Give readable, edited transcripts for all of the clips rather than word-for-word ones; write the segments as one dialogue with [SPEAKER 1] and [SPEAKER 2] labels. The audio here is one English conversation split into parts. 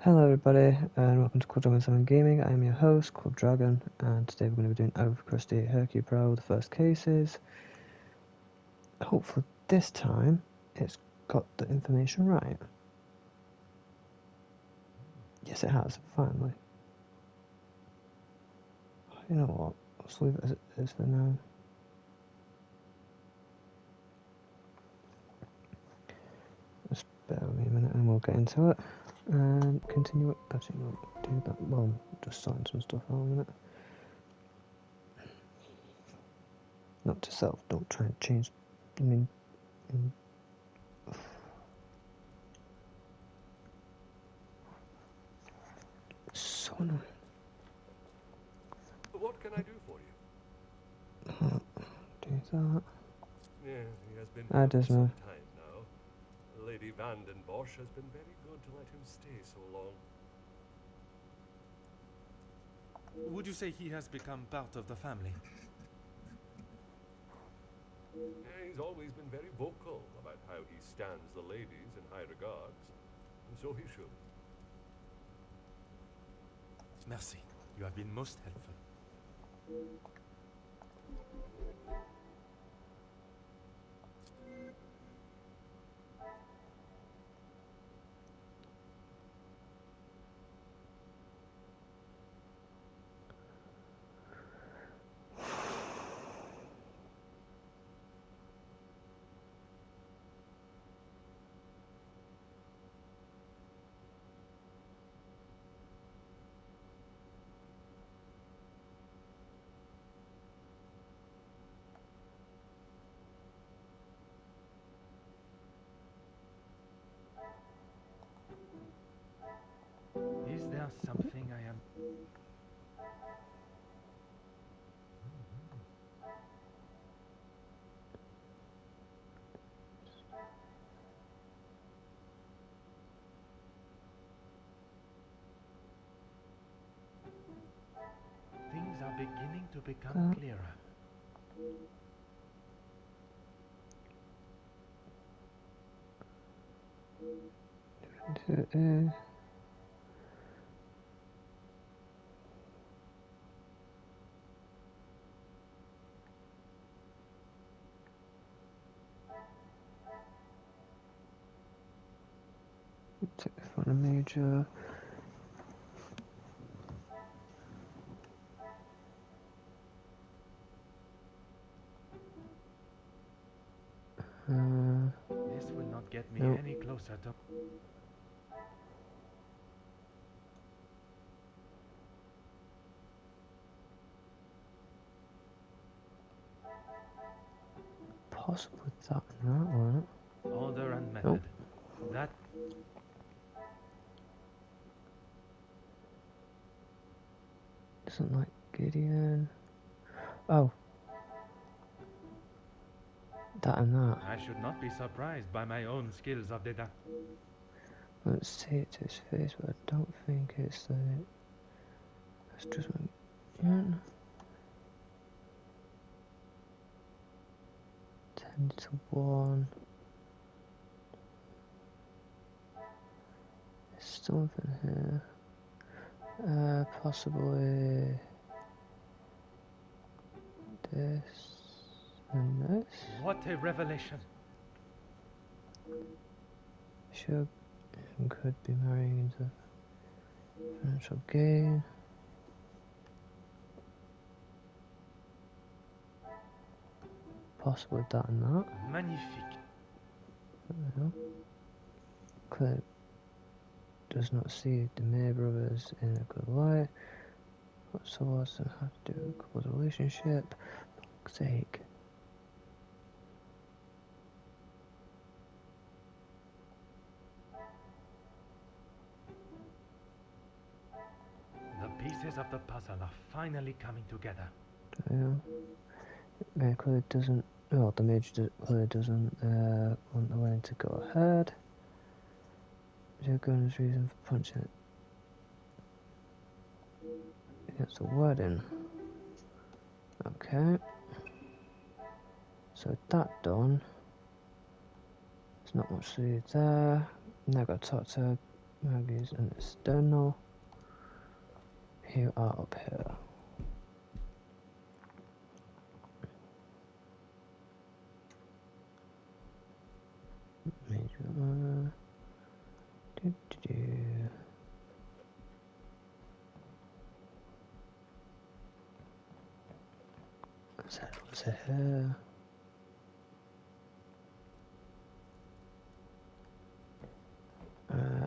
[SPEAKER 1] Hello everybody and welcome to Club Dragon 7 Gaming. I am your host, Club Dragon, and today we're going to be doing Agatha, Christie, hercule, the first cases. Hopefully this time it's got the information right. Yes it has, finally. You know what, let's leave it as it is for now. Just bear with me a minute and we'll get into it and continue it. Actually no, do that, well, just sorting some stuff out a minute. Not to self, don't try and change, so annoying.
[SPEAKER 2] What can I do for you?
[SPEAKER 1] Do that.
[SPEAKER 2] Yes, he has been
[SPEAKER 1] I
[SPEAKER 2] here for
[SPEAKER 1] just
[SPEAKER 2] some
[SPEAKER 1] know.
[SPEAKER 2] time now. Lady Van den Bosch has been very good to let him stay so long.
[SPEAKER 3] Would you say he has become part of the family?
[SPEAKER 2] He's always been very vocal about how he stands the ladies in high regards, and so he should.
[SPEAKER 3] Merci. You have been most helpful. Is there something I am... Things are beginning to become clearer.
[SPEAKER 1] Take it from a major.
[SPEAKER 3] This will not get me
[SPEAKER 1] Nope.
[SPEAKER 3] any closer to...
[SPEAKER 1] Possibly that and that one.
[SPEAKER 3] Order and method.
[SPEAKER 1] Nope.
[SPEAKER 3] That...
[SPEAKER 1] Doesn't like Gideon. Oh. That and that.
[SPEAKER 3] I should not be surprised by my own skills of deduction.
[SPEAKER 1] Let's say it to his face, but I don't think it's the... That's just my... Yeah. 10 to 1. There's something here. Possibly... this and this.
[SPEAKER 3] What a revelation!
[SPEAKER 1] Should and could be marrying into financial gain. Possibly that and that.
[SPEAKER 3] Magnifique.
[SPEAKER 1] Claire does not see the May brothers in a good light. So what's and have to do with a couple's relationship? For fuck's sake.
[SPEAKER 3] The pieces of the puzzle are finally coming together.
[SPEAKER 1] Yeah. Clearly doesn't. Well, the major clearly doesn't want the wedding to go ahead. Joe Gunner's reason for punching it against the wedding. Okay. So that done. There's not much to do there. Now I've got to talk to Maggie's and external. You are up here. Major. What's it here?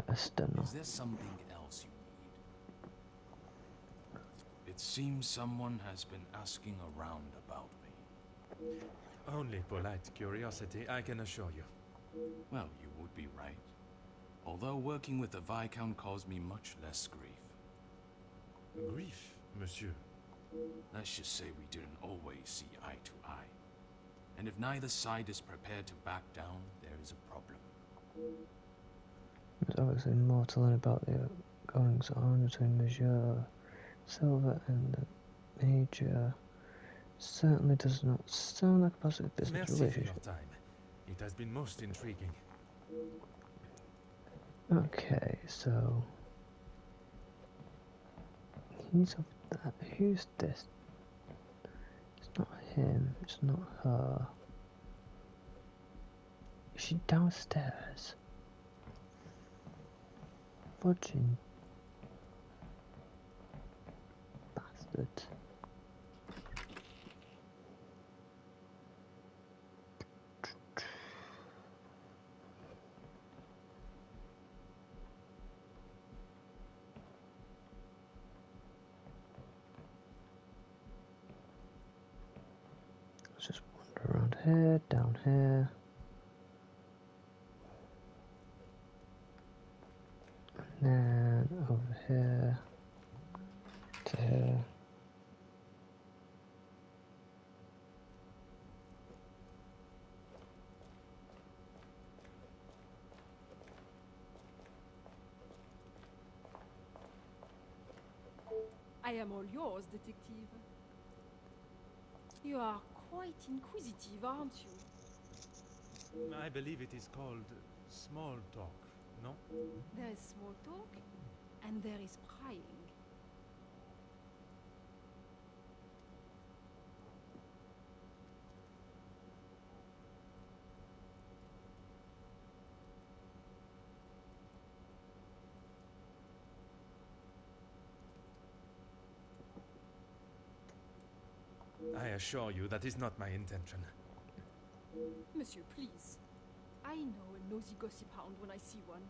[SPEAKER 1] External.
[SPEAKER 4] Is there something else you need? It seems someone has been asking around about me.
[SPEAKER 3] Only polite curiosity, I can assure you.
[SPEAKER 4] Well, you would be right. Although working with the Viscount caused me much less grief.
[SPEAKER 3] Grief, monsieur.
[SPEAKER 4] Let's just say we didn't always see eye to eye. And if neither side is prepared to back down, there is a problem.
[SPEAKER 1] There's obviously more to learn about the goings on between Monsieur Silver and the Major. Certainly does not sound like a positive business
[SPEAKER 3] Merci for your
[SPEAKER 1] relationship.
[SPEAKER 3] time. It has been most intriguing.
[SPEAKER 1] Okay, so he's of that. Who's this? It's not him. It's not her. Is she downstairs? Fudging bastard. Let's just wander around here, down here. And then over here to here.
[SPEAKER 5] I am all yours, detective. You are quite inquisitive, aren't you?
[SPEAKER 3] I believe it is called small talk, no?
[SPEAKER 5] There is small talk, and there is prying.
[SPEAKER 3] I assure you that is not my intention.
[SPEAKER 5] Monsieur, please. I know a nosy gossip hound when I see one.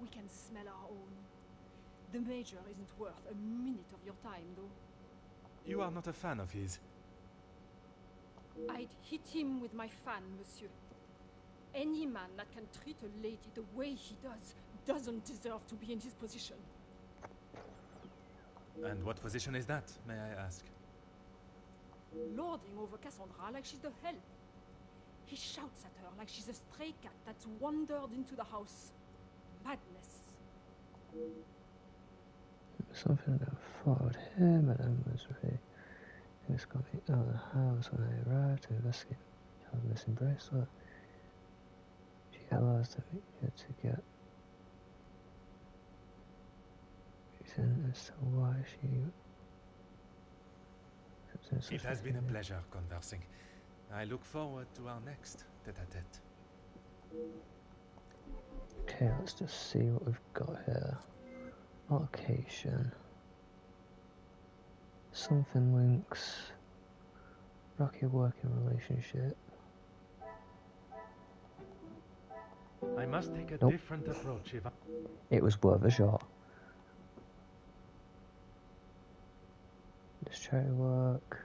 [SPEAKER 5] We can smell our own. The Major isn't worth a minute of your time, though.
[SPEAKER 3] You are not a fan of his.
[SPEAKER 5] I'd hit him with my fan, monsieur. Any man that can treat a lady the way he does doesn't deserve to be in his position.
[SPEAKER 3] And what position is that, may I ask?
[SPEAKER 5] Lording over Cassandra like she's the help. He shouts at her like she's a stray cat that's wandered into the house. Madness.
[SPEAKER 1] Something going forward here. Madame was ready. He was coming out of the house when I arrived to investigate the missing bracelet. She allows them to get reason as to why she.
[SPEAKER 3] It has been a pleasure conversing. I look forward to our next tete-a-tete.
[SPEAKER 1] Okay, let's just see what we've got here. Location. Something links. Rocky working relationship.
[SPEAKER 3] I must take a different approach if I...
[SPEAKER 1] It was worth a shot. Just try to work.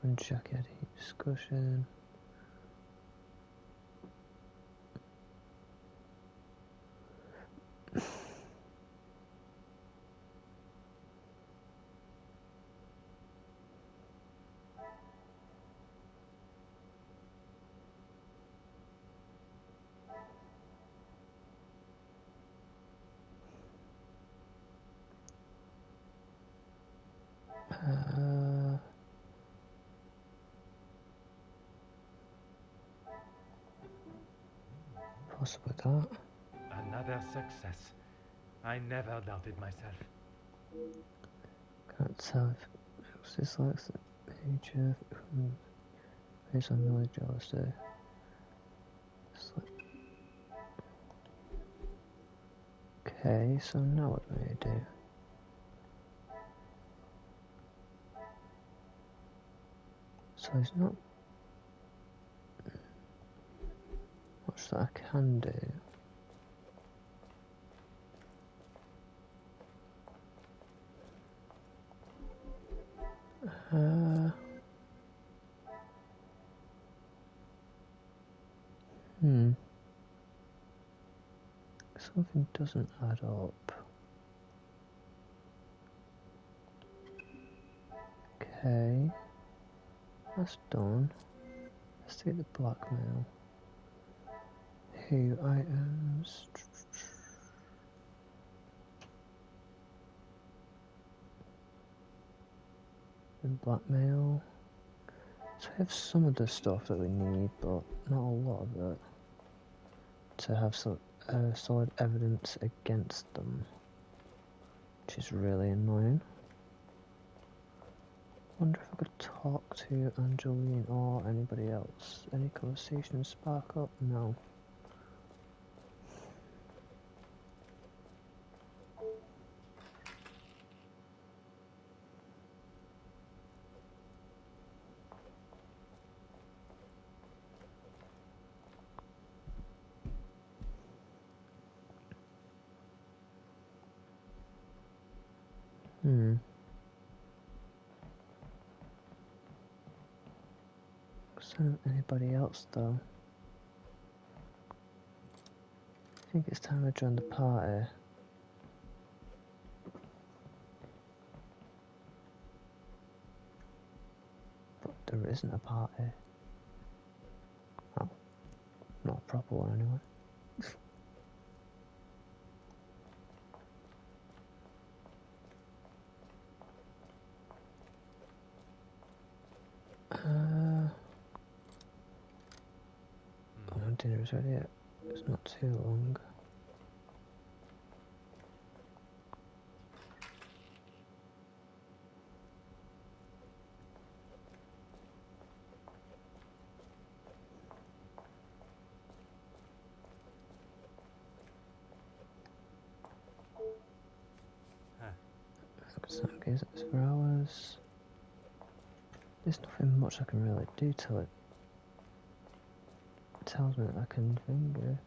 [SPEAKER 1] And Jackie had a discussion. Possibly that.
[SPEAKER 3] Another success. I never doubted myself.
[SPEAKER 1] Can't tell if it dislikes the major based on knowledge jealousy. Okay, so now what do I do? So he's not much that I can do. Something doesn't add up. Okay, that's done. Let's take the blackmail. Who items? And blackmail. So we have some of the stuff that we need, but not a lot of it. To have solid evidence against them, which is really annoying. Wonder if I could talk to Angeline or anybody else. Any conversation spark up? No. Anybody else though? I think it's time to join the party. But there isn't a party. Oh, not a proper one anyway. Dinner is ready. It's not too long. It's for hours. There's nothing much I can really do till it tells me that I can finger.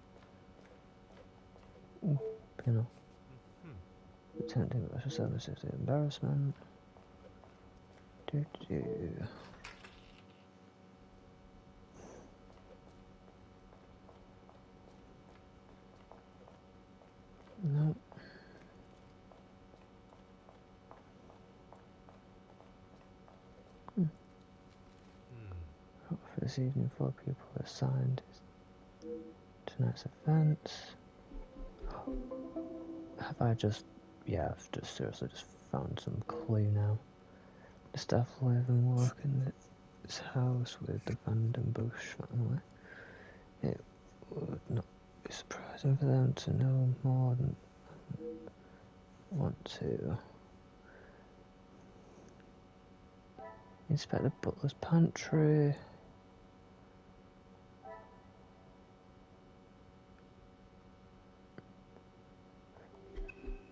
[SPEAKER 1] You know. Attempting to show myself the embarrassment. No. For this evening, 4 people are assigned tonight's event. Have I just... Yeah, I've just seriously just found some clue now. The staff live and work in this house with the Vandenbush family. It would not be surprising for them to know more than want to. Inspect the butler's pantry.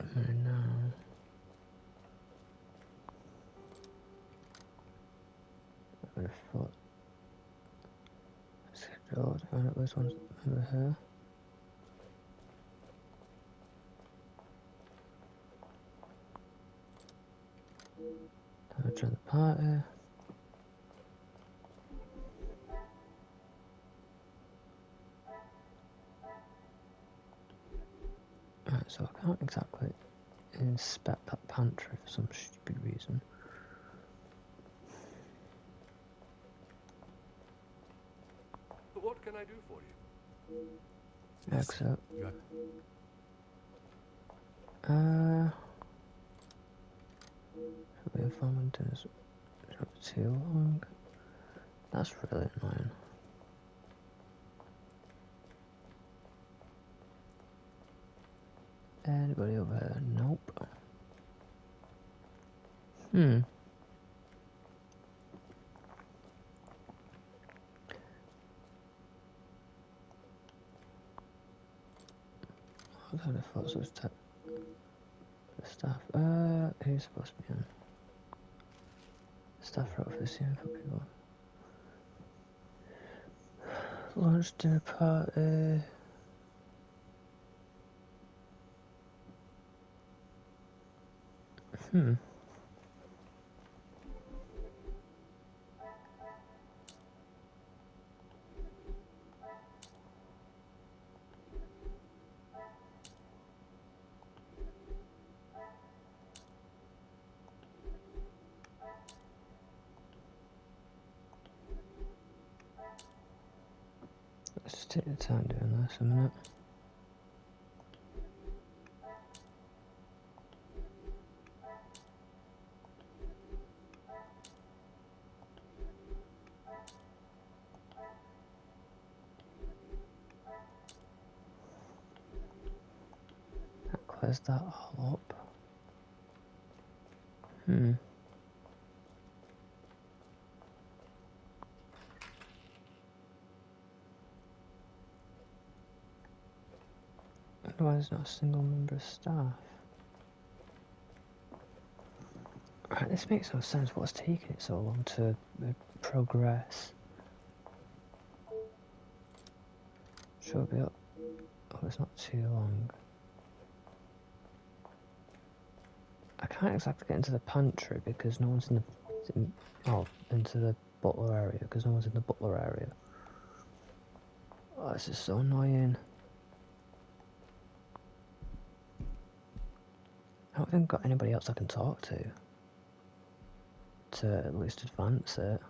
[SPEAKER 1] I know. I would have thought. Scheduled. I don't always want to remember her. I'll join the party. Right, so I can't exactly inspect that pantry for some stupid reason.
[SPEAKER 2] But what can I do for you?
[SPEAKER 1] Exit. The informant is too long. That's really annoying. Anybody over here? Nope. Hmm. I was having thoughts of the staff. Who's supposed to be in? Staff wrote for this for people. Lunch dinner party. Hmm. Let's just take the time doing this a minute. That clears that all up. Hmm. Why there's not a single member of staff? Right, this makes no sense. What's taking it so long to progress? Should be up. Oh, it's not too long. I can't exactly get into the pantry because no one's in the... into the butler area because no one's in the butler area. Oh, this is so annoying. I don't think I've got anybody else I can talk to at least advance it.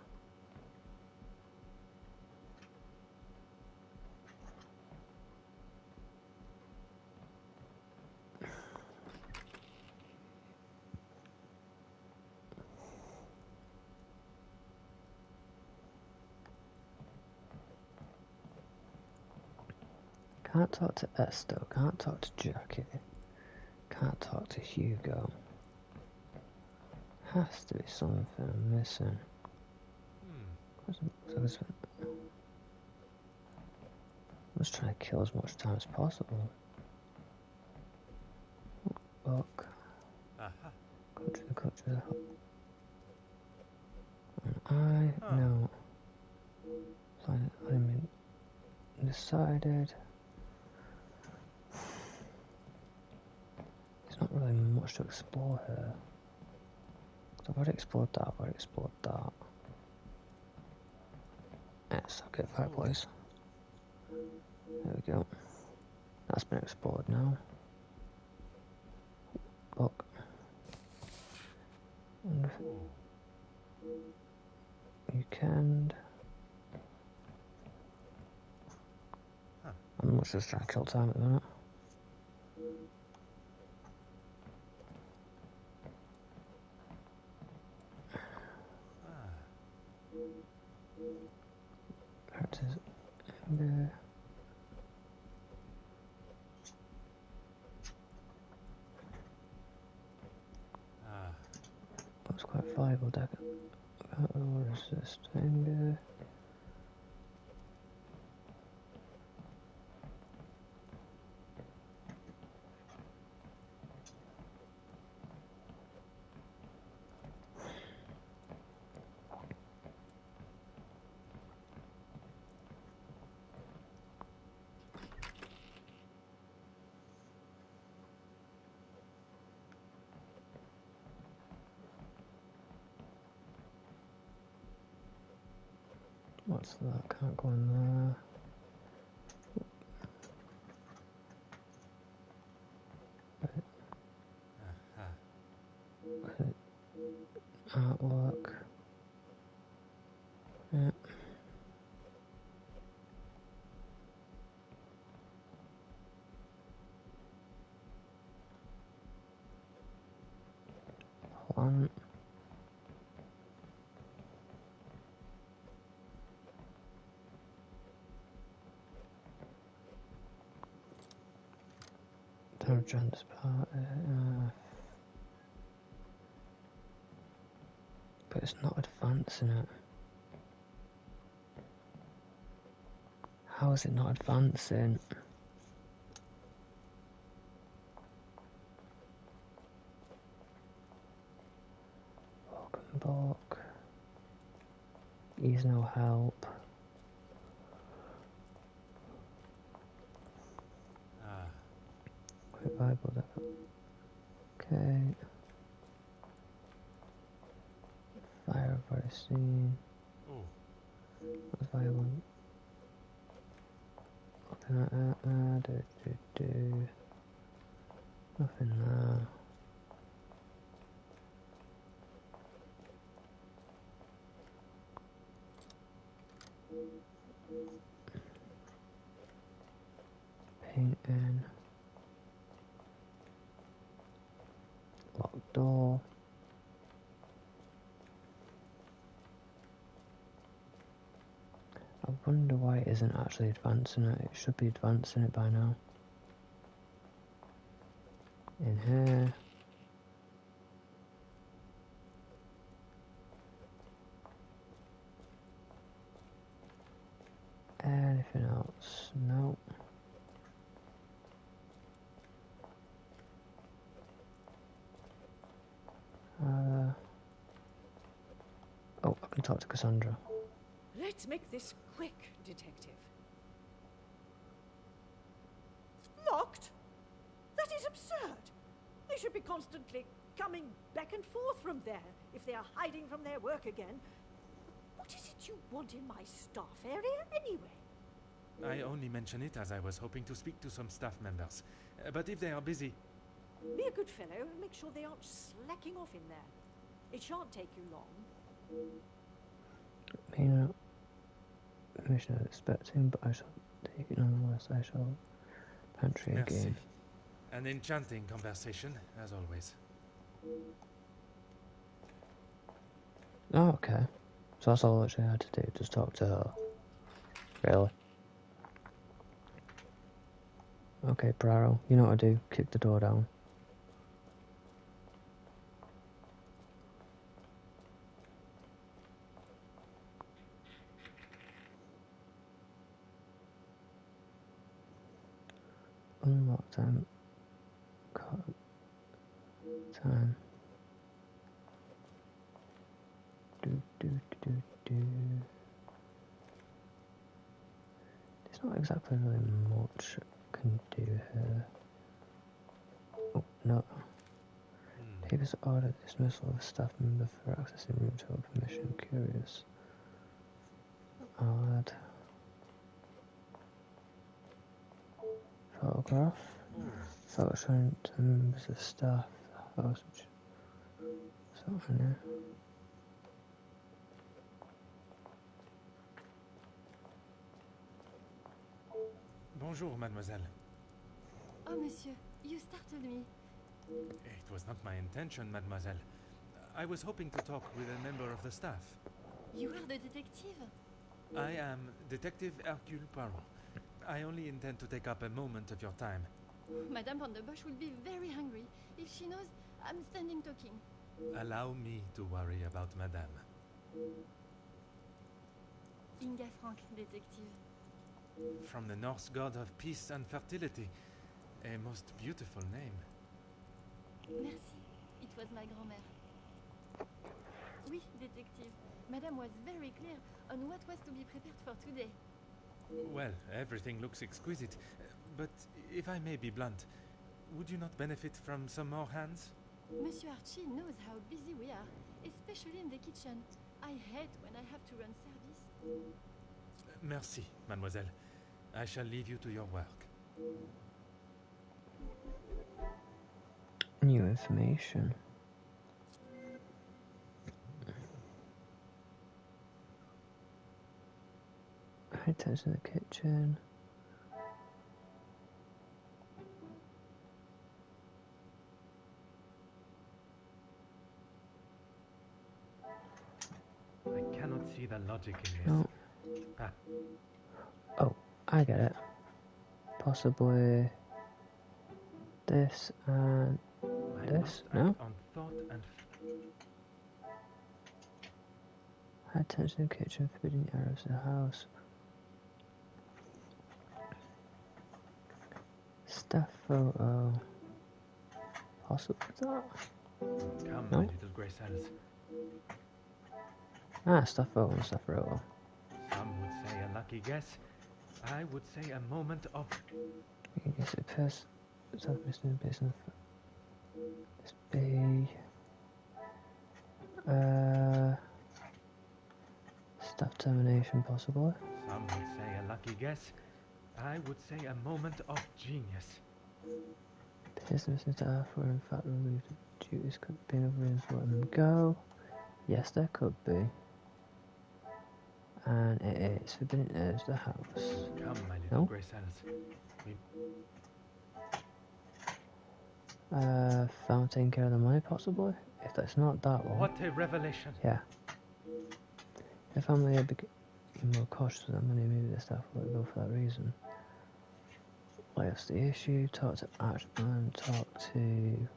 [SPEAKER 1] Can't talk to Esther, can't talk to Jackie, can't talk to Hugo. Has to be something I'm missing. Let's try to kill as much time as possible. Look. Culture. And no. I mean, decided. There's not really much to explore here. I've already explored that, Yes, okay, fireplace. There we go. That's been explored now. Look. Weekend. I'm just trying to kill time at the minute. There it is. There. That's quite valuable deck. What is this thing? What's that? Can't go in there. Artwork. Yeah. Plant. Kind of transport, but it's not advancing it. How is it not advancing? Book. He's no help. Quick Bible there. Okay. Fire I've already seen.
[SPEAKER 3] Oh,
[SPEAKER 1] What's viable? Nothing like that. Nothing there. Painting. Locked door. I wonder why it isn't actually advancing it. It should be advancing it by now. In here. Anything else? No. Oh, I can talk to Cassandra.
[SPEAKER 6] Let's make this quick, Detective. Locked? That is absurd. They should be constantly coming back and forth from there if they are hiding from their work again. What is it you want in my staff area, anyway?
[SPEAKER 3] I only mention it as I was hoping to speak to some staff members. But if they are busy...
[SPEAKER 6] Be a good fellow and make sure they aren't slacking off in there. It shan't take you long.
[SPEAKER 1] May not mission I was expecting, but I shall take it nonetheless. I shall pantry
[SPEAKER 3] Merci.
[SPEAKER 1] again.
[SPEAKER 3] An enchanting conversation, as always.
[SPEAKER 1] Oh, okay. So that's all I actually had to do, just talk to her. Really? Okay, Poirot, you know what to do. Kick the door down. Unlock time. Time. There's not exactly really much I can do here. Oh, no. Take this order, dismissal of a staff member for accessing room to open mission. Curious. Odd. Photograph. Photo showing to members of staff. The house which... Something there.
[SPEAKER 3] Bonjour, mademoiselle.
[SPEAKER 5] Oh, monsieur, you startled me.
[SPEAKER 3] It was not my intention, mademoiselle. I was hoping to talk with a member of the staff.
[SPEAKER 5] You are the detective?
[SPEAKER 3] I am Detective Hercule Poirot. I only intend to take up a moment of your time.
[SPEAKER 5] Madame Van der Bosch will be very hungry if she knows I'm standing talking.
[SPEAKER 3] Allow me to worry about madame.
[SPEAKER 5] Inga Frank, detective.
[SPEAKER 3] From the Norse god of peace and fertility. A most beautiful name.
[SPEAKER 5] Merci. It was my grand-mère. Oui, detective. Madame was very clear on what was to be prepared for today.
[SPEAKER 3] Well, everything looks exquisite. But if I may be blunt, would you not benefit from some more hands?
[SPEAKER 5] Monsieur Archie knows how busy we are, especially in the kitchen. I hate when I have to run service.
[SPEAKER 3] Merci, mademoiselle. I shall leave you to your work.
[SPEAKER 1] New information. Head to the kitchen.
[SPEAKER 3] I cannot see the logic in this.
[SPEAKER 1] No.
[SPEAKER 3] Ah,
[SPEAKER 1] Oh, I get it. Possibly this and
[SPEAKER 3] I
[SPEAKER 1] this.
[SPEAKER 3] must
[SPEAKER 1] No?
[SPEAKER 3] act on thought and...
[SPEAKER 1] High attention in the kitchen, forbidding the arrows in the house. Staff photo. Possible with that?
[SPEAKER 3] Come,
[SPEAKER 1] No?
[SPEAKER 3] my little grey cells.
[SPEAKER 1] Ah, staff photo and staff photo.
[SPEAKER 3] Some would say a lucky guess. I would say a moment of...
[SPEAKER 1] You can use it first. Self-missing business. This be... Staff termination, possibly.
[SPEAKER 3] Some would say a lucky guess. I would say a moment of genius.
[SPEAKER 1] Business and staff were in fact removed. Duties could be another reason for letting them go. Yes, there could be. And it is forbidden to enter the house.
[SPEAKER 3] Come, my little
[SPEAKER 1] No?
[SPEAKER 3] grey cells. We...
[SPEAKER 1] Found taking care of the money, possibly? If that's not that one.
[SPEAKER 3] What a revelation!
[SPEAKER 1] Yeah. If family had become more cautious with that money, maybe the staff would let go for that reason. What's the issue? Talk to Archman, talk to...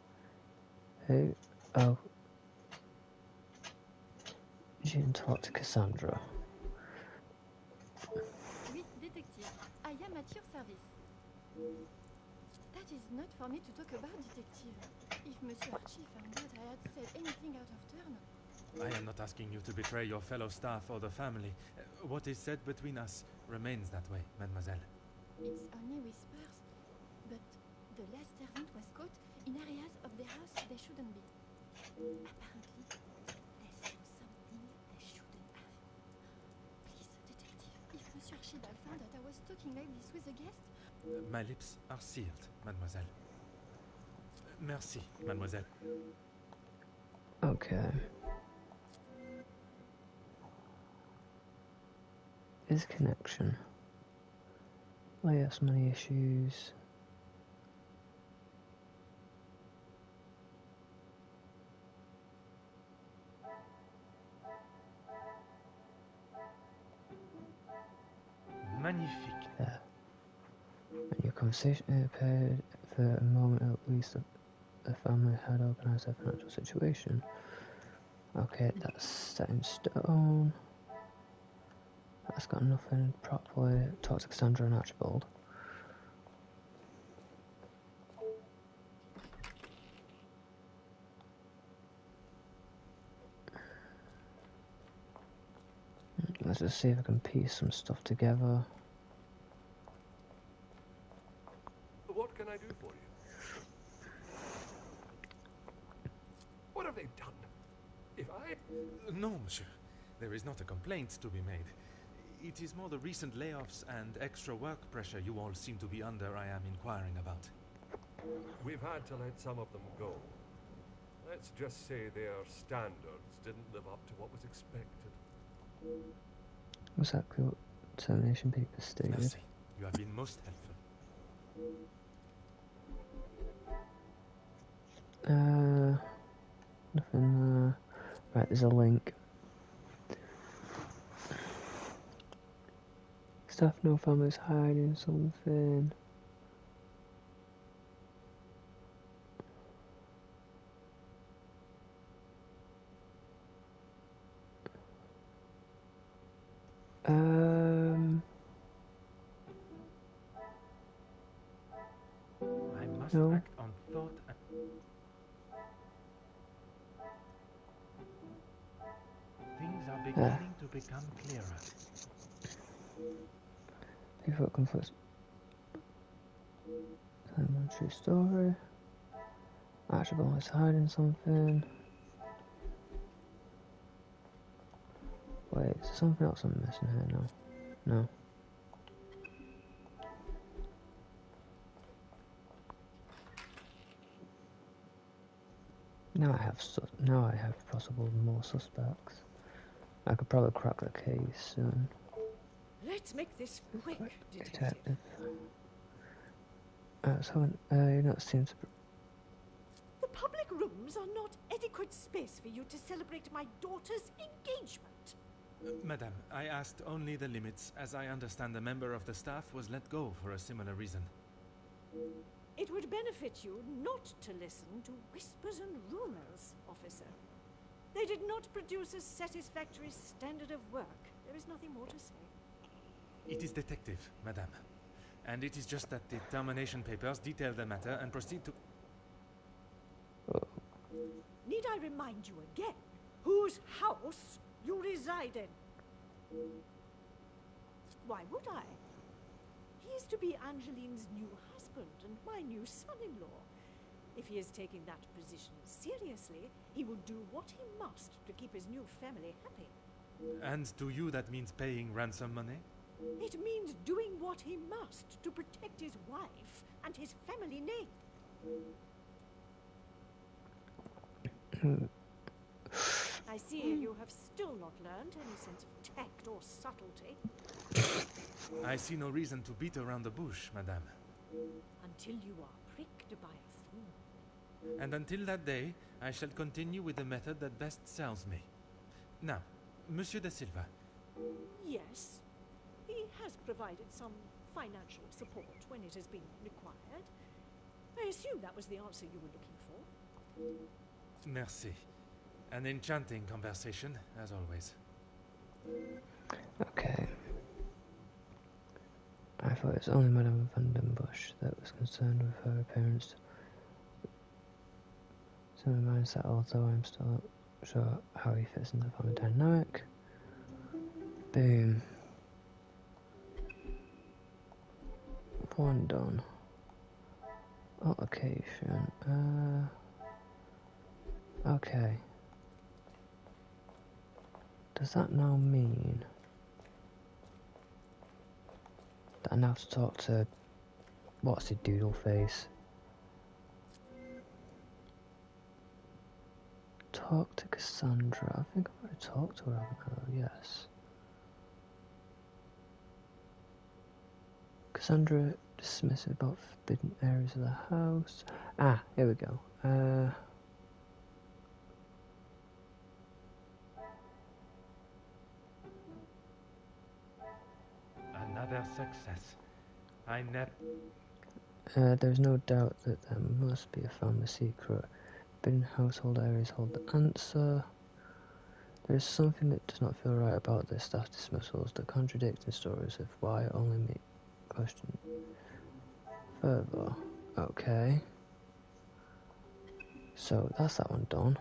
[SPEAKER 1] Who? Oh. You didn't talk to Cassandra.
[SPEAKER 7] Oui, detective. I am at your service. That is not for me to talk about, detective. If Monsieur Archie found out I had said anything out of turn...
[SPEAKER 3] I am not asking you to betray your fellow staff or the family. What is said between us remains that way, mademoiselle.
[SPEAKER 7] It's only whispers. But the last servant was caught in areas of the house they shouldn't be. Apparently, they saw something they shouldn't have. Please, detective, if Monsieur Archibald found that I was talking like this with a guest...
[SPEAKER 3] My lips are sealed, mademoiselle. Merci, mademoiselle.
[SPEAKER 1] Okay. Is connection. Well, yes, many issues.
[SPEAKER 3] Magnifique.
[SPEAKER 1] There. And your conversation appeared for a moment at least that the family had organised their financial situation. Okay, that's set in stone. That's got nothing properly. Talk to Cassandra and Archibald. Let's just see if I can piece some stuff together.
[SPEAKER 2] What can I do for you? What have they done? If I...
[SPEAKER 3] No, monsieur. There is not a complaint to be made. It is more the recent layoffs and extra work pressure you all seem to be under I am inquiring about.
[SPEAKER 2] We've had to let some of them go. Let's just say their standards didn't live up to what was expected.
[SPEAKER 1] Exactly what termination papers stated.
[SPEAKER 3] Merci. You have been most helpful.
[SPEAKER 1] Nothing there. Right, there's a link. Staff know family's hiding something.
[SPEAKER 3] I must
[SPEAKER 1] No.
[SPEAKER 3] act on thought and... Things are beginning to become clearer.
[SPEAKER 1] Before it conflicts. True story. Archibald is hiding something. Wait, is there something else I'm missing here? No. No. Now I have possible more suspects. I could probably crack the case soon.
[SPEAKER 6] Let's make this quick, detective.
[SPEAKER 1] Detective. So, you're not seem to...
[SPEAKER 6] The public rooms are not adequate space for you to celebrate my daughter's engagement.
[SPEAKER 3] Madame, I asked only the limits, as I understand a member of the staff was let go for a similar reason.
[SPEAKER 6] It would benefit you not to listen to whispers and rumors, officer. They did not produce a satisfactory standard of work. There is nothing more to say.
[SPEAKER 3] It is detective, madame. And it is just that the termination papers detail the matter and proceed to...
[SPEAKER 6] Need I remind you again whose house you reside in? Why would I? He is to be Angeline's new husband and my new son-in-law. If he is taking that position seriously, he will do what he must to keep his new family happy.
[SPEAKER 3] And to you that means paying ransom money?
[SPEAKER 6] It means doing what he must to protect his wife and his family name. I see you have still not learned any sense of tact or subtlety.
[SPEAKER 3] I see no reason to beat around the bush, madame.
[SPEAKER 6] Until you are pricked by a thorn.
[SPEAKER 3] And until that day, I shall continue with the method that best serves me. Now, Monsieur da Silva.
[SPEAKER 6] Yes, he has provided some financial support when it has been required. I assume that was the answer you were looking for.
[SPEAKER 3] Merci. An enchanting conversation, as always.
[SPEAKER 1] Okay. I thought it was only Madame van den Busch that was concerned with her appearance. So my mind that although I'm still not sure how he fits into the family dynamic. Boom. One done. Altercation. Okay. Does that now mean that I now have to talk to what's the doodle face? Talk to Cassandra. I think I've already talked to her, haven't I? Yes. Cassandra dismissive about forbidden areas of the house. Ah, here we go.
[SPEAKER 3] Another success. I
[SPEAKER 1] There's no doubt that there must be a family secret. Forbidden household areas hold the answer. There is something that does not feel right about their staff dismissals. The contradicting stories of why only me question further. Okay. So that's that one done.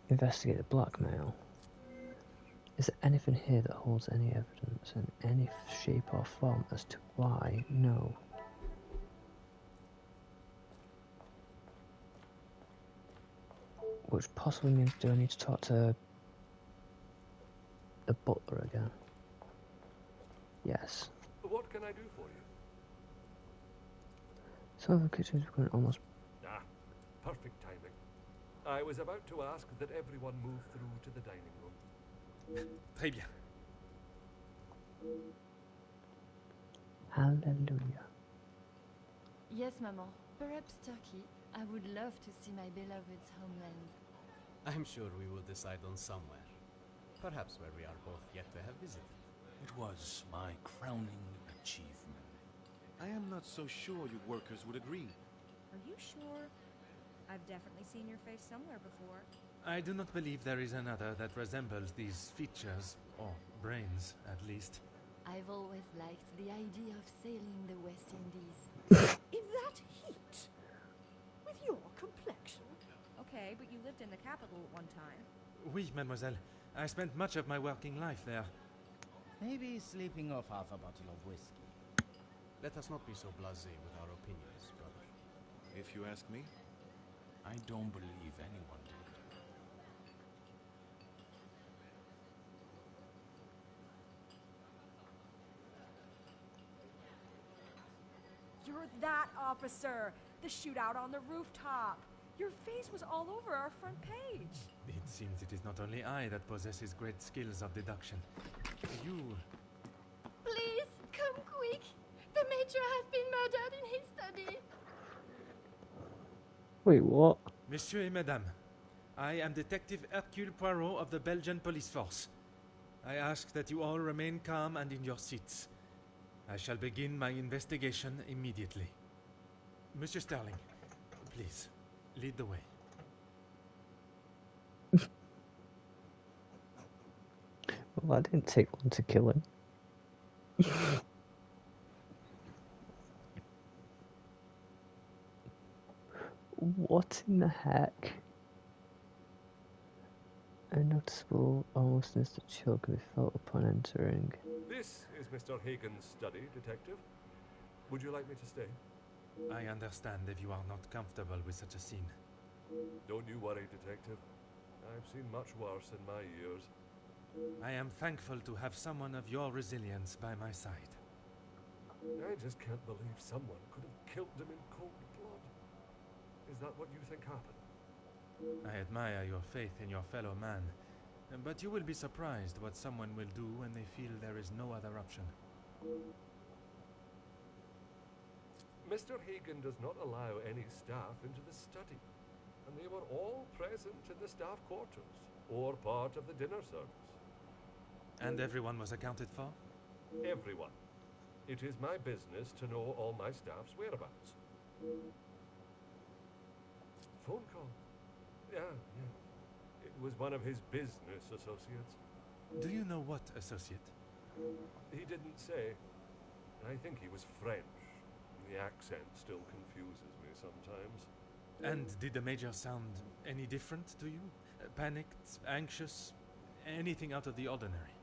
[SPEAKER 1] Investigate the blackmail. Is there anything here that holds any evidence in any shape or form as to why? No. Which possibly means do I need to talk to the butler again? Yes.
[SPEAKER 2] What can I do for you?
[SPEAKER 1] Some of the kitchens are going almost...
[SPEAKER 2] Ah, perfect timing. I was about to ask that everyone move through to the dining room.
[SPEAKER 3] Très bien.
[SPEAKER 1] Hallelujah.
[SPEAKER 7] Yes, Maman. Perhaps Turkey. I would love to see my beloved's homeland.
[SPEAKER 8] I'm sure we will decide on somewhere. Perhaps where we are both yet to have visited.
[SPEAKER 4] It was my crowning achievement.
[SPEAKER 9] I am not so sure you workers would agree.
[SPEAKER 10] Are you sure? I've definitely seen your face somewhere before.
[SPEAKER 3] I do not believe there is another that resembles these features, or brains, at least.
[SPEAKER 7] I've always liked the idea of sailing the West Indies.
[SPEAKER 6] In that heat? With your complexion?
[SPEAKER 10] Okay, but you lived in the capital at one time.
[SPEAKER 3] Oui, mademoiselle. I spent much of my working life there.
[SPEAKER 8] Maybe sleeping off half a bottle of whiskey. Let us not be so blasé with our opinions, brother.
[SPEAKER 9] If you ask me.
[SPEAKER 4] I don't believe anyone did.
[SPEAKER 10] You're that officer! The shootout on the rooftop! Your face was all over our front page!
[SPEAKER 3] It seems it is not only I that possesses great skills of deduction. You...
[SPEAKER 7] Please, come quick! The Major has been murdered in his study!
[SPEAKER 1] Wait, what?
[SPEAKER 3] Monsieur et Madame, I am Detective Hercule Poirot of the Belgian Police Force. I ask that you all remain calm and in your seats. I shall begin my investigation immediately. Monsieur Sterling, please, lead the way.
[SPEAKER 1] Well, I didn't take one to kill him. What in the heck? A noticeable, almost instant chill can be felt upon entering.
[SPEAKER 2] This is Mr. Hagen's study, Detective. Would you like me to stay?
[SPEAKER 3] I understand if you are not comfortable with such a scene.
[SPEAKER 2] Don't you worry, Detective. I've seen much worse in my years.
[SPEAKER 3] I am thankful to have someone of your resilience by my side.
[SPEAKER 2] I just can't believe someone could have killed him in cold blood. Is that what you think happened?
[SPEAKER 3] I admire your faith in your fellow man, but you will be surprised what someone will do when they feel there is no other option.
[SPEAKER 2] Mr. Hagen does not allow any staff into the study, and they were all present in the staff quarters, or part of the dinner service.
[SPEAKER 3] And everyone was accounted for?
[SPEAKER 2] Everyone. It is my business to know all my staff's whereabouts. Phone call. Yeah. It was one of his business associates.
[SPEAKER 3] Do you know what associate?
[SPEAKER 2] He didn't say. I think he was French. The accent still confuses me sometimes.
[SPEAKER 3] And did the Major sound any different to you? Panicked, anxious, anything out of the ordinary?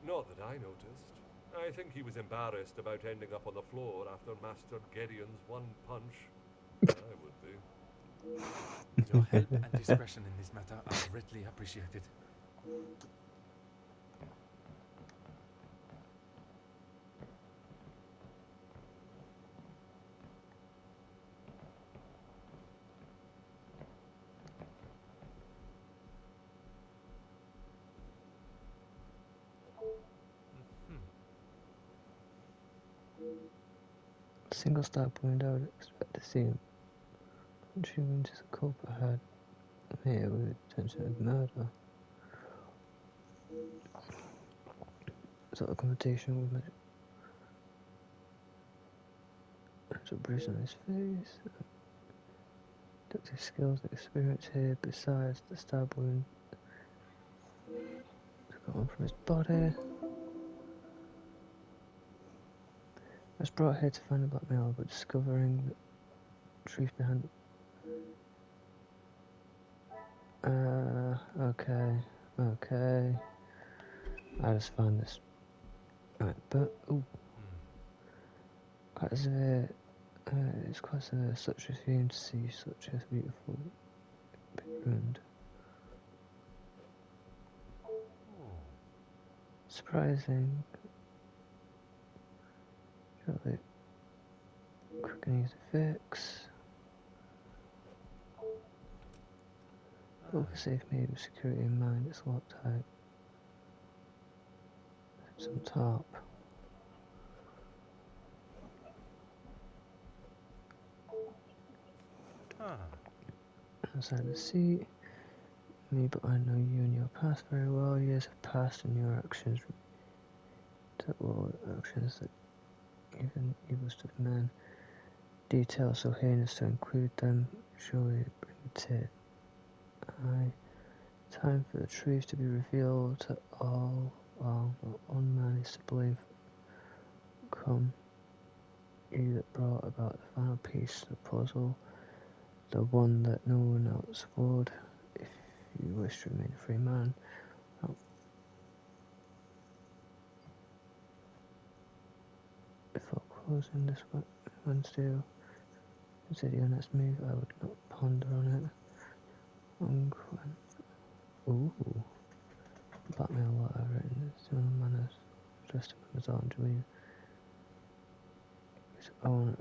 [SPEAKER 2] Not that I noticed. I think he was embarrassed about ending up on the floor after Master Gideon's one punch. I would be.
[SPEAKER 3] Your help and discretion in this matter are greatly appreciated.
[SPEAKER 1] Single stab wound, I would expect to see him. Punching into the culprit head. Here with the intention of murder. Sort of confrontation with a bruise on his face. Deductive skills and experience here, besides the stab wound gone from his body. I was brought here to find a blackmailer, but discovering the truth behind it. Okay. I just found this. Right, but, quite severe. It's quite severe, such a shame to see such a beautiful wound. Surprising. Surely quick and easy fix. But for safe made with security in mind, it's locked tight. It's on top. Outside the seat. Me, but I know you and your past very well. Years have passed and your actions that even evilest of men. Details so heinous to include them surely bring a tear. Aye. Time for the truth to be revealed to all. Well, not one man is to blame. Come, you that brought about the final piece of the puzzle, the one that no one else would. If you wish to remain a free man, before closing this Wednesday, consider your next move. I would not ponder on it. Ooh. Blackmail letter written in similar manners, addressed to Mademoiselle Angeline. His own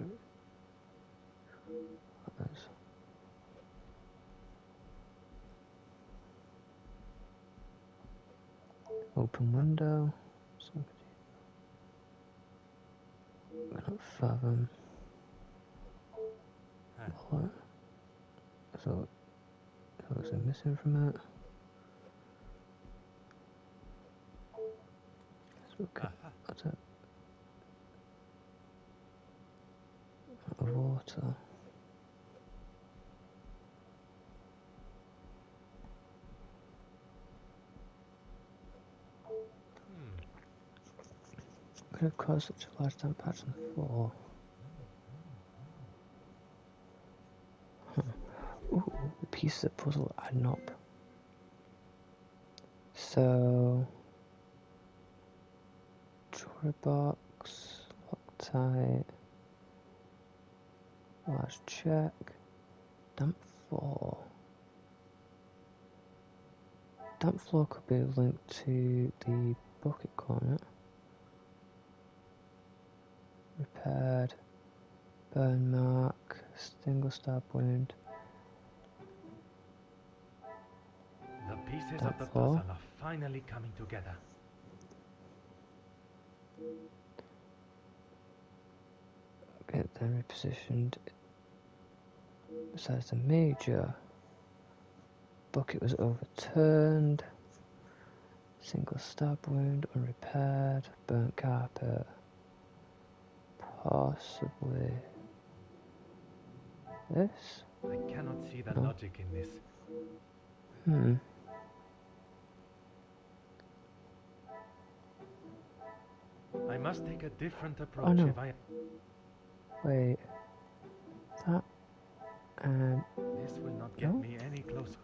[SPEAKER 1] letters. Open window. Cannot fathom. What? So is it missing from it? Okay, that's it. Out of water. Agatha. Could have caused such a large damp patch on the floor. Ooh, the pieces of the puzzle add up. So, drawer box, Loctite, large check, damp floor. Damp floor could be linked to the bucket corner. Repaired, burn mark, single stab wound.
[SPEAKER 11] The pieces
[SPEAKER 1] Damp
[SPEAKER 11] of the
[SPEAKER 1] floor.
[SPEAKER 11] puzzle are finally coming together.
[SPEAKER 1] Okay, then repositioned. Besides the major, bucket was overturned. Single stab wound, unrepaired, burnt carpet. Possibly this?
[SPEAKER 11] I cannot see the
[SPEAKER 1] No.
[SPEAKER 11] logic in this. I must take a different approach
[SPEAKER 1] no.
[SPEAKER 11] if I...
[SPEAKER 1] Wait. That and
[SPEAKER 11] This will not get
[SPEAKER 1] no?
[SPEAKER 11] me any closer.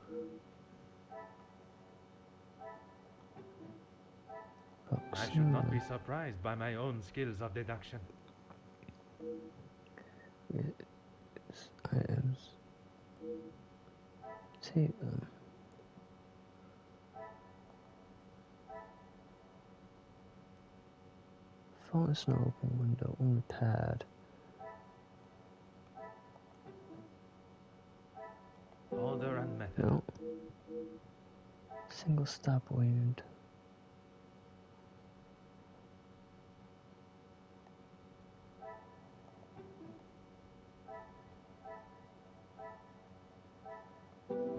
[SPEAKER 11] I should not be surprised by my own skills of deduction.
[SPEAKER 1] Items. Take them. Fallen snow open window unrepaired.
[SPEAKER 11] Order and method.
[SPEAKER 1] No. Single stab wound.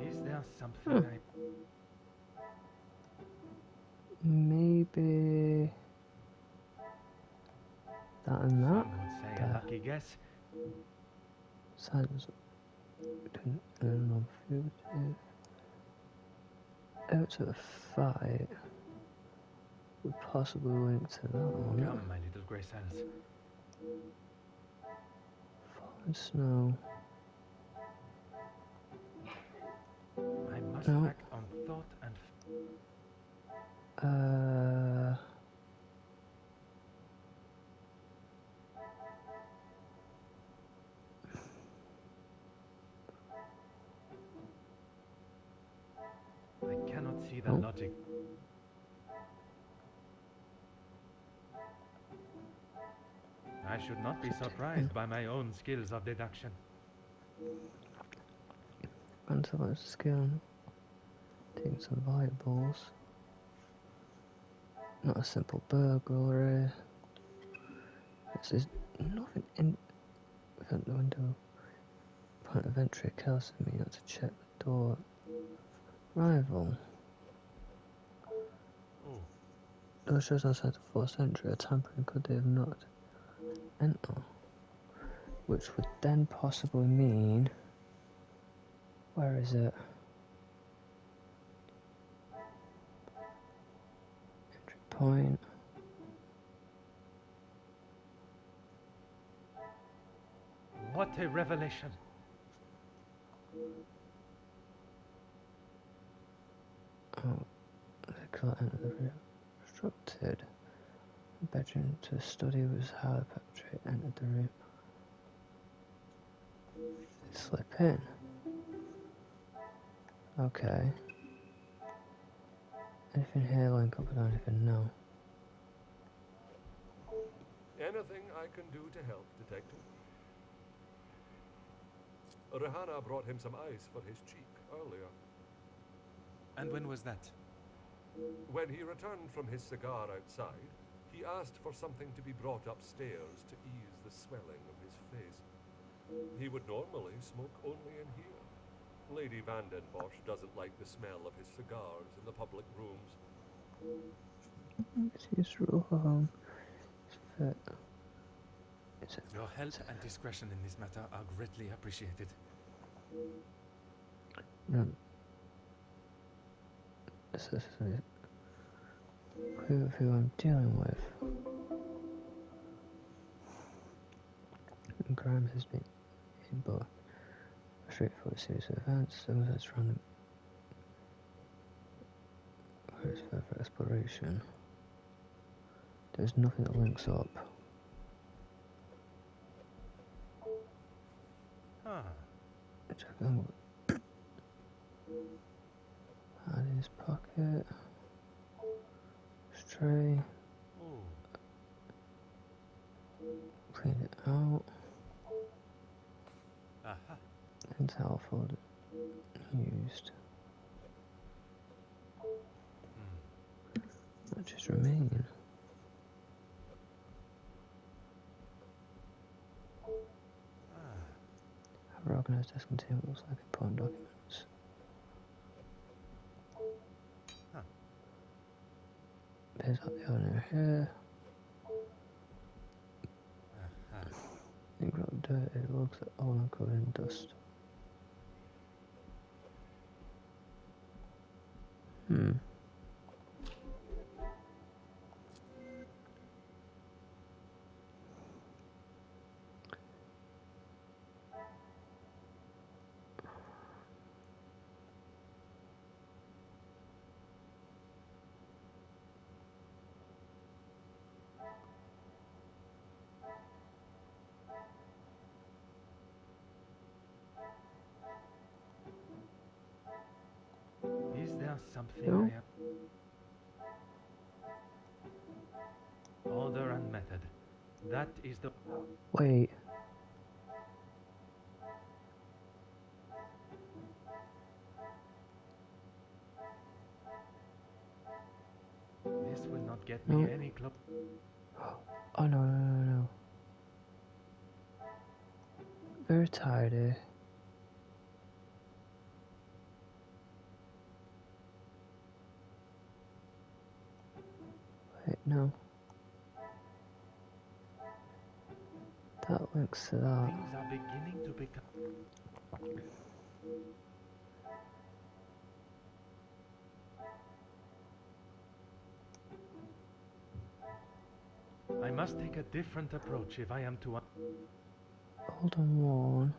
[SPEAKER 11] Is there something I...
[SPEAKER 1] Maybe that and that.
[SPEAKER 11] Some would say a lucky guess.
[SPEAKER 1] Silence. Non-fugitive. Out to a fight. Would possibly link to that one.
[SPEAKER 11] Come, my little grey cells.
[SPEAKER 1] Fallen snow.
[SPEAKER 11] I must
[SPEAKER 1] No.
[SPEAKER 11] act on thought and... I cannot see the logic. I should not be surprised by my own skills of deduction.
[SPEAKER 1] Until it's skin. Taking some valuables. Not a simple burglary. There's nothing in the window. Point of entry occurs to me not to check the door. Rival.
[SPEAKER 11] Oh.
[SPEAKER 1] Door shows outside the forced entry. A tampering could they have not enter? Which would then possibly mean... Where is it? Entry point.
[SPEAKER 11] What a revelation!
[SPEAKER 1] Oh, the colour entered the room. Obstructed. The bedroom to the study was how the perpetrator entered the room. Slip in. Okay. Anything here link up with anything? No.
[SPEAKER 2] Anything I can do to help, Detective? Rihanna brought him some ice for his cheek earlier.
[SPEAKER 3] And when was that?
[SPEAKER 2] When he returned from his cigar outside, he asked for something to be brought upstairs to ease the swelling of his face. He would normally smoke only in here. Lady Vandenbosch doesn't like the smell of his cigars in the public rooms.
[SPEAKER 1] He's wrong. Is it?
[SPEAKER 3] Your help and discretion in this matter are greatly appreciated.
[SPEAKER 1] No. This is who I'm dealing with. And crime has been in both a straightforward series of events, some that's random, whereas further exploration. There's nothing that links up.
[SPEAKER 3] Ah.
[SPEAKER 1] Check out. Hand in his pocket. Stray.
[SPEAKER 3] Oh.
[SPEAKER 1] Clean it out.
[SPEAKER 3] Aha.
[SPEAKER 1] Intel folder used. What just remain? Our organised desk contains what looks like important documents.
[SPEAKER 3] Huh.
[SPEAKER 1] Here's out the owner here. Think about dirt, it looks like all uncovered in dust.
[SPEAKER 11] Is there something
[SPEAKER 1] No?
[SPEAKER 11] I have? Order and method. That is the...
[SPEAKER 1] Wait.
[SPEAKER 11] This will not get me any close.
[SPEAKER 1] Oh no. Very tidy. Wait, no. That links to that.
[SPEAKER 11] Things are beginning to become... I must take a different approach if I am to...
[SPEAKER 1] Hold on one.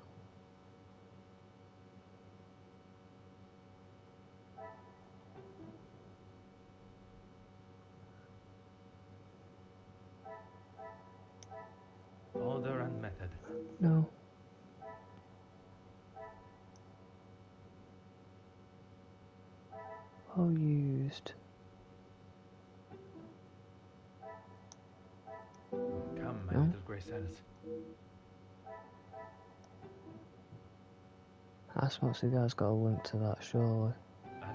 [SPEAKER 11] Order and method.
[SPEAKER 1] No. Well used.
[SPEAKER 11] Come, my
[SPEAKER 1] No?
[SPEAKER 11] little grey cells.
[SPEAKER 1] That's what the guy's got a link to that, surely.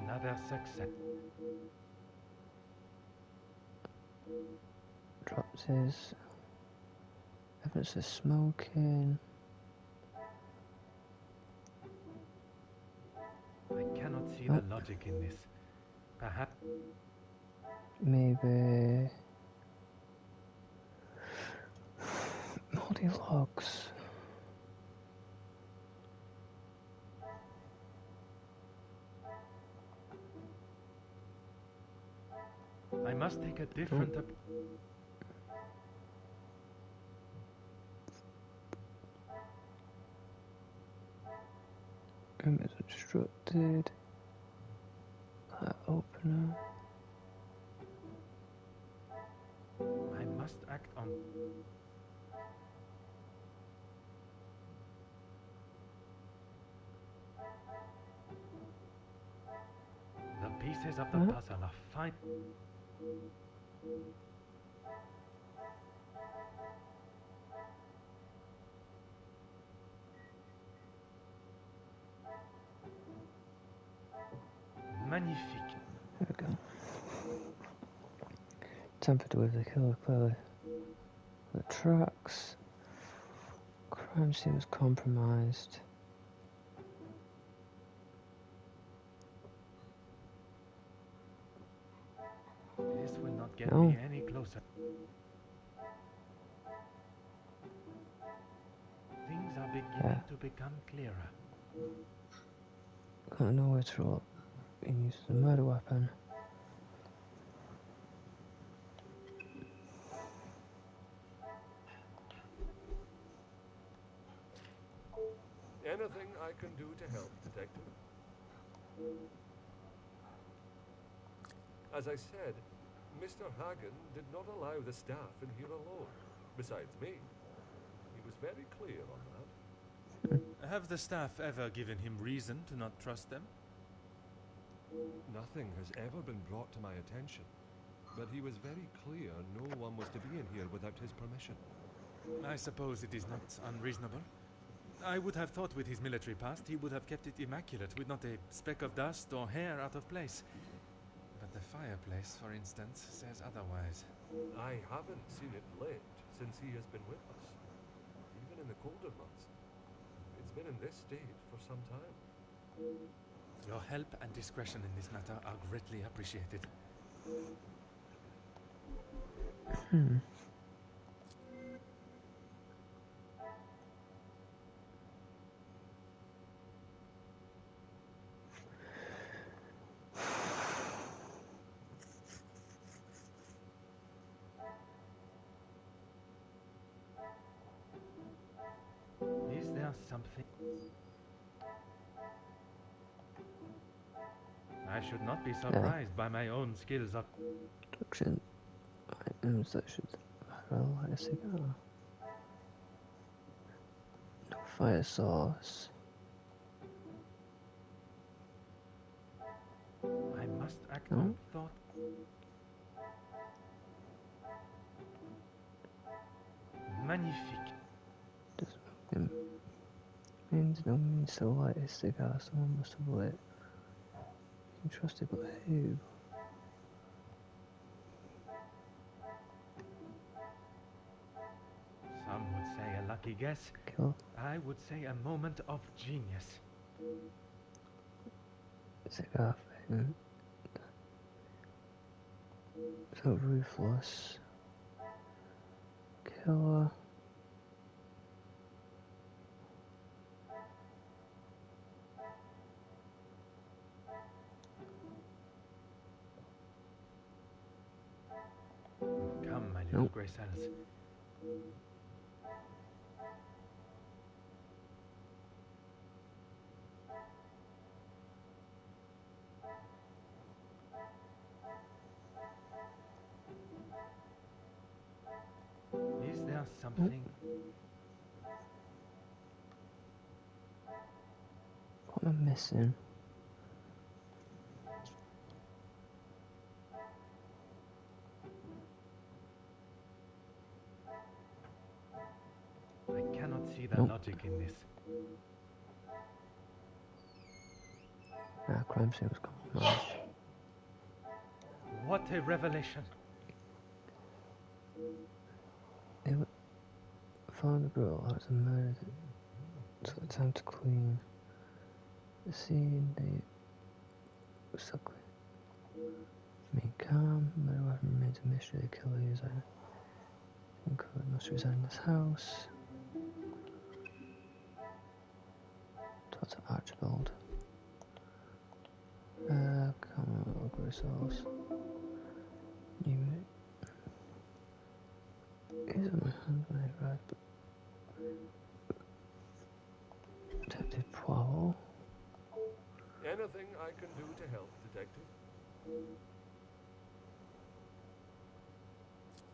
[SPEAKER 11] Another success.
[SPEAKER 1] Dropped his evidence of smoking.
[SPEAKER 11] I cannot see the logic in this. Perhaps...
[SPEAKER 1] Maybe... Moldy logs.
[SPEAKER 11] I must take a different approach.
[SPEAKER 1] It's obstructed. That opener.
[SPEAKER 11] I must act on... The pieces of the puzzle are fine. Magnifique.
[SPEAKER 1] There we go. Tampered with the killer, clearly. The tracks. Crime scene was compromised.
[SPEAKER 11] This will not get me any closer. beginning to become clearer.
[SPEAKER 1] Can't know where to roll. He uses a murder weapon.
[SPEAKER 2] Anything I can do to help, Detective? As I said, Mr. Hagen did not allow the staff in here alone. Besides me. He was very clear on that.
[SPEAKER 3] Have the staff ever given him reason to not trust them?
[SPEAKER 2] Nothing has ever been brought to my attention. But he was very clear no one was to be in here without his permission.
[SPEAKER 3] I suppose it is not unreasonable. I would have thought with his military past he would have kept it immaculate, with not a speck of dust or hair out of place. But the fireplace, for instance, says otherwise.
[SPEAKER 2] I haven't seen it lit since he has been with us, even in the colder months. It's been in this state for some time.
[SPEAKER 3] Your help and discretion in this matter are greatly appreciated.
[SPEAKER 11] Is there something? I should not be surprised by my own skills of...
[SPEAKER 1] Production items that should roll like a cigar. No fire source.
[SPEAKER 11] I must act on thought. Magnifique.
[SPEAKER 1] Means no means to light a cigar. Someone must have lit. You can trust it, but who?
[SPEAKER 11] Some would say a lucky guess.
[SPEAKER 1] Kill.
[SPEAKER 11] I would say a moment of genius.
[SPEAKER 1] Cigar fragment. So ruthless. Killer.
[SPEAKER 11] Come, my little grey cells. Is there something?
[SPEAKER 1] What am I missing?
[SPEAKER 11] I cannot see the logic in this.
[SPEAKER 1] Crime scene was compromised.
[SPEAKER 11] What a revelation!
[SPEAKER 1] They found the girl as a murder. Took the time to clean the scene. They were so clean. Remain calm. Murder weapon remains a mystery. The killer is uncovered. Must reside in this house. Dr. Archibald. Come on, look resource. New. Is on my hand when I arrived, but Detective Poirot.
[SPEAKER 2] Anything I can do to help, Detective?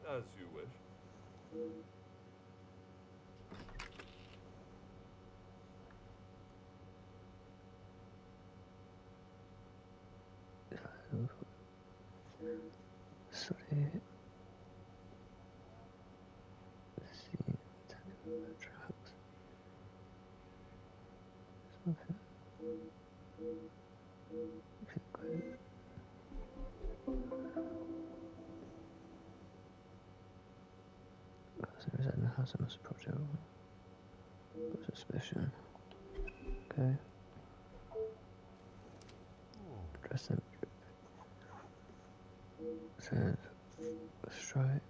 [SPEAKER 2] As you wish.
[SPEAKER 1] Sorry. See, Detective Tracks. Something. Feel good. Person reside in the house. I must approach everyone. Got suspicion. Okay. Dress them. Says strike.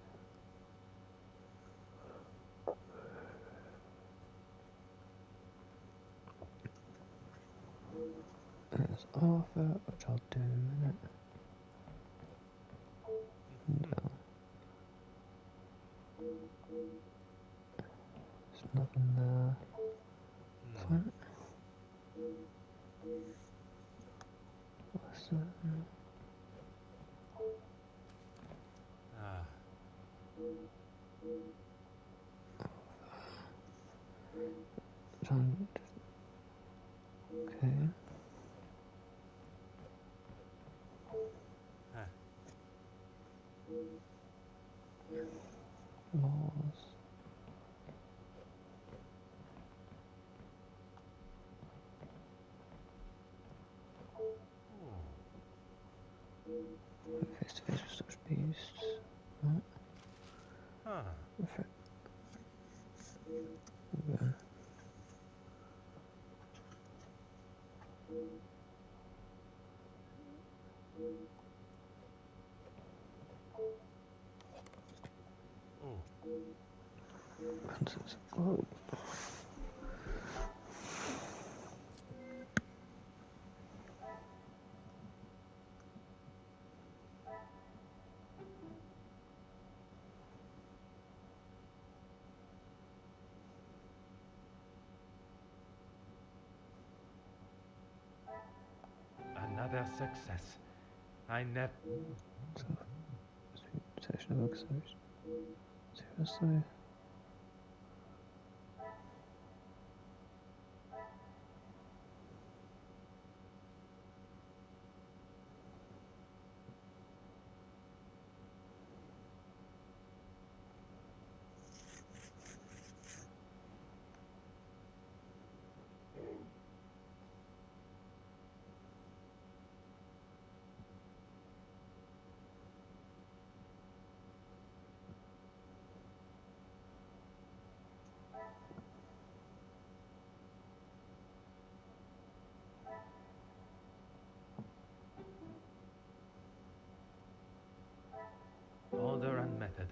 [SPEAKER 1] There's Arthur, which I'll do in a minute. No. There's nothing there. Fine. What's that? Okay. Laws. Face to face with such beasts. Right. Perfect. Okay. Answers. Oh.
[SPEAKER 11] Another success. I never.
[SPEAKER 1] Section of books. Seriously?
[SPEAKER 11] Order and method.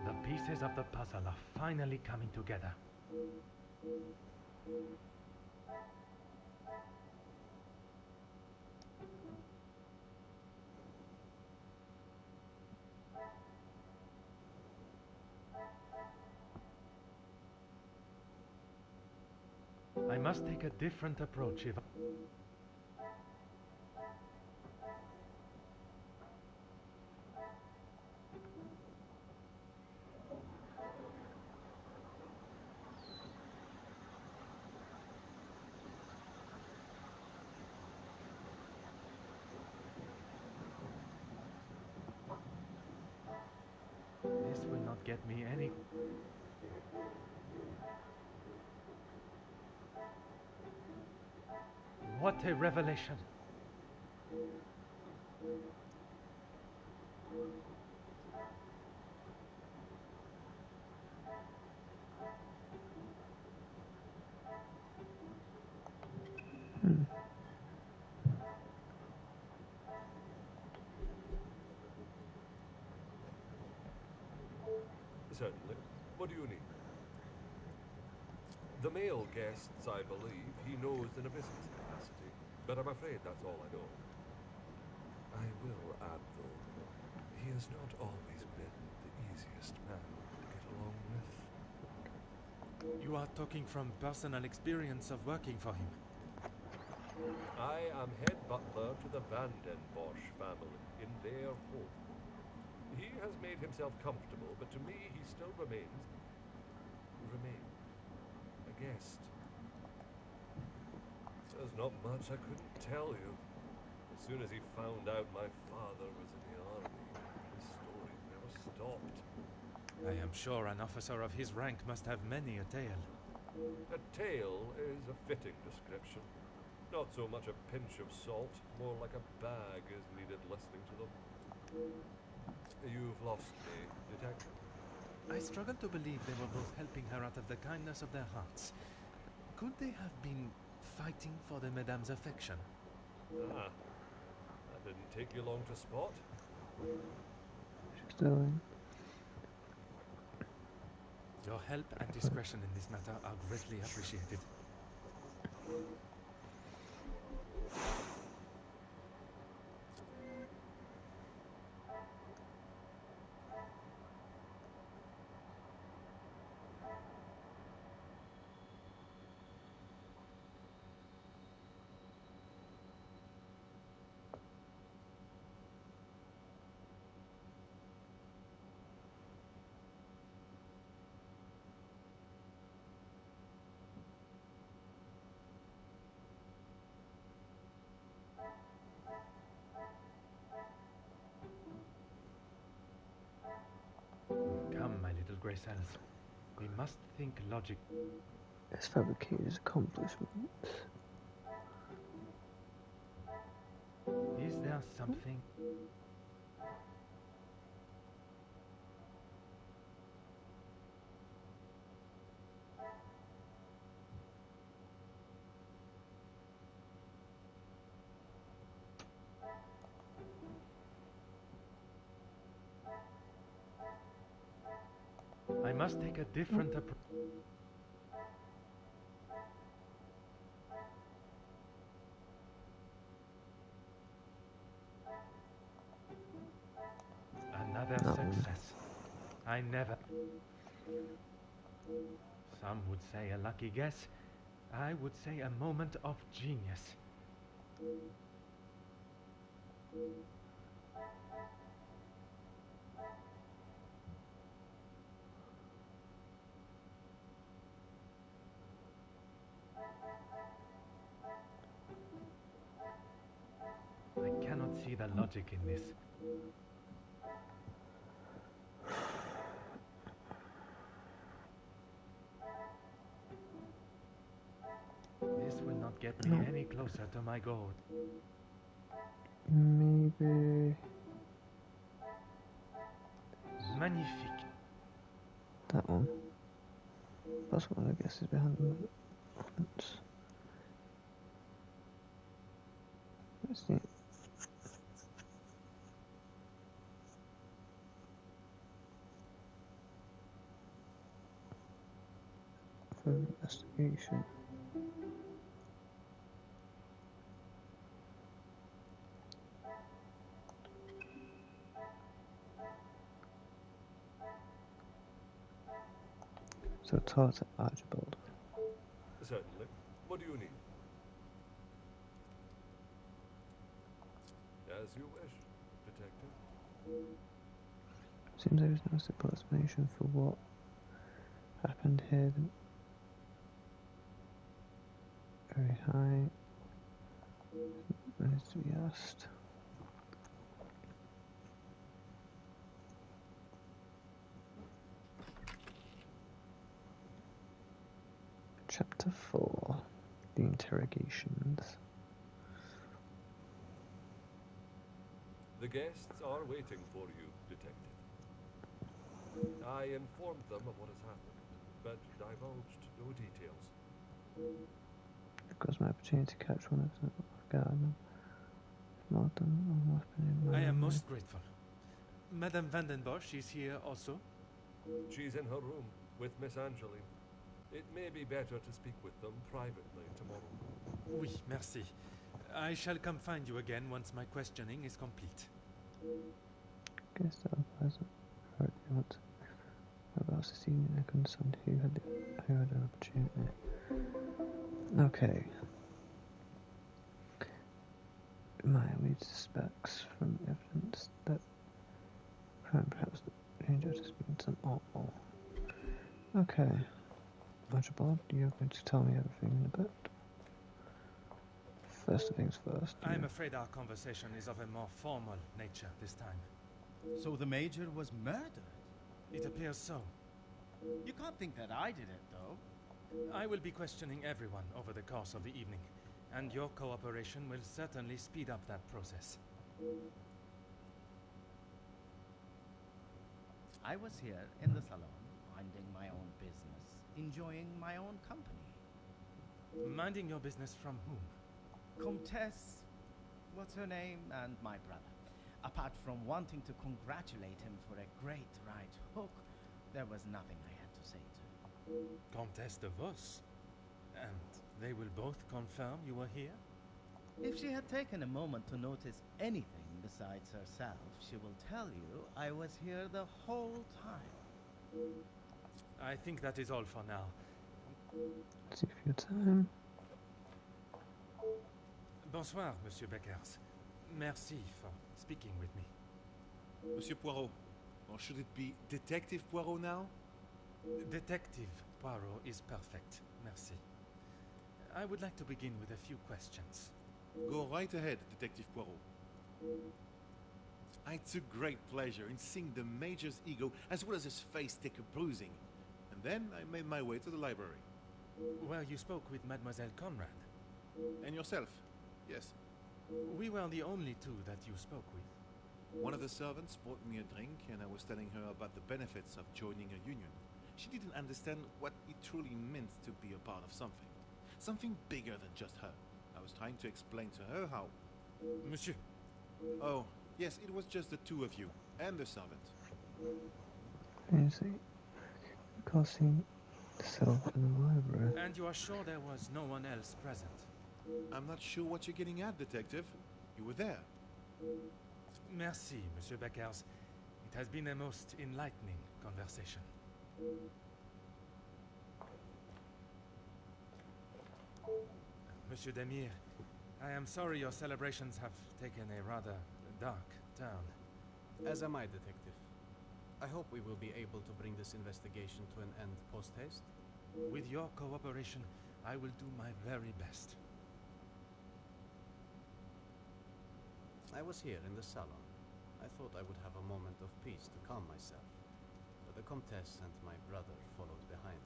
[SPEAKER 11] The pieces of the puzzle are finally coming together. I must take a different approach if this will not get me any. What a revelation!
[SPEAKER 2] Certainly. What do you need? The male guests, I believe, he knows in a business capacity, but I'm afraid that's all I know. I will add, though, he has not always been the easiest man to get along with.
[SPEAKER 3] You are talking from personal experience of working for him.
[SPEAKER 2] I am head butler to the Van den Bosch family in their home. He has made himself comfortable, but to me he still remains a guest. There's not much I couldn't tell you. As soon as he found out my father was in the army, his stories never stopped.
[SPEAKER 3] I am sure an officer of his rank must have many a tale.
[SPEAKER 2] A tale is a fitting description. Not so much a pinch of salt, more like a bag is needed listening to them. You've lost me, detective.
[SPEAKER 3] I struggle to believe they were both helping her out of the kindness of their hearts. Could they have been fighting for the madame's affection?
[SPEAKER 2] Ah, that didn't take you long to spot.
[SPEAKER 1] doing.
[SPEAKER 3] Your help and discretion in this matter are greatly appreciated. Come, my little grey cells. We must think logic.
[SPEAKER 1] It's fabricated accomplishments.
[SPEAKER 3] Is there something? I must take a different approach. Another success. I never... Some would say a lucky guess. I would say a moment of genius. I cannot see the logic in this. This will not get me any closer to my goal.
[SPEAKER 1] Maybe...
[SPEAKER 3] Magnifique.
[SPEAKER 1] that one. That's what I guess is behind the ornaments. Let's see. For investigation. So Tartar Archibald.
[SPEAKER 2] Certainly. What do you need? As you wish, Detective.
[SPEAKER 1] Seems there is no simple explanation for what happened here. Very high. That needs to be asked. Chapter 4. The interrogations.
[SPEAKER 2] The guests are waiting for you, Detective. I informed them of what has happened, but divulged no details.
[SPEAKER 1] Because my opportunity to catch one of them off guard. More than a weapon in my
[SPEAKER 3] I am
[SPEAKER 1] memory.
[SPEAKER 3] most grateful. Madame Vandenbosch is here also?
[SPEAKER 2] She's in her room with Miss Angeline. It may be better to speak with them privately tomorrow.
[SPEAKER 3] Oui, merci. I shall come find you again once my questioning is complete.
[SPEAKER 1] Guess that wasn't right. What about this evening? I concerned who had an opportunity. Okay. Maya leads suspects from evidence that perhaps the danger has been some awful. Okay. Archibald, you're going to tell me everything in a bit. First things first.
[SPEAKER 3] I am afraid our conversation is of a more formal nature this time.
[SPEAKER 8] So the Major was murdered?
[SPEAKER 3] It appears so.
[SPEAKER 8] You can't think that I did it, though.
[SPEAKER 3] I will be questioning everyone over the course of the evening, and your cooperation will certainly speed up that process.
[SPEAKER 8] I was here in the salon, minding my own business, enjoying my own company.
[SPEAKER 3] Minding your business from whom?
[SPEAKER 8] Comtesse, what's her name, and my brother. Apart from wanting to congratulate him for a great right hook, there was nothing I had to say to him.
[SPEAKER 3] Comtesse de Vos? And they will both confirm you were here?
[SPEAKER 8] If she had taken a moment to notice anything besides herself, she will tell you I was here the whole time.
[SPEAKER 3] I think that is all for now.
[SPEAKER 1] Take your time.
[SPEAKER 3] Bonsoir, Monsieur Beckers. Merci for speaking with me.
[SPEAKER 9] Monsieur Poirot. Or should it be Detective Poirot now?
[SPEAKER 3] Detective Poirot is perfect. Merci. I would like to begin with a few questions.
[SPEAKER 9] Go right ahead, Detective Poirot. I took great pleasure in seeing the Major's ego as well as his face take a bruising. And then I made my way to the library.
[SPEAKER 3] Well, you spoke with Mademoiselle Conrad.
[SPEAKER 9] And yourself? Yes.
[SPEAKER 3] We were the only two that you spoke with.
[SPEAKER 9] One of the servants bought me a drink and I was telling her about the benefits of joining a union. She didn't understand what it truly meant to be a part of something. Something bigger than just her. I was trying to explain to her how...
[SPEAKER 3] Monsieur.
[SPEAKER 9] Oh, yes, it was just the two of you and the servant.
[SPEAKER 1] You see, causing self in the library.
[SPEAKER 3] And you are sure there was no one else present?
[SPEAKER 9] I'm not sure what you're getting at, Detective. You were there.
[SPEAKER 3] Merci, Monsieur Beckers. It has been a most enlightening conversation. Monsieur Demir, I am sorry your celebrations have taken a rather dark turn.
[SPEAKER 12] As am I, Detective. I hope we will be able to bring this investigation to an end post-haste.
[SPEAKER 3] With your cooperation, I will do my very best.
[SPEAKER 12] I was here in the salon. I thought I would have a moment of peace to calm myself. But the Comtesse and my brother followed behind.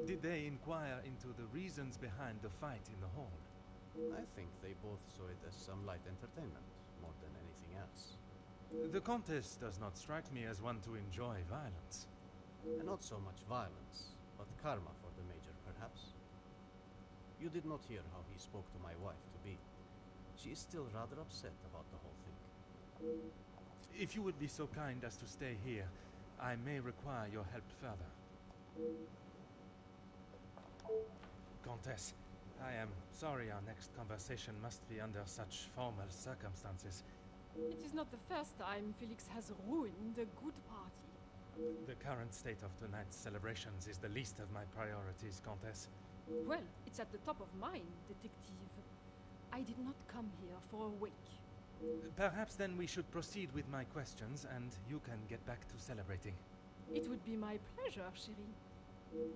[SPEAKER 3] Did they inquire into the reasons behind the fight in the hall?
[SPEAKER 12] I think they both saw it as some light entertainment, more than anything else.
[SPEAKER 3] The Comtesse does not strike me as one to enjoy violence.
[SPEAKER 12] And not so much violence, but karma for the Major, perhaps. You did not hear how he spoke to my wife-to-be. She is still rather upset about the whole thing.
[SPEAKER 3] If you would be so kind as to stay here, I may require your help further. Comtesse, I am sorry our next conversation must be under such formal circumstances.
[SPEAKER 5] It is not the first time Felix has ruined a good party.
[SPEAKER 3] The current state of tonight's celebrations is the least of my priorities, Comtesse.
[SPEAKER 5] Well, it's at the top of mine, Detective. I did not come here for a wake.
[SPEAKER 3] Perhaps then we should proceed with my questions and you can get back to celebrating.
[SPEAKER 5] It would be my pleasure, chérie.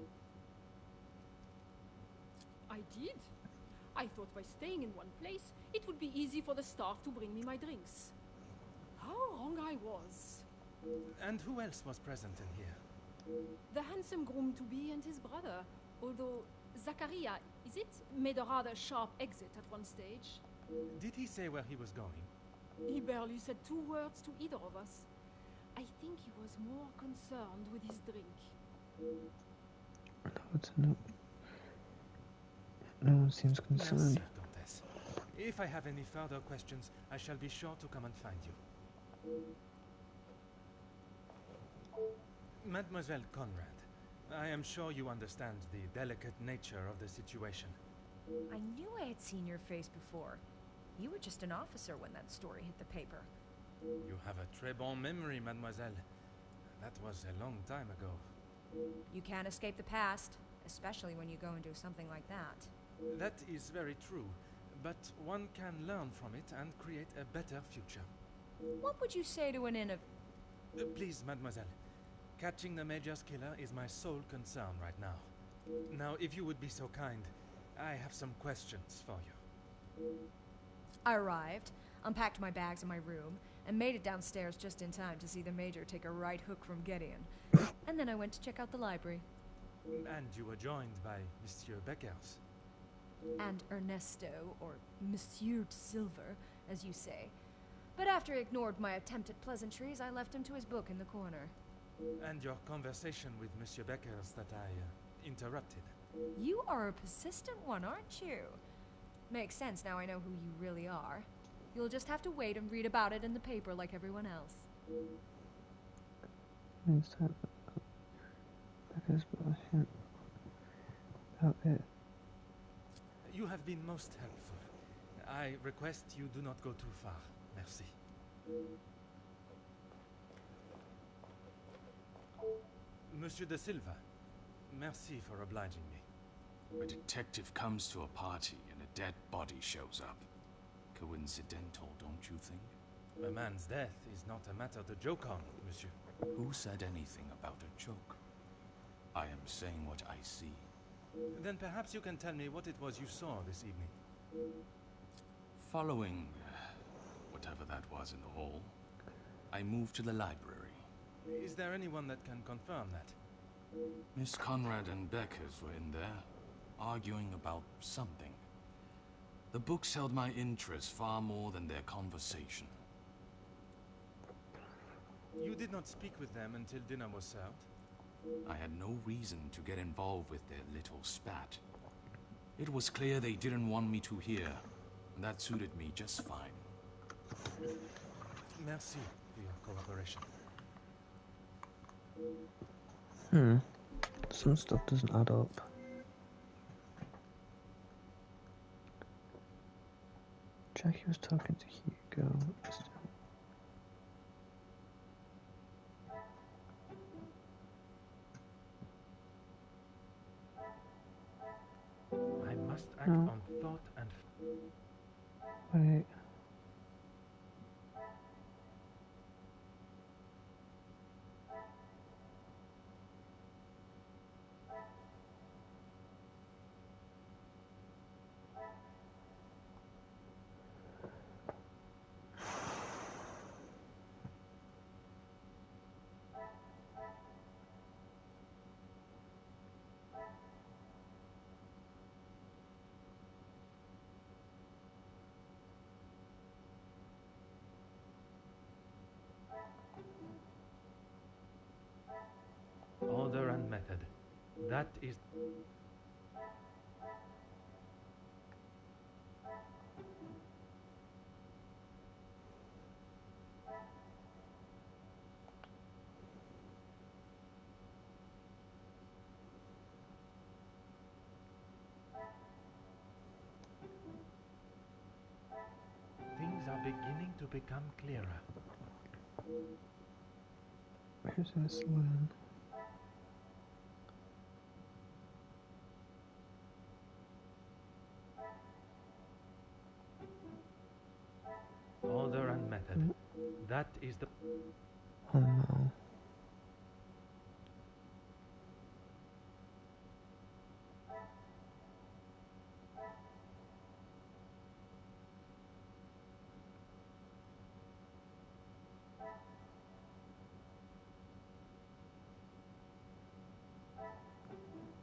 [SPEAKER 5] I did. I thought by staying in one place, it would be easy for the staff to bring me my drinks. How wrong I was.
[SPEAKER 3] And who else was present in here?
[SPEAKER 5] The handsome groom-to-be and his brother, although Zachariah, is it, made a rather sharp exit at one stage.
[SPEAKER 3] Did he say where he was going?
[SPEAKER 5] He barely said two words to either of us. I think he was more concerned with his drink.
[SPEAKER 1] No one seems concerned.
[SPEAKER 3] Merci, Comtesse. If I have any further questions, I shall be sure to come and find you. Mademoiselle Conrad, I am sure you understand the delicate nature of the situation.
[SPEAKER 13] I knew I had seen your face before. You were just an officer when that story hit the paper.
[SPEAKER 3] You have a très bon memory, mademoiselle. That was a long time ago.
[SPEAKER 13] You can't escape the past, especially when you go and do something like that.
[SPEAKER 3] That is very true, but one can learn from it and create a better future.
[SPEAKER 13] What would you say to an
[SPEAKER 3] Please, mademoiselle. Catching the Major's killer is my sole concern right now. Now, if you would be so kind, I have some questions for you.
[SPEAKER 13] I arrived, unpacked my bags in my room, and made it downstairs just in time to see the Major take a right hook from Gideon. And then I went to check out the library.
[SPEAKER 3] And you were joined by Monsieur Beckers.
[SPEAKER 13] And Ernesto, or Monsieur Silver, as you say. But after he ignored my attempt at pleasantries, I left him to his book in the corner.
[SPEAKER 3] And your conversation with Monsieur Beckers that I interrupted.
[SPEAKER 13] You are a persistent one, aren't you? Makes sense now I know who you really are. You'll just have to wait and read about it in the paper like everyone else.
[SPEAKER 1] Means that Becca's got a hint about it.
[SPEAKER 3] You have been most helpful. I request you do not go too far. Merci. Monsieur de Silva, merci for obliging me.
[SPEAKER 4] A detective comes to a party and a dead body shows up. Coincidental, don't you think?
[SPEAKER 3] A man's death is not a matter to joke on, monsieur.
[SPEAKER 4] Who said anything about a joke? I am saying what I see.
[SPEAKER 3] Then perhaps you can tell me what it was you saw this evening.
[SPEAKER 4] Following whatever that was in the hall, I moved to the library.
[SPEAKER 3] Is there anyone that can confirm that?
[SPEAKER 4] Miss Conrad and Beckers were in there, arguing about something. The books held my interest far more than their conversation.
[SPEAKER 3] You did not speak with them until dinner was served?
[SPEAKER 4] I had no reason to get involved with their little spat. It was clear they didn't want me to hear, and that suited me just fine.
[SPEAKER 3] Merci for your cooperation.
[SPEAKER 1] Some stuff doesn't add up. Jackie was talking to Hugo.
[SPEAKER 11] I must act on thought and...
[SPEAKER 1] Wait.
[SPEAKER 11] Order and method. That is... Things are beginning to become clearer.
[SPEAKER 1] Where's this one?
[SPEAKER 11] Order and method. That is the...
[SPEAKER 1] Oh no.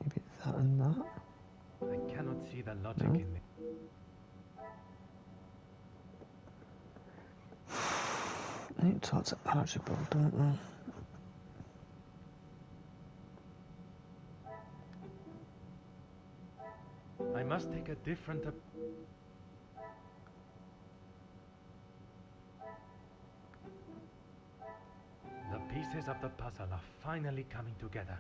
[SPEAKER 1] Maybe that and that?
[SPEAKER 11] I cannot see the logic
[SPEAKER 1] No.
[SPEAKER 11] in it.
[SPEAKER 1] I need to talk to Archibald, don't I?
[SPEAKER 11] I must take a different... The pieces of the puzzle are finally coming together.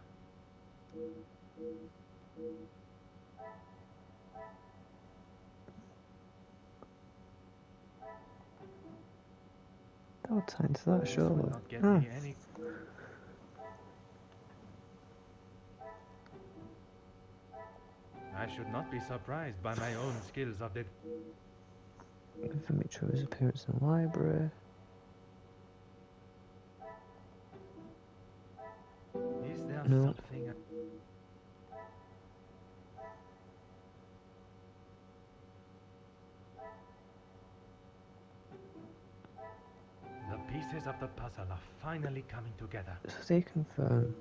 [SPEAKER 1] No time to that,
[SPEAKER 11] This will
[SPEAKER 1] surely.
[SPEAKER 11] not get me any... I should not be surprised by my own skills of the...
[SPEAKER 1] Information of his appearance in the library.
[SPEAKER 11] Is there
[SPEAKER 1] No.
[SPEAKER 11] something... The pieces of the puzzle are finally coming together.
[SPEAKER 1] So they confirm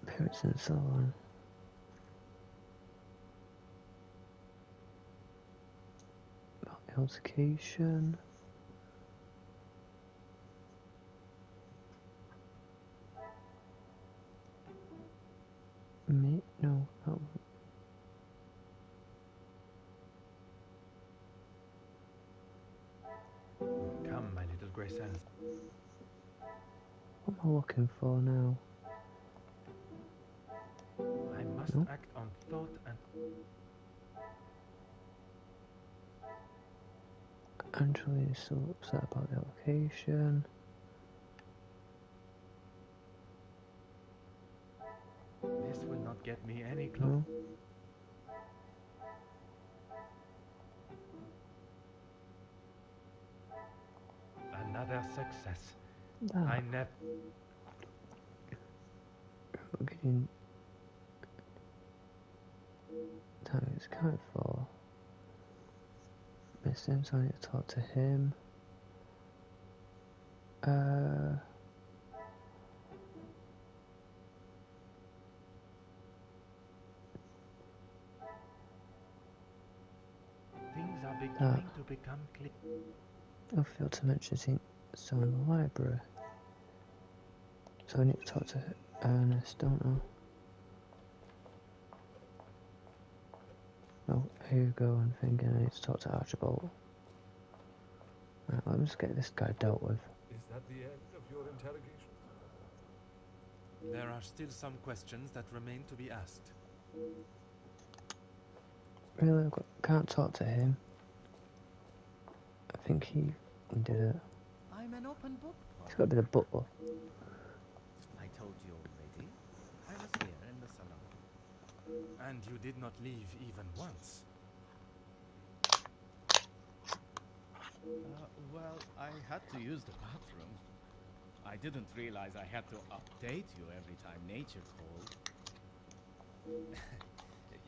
[SPEAKER 1] appearance and so on. About the altercation. No, that
[SPEAKER 11] Come, my little grey cells.
[SPEAKER 1] What am I looking for now?
[SPEAKER 11] I must
[SPEAKER 1] Nope.
[SPEAKER 11] act on thought and...
[SPEAKER 1] Angela is so upset about the allocation.
[SPEAKER 11] This will not get me any closer.
[SPEAKER 1] No.
[SPEAKER 11] Another success.
[SPEAKER 1] Ah.
[SPEAKER 11] I never...
[SPEAKER 1] We're getting... Time is kind for missing, so I need to talk to him.
[SPEAKER 11] Things are beginning to become clear.
[SPEAKER 1] I failed to mention seeing someone in the library. So I need to talk to Ernest, don't I? No, Hugo and thinking I need to talk to Archibald. Right, let me just get this guy dealt with.
[SPEAKER 2] Is that the end of your interrogation?
[SPEAKER 3] There are still some questions that remain to be asked.
[SPEAKER 1] Really, can't talk to him. I think he did it.
[SPEAKER 8] I'm an open book.
[SPEAKER 1] He's got to be the butler.
[SPEAKER 8] I told you already. I was here in the salon.
[SPEAKER 3] And you did not leave even once.
[SPEAKER 8] Well, I had to use the bathroom. I didn't realize I had to update you every time nature called.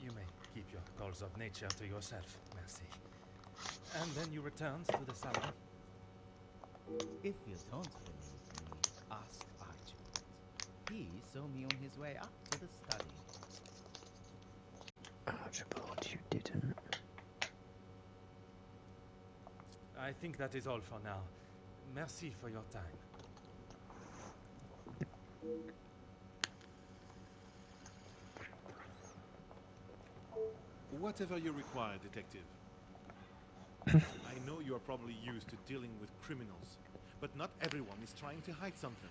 [SPEAKER 3] You may keep your calls of nature to yourself, merci. And then you returned to the salon.
[SPEAKER 8] If you don't believe me, ask Archibald. He saw me on his way up to the study.
[SPEAKER 1] Archibald, you didn't.
[SPEAKER 3] I think that is all for now. Merci for your time.
[SPEAKER 9] Whatever you require, detective. I know you are probably used to dealing with criminals, but not everyone is trying to hide something.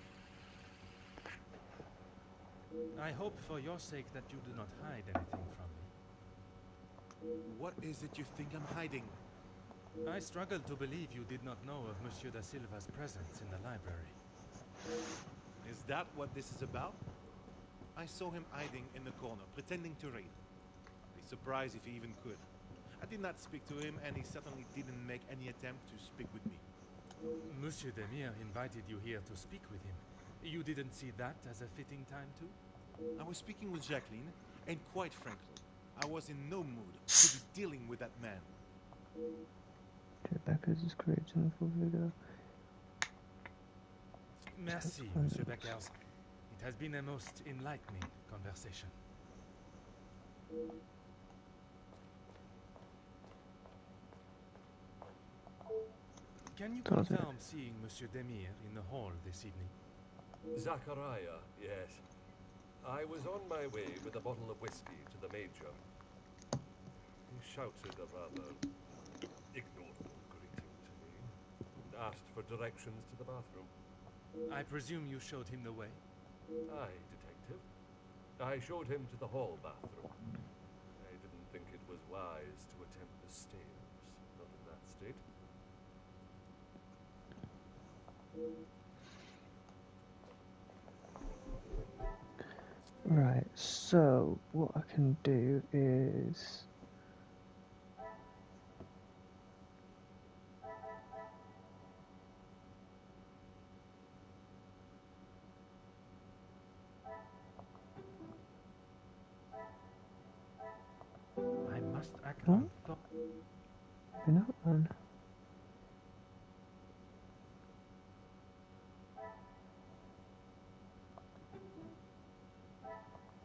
[SPEAKER 3] I hope for your sake that you do not hide anything from me.
[SPEAKER 9] What is it you think I'm hiding?
[SPEAKER 3] I struggle to believe you did not know of Monsieur da Silva's presence in the library.
[SPEAKER 9] Is that what this is about? I saw him hiding in the corner, pretending to read. I'd be surprised if he even could. I did not speak to him, and he certainly didn't make any attempt to speak with me.
[SPEAKER 3] Monsieur Demir invited you here to speak with him. You didn't see that as a fitting time too?
[SPEAKER 9] I was speaking with Jacqueline, and quite frankly, I was in no mood to be dealing with that man.
[SPEAKER 1] Rebecca's is creating a full video.
[SPEAKER 3] Merci, Monsieur Beckers. It has been a most enlightening conversation. Can you confirm seeing Monsieur Demir in the hall this evening?
[SPEAKER 2] Zachariah, yes. I was on my way with a bottle of whiskey to the Major. He shouted a rather ignoble greeting to me and asked for directions to the bathroom.
[SPEAKER 3] I presume you showed him the way?
[SPEAKER 2] Aye, detective. I showed him to the hall bathroom. I didn't think it was wise to attempt the stairs, not in that state.
[SPEAKER 1] Right, so what I can do is...
[SPEAKER 11] I must act on thought.
[SPEAKER 1] Maybe not then.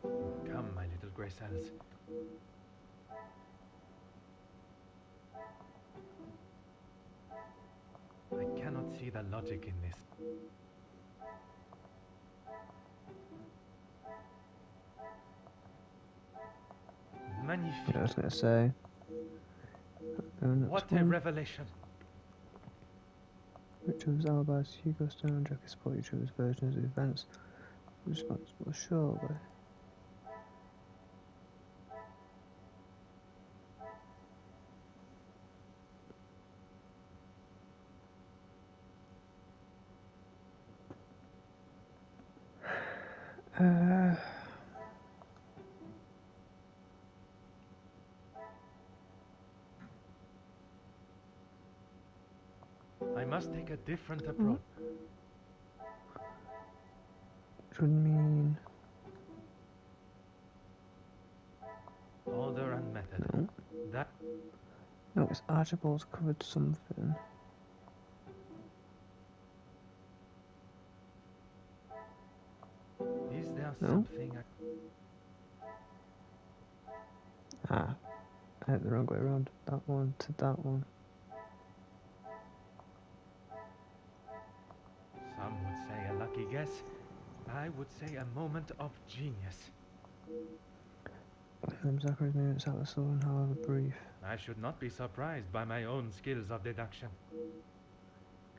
[SPEAKER 11] Come, my little grey cells. I cannot see the logic in this. Magnifique.
[SPEAKER 1] I was going to say...
[SPEAKER 11] What a revelation.
[SPEAKER 1] True's alibis, Hugo Stone and Jackie support True's versions of events. Responsible, surely.
[SPEAKER 11] I must take a different approach.
[SPEAKER 1] Which would mean
[SPEAKER 11] Order and method.
[SPEAKER 1] no.
[SPEAKER 11] That
[SPEAKER 1] No, it's Archibald's covered something.
[SPEAKER 11] is there
[SPEAKER 1] No.
[SPEAKER 11] something
[SPEAKER 1] Ah, I had the wrong way around. That one to that one.
[SPEAKER 11] Some would say a lucky guess. I would say a moment of genius.
[SPEAKER 1] William Zachary's movements out the sun, however brief.
[SPEAKER 11] I should not be surprised by my own skills of deduction.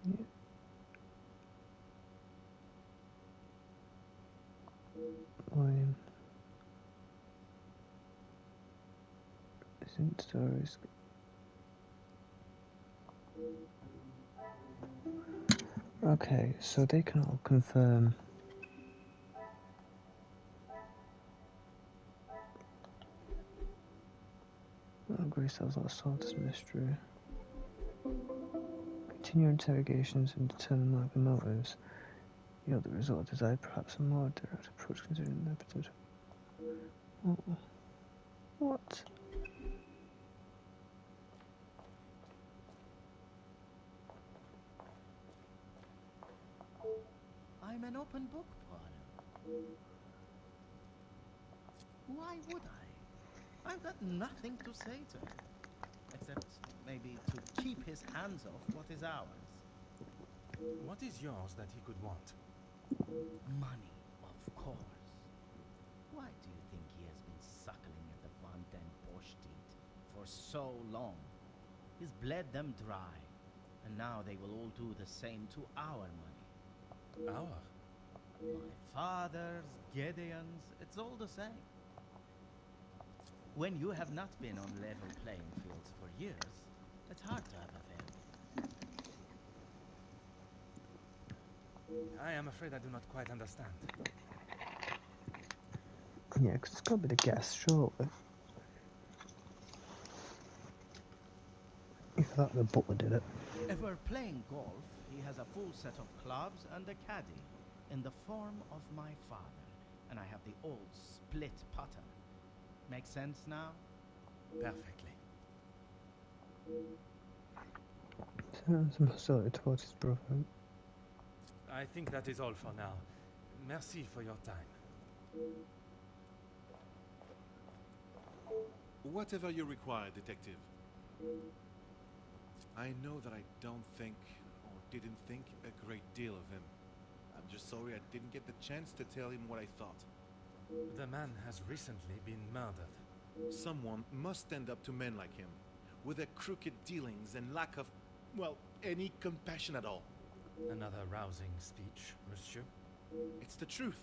[SPEAKER 1] Yeah. William. Isn't stories. Okay, so they can all confirm. Grace tells us solve this mystery. Continue interrogations and determine likely motives. Yield the result desired, perhaps a more direct approach considering the potential. Oh. What?
[SPEAKER 8] I'm an open book, Poirot. Why would I? I've got nothing to say to him, except maybe to keep his hands off what is ours.
[SPEAKER 3] What is yours that he could want?
[SPEAKER 8] Money, of course. Why do you think he has been suckling at the Fontaine Pochtit for so long? He's bled them dry, and now they will all do the same to our money.
[SPEAKER 3] Our?
[SPEAKER 8] My father's, Gideon's, it's all the same. When you have not been on level playing fields for years, it's hard to have a family.
[SPEAKER 3] I am afraid I do not quite understand.
[SPEAKER 1] Yeah, because it's got to be the guess, surely. If that the butler did it.
[SPEAKER 8] If we're playing golf, he has a full set of clubs and a caddy in the form of my father, and I have the old split putter. Make sense now?
[SPEAKER 3] Perfectly.
[SPEAKER 1] Some hostility towards his brother.
[SPEAKER 3] I think that is all for now. Merci for your time.
[SPEAKER 9] Whatever you require, detective. I know that I don't think, or didn't think, a great deal of him. I'm just sorry I didn't get the chance to tell him what I thought.
[SPEAKER 3] The man has recently been murdered.
[SPEAKER 9] Someone must stand up to men like him, with their crooked dealings and lack of, well, any compassion at all.
[SPEAKER 3] Another rousing speech, monsieur.
[SPEAKER 9] It's the truth.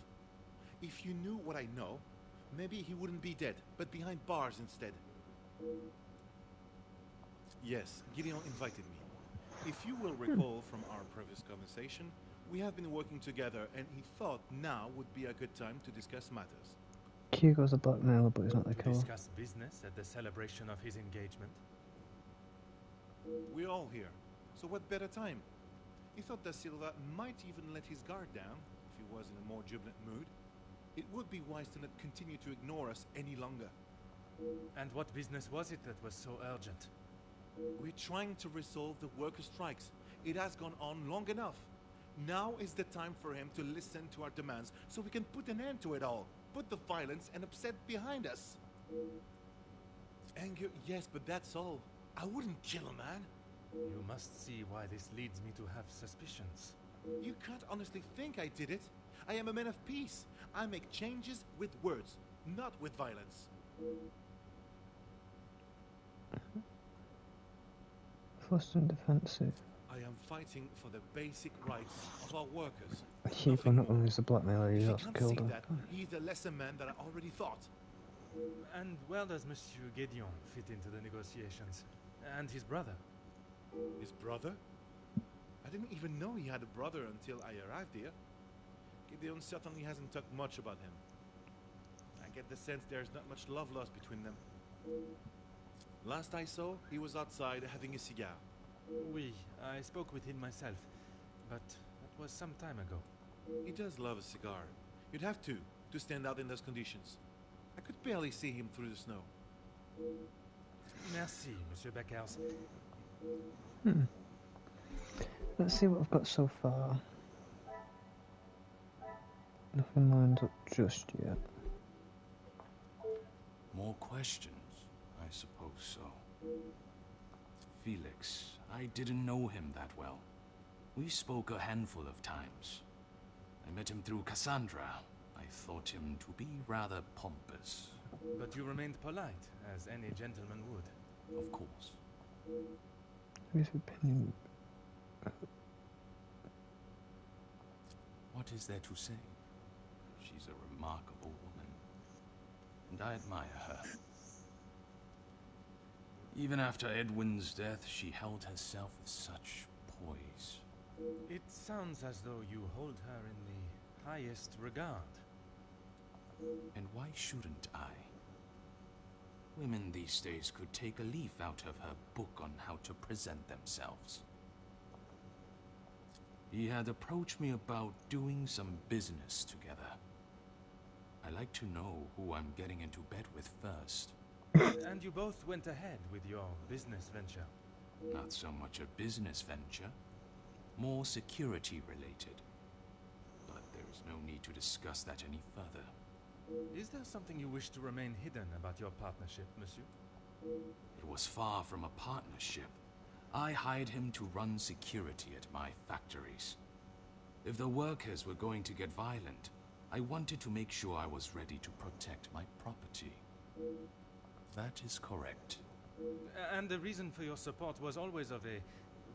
[SPEAKER 9] If you knew what I know, maybe he wouldn't be dead, but behind bars instead. Yes, Gideon invited me. If you will recall from our previous conversation, we have been working together and he thought now would be a good time to discuss matters.
[SPEAKER 1] Hugo's a blackmailer, but he's not the
[SPEAKER 3] To
[SPEAKER 1] killer.
[SPEAKER 3] discuss business at the celebration of his engagement.
[SPEAKER 9] We're all here, so what better time? He thought Da Silva might even let his guard down, if he was in a more jubilant mood. It would be wise to not continue to ignore us any longer.
[SPEAKER 3] And what business was it that was so urgent?
[SPEAKER 9] We're trying to resolve the worker strikes. It has gone on long enough. Now is the time for him to listen to our demands so we can put an end to it all. Put the violence and upset behind us. Anger, yes, but that's all. I wouldn't kill a man.
[SPEAKER 3] You must see why this leads me to have suspicions.
[SPEAKER 9] You can't honestly think I did it. I am a man of peace. I make changes with words, not with violence.
[SPEAKER 1] Flustered and defensive.
[SPEAKER 9] I am fighting for the basic rights of our workers.
[SPEAKER 1] Yeah,
[SPEAKER 9] Nothing
[SPEAKER 1] not
[SPEAKER 9] more.
[SPEAKER 1] only is the blackmailer,
[SPEAKER 9] If
[SPEAKER 1] he
[SPEAKER 9] he
[SPEAKER 1] also
[SPEAKER 9] can't
[SPEAKER 1] killed
[SPEAKER 9] see
[SPEAKER 1] her.
[SPEAKER 9] that, he is the lesser man that I already thought.
[SPEAKER 3] And where does Monsieur Gédéon fit into the negotiations? And his brother?
[SPEAKER 9] His brother? I didn't even know he had a brother until I arrived here. Gideon certainly hasn't talked much about him. I get the sense there's not much love lost between them. Last I saw, he was outside having a cigar.
[SPEAKER 3] Oui, I spoke with him myself, but that was some time ago.
[SPEAKER 9] He does love a cigar. You'd have to stand out in those conditions. I could barely see him through the snow.
[SPEAKER 3] Merci, Monsieur Beckers.
[SPEAKER 1] Let's see what I've got so far. Nothing lined up just yet.
[SPEAKER 4] More questions? I suppose so. Felix, I didn't know him that well. We spoke a handful of times. I met him through Cassandra. I thought him to be rather pompous.
[SPEAKER 3] But you remained polite, as any gentleman would.
[SPEAKER 4] Of course.
[SPEAKER 1] His opinion.
[SPEAKER 4] What is there to say? She's a remarkable woman, and I admire her. Even after Edwin's death, she held herself with such poise.
[SPEAKER 3] It sounds as though you hold her in the highest regard.
[SPEAKER 4] And why shouldn't I? Women these days could take a leaf out of her book on how to present themselves. He had approached me about doing some business together. I like to know who I'm getting into bed with first.
[SPEAKER 3] And you both went ahead with your business venture.
[SPEAKER 4] Not so much a business venture, more security related. But there is no need to discuss that any further.
[SPEAKER 3] Is there something you wish to remain hidden about your partnership, monsieur?
[SPEAKER 4] It was far from a partnership. I hired him to run security at my factories. If the workers were going to get violent, I wanted to make sure I was ready to protect my property. That is correct.
[SPEAKER 3] And the reason for your support was always of a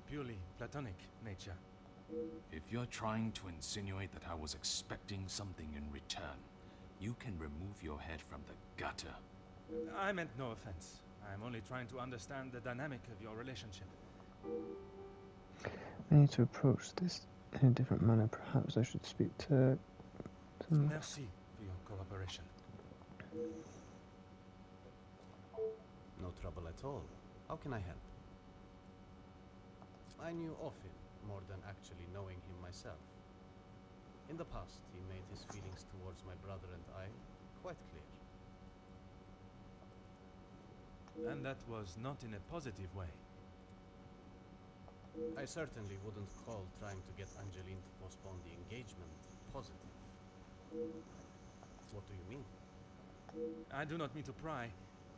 [SPEAKER 3] purely platonic nature.
[SPEAKER 4] If you're trying to insinuate that I was expecting something in return, you can remove your head from the gutter.
[SPEAKER 3] I meant no offense. I'm only trying to understand the dynamic of your relationship.
[SPEAKER 1] I need to approach this in a different manner. Perhaps I should speak to
[SPEAKER 3] Merci for your cooperation.
[SPEAKER 12] No trouble at all. How can I help? I knew of him more than actually knowing him myself. In the past, he made his feelings towards my brother and I quite clear.
[SPEAKER 3] And that was not in a positive way.
[SPEAKER 12] I certainly wouldn't call trying to get Angeline to postpone the engagement positive. What do you mean?
[SPEAKER 3] I do not mean to pry,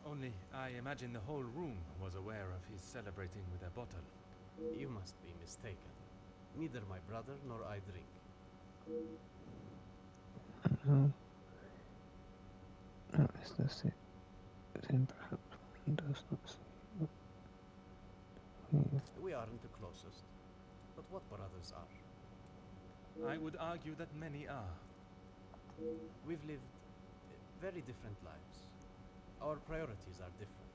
[SPEAKER 3] only I imagine the whole room was aware of his celebrating with a bottle.
[SPEAKER 12] You must be mistaken. Neither my brother nor I drink.
[SPEAKER 1] No. No, is this it? Then perhaps one does not see.
[SPEAKER 12] We aren't the closest, but what brothers are?
[SPEAKER 3] I would argue that many are.
[SPEAKER 12] We've lived very different lives. Our priorities are different.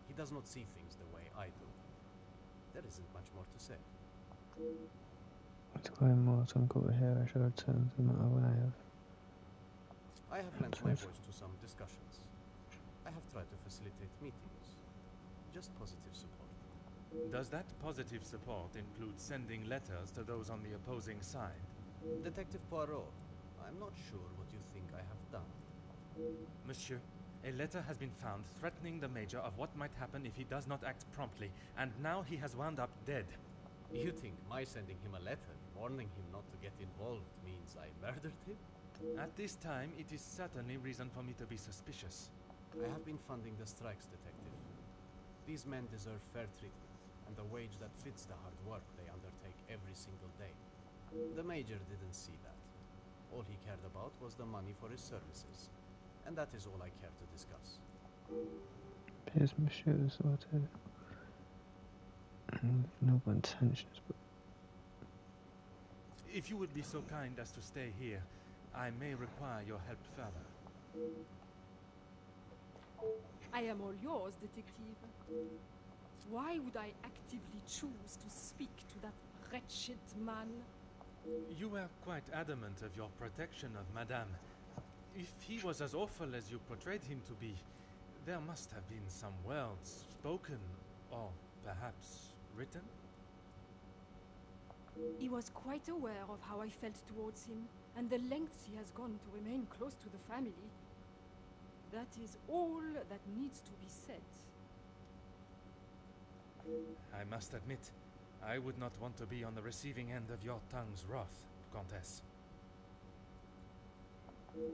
[SPEAKER 12] He does not see things the way I do. There isn't much more to say.
[SPEAKER 1] It's going more to uncover here. I shall return to the matter when
[SPEAKER 12] I have lent my voice to some discussions. I have tried to facilitate meetings. Just positive support.
[SPEAKER 3] Does that positive support include sending letters to those on the opposing side?
[SPEAKER 12] Detective Poirot, I'm not sure what you think I have done.
[SPEAKER 3] Monsieur, a letter has been found threatening the Major of what might happen if he does not act promptly, and now he has wound up dead.
[SPEAKER 12] You think my sending him a letter, warning him not to get involved, means I murdered him?
[SPEAKER 3] At this time, it is certainly reason for me to be suspicious.
[SPEAKER 12] I have been funding the strikes, Detective. These men deserve fair treatment, and a wage that fits the hard work they undertake every single day. The Major didn't see that. All he cared about was the money for his services, and that is all I care to discuss.
[SPEAKER 1] Here's Monsieur sorted. Noble intentions, but
[SPEAKER 3] If you would be so kind as to stay here, I may require your help further.
[SPEAKER 5] I am all yours, detective. Why would I actively choose to speak to that wretched man?
[SPEAKER 3] You were quite adamant of your protection of Madame. If he was as awful as you portrayed him to be, there must have been some words spoken, or perhaps written?
[SPEAKER 5] He was quite aware of how I felt towards him, and the lengths he has gone to remain close to the family. That is all that needs to be said.
[SPEAKER 3] I must admit, I would not want to be on the receiving end of your tongue's wrath, Countess.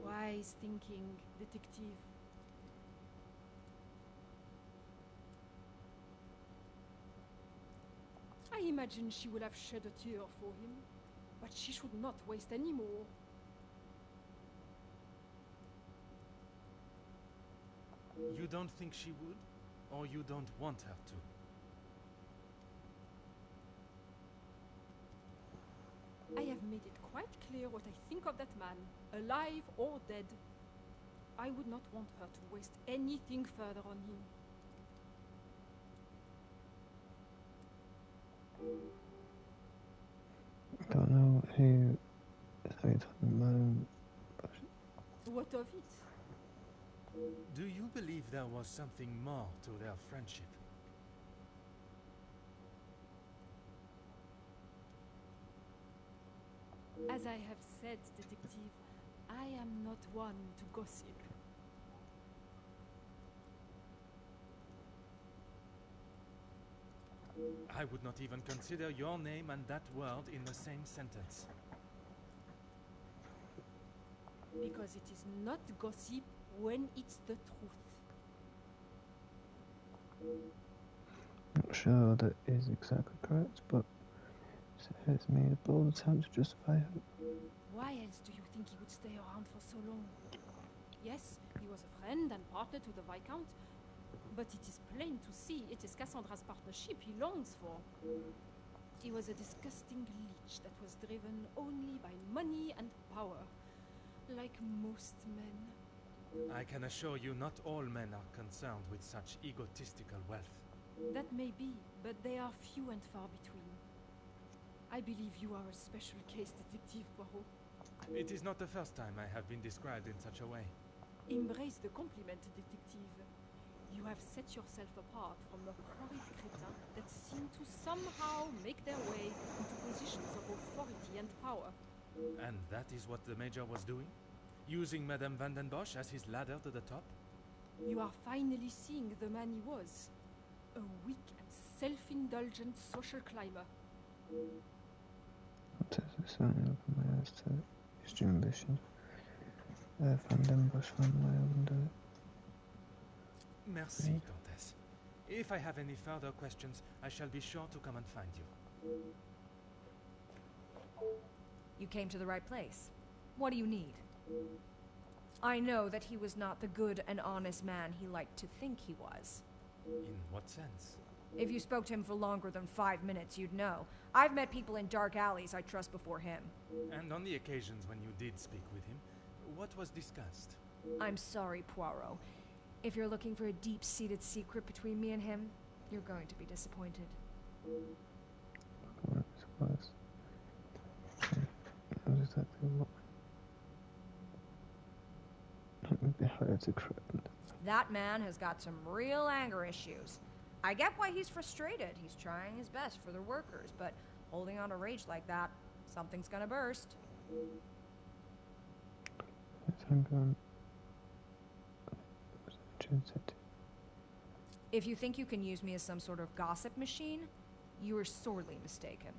[SPEAKER 5] Wise thinking, detective. I imagine she will have shed a tear for him, but she should not waste any more.
[SPEAKER 3] You don't think she would? Or you don't want her to?
[SPEAKER 5] I have made it quite clear what I think of that man, alive or dead. I would not want her to waste anything further on him.
[SPEAKER 1] don't know who is having the moment.
[SPEAKER 5] What of it?
[SPEAKER 3] Do you believe there was something more to their friendship?
[SPEAKER 5] As I have said, detective, I am not one to gossip.
[SPEAKER 3] I would not even consider your name and that word in the same sentence.
[SPEAKER 5] Because it is not gossip when it's the truth.
[SPEAKER 1] Not sure that is exactly correct, but it has made a bold attempt to justify it.
[SPEAKER 5] Why else do you think he would stay around for so long? Yes, he was a friend and partner to the Viscount, but it is plain to see it is Cassandra's partnership he longs for. He was a disgusting leech that was driven only by money and power, like most men.
[SPEAKER 3] I can assure you not all men are concerned with such egotistical wealth.
[SPEAKER 5] That may be, but they are few and far between. I believe you are a special case, Detective Poirot.
[SPEAKER 3] It is not the first time I have been described in such a way.
[SPEAKER 5] Embrace the compliment, Detective. You have set yourself apart from the horrid crétins that seem to somehow make their way into positions of authority and power.
[SPEAKER 3] And that is what the Major was doing? Using Madame Van den Bosch as his ladder to the top?
[SPEAKER 5] You are finally seeing the man he was. A weak and self-indulgent social climber.
[SPEAKER 1] What is it? Certainly open my eyes to his ambition. Van den Bosch family, I wouldn't do it.
[SPEAKER 3] Merci, Countess. If I have any further questions, I shall be sure to come and find you.
[SPEAKER 13] You came to the right place. What do you need? I know that he was not the good and honest man he liked to think he was.
[SPEAKER 3] In what sense?
[SPEAKER 13] If you spoke to him for longer than 5 minutes, you'd know. I've met people in dark alleys I trust before him.
[SPEAKER 3] And on the occasions when you did speak with him, what was discussed?
[SPEAKER 13] I'm sorry, Poirot. If you're looking for a deep-seated secret between me and him, you're going to be disappointed.
[SPEAKER 1] What was? What exactly what? It would be hard to correct.
[SPEAKER 13] That man has got some real anger issues. I get why he's frustrated. He's trying his best for the workers, but holding on to rage like that, something's gonna burst. If you think you can use me as some sort of gossip machine, you are sorely mistaken.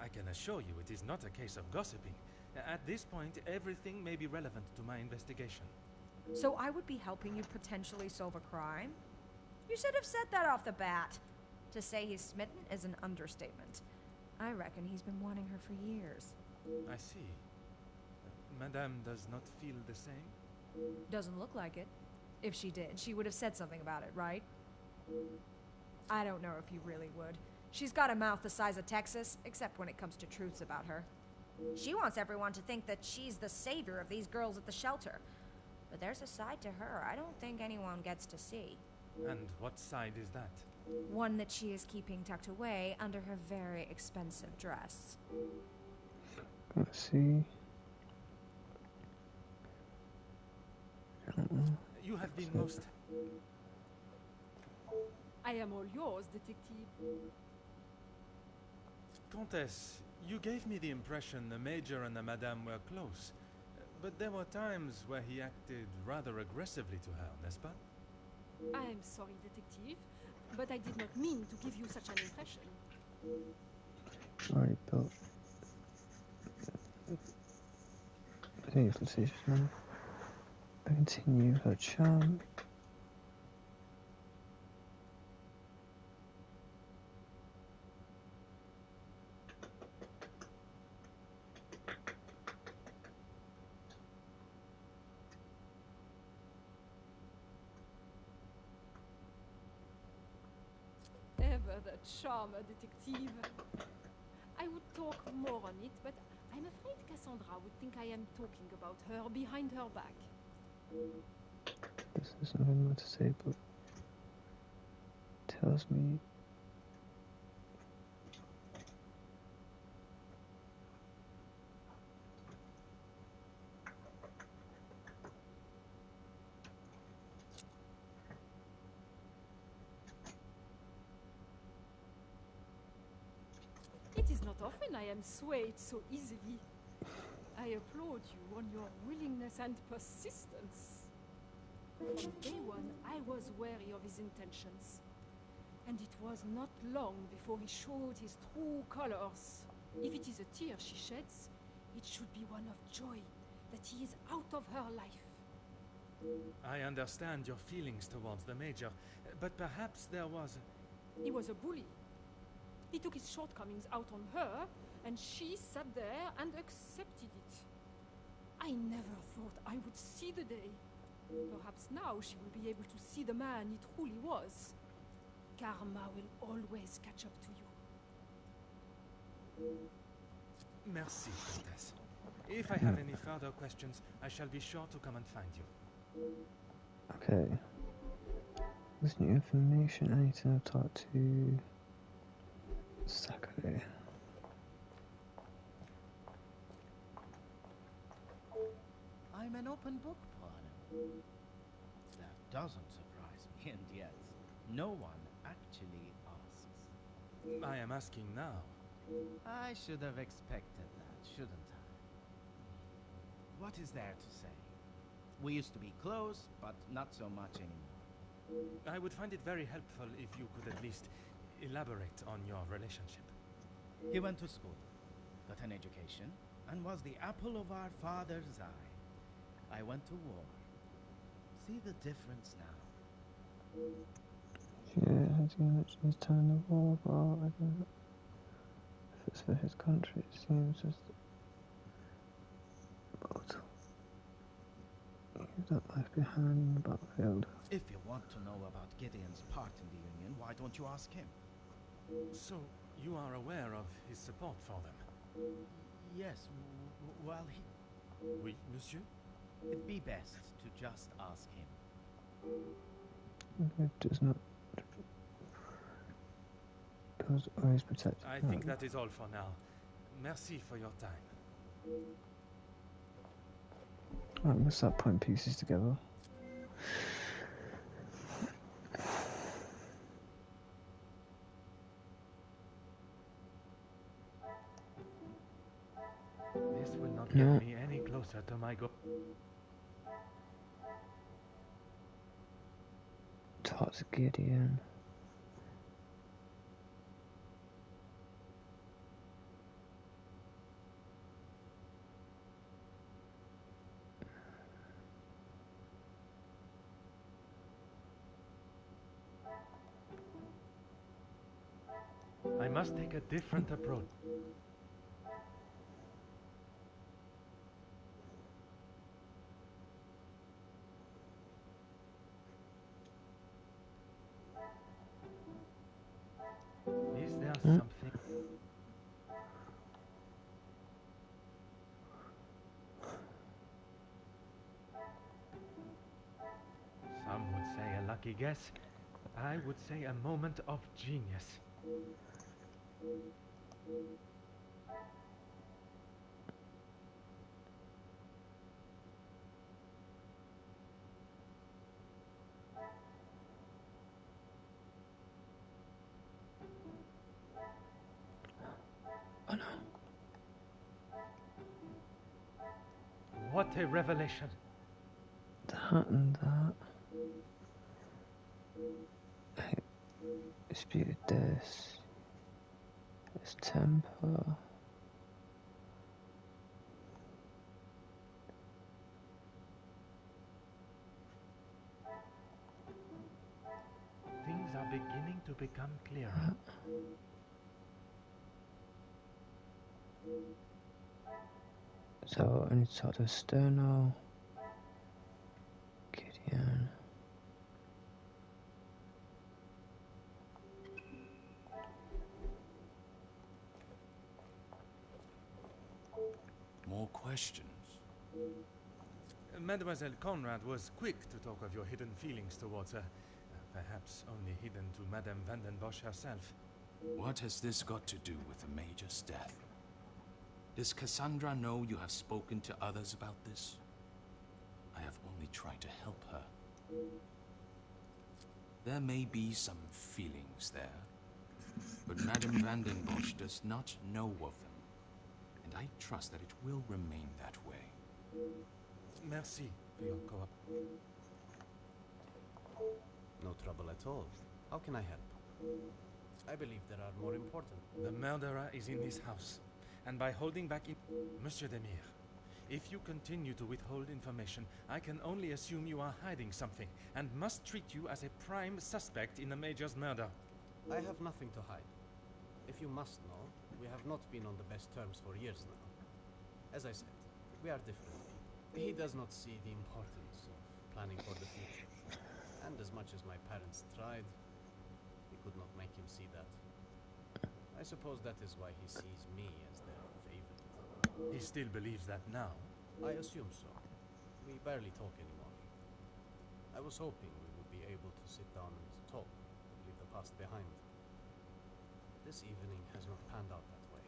[SPEAKER 3] I can assure you it is not a case of gossiping. At this point, everything may be relevant to my investigation.
[SPEAKER 13] So I would be helping you potentially solve a crime? You should have said that off the bat. To say he's smitten is an understatement. I reckon he's been wanting her for years.
[SPEAKER 3] I see. Madame does not feel the same?
[SPEAKER 13] Doesn't look like it. If she did, she would have said something about it, right? I don't know if he really would. She's got a mouth the size of Texas, except when it comes to truths about her. She wants everyone to think that she's the savior of these girls at the shelter. But there's a side to her I don't think anyone gets to see.
[SPEAKER 3] And what side is that?
[SPEAKER 13] One that she is keeping tucked away under her very expensive dress.
[SPEAKER 1] Let's see.
[SPEAKER 3] You have been most...
[SPEAKER 5] I am all yours, detective.
[SPEAKER 3] Countess, you gave me the impression the Major and the Madame were close. But there were times where he acted rather aggressively to her, n'est-ce pas?
[SPEAKER 5] I am sorry, detective, but I did not mean to give you such an impression.
[SPEAKER 1] Already built. I think it's the now. Continue her charm.
[SPEAKER 5] Ever the charmer, detective. I would talk more on it, but I'm afraid Cassandra would think I am talking about her behind her back.
[SPEAKER 1] This is nothing more to say, but tells me
[SPEAKER 5] It is not often I am swayed so easily. I applaud you on your willingness and persistence. From day one, I was wary of his intentions. And it was not long before he showed his true colors. If it is a tear she sheds, it should be one of joy that he is out of her life.
[SPEAKER 3] I understand your feelings towards the Major, but perhaps there was...
[SPEAKER 5] He was a bully. He took his shortcomings out on her, and she sat there and accepted it. I never thought I would see the day. Perhaps now she will be able to see the man he truly was. Karma will always catch up to you.
[SPEAKER 3] Merci, Countess. If I have any further questions, I shall be sure to come and find you.
[SPEAKER 1] okay. This new information I need to talk to Sakure.
[SPEAKER 8] I'm an open book, Poirot. That doesn't surprise me, and yet no one actually asks.
[SPEAKER 3] I am asking now.
[SPEAKER 8] I should have expected that, shouldn't I? What is there to say? We used to be close, but not so much anymore.
[SPEAKER 3] I would find it very helpful if you could at least elaborate on your relationship.
[SPEAKER 8] He went to school, got an education, and was the apple of our father's eye. I went to war. See the difference now.
[SPEAKER 1] Yeah, has he mentioned his time in the war? Well, I don't know. If it's for his country, it seems as but leave that life behind in the battlefield.
[SPEAKER 8] If you want to know about Gideon's part in the Union, why don't you ask him?
[SPEAKER 3] So, you are aware of his support for them?
[SPEAKER 8] Yes, well, he...
[SPEAKER 3] Oui, monsieur?
[SPEAKER 8] It'd be best to just ask him.
[SPEAKER 1] It does not... does always protect...
[SPEAKER 3] I think that is all for now. Merci for your time.
[SPEAKER 1] Right, I'm going to start putting pieces together.
[SPEAKER 11] This will not get me any closer to my goal.
[SPEAKER 1] Tots Gideon.
[SPEAKER 11] I must take a different approach. Is there was something. Some would say a lucky guess. I would say a moment of genius.
[SPEAKER 1] Oh no.
[SPEAKER 11] What a revelation!
[SPEAKER 1] That and that. I disputed this. His temper.
[SPEAKER 11] Things are beginning to become clearer.
[SPEAKER 1] So I need to talk to Sterno. Gideon.
[SPEAKER 4] More questions?
[SPEAKER 3] Mademoiselle Conrad was quick to talk of your hidden feelings towards her. Perhaps only hidden to Madame van den Bosch herself.
[SPEAKER 4] What has this got to do with the Major's death? Does Cassandra know you have spoken to others about this? I have only tried to help her. There may be some feelings there, but Madame van den Bosch does not know of them, and I trust that it will remain that way.
[SPEAKER 3] Merci for your co-op.
[SPEAKER 12] No trouble at all. How can I help? I believe there are more important.
[SPEAKER 3] The murderer is in this house, and by holding back Monsieur Demir, if you continue to withhold information, I can only assume you are hiding something, and must treat you as a prime suspect in the Major's murder.
[SPEAKER 12] I have nothing to hide. If you must know, we have not been on the best terms for years now. As I said, we are different. He does not see the importance of planning for the future. And as much as my parents tried, we could not make him see that. I suppose that is why he sees me as their favorite.
[SPEAKER 3] He still believes that now?
[SPEAKER 12] I assume so. We barely talk anymore. I was hoping we would be able to sit down and talk, leave the past behind. This evening has not panned out that way.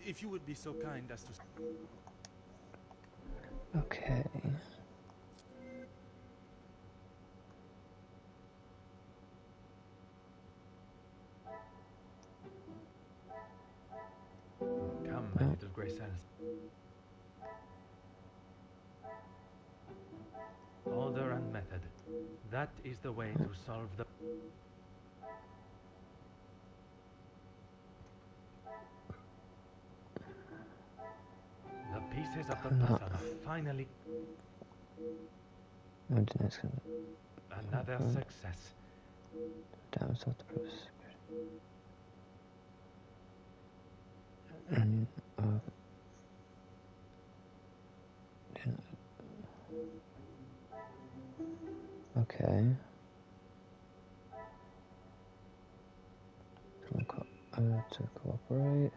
[SPEAKER 3] If you would be so kind as to...
[SPEAKER 1] Okay.
[SPEAKER 11] Come, my little grey cells. Order and method. That is the way to solve the... The pieces of the puzzle are finally... Another success.
[SPEAKER 1] Damage of the process. And okay. To cooperate.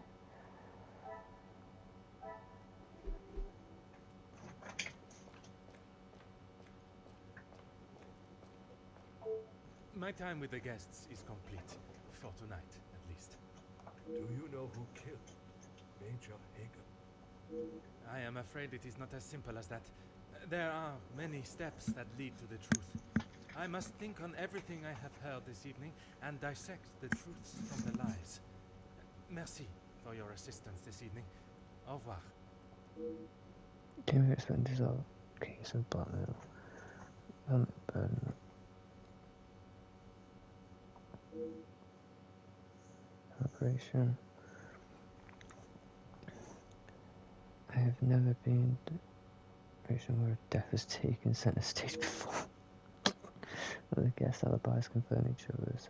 [SPEAKER 3] My time with the guests is complete. For tonight, at least.
[SPEAKER 2] Do you know who killed Major Hagen?
[SPEAKER 3] I am afraid it is not as simple as that. There are many steps that lead to the truth. I must think on everything I have heard this evening and dissect the truths from the lies. Merci for your assistance this evening. Au revoir.
[SPEAKER 1] Can we explain this all case of blackmail? Burden. Operation. I have never been in a operation where a death is taken center stage before. The guest alibis confirm each other's.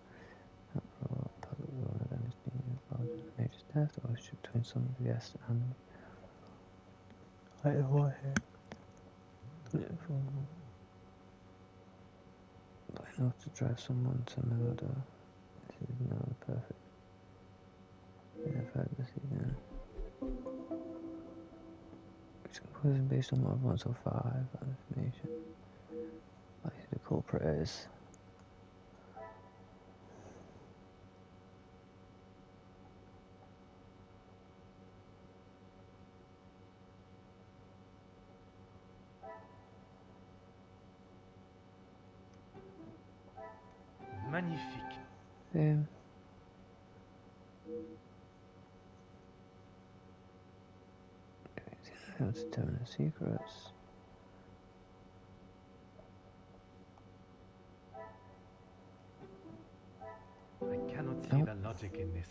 [SPEAKER 1] Public one of them is being involved in a major death, or relationship between some of the guests and I know what here. But enough to drive someone to murder. This is now perfect. Conclusion based on what 1 till 5 information. Like who the culprit is.
[SPEAKER 11] Magnifique.
[SPEAKER 1] How to determine the secrets.
[SPEAKER 11] I cannot see the logic in this.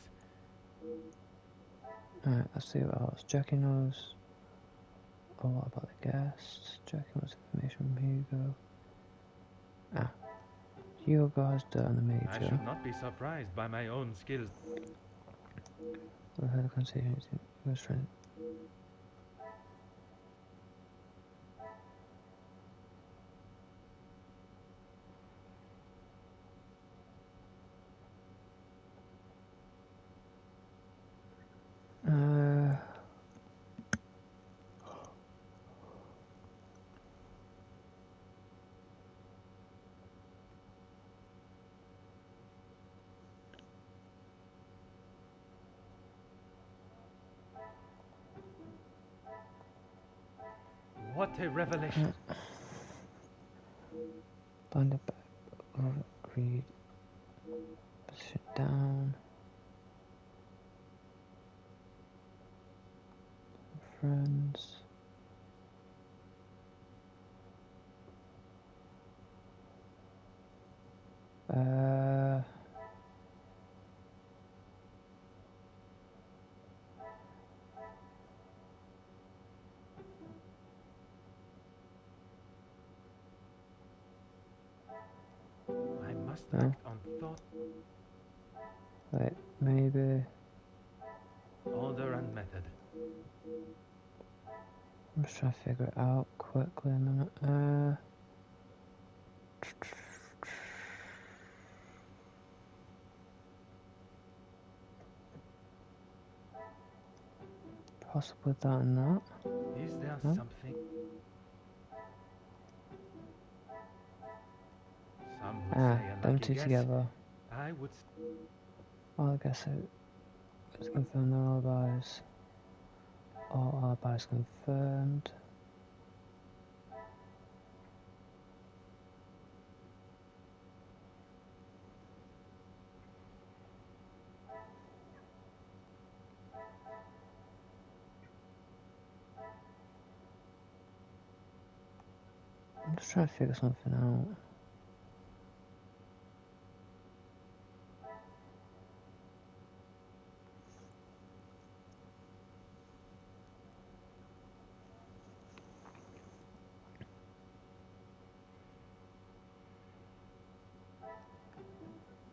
[SPEAKER 1] Alright, let's see what else. Jackie knows a lot about the guests. Jackie wants information from Hugo. Hugo has done the major.
[SPEAKER 11] I should not be surprised by my own skills.
[SPEAKER 1] We've had a conversation with his friend.
[SPEAKER 11] What a revelation.
[SPEAKER 1] Bind it back over, read, position down. Friends.
[SPEAKER 11] I must act on thought.
[SPEAKER 1] Wait, maybe.
[SPEAKER 11] Order and method.
[SPEAKER 1] I'm just trying to figure it out quickly a minute. Possibly that and that.
[SPEAKER 11] Is there
[SPEAKER 1] No?
[SPEAKER 11] something? Some would say a
[SPEAKER 1] them
[SPEAKER 11] lucky
[SPEAKER 1] two
[SPEAKER 11] guess.
[SPEAKER 1] together.
[SPEAKER 11] I would.
[SPEAKER 1] Well, I guess it's confirmed their alibis. All alibis confirmed. I'm just trying to figure something out.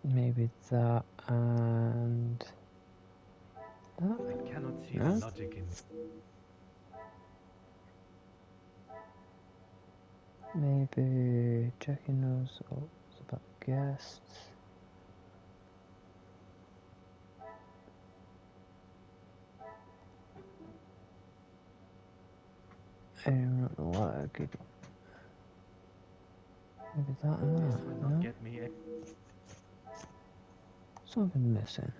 [SPEAKER 1] Maybe that and that?
[SPEAKER 11] I cannot see
[SPEAKER 1] No?
[SPEAKER 11] the logic in this.
[SPEAKER 1] Maybe Jackie knows all about guests. I don't know what I could. Maybe that and
[SPEAKER 11] This
[SPEAKER 1] that.
[SPEAKER 11] will not
[SPEAKER 1] No?
[SPEAKER 11] get me.
[SPEAKER 1] Something missing.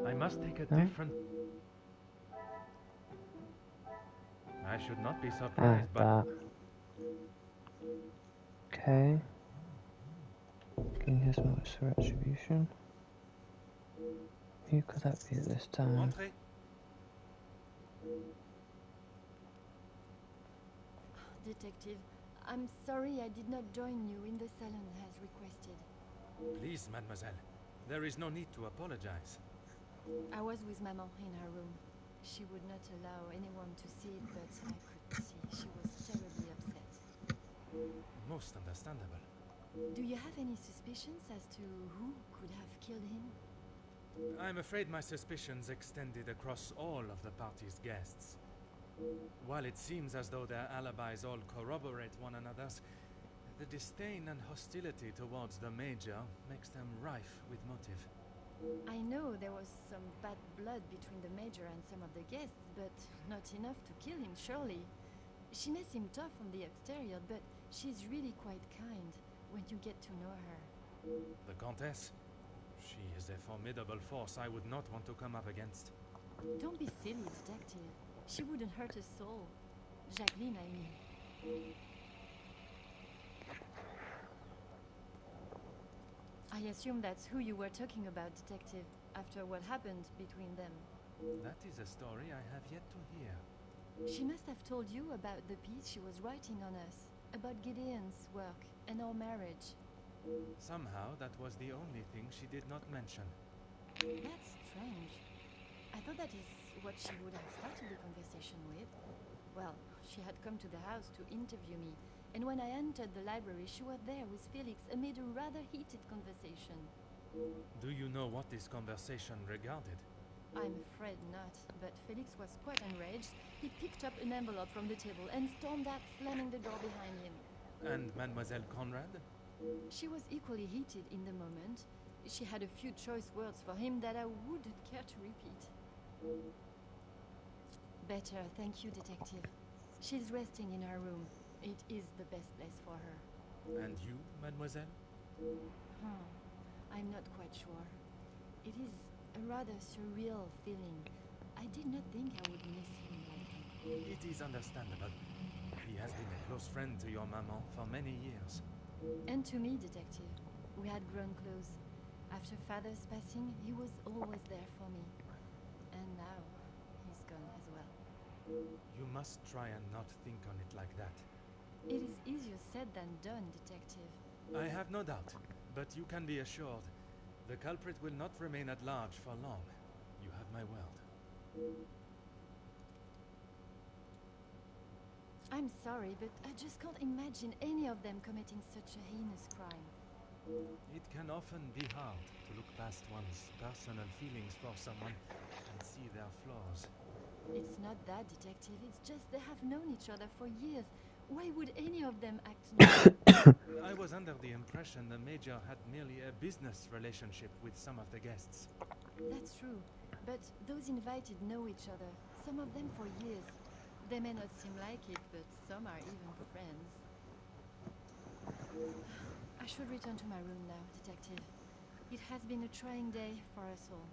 [SPEAKER 11] I must take a
[SPEAKER 1] No?
[SPEAKER 11] different. I should not be surprised, but
[SPEAKER 1] That. Okay. King has motives for retribution. Who could that be at this time?
[SPEAKER 3] Entrez.
[SPEAKER 7] Detective, I'm sorry I did not join you in the salon as requested.
[SPEAKER 3] Please, mademoiselle. There is no need to apologize.
[SPEAKER 7] I was with Maman in her room. She would not allow anyone to see it, but I could see she was terribly upset.
[SPEAKER 3] Most understandable.
[SPEAKER 7] Do you have any suspicions as to who could have killed him?
[SPEAKER 3] I'm afraid my suspicions extended across all of the party's guests. While it seems as though their alibis all corroborate one another's, The disdain and hostility towards the Major makes them rife with motive.
[SPEAKER 7] I know there was some bad blood between the Major and some of the guests, but not enough to kill him, surely. She may seem tough on the exterior, but she's really quite kind when you get to know her.
[SPEAKER 3] The Countess? She is a formidable force I would not want to come up against.
[SPEAKER 7] Don't be silly, detective. She wouldn't hurt a soul. Jacqueline, I mean. I assume that's who you were talking about, detective, after what happened between them.
[SPEAKER 3] That is a story I have yet to hear.
[SPEAKER 7] She must have told you about the piece she was writing on us, about Gideon's work and our marriage.
[SPEAKER 3] Somehow, that was the only thing she did not mention.
[SPEAKER 7] That's strange. I thought that is what she would have started the conversation with. Well, she had come to the house to interview me, and when I entered the library, she was there with Felix amid a rather heated conversation.
[SPEAKER 3] Do you know what this conversation regarded?
[SPEAKER 7] I'm afraid not, but Felix was quite enraged. He picked up an envelope from the table and stormed out, slamming the door behind him.
[SPEAKER 3] And Mademoiselle Conrad?
[SPEAKER 7] She was equally heated in the moment. She had a few choice words for him that I wouldn't care to repeat. Better, thank you, detective. She's resting in her room. It is the best place for her.
[SPEAKER 3] And you, mademoiselle?
[SPEAKER 7] I'm not quite sure. It is a rather surreal feeling. I did not think I would miss him lately.
[SPEAKER 3] It is understandable. He has been a close friend to your maman for many years.
[SPEAKER 7] And to me, detective. We had grown close. After father's passing, he was always there for me. And now, he's gone as well.
[SPEAKER 3] You must try and not think on it like that.
[SPEAKER 7] It is easier said than done, detective.
[SPEAKER 3] I have no doubt, but you can be assured. The culprit will not remain at large for long. You have my word.
[SPEAKER 7] I'm sorry, but I just can't imagine any of them committing such a heinous crime.
[SPEAKER 3] It can often be hard to look past one's personal feelings for someone and see their flaws.
[SPEAKER 7] It's not that, detective. It's just they have known each other for years. Why would any of them act now?
[SPEAKER 3] I was under the impression the Major had merely a business relationship with some of the guests.
[SPEAKER 7] That's true, but those invited know each other, some of them for years. They may not seem like it, but some are even friends. I should return to my room now, detective. It has been a trying day for us all.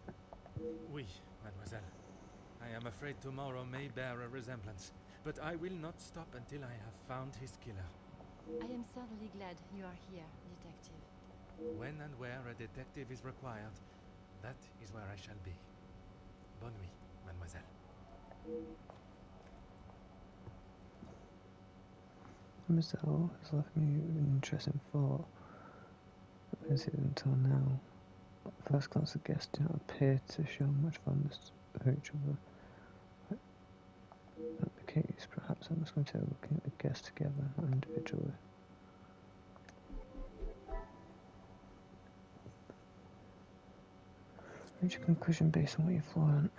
[SPEAKER 3] Oui, mademoiselle. I am afraid tomorrow may bear a resemblance, but I will not stop until I have found his killer.
[SPEAKER 7] I am certainly glad you are here, detective.
[SPEAKER 3] When and where a detective is required, that is where I shall be. Bonne nuit, mademoiselle.
[SPEAKER 1] Mr. O has left me with an interesting thought. As it until now, first class of guests do not appear to show much fondness for each other. Not the case, perhaps I must consider looking at the guests together, not individually. Reach a conclusion based on what you've learned.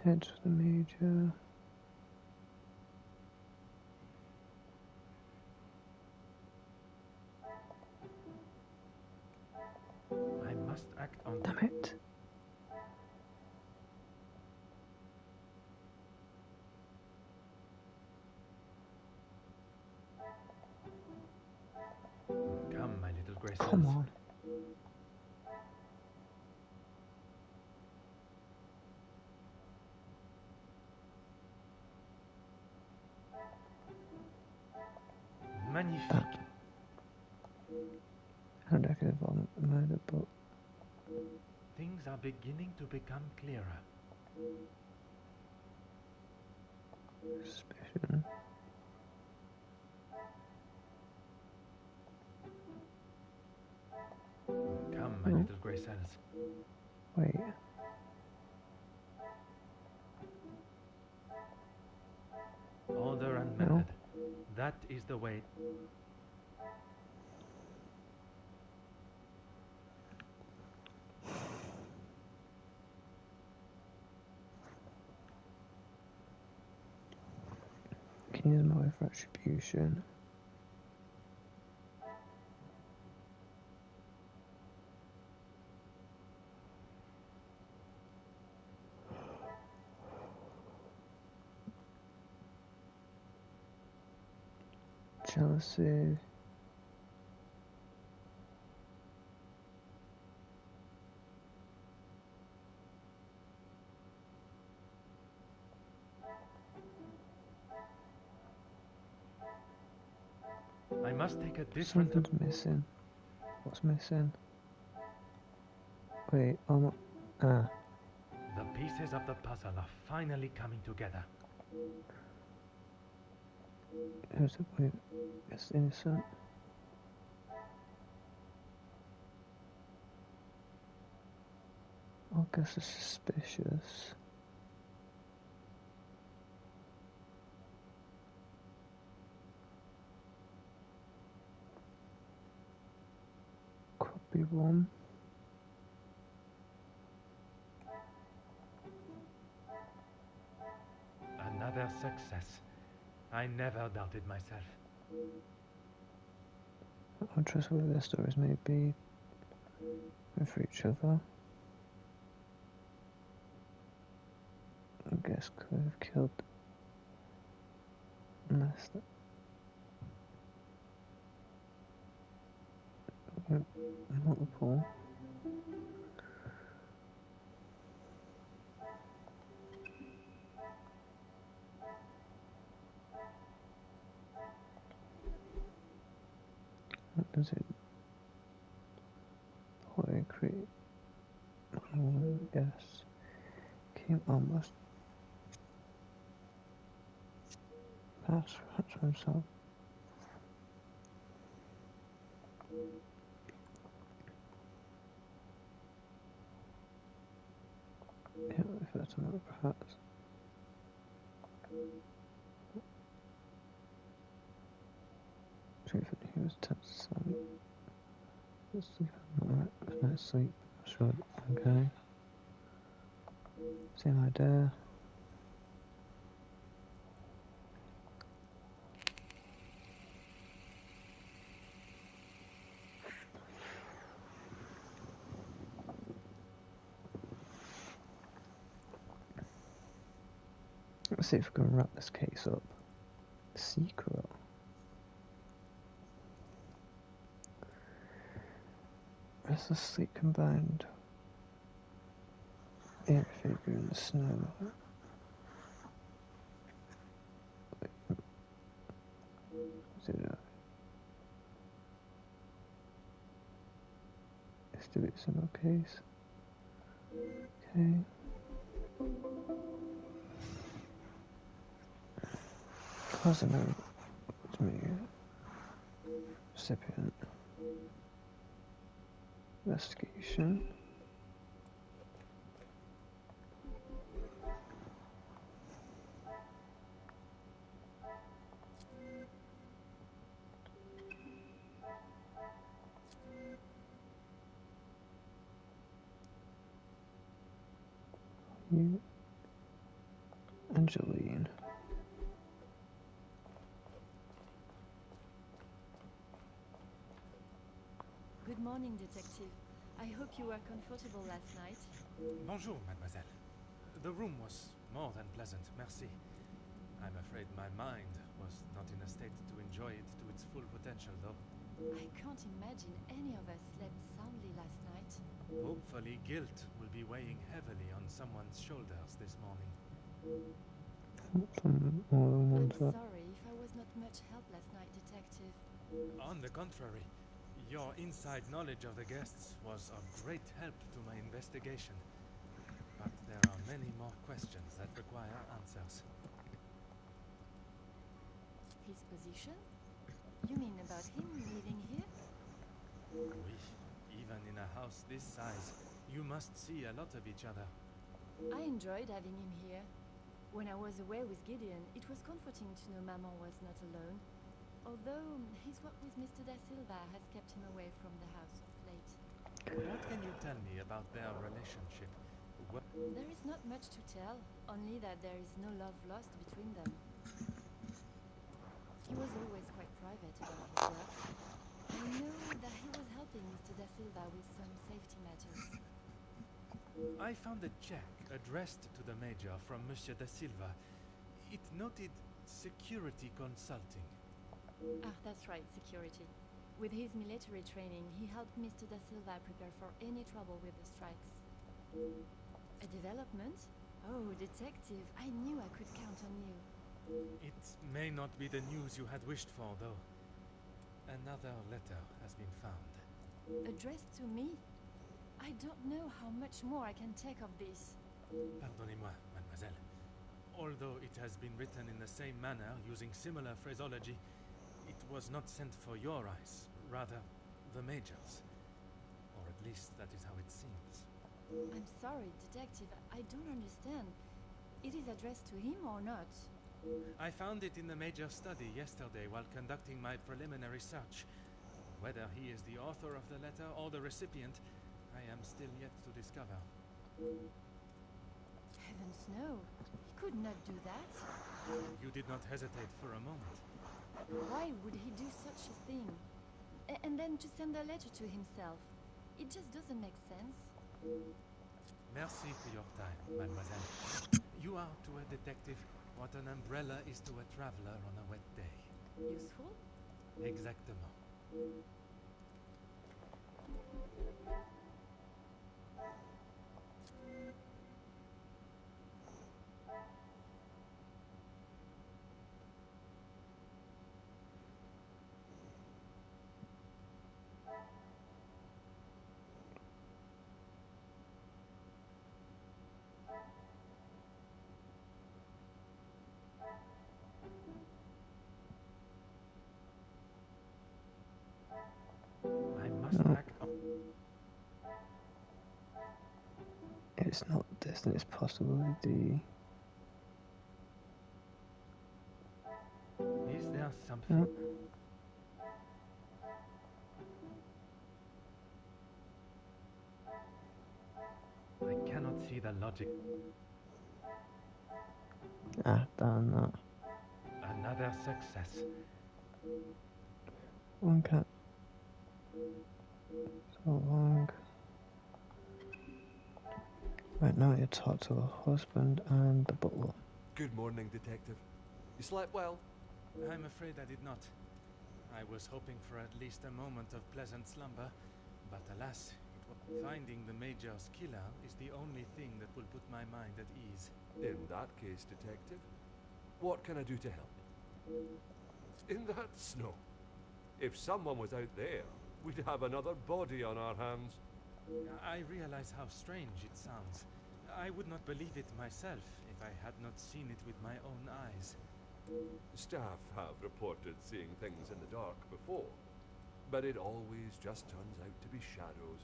[SPEAKER 1] Heads for the Major.
[SPEAKER 11] I must act on...
[SPEAKER 1] Damn it.
[SPEAKER 11] Come, my little Grace.
[SPEAKER 1] Come on.
[SPEAKER 11] Magnifique.
[SPEAKER 1] How did I get involved in the murder, but
[SPEAKER 11] Things are beginning to become clearer.
[SPEAKER 1] suspicion.
[SPEAKER 11] Come, my little Grey cells.
[SPEAKER 1] Wait.
[SPEAKER 11] Order and method. That is the way.
[SPEAKER 1] Can Here's my way for retribution. Jealousy.
[SPEAKER 11] I must take a different...
[SPEAKER 1] Something's missing. What's missing? Wait,
[SPEAKER 11] The pieces of the puzzle are finally coming together.
[SPEAKER 1] Who's the boy? It's innocent. August is suspicious. Could be one.
[SPEAKER 11] Another success. I never doubted myself.
[SPEAKER 1] How trustworthy their stories may be for each other. I guess could have killed Master. Multiple. What does it? Poetry. Yes. Came almost. Pass for himself. Yeah, if that's another perhaps. Truth, he was tense. Sleep. Alright, no sleep. Sure. Okay. Same idea. Let's see if we can wrap this case up. Secret. Restless sleep combined. Eerie figure in the snow. Is it it's to be a similar case. Okay. Cousin to me. Recipient. Investigation. You. Angeline.
[SPEAKER 14] Good morning, Detective. I hope you were comfortable last night.
[SPEAKER 3] Bonjour, mademoiselle. The room was more than pleasant, merci. I'm afraid my mind was not in a state to enjoy it to its full potential, though.
[SPEAKER 14] I can't imagine any of us slept soundly last night.
[SPEAKER 3] Hopefully, guilt will be weighing heavily on someone's shoulders this morning.
[SPEAKER 14] I'm sorry if I was not much help last night, Detective.
[SPEAKER 3] On the contrary, your inside knowledge of the guests was of great help to my investigation. But there are many more questions that require answers.
[SPEAKER 14] His position? You mean about him living here?
[SPEAKER 3] Oui, even in a house this size, you must see a lot of each other.
[SPEAKER 14] I enjoyed having him here. When I was away with Gideon, it was comforting to know Maman was not alone. Although his work with Mr. Da Silva has kept him away from the house of late.
[SPEAKER 3] What can you tell me about their relationship?
[SPEAKER 14] There is not much to tell, only that there is no love lost between them. private about his work. I know that he was helping Mr. Da Silva with some safety matters.
[SPEAKER 3] I found a check addressed to the Major from Monsieur Da Silva. It noted security consulting.
[SPEAKER 14] Ah, that's right, security. With his military training, he helped Mr. Da Silva prepare for any trouble with the strikes. A development? Oh, detective, I knew I could count on you.
[SPEAKER 3] It may not be the news you had wished for, though. Another letter has been found.
[SPEAKER 14] Addressed to me? I don't know how much more I can take of this.
[SPEAKER 3] Pardonnez-moi, mademoiselle. Although it has been written in the same manner, using similar phraseology, it was not sent for your eyes, rather the Major's. Or at least that is how it seems.
[SPEAKER 14] I'm sorry, detective, I don't understand. It is addressed to him or not?
[SPEAKER 3] I found it in the Major's study yesterday while conducting my preliminary search. Whether he is the author of the letter or the recipient, I am still yet to discover.
[SPEAKER 14] Heavens no, he could not do that.
[SPEAKER 3] You did not hesitate for a moment.
[SPEAKER 14] Why would he do such a thing? And then to send a letter to himself. It just doesn't make sense.
[SPEAKER 3] Merci for your time, mademoiselle. You are to a detective what an umbrella is to a traveler on a wet day.
[SPEAKER 14] Useful?
[SPEAKER 3] Exactement. I must act on.
[SPEAKER 1] It's not this, then it's possible the.
[SPEAKER 11] Is there something? I cannot see the logic.
[SPEAKER 1] Ah, damn that.
[SPEAKER 11] Another success.
[SPEAKER 1] One cat. So long. Right now you talk to her husband and the butler.
[SPEAKER 2] Good morning, Detective. You slept well?
[SPEAKER 3] I'm afraid I did not. I was hoping for at least a moment of pleasant slumber, but alas, finding the Major's killer is the only thing that will put my mind at ease.
[SPEAKER 2] In that case, Detective, what can I do to help? In that snow. If someone was out there, we'd have another body on our hands.
[SPEAKER 3] I realize how strange it sounds. I would not believe it myself if I had not seen it with my own eyes.
[SPEAKER 2] Staff have reported seeing things in the dark before, but it always just turns out to be shadows.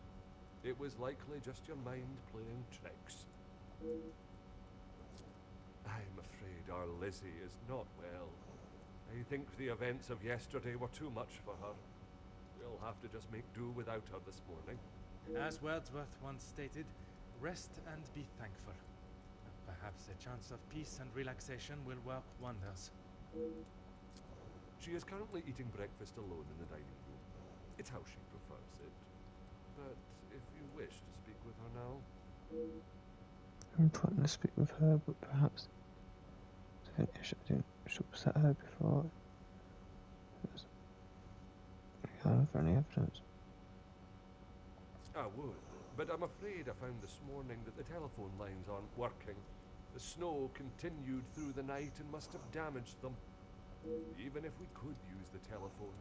[SPEAKER 2] It was likely just your mind playing tricks. I'm afraid our Lizzie is not well. I think the events of yesterday were too much for her. We'll have to just make do without her this morning.
[SPEAKER 3] As Wordsworth once stated, rest and be thankful. Perhaps a chance of peace and relaxation will work wonders.
[SPEAKER 2] She is currently eating breakfast alone in the dining room. It's how she prefers it. But if you wish to speak with her now...
[SPEAKER 1] I'm planning to speak with her, but perhaps I didn't upset her before. I don't have any evidence.
[SPEAKER 2] I would, but I'm afraid I found this morning that the telephone lines aren't working. The snow continued through the night and must have damaged them. Even if we could use the telephone,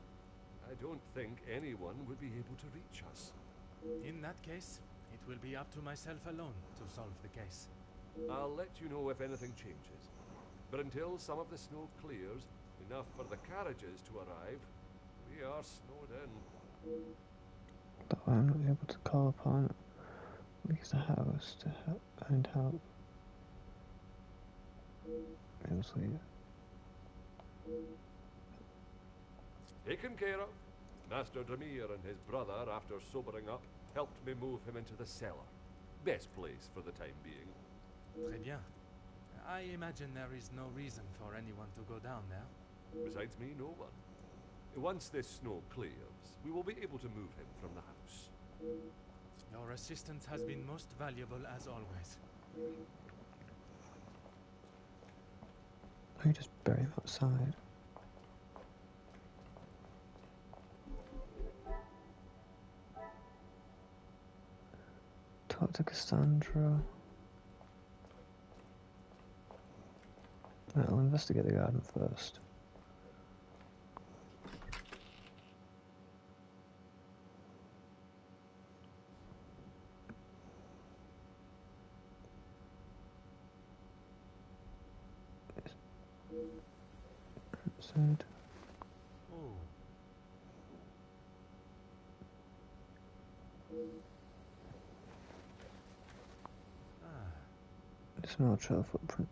[SPEAKER 2] I don't think anyone would be able to reach us.
[SPEAKER 3] In that case, it will be up to myself alone to solve the case.
[SPEAKER 2] I'll let you know if anything changes. But until some of the snow clears, enough for the carriages to arrive, we are snowed in.
[SPEAKER 1] Though I'm not able to call upon Lisa House to find help. It was later.
[SPEAKER 2] Taken care of. Master Dremir and his brother, after sobering up, helped me move him into the cellar. Best place for the time being.
[SPEAKER 3] Très bien. I imagine there is no reason for anyone to go down there.
[SPEAKER 2] Besides me, no one. Once this snow clears, we will be able to move him from the house.
[SPEAKER 3] Your assistance has been most valuable as always.
[SPEAKER 1] Or you just bury him outside. Talk to Cassandra. Right, I'll investigate the garden first. Outside.
[SPEAKER 11] Oh.
[SPEAKER 1] Small trail footprint.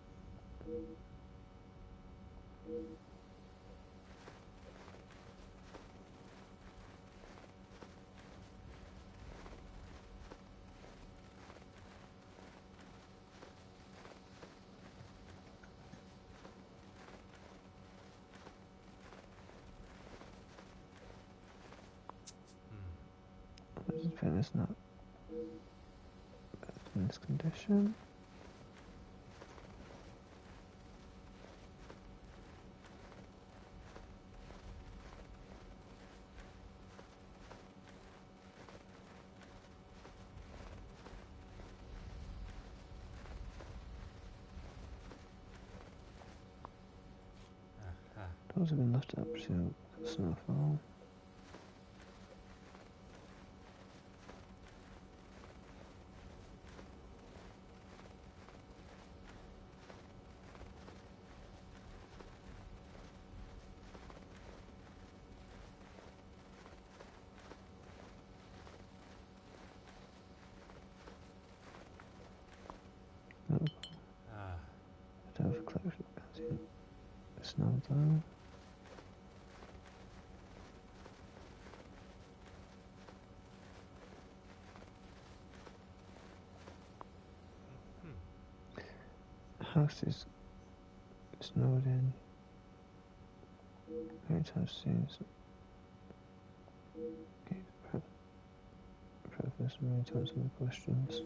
[SPEAKER 1] This pen is not in this condition. Doors have been left up to snowfall. I don't have a collection. Can't see the snow though. House is snowed in. Anytime soon. Okay, preface me to answer the questions.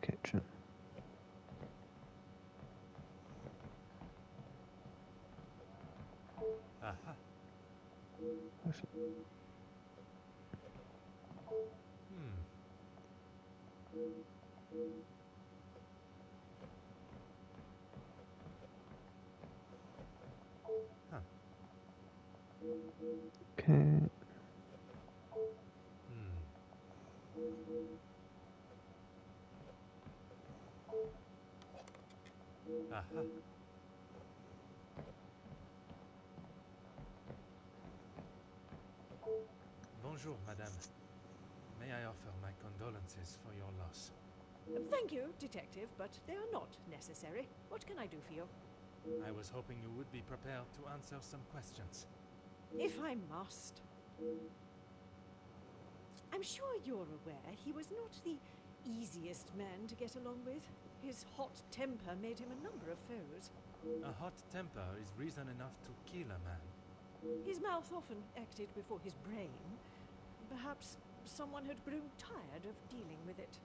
[SPEAKER 1] Kitchen.
[SPEAKER 11] Aha. Huh.
[SPEAKER 1] Okay.
[SPEAKER 11] Aha. Bonjour, madame. May I offer my condolences for your loss?
[SPEAKER 6] Thank you, Detective, but they are not necessary. What can I do for you?
[SPEAKER 3] I was hoping you would be prepared to answer some questions.
[SPEAKER 6] If I must. I'm sure you're aware he was not the easiest man to get along with. His hot temper made him a number of foes.
[SPEAKER 3] A hot temper is reason enough to kill a man.
[SPEAKER 6] His mouth often acted before his brain. Perhaps someone had grown tired of dealing with it.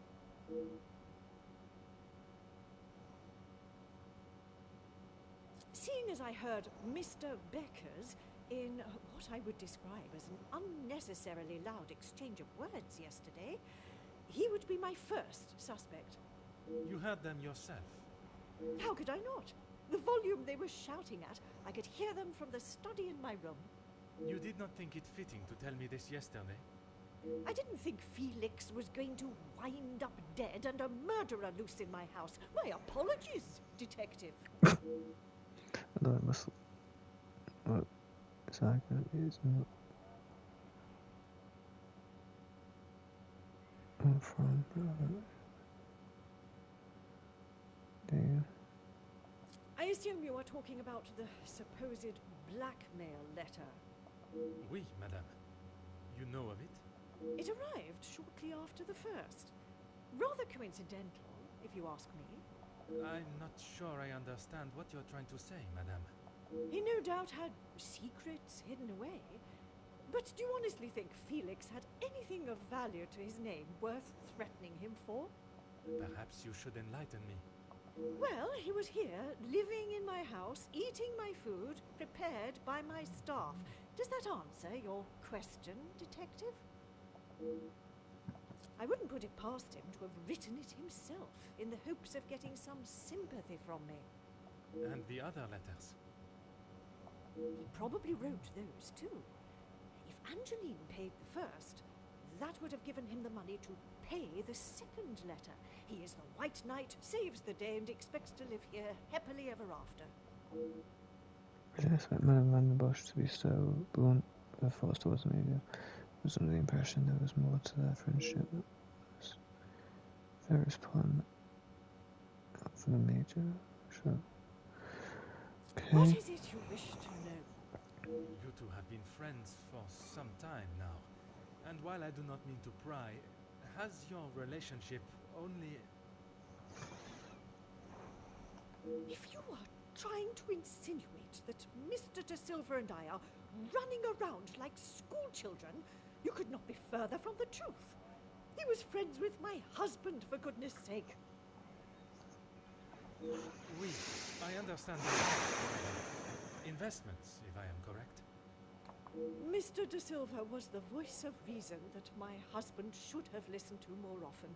[SPEAKER 6] Seeing as I heard Mr. Becker's in what I would describe as an unnecessarily loud exchange of words yesterday, he would be my first suspect.
[SPEAKER 3] You heard them yourself.
[SPEAKER 6] How could I not? The volume they were shouting at, I could hear them from the study in my room.
[SPEAKER 3] You did not think it fitting to tell me this yesterday?
[SPEAKER 6] I didn't think Felix was going to wind up dead and a murderer loose in my house. My apologies, Detective.
[SPEAKER 1] Although it must. Well, So I can use not from there.
[SPEAKER 6] I assume you are talking about the supposed blackmail letter.
[SPEAKER 3] Oui, madame. You know of it?
[SPEAKER 6] It arrived shortly after the first. Rather coincidental, if you ask me.
[SPEAKER 3] I'm not sure I understand what you're trying to say, madame.
[SPEAKER 6] He no doubt had secrets hidden away. But do you honestly think Felix had anything of value to his name worth threatening him for?
[SPEAKER 3] Perhaps you should enlighten me.
[SPEAKER 6] Well, he was here, living in my house, eating my food, prepared by my staff. Does that answer your question, detective? I wouldn't put it past him to have written it himself, in the hopes of getting some sympathy from me.
[SPEAKER 3] And the other letters?
[SPEAKER 6] He probably wrote those too. If Angeline paid the first, that would have given him the money to pay the second letter. He is the White Knight, saves the day, and expects to live here happily ever after.
[SPEAKER 1] I didn't expect Madame Van den Bosch to be so blunt with her thoughts towards Amelia. I was under the impression there was more to their friendship. That was various plan for the major. Sure. Okay.
[SPEAKER 6] What is it you wish to know?
[SPEAKER 3] You two have been friends for some time now. And while I do not mean to pry, has your relationship only...
[SPEAKER 6] If you are trying to insinuate that Mr. De Silva and I are running around like schoolchildren, you could not be further from the truth. He was friends with my husband, for goodness sake.
[SPEAKER 3] Oui, I understand the investments, if I am correct.
[SPEAKER 6] Mr. De Silva was the voice of reason that my husband should have listened to more often,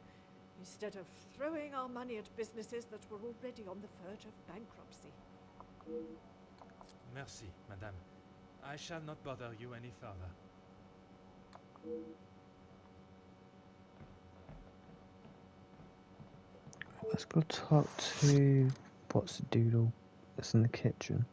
[SPEAKER 6] instead of throwing our money at businesses that were already on the verge of bankruptcy.
[SPEAKER 3] Merci, madame. I shall not bother you any further.
[SPEAKER 1] Let's go talk to what's the doodle that's in the kitchen.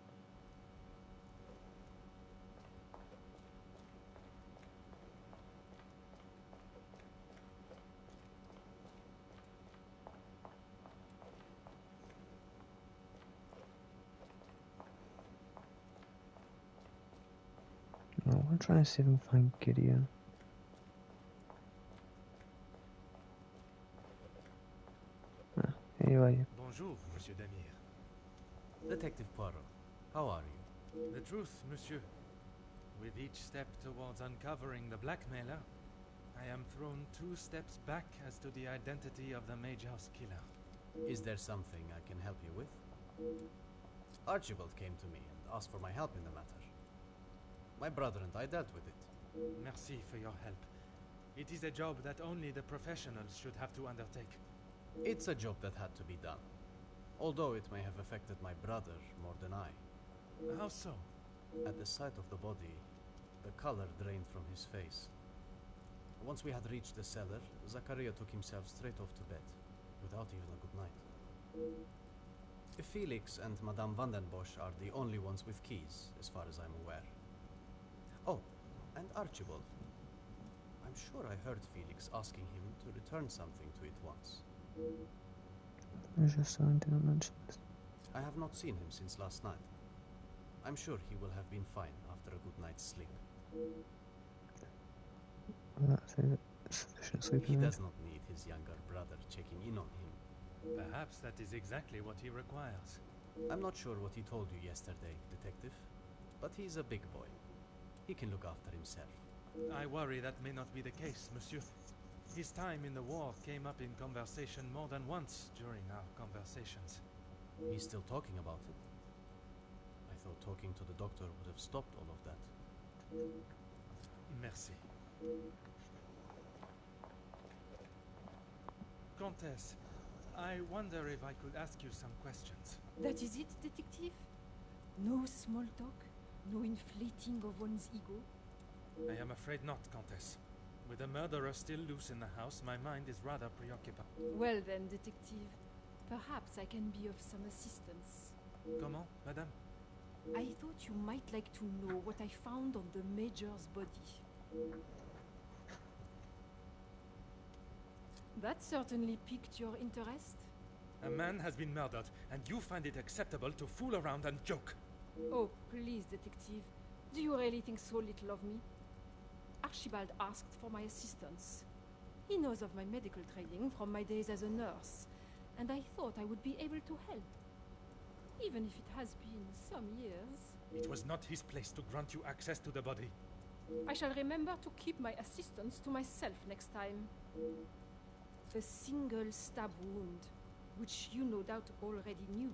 [SPEAKER 1] No, I'm trying to see if I can find Gideon. Ah, here you are.
[SPEAKER 3] Bonjour, Monsieur Damir.
[SPEAKER 12] Detective Poirot, how are you?
[SPEAKER 3] The truth, monsieur. With each step towards uncovering the blackmailer, I am thrown 2 steps back as to the identity of the Major's killer.
[SPEAKER 12] Is there something I can help you with? Archibald came to me and asked for my help in the matter. My brother and I dealt with it.
[SPEAKER 3] Merci for your help. It is a job that only the professionals should have to undertake.
[SPEAKER 12] It's a job that had to be done, although it may have affected my brother more than I.
[SPEAKER 3] How so?
[SPEAKER 12] At the sight of the body, the color drained from his face. Once we had reached the cellar, Zachariah took himself straight off to bed, without even a good night. Felix and Madame Van den Bosch are the only ones with keys, as far as I'm aware. Oh, and Archibald. I'm sure I heard Felix asking him to return something to it once.
[SPEAKER 1] Major Son didn't mention this.
[SPEAKER 12] I have not seen him since last night. I'm sure he will have been fine after a good night's sleep.
[SPEAKER 1] Well, that's it. Sufficient sleep.
[SPEAKER 12] He does not need his younger brother checking in on him.
[SPEAKER 3] Perhaps that is exactly what he requires.
[SPEAKER 12] I'm not sure what he told you yesterday, Detective, but he's a big boy. He can look after himself.
[SPEAKER 3] I worry that may not be the case, monsieur. His time in the war came up in conversation more than once during our conversations.
[SPEAKER 12] He's still talking about it? I thought talking to the doctor would have stopped all of that.
[SPEAKER 3] Merci. Comtesse, I wonder if I could ask you some questions.
[SPEAKER 5] That is it, detective? No small talk? No inflating of one's ego?
[SPEAKER 3] I am afraid not, Comtesse. With the murderer still loose in the house, my mind is rather preoccupied.
[SPEAKER 5] Well then, detective, perhaps I can be of some assistance.
[SPEAKER 3] Comment, madame?
[SPEAKER 5] I thought you might like to know what I found on the Major's body. That certainly piqued your interest.
[SPEAKER 3] A man has been murdered, and you find it acceptable to fool around and joke.
[SPEAKER 5] Oh, please, detective. Do you really think so little of me? Archibald asked for my assistance. He knows of my medical training from my days as a nurse, and I thought I would be able to help. Even if it has been some years.
[SPEAKER 3] It was not his place to grant you access to the body.
[SPEAKER 5] I shall remember to keep my assistance to myself next time. A single stab wound, which you no doubt already knew.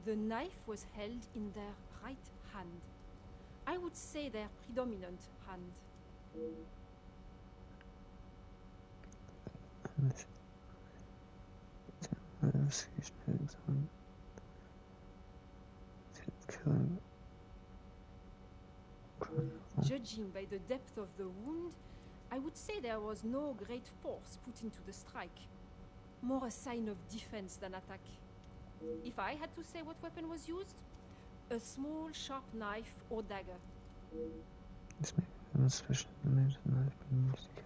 [SPEAKER 5] The knife was held in their right hand. I would say their predominant hand. Judging by the depth of the wound, I would say there was no great force put into the strike. More a sign of defense than attack. If I had to say what weapon was used, a small sharp knife or dagger.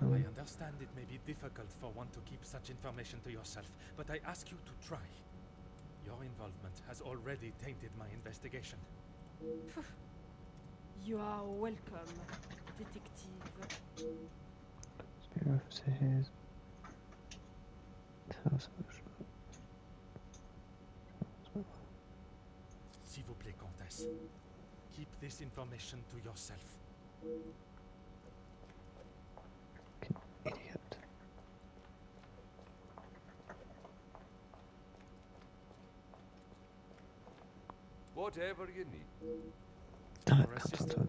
[SPEAKER 3] I understand it may be difficult for one to keep such information to yourself, but I ask you to try. Your involvement has already tainted my investigation.
[SPEAKER 5] You are welcome, detective.
[SPEAKER 3] S'il vous plaît, Comtesse. Keep this information to yourself.
[SPEAKER 1] Idiot.
[SPEAKER 2] Whatever you need.
[SPEAKER 1] Damn it,
[SPEAKER 3] Your
[SPEAKER 1] can't talk
[SPEAKER 3] assistant.
[SPEAKER 1] to him.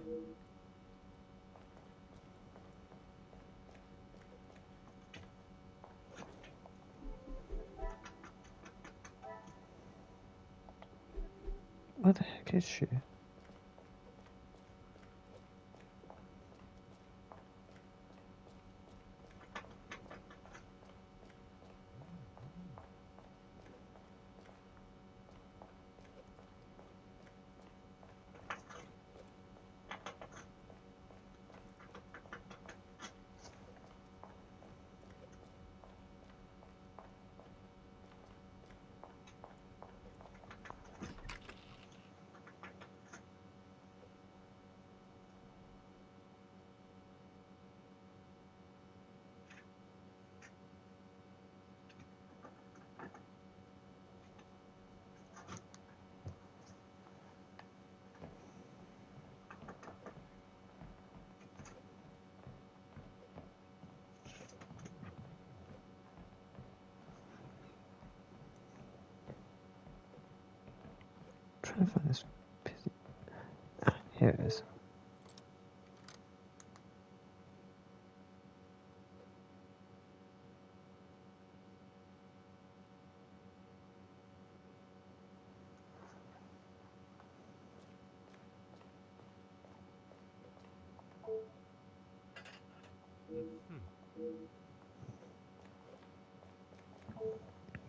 [SPEAKER 1] Where the heck is she? Trying to find this busy. Ah, here it is.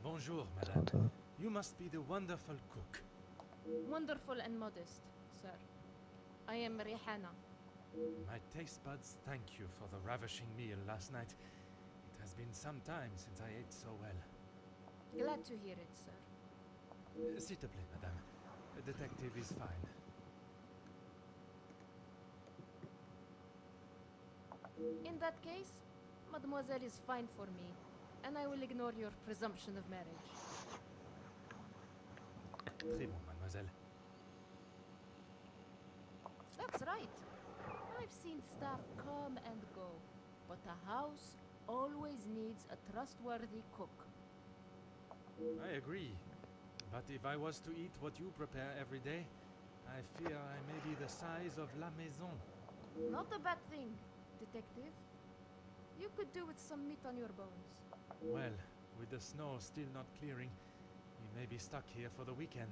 [SPEAKER 3] Bonjour, madame.
[SPEAKER 1] Hold on.
[SPEAKER 3] You must be the wonderful cook.
[SPEAKER 14] Wonderful and modest, sir. I am Rihanna.
[SPEAKER 3] My taste buds thank you for the ravishing meal last night. It has been some time since I ate so well.
[SPEAKER 14] Glad to hear it, sir.
[SPEAKER 3] S'il te plaît, madame. The detective is fine.
[SPEAKER 14] In that case, mademoiselle is fine for me, and I will ignore your presumption of marriage.
[SPEAKER 3] Très bon, mademoiselle.
[SPEAKER 14] That's right. I've seen staff come and go, but a house always needs a trustworthy cook.
[SPEAKER 3] I agree. But if I was to eat what you prepare every day, I fear I may be the size of La Maison.
[SPEAKER 14] Not a bad thing, detective. You could do with some meat on your bones.
[SPEAKER 3] Well, with the snow still not clearing, we may be stuck here for the weekend.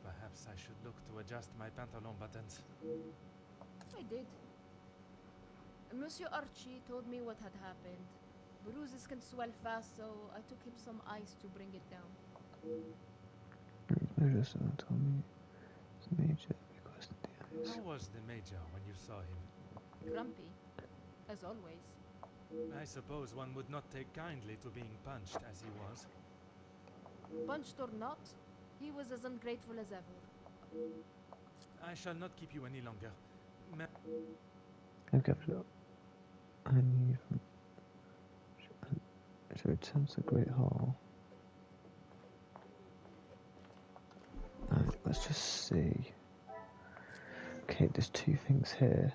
[SPEAKER 3] Perhaps I should look to adjust my pantalon buttons.
[SPEAKER 14] I did. Monsieur Archie told me what had happened. Bruises can swell fast, so I took him some ice to bring it down.
[SPEAKER 1] I just told me. Major requested the eyes.
[SPEAKER 3] How was the Major when you saw him?
[SPEAKER 5] Grumpy, as always.
[SPEAKER 3] I suppose one would not take kindly to being punched as he was.
[SPEAKER 5] Punched or not, he was as ungrateful as ever.
[SPEAKER 3] I shall not keep you any longer.
[SPEAKER 1] I've gathered up. I need to return to the Great Hall. Right, let's just see. Okay, there's two things here.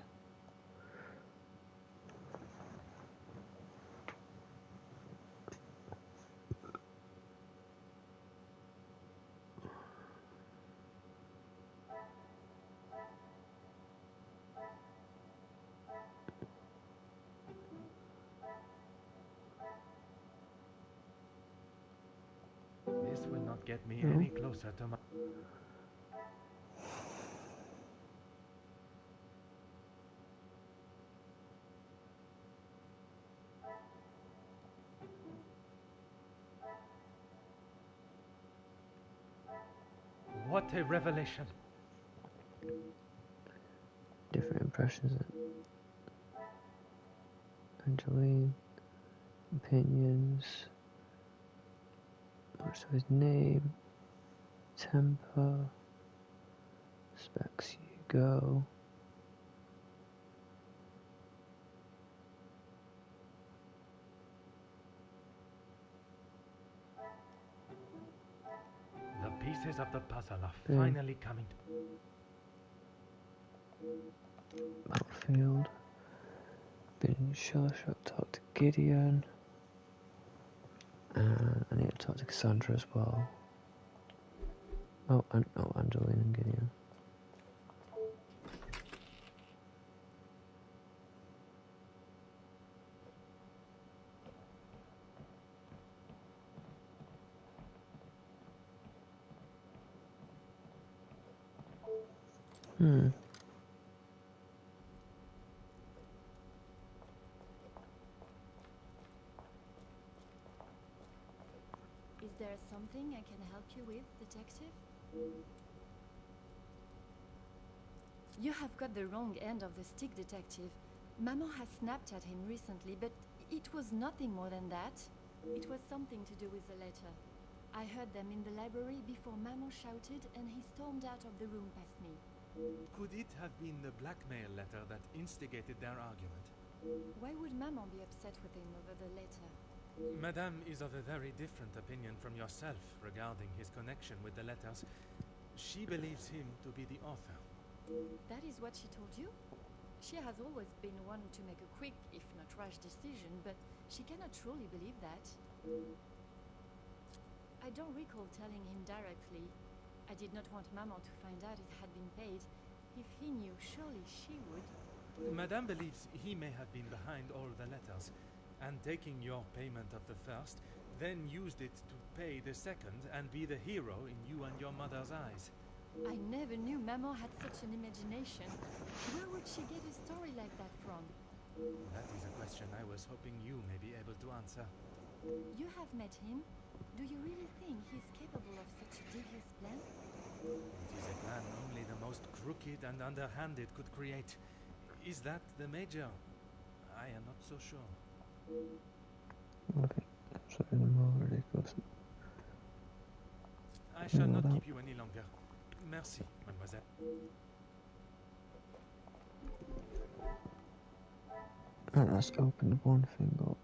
[SPEAKER 11] This will not get me any closer to my... What a revelation!
[SPEAKER 1] Different impressions. Angeline. Opinions. What's his name? Temper. Specs you go.
[SPEAKER 11] The pieces of the puzzle are
[SPEAKER 1] Yeah.
[SPEAKER 11] finally coming.
[SPEAKER 1] Battlefield. Been shell-shocked. Talk to Gideon. And I need to talk to Cassandra as well. Oh, Angeline and Gideon.
[SPEAKER 14] Is there something I can help you with, detective? You have got the wrong end of the stick, detective. Maman has snapped at him recently, but it was nothing more than that. It was something to do with the letter. I heard them in the library before Maman shouted and he stormed out of the room past me.
[SPEAKER 3] Could it have been the blackmail letter that instigated their argument?
[SPEAKER 14] Why would Maman be upset with him over the letter?
[SPEAKER 3] Madame is of a very different opinion from yourself regarding his connection with the letters. She believes him to be the author.
[SPEAKER 14] That is what she told you? She has always been one to make a quick, if not rash decision, but she cannot truly believe that. I don't recall telling him directly. I did not want Maman to find out it had been paid. If he knew, surely she would.
[SPEAKER 3] Madame believes he may have been behind all the letters, and taking your payment of the first, then used it to pay the second and be the hero in you and your mother's eyes.
[SPEAKER 14] I never knew Maman had such an imagination. Where would she get a story like that from?
[SPEAKER 3] That is a question I was hoping you may be able to answer.
[SPEAKER 14] You have met him. Do you really think he's capable of such a devious plan?
[SPEAKER 3] It is a plan only the most crooked and underhanded could create. Is that the Major? I am not so sure.
[SPEAKER 1] Okay, that's even more ridiculous.
[SPEAKER 3] I shall not keep you any longer. Merci, mademoiselle.
[SPEAKER 1] Right, let's open one thing up.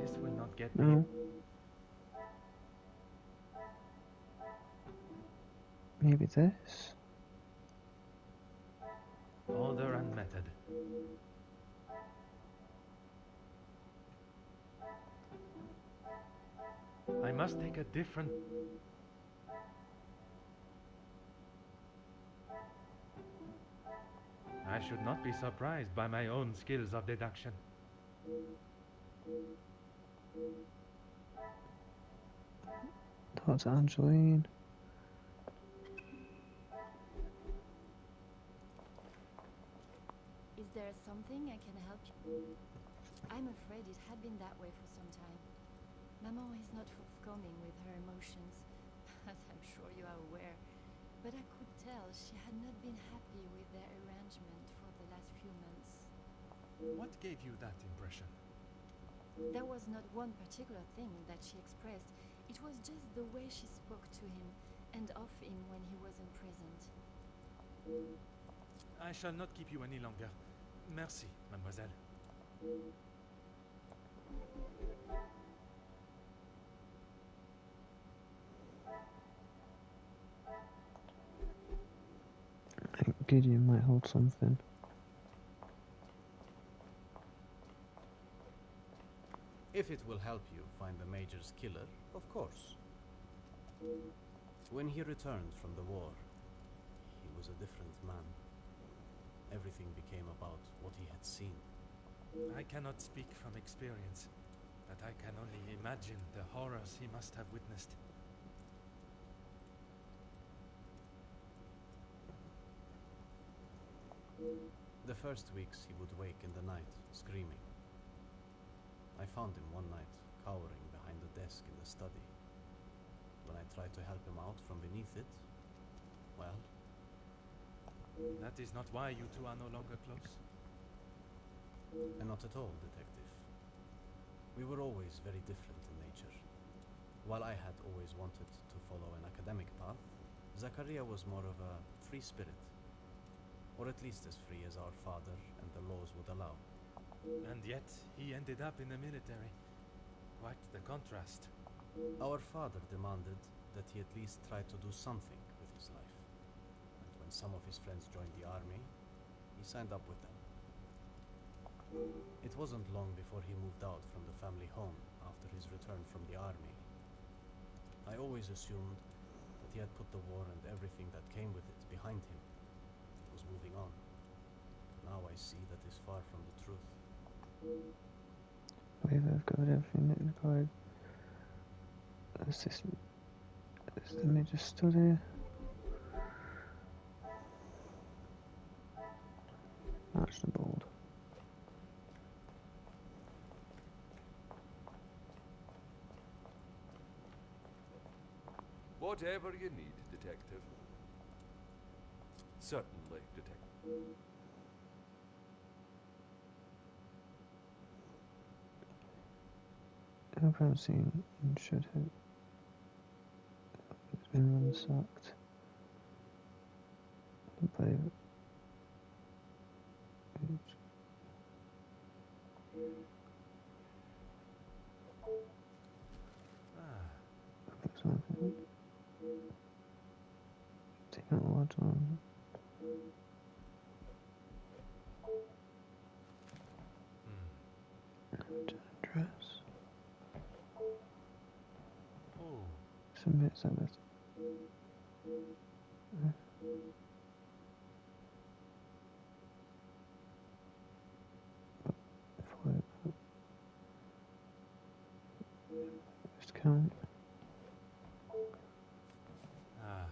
[SPEAKER 11] This will not get me.
[SPEAKER 1] No. Maybe this?
[SPEAKER 11] Order and method. I must take a different... I should not be surprised by my own skills of deduction.
[SPEAKER 1] Dr. Angeline.
[SPEAKER 14] Is there something I can help you? I'm afraid it had been that way for some time. Maman is not forthcoming with her emotions, as I'm sure you are aware. But I could tell she had not been happy with their arrangement for the last few months.
[SPEAKER 3] What gave you that impression?
[SPEAKER 14] There was not one particular thing that she expressed. It was just the way she spoke to him and of him when he wasn't present.
[SPEAKER 3] I shall not keep you any longer. Merci, mademoiselle.
[SPEAKER 1] I think Gideon might hold something.
[SPEAKER 12] If it will help you find the Major's killer, of course. When he returned from the war, he was a different man. Everything became about what he had seen.
[SPEAKER 3] I cannot speak from experience, but I can only imagine the horrors he must have witnessed.
[SPEAKER 12] The first weeks he would wake in the night, screaming. I found him one night, cowering behind the desk in the study. When I tried to help him out from beneath it, well...
[SPEAKER 3] That is not why you two are no longer close?
[SPEAKER 12] And not at all, detective. We were always very different in nature. While I had always wanted to follow an academic path, Zachariah was more of a free spirit. Or at least as free as our father and the laws would allow.
[SPEAKER 3] And yet, he ended up in the military. Quite the contrast.
[SPEAKER 12] Our father demanded that he at least try to do something with his life. And when some of his friends joined the army, he signed up with them. It wasn't long before he moved out from the family home after his return from the army. I always assumed that he had put the war and everything that came with it behind him. He was moving on. Now I see that is far from the truth.
[SPEAKER 1] We've covered everything that required. Assistant. Let me just study. Match the board.
[SPEAKER 2] Whatever you need, detective. Certainly, detective.
[SPEAKER 1] No crime scene should have been ransacked. By take out what on. Address.
[SPEAKER 3] Oh.
[SPEAKER 1] Submit service. Discount.
[SPEAKER 3] Ah.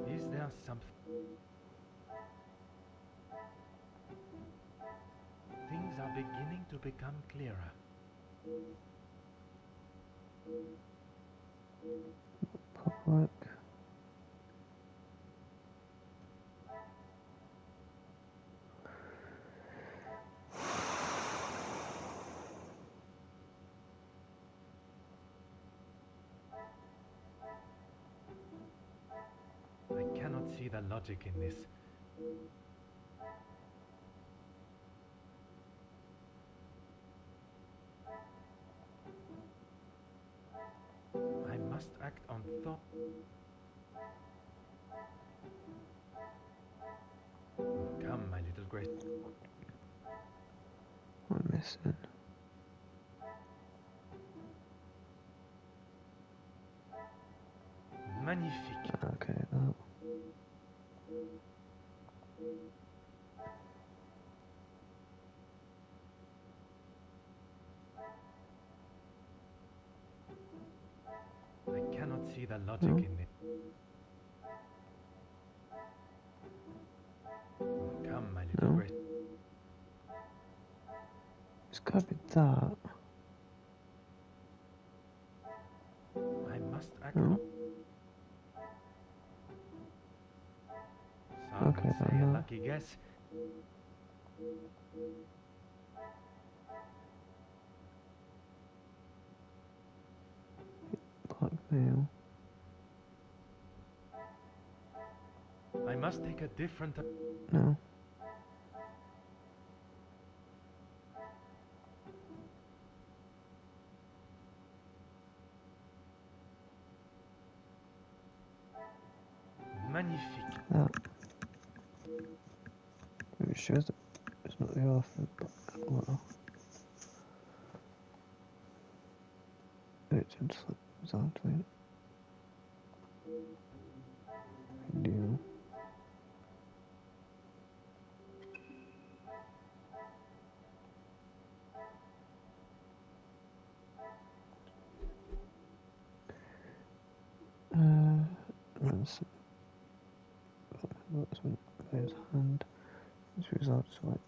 [SPEAKER 3] Is there something? Things are beginning to become clearer.
[SPEAKER 1] Public.
[SPEAKER 11] I cannot see the logic in this. I must act on thought. Come, my little grace.
[SPEAKER 1] I'm missing.
[SPEAKER 11] Magnifique.
[SPEAKER 1] Okay, that.
[SPEAKER 11] I cannot see the logic
[SPEAKER 1] No.
[SPEAKER 11] in this. Come, my little
[SPEAKER 1] No.
[SPEAKER 11] grace.
[SPEAKER 1] It's gotta be that.
[SPEAKER 11] I must act
[SPEAKER 1] No.
[SPEAKER 11] on. Some
[SPEAKER 1] Okay,
[SPEAKER 11] would say
[SPEAKER 1] then
[SPEAKER 11] a
[SPEAKER 1] that.
[SPEAKER 11] lucky guess.
[SPEAKER 1] Blackmail.
[SPEAKER 11] I must take a different.
[SPEAKER 1] No.
[SPEAKER 11] Magnifique.
[SPEAKER 1] That. Maybe it shows that it's not the author, but well. It's exactly. Deal. That's what's in his hand. This results like.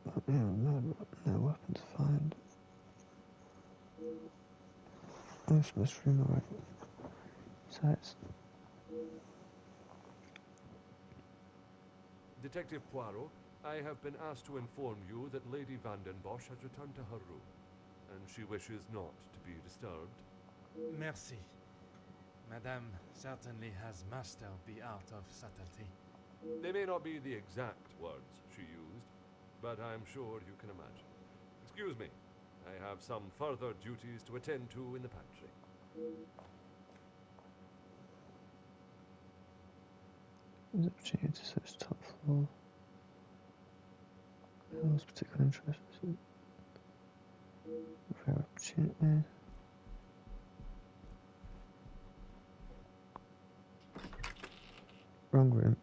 [SPEAKER 1] But yeah, no weapons to find. This mystery more sites.
[SPEAKER 2] Detective Poirot, I have been asked to inform you that Lady Van den Bosch has returned to her room, and she wishes not to be disturbed.
[SPEAKER 3] Merci. Madame certainly has mastered the art of subtlety.
[SPEAKER 2] They may not be the exact words she used, but I'm sure you can imagine. Excuse me, I have some further duties to attend to in the pantry.
[SPEAKER 1] There's opportunity to search top floor. Who's particular interest? Rare opportunity. Wrong room.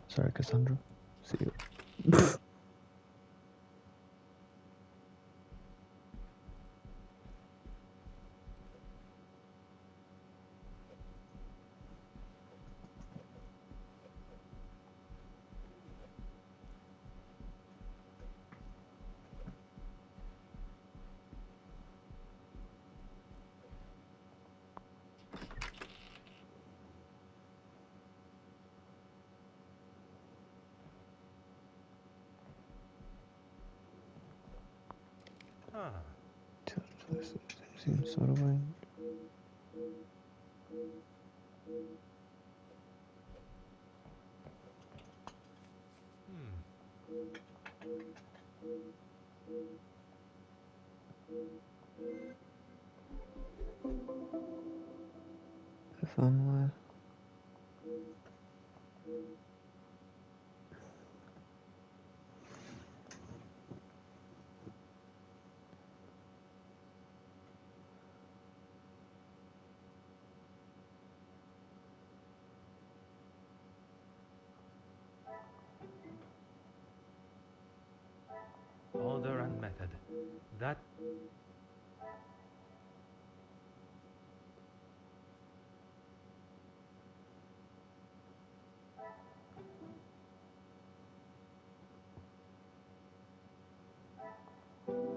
[SPEAKER 1] Sorry, Cassandra. See you.
[SPEAKER 3] Ah,
[SPEAKER 1] Seems sort of way. The family.
[SPEAKER 11] Order and method. That...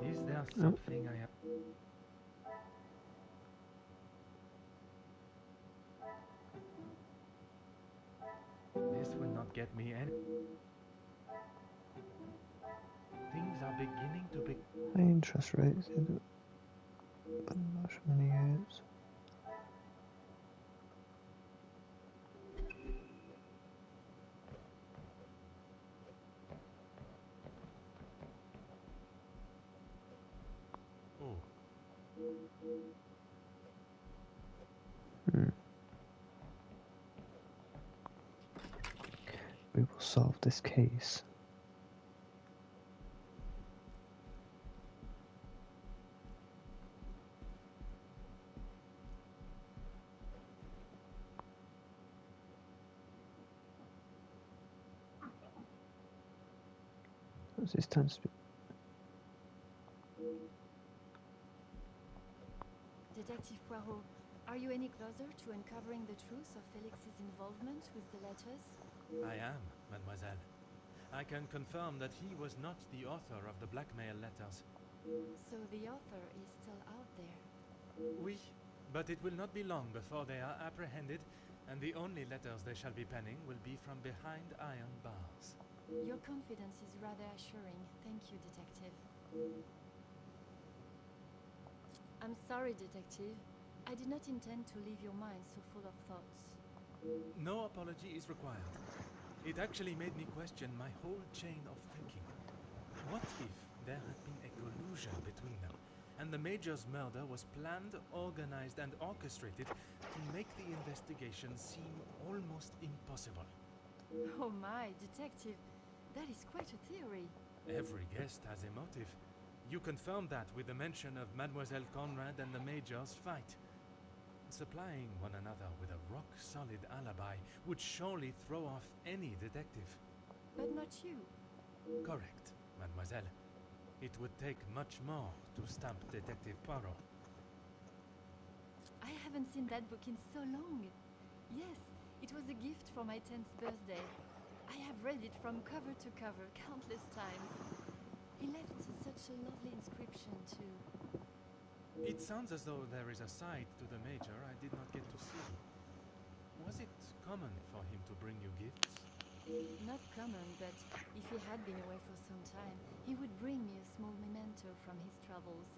[SPEAKER 11] Is there something I have... This will not get me any... Things are beginning to be...
[SPEAKER 1] High interest rates in the last many years.
[SPEAKER 11] Oh.
[SPEAKER 1] We will solve this case. This tends to be...
[SPEAKER 14] Detective Poirot, are you any closer to uncovering the truth of Felix's involvement with the letters?
[SPEAKER 3] I am, mademoiselle. I can confirm that he was not the author of the blackmail letters.
[SPEAKER 14] So the author is still out there?
[SPEAKER 3] Oui, but it will not be long before they are apprehended, and the only letters they shall be penning will be from behind iron bars.
[SPEAKER 14] Your confidence is rather assuring. Thank you, Detective. I'm sorry, Detective. I did not intend to leave your mind so full of thoughts.
[SPEAKER 3] No apology is required. It actually made me question my whole chain of thinking. What if there had been a collusion between them, and the Major's murder was planned, organized, and orchestrated to make the investigation seem almost impossible?
[SPEAKER 14] Oh my, Detective, that is quite a theory.
[SPEAKER 3] Every guest has a motive. You confirmed that with the mention of Mademoiselle Conrad and the Major's fight. Supplying one another with a rock-solid alibi would surely throw off any detective.
[SPEAKER 14] But not you.
[SPEAKER 3] Correct, mademoiselle. It would take much more to stamp Detective Poirot.
[SPEAKER 14] I haven't seen that book in so long. Yes, it was a gift for my 10th birthday. I have read it from cover to cover countless times. He left such a lovely inscription too.
[SPEAKER 3] It sounds as though there is a side to the Major I did not get to see. Was it common for him to bring you gifts?
[SPEAKER 14] Not common, but if he had been away for some time, he would bring me a small memento from his travels.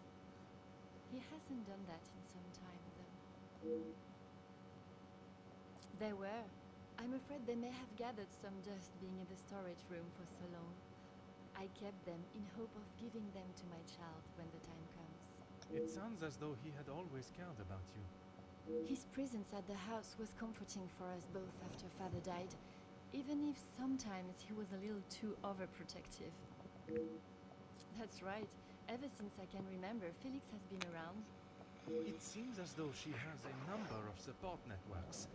[SPEAKER 14] He hasn't done that in some time, though. There were. I'm afraid they may have gathered some dust being in the storage room for so long. I kept them in hope of giving them to my child when the time comes.
[SPEAKER 3] It sounds as though he had always cared about you.
[SPEAKER 14] His presence at the house was comforting for us both after Father died, even if sometimes he was a little too overprotective. That's right. Ever since I can remember, Felix has been around.
[SPEAKER 3] It seems as though she has a number of support networks.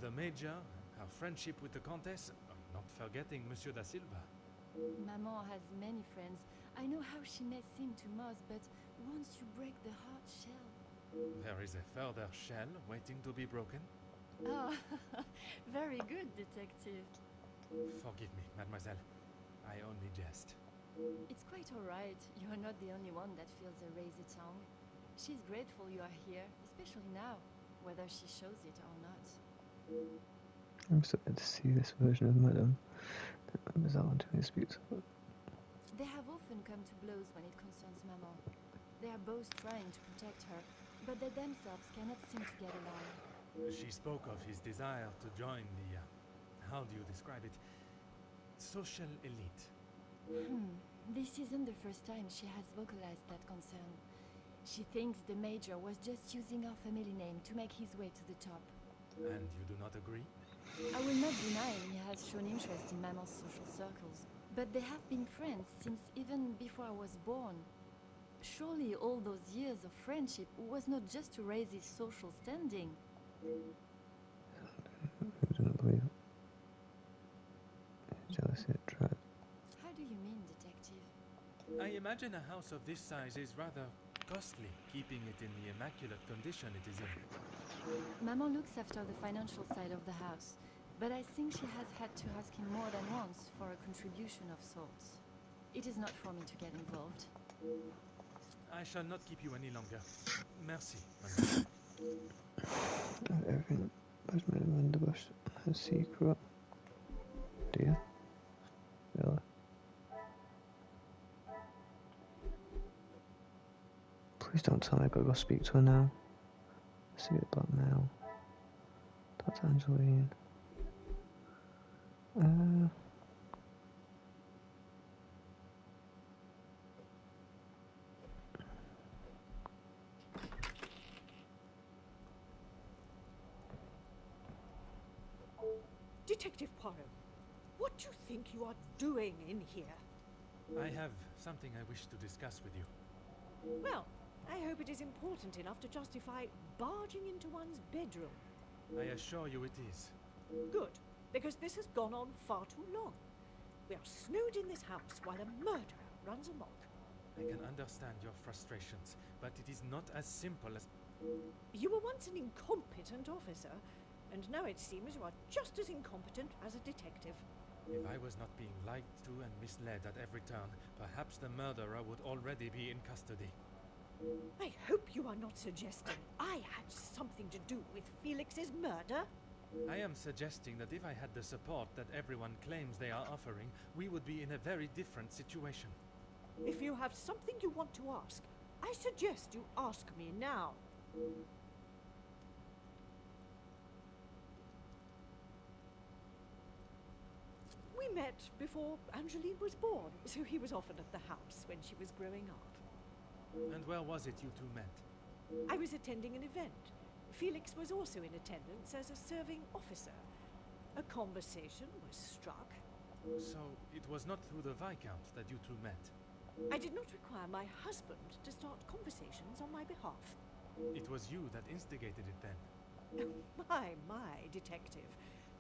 [SPEAKER 3] The Major, her friendship with the Countess, not forgetting Monsieur da Silva.
[SPEAKER 14] Maman has many friends. I know how she may seem to most, but once you break the hard shell...
[SPEAKER 3] There is a further shell waiting to be broken?
[SPEAKER 14] Oh, very good, Detective.
[SPEAKER 3] Forgive me, mademoiselle. I only jest.
[SPEAKER 14] It's quite all right. You are not the only one that feels a raisy tongue. She's grateful you are here, especially now, whether she shows it or not.
[SPEAKER 1] I'm so glad to see this version of Madame. That result into disputes.
[SPEAKER 14] They have often come to blows when it concerns Maman. They are both trying to protect her, but they themselves cannot seem to get along.
[SPEAKER 3] She spoke of his desire to join the, how do you describe it? Social elite.
[SPEAKER 14] This isn't the first time she has vocalized that concern. She thinks the Major was just using our family name to make his way to the top.
[SPEAKER 3] And you do not agree?
[SPEAKER 14] I will not deny he has shown interest in Maman's social circles, but they have been friends since even before I was born. Surely all those years of friendship was not just to raise his social standing.
[SPEAKER 1] I do not believe it. Jealousy at tribe.
[SPEAKER 14] How do you mean, Detective?
[SPEAKER 3] I imagine a house of this size is rather costly, keeping it in the immaculate condition it is in.
[SPEAKER 14] Maman looks after the financial side of the house, but I think she has had to ask him more than once for a contribution of sorts. It is not for me to get involved.
[SPEAKER 3] I shall not keep you any longer. Merci, mademoiselle.
[SPEAKER 1] Everything was made in the bush. A secret. Dear. Really? Please don't tell me I've got to go speak to her now. See it back now. That's Angeline.
[SPEAKER 6] Detective Poirot, what do you think you are doing in here?
[SPEAKER 3] I have something I wish to discuss with you.
[SPEAKER 6] Well, I hope it is important enough to justify barging into one's bedroom.
[SPEAKER 3] I assure you it is.
[SPEAKER 6] Good, because this has gone on far too long. We are snowed in this house while a murderer runs amok.
[SPEAKER 3] I can understand your frustrations, but it is not as simple as...
[SPEAKER 6] You were once an incompetent officer, and now it seems you are just as incompetent as a detective.
[SPEAKER 3] If I was not being lied to and misled at every turn, perhaps the murderer would already be in custody.
[SPEAKER 6] I hope you are not suggesting I had something to do with Felix's murder.
[SPEAKER 3] I am suggesting that if I had the support that everyone claims they are offering, we would be in a very different situation.
[SPEAKER 6] If you have something you want to ask, I suggest you ask me now. We met before Angeline was born, so he was often at the house when she was growing up.
[SPEAKER 3] And where was it you two met?
[SPEAKER 6] I was attending an event. Felix was also in attendance as a serving officer. A conversation was struck.
[SPEAKER 3] So it was not through the Viscount that you two met?
[SPEAKER 6] I did not require my husband to start conversations on my behalf.
[SPEAKER 3] It was you that instigated it then?
[SPEAKER 6] My, detective.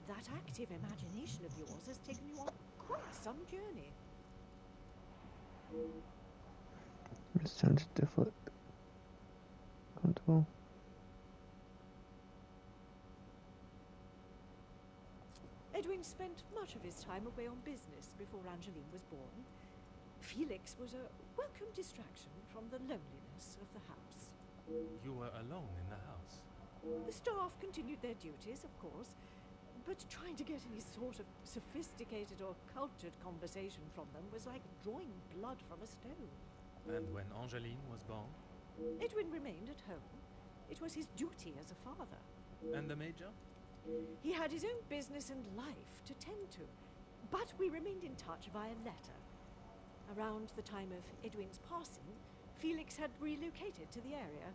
[SPEAKER 6] That active imagination of yours has taken you on quite some journey.
[SPEAKER 1] It sounds different. Comfortable.
[SPEAKER 6] Edwin spent much of his time away on business before Angeline was born. Felix was a welcome distraction from the loneliness of the house.
[SPEAKER 3] You were alone in the house?
[SPEAKER 6] The staff continued their duties, of course, but trying to get any sort of sophisticated or cultured conversation from them was like drawing blood from a stone.
[SPEAKER 3] And when Angeline was born?
[SPEAKER 6] Edwin remained at home. It was his duty as a father.
[SPEAKER 3] And the Major?
[SPEAKER 6] He had his own business and life to tend to, but we remained in touch via letter. Around the time of Edwin's passing, Felix had relocated to the area.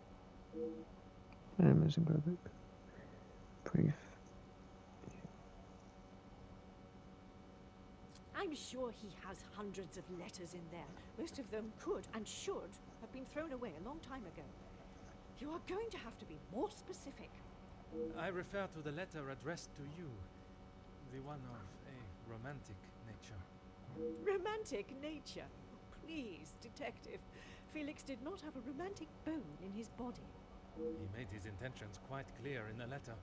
[SPEAKER 1] My name is Gravic. Brief.
[SPEAKER 6] I'm sure he has hundreds of letters in there. Most of them could and should have been thrown away a long time ago. You are going to have to be more specific.
[SPEAKER 3] I refer to the letter addressed to you, the one of a romantic nature.
[SPEAKER 6] Romantic nature? Please, detective. Felix did not have a romantic bone in his body.
[SPEAKER 3] He made his intentions quite clear in the letter.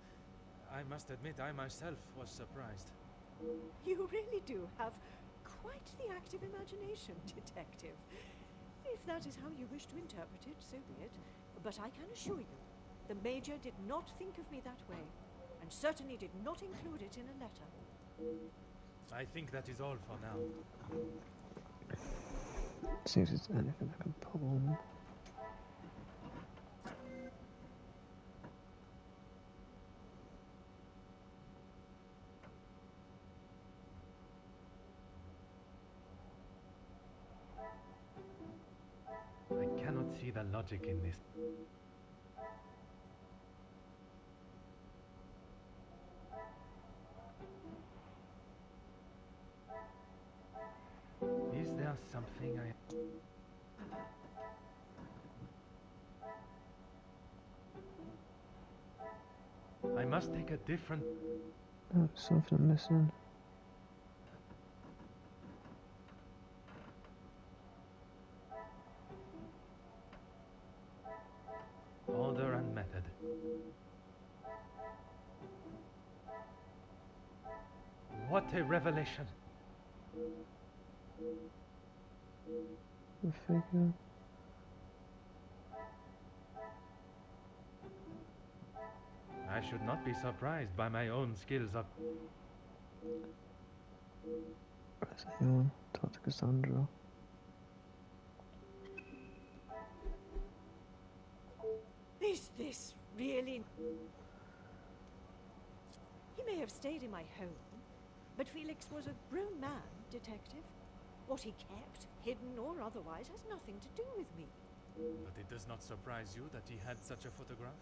[SPEAKER 3] I must admit I myself was surprised.
[SPEAKER 6] You really do have quite the active imagination, detective. If that is how you wish to interpret it, so be it. But I can assure you, the Major did not think of me that way, and certainly did not include it in a letter.
[SPEAKER 3] I think that is all for now.
[SPEAKER 1] See if there's anything I can pull on.
[SPEAKER 11] I cannot see the logic in this. Is there something I must take a different...
[SPEAKER 1] Oh, something I'm missing.
[SPEAKER 11] order and method. What a revelation!
[SPEAKER 1] The figure.
[SPEAKER 11] I should not be surprised by my own skills of...
[SPEAKER 1] Press anyone. Talk to Cassandra.
[SPEAKER 6] Is this really... He may have stayed in my home, but Felix was a grown man, detective. What he kept, hidden or otherwise, has nothing to do with me.
[SPEAKER 3] But it does not surprise you that he had such a photograph?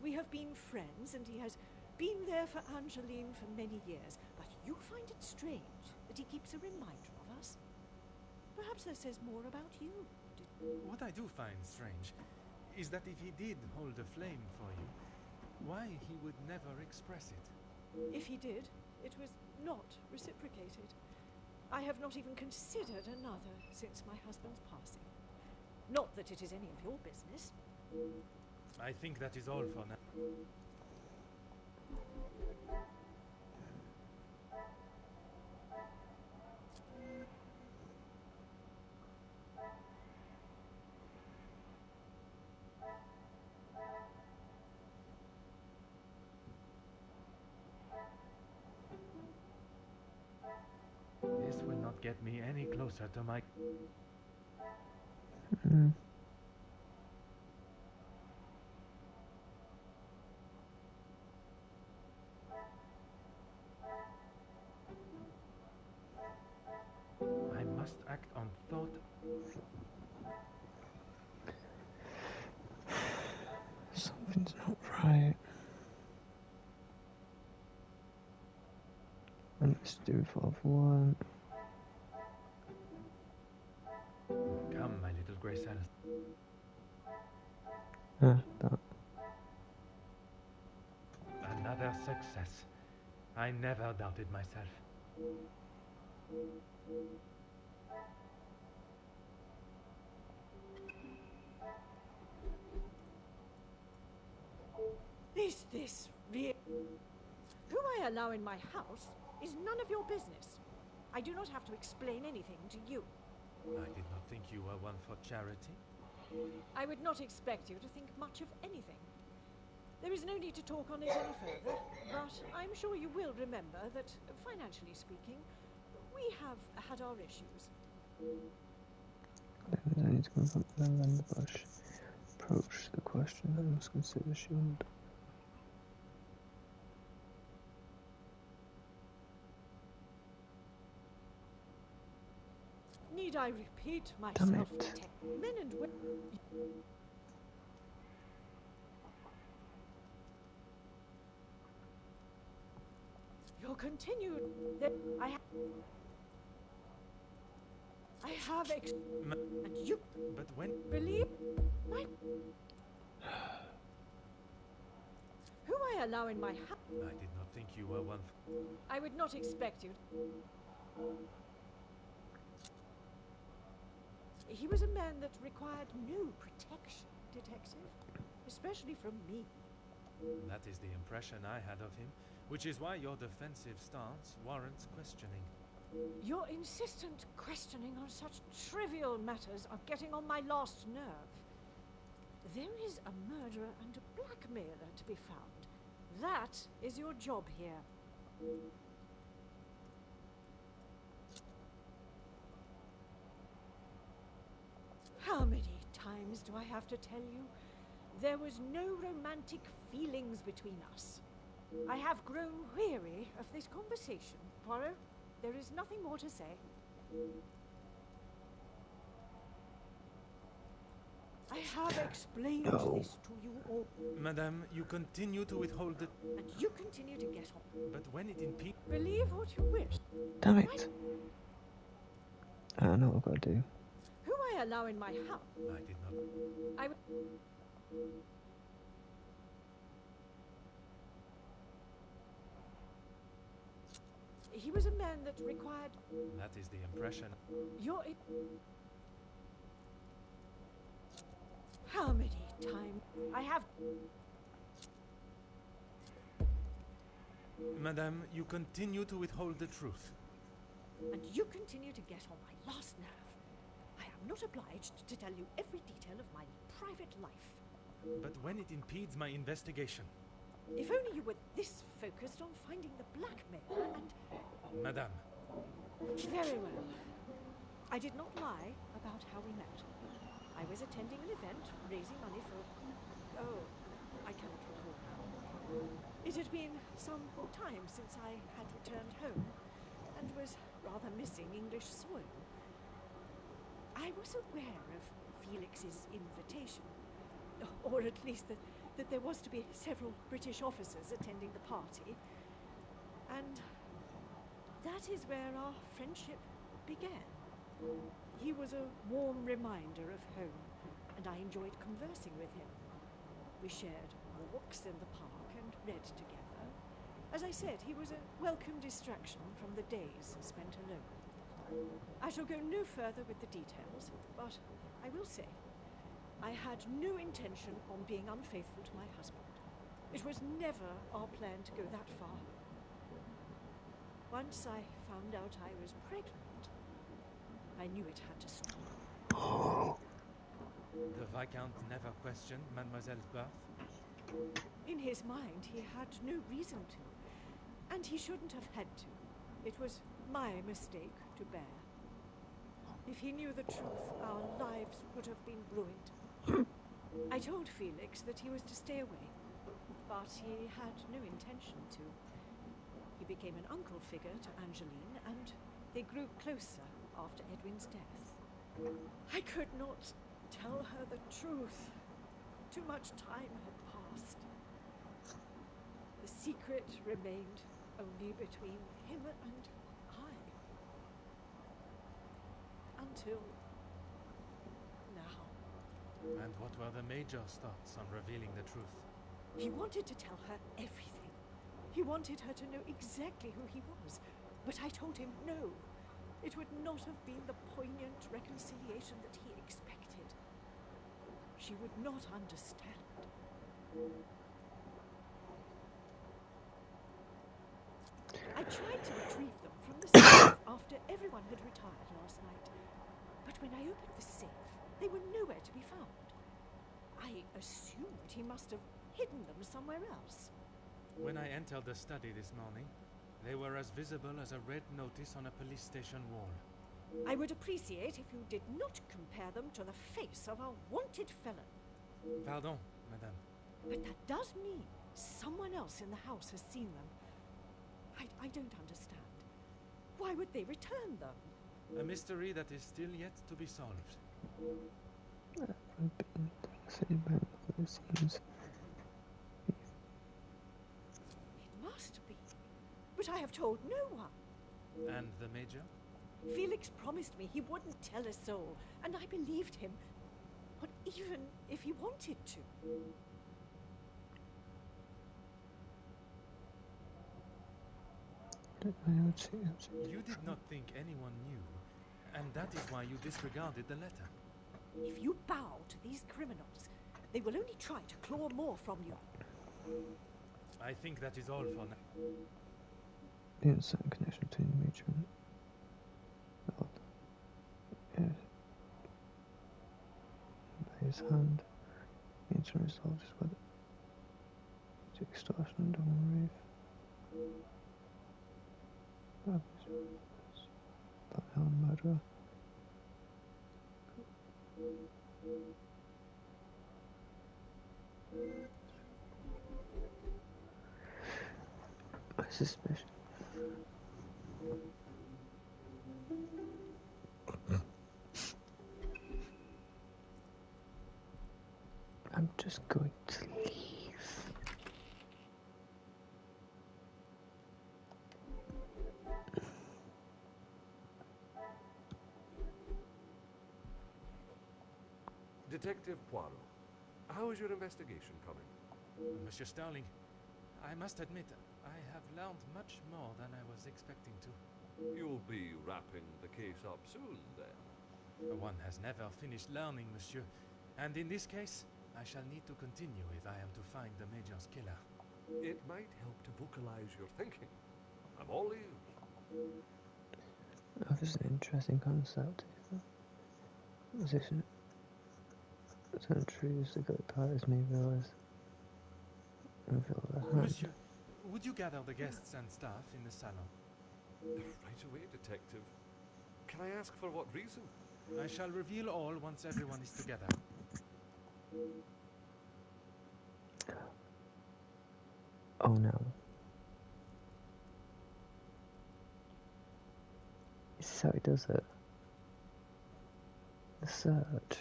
[SPEAKER 6] We have been friends, and he has been there for Angeline for many years. But you find it strange that he keeps a reminder of us? Perhaps that says more about you.
[SPEAKER 3] What I do find strange is that if he did hold a flame for you, why he would never express it.
[SPEAKER 6] If he did, it was not reciprocated. I have not even considered another since my husband's passing. Not that it is any of your business.
[SPEAKER 3] I think that is all for now.
[SPEAKER 11] This will not get me any closer to my... I must act on thought.
[SPEAKER 1] Something's not right. And let's do 5-1.
[SPEAKER 11] Come, my little grey cells.
[SPEAKER 1] Ah, that.
[SPEAKER 11] Another success. I never doubted myself.
[SPEAKER 6] Is this real? Who I allow in my house is none of your business. I do not have to explain anything to you.
[SPEAKER 3] I did not think you were one for charity.
[SPEAKER 6] I would not expect you to think much of anything. There is no need to talk on it any further, but I'm sure you will remember that, financially speaking, we have had our issues.
[SPEAKER 1] I need to confront them in the bush. Approach the question I must consider should.
[SPEAKER 6] Need I repeat
[SPEAKER 1] Damn
[SPEAKER 6] myself?
[SPEAKER 1] it.
[SPEAKER 6] Men and women. Your continued that I have and you
[SPEAKER 3] But when...
[SPEAKER 6] believe my who I allow in my house.
[SPEAKER 3] I did not think you were one
[SPEAKER 6] I would not expect you. He was a man that required no protection, detective, especially from me.
[SPEAKER 3] That is the impression I had of him, which is why your defensive stance warrants questioning.
[SPEAKER 6] Your insistent questioning on such trivial matters are getting on my last nerve. There is a murderer and a blackmailer to be found. That is your job here. How many times do I have to tell you? There was no romantic feelings between us. I have grown weary of this conversation, Poirot. There is nothing more to say. I have explained this to you all.
[SPEAKER 3] Madame, you continue to withhold the...
[SPEAKER 6] And you continue to get on.
[SPEAKER 3] But when it impedes...
[SPEAKER 6] Believe what you wish.
[SPEAKER 1] Damn it. I know what I've got to do.
[SPEAKER 6] Who I allow in my house.
[SPEAKER 3] I did not...
[SPEAKER 6] I would... He was a man that required...
[SPEAKER 3] That is the impression...
[SPEAKER 6] How many time. I have...
[SPEAKER 3] Madame, you continue to withhold the truth.
[SPEAKER 6] And you continue to get on my last nerve. I am not obliged to tell you every detail of my private life.
[SPEAKER 3] But when it impedes my investigation...
[SPEAKER 6] If only you were this focused on finding the blackmailer and...
[SPEAKER 3] Madame.
[SPEAKER 6] Very well. I did not lie about how we met. I was attending an event, raising money for... Oh, I cannot recall now. It had been some time since I had returned home, and was rather missing English soil. I was aware of Felix's invitation, or at least that there was to be several British officers attending the party, and that is where our friendship began. He was a warm reminder of home, and I enjoyed conversing with him. We shared walks in the park and read together. As I said, he was a welcome distraction from the days spent alone. I shall go no further with the details, but I will say, I had no intention on being unfaithful to my husband. It was never our plan to go that far. Once I found out I was pregnant, I knew it had to stop.
[SPEAKER 3] The Viscount never questioned Mademoiselle's birth?
[SPEAKER 6] In his mind, he had no reason to, and he shouldn't have had to. It was my mistake to bear. If he knew the truth, our lives would have been ruined. I told Felix that he was to stay away, but he had no intention to. He became an uncle figure to Angeline, and they grew closer after Edwin's death. I could not tell her the truth. Too much time had passed. The secret remained only between him and I. Until now.
[SPEAKER 3] And what were the Major's thoughts on revealing the truth?
[SPEAKER 6] He wanted to tell her everything. He wanted her to know exactly who he was. But I told him no. It would not have been the poignant reconciliation that he expected. She would not understand. I tried to retrieve them from the safe after everyone had retired last night. But when I opened the safe, they were nowhere to be found. I assumed he must have hidden them somewhere else.
[SPEAKER 3] When I entered the study this morning, they were as visible as a red notice on a police station wall.
[SPEAKER 6] I would appreciate if you did not compare them to the face of a wanted felon.
[SPEAKER 3] Pardon, madame.
[SPEAKER 6] But that does mean someone else in the house has seen them. I don't understand. Why would they return them?
[SPEAKER 3] A mystery that is still yet to be solved.
[SPEAKER 6] It must be. But I have told no one.
[SPEAKER 3] And the Major?
[SPEAKER 6] Felix promised me he wouldn't tell a soul, and I believed him. But even if he wanted to...
[SPEAKER 3] You did not think anyone knew, and that is why you disregarded the letter.
[SPEAKER 6] If you bow to these criminals, they will only try to claw more from you.
[SPEAKER 3] I think that is all for now.
[SPEAKER 1] The instant connection between the Major and by his hand. The instant result is whether it's extortion and double rape. Blackmail and murderer. My suspicion. I'm just going to leave.
[SPEAKER 2] Detective Poirot, how is your investigation coming?
[SPEAKER 3] Monsieur Starling, I must admit, I have learned much more than I was expecting to.
[SPEAKER 2] You'll be wrapping the case up soon, then?
[SPEAKER 3] One has never finished learning, monsieur. And in this case, I shall need to continue if I am to find the Major's killer.
[SPEAKER 2] It might help to vocalize your thinking. I'm all ears.
[SPEAKER 1] That is an interesting concept. Musician don't choose the good part as me realize. Reveal the hand.
[SPEAKER 3] Monsieur, would you gather the guests and staff in the salon?
[SPEAKER 2] Right away, detective. Can I ask for what reason?
[SPEAKER 3] I shall reveal all once everyone is together.
[SPEAKER 1] Oh no. This is how he does it. The search.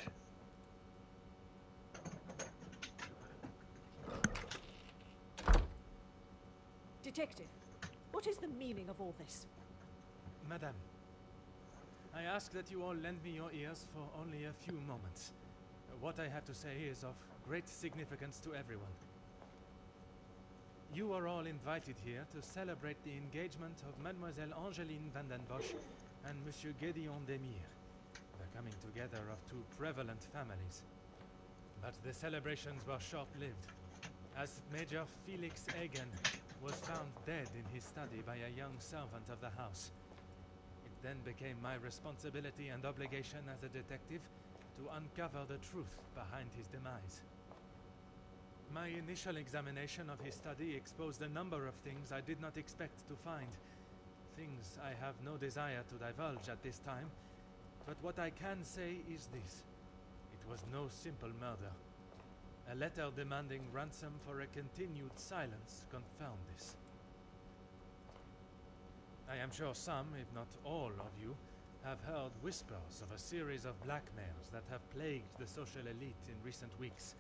[SPEAKER 6] Detective, what is the meaning of all this?
[SPEAKER 3] Madame, I ask that you all lend me your ears for only a few moments. What I have to say is of great significance to everyone. You are all invited here to celebrate the engagement of Mademoiselle Angeline van den Bosch and Monsieur Gédéon Demire, the coming together of two prevalent families. But the celebrations were short-lived, as Major Felix Hagen was found dead in his study by a young servant of the house. It then became my responsibility and obligation as a detective to uncover the truth behind his demise. My initial examination of his study exposed a number of things I did not expect to find. Things I have no desire to divulge at this time, but what I can say is this. It was no simple murder. A letter demanding ransom for a continued silence confirmed this. I am sure some, if not all of you, have heard whispers of a series of blackmails that have plagued the social elite in recent weeks.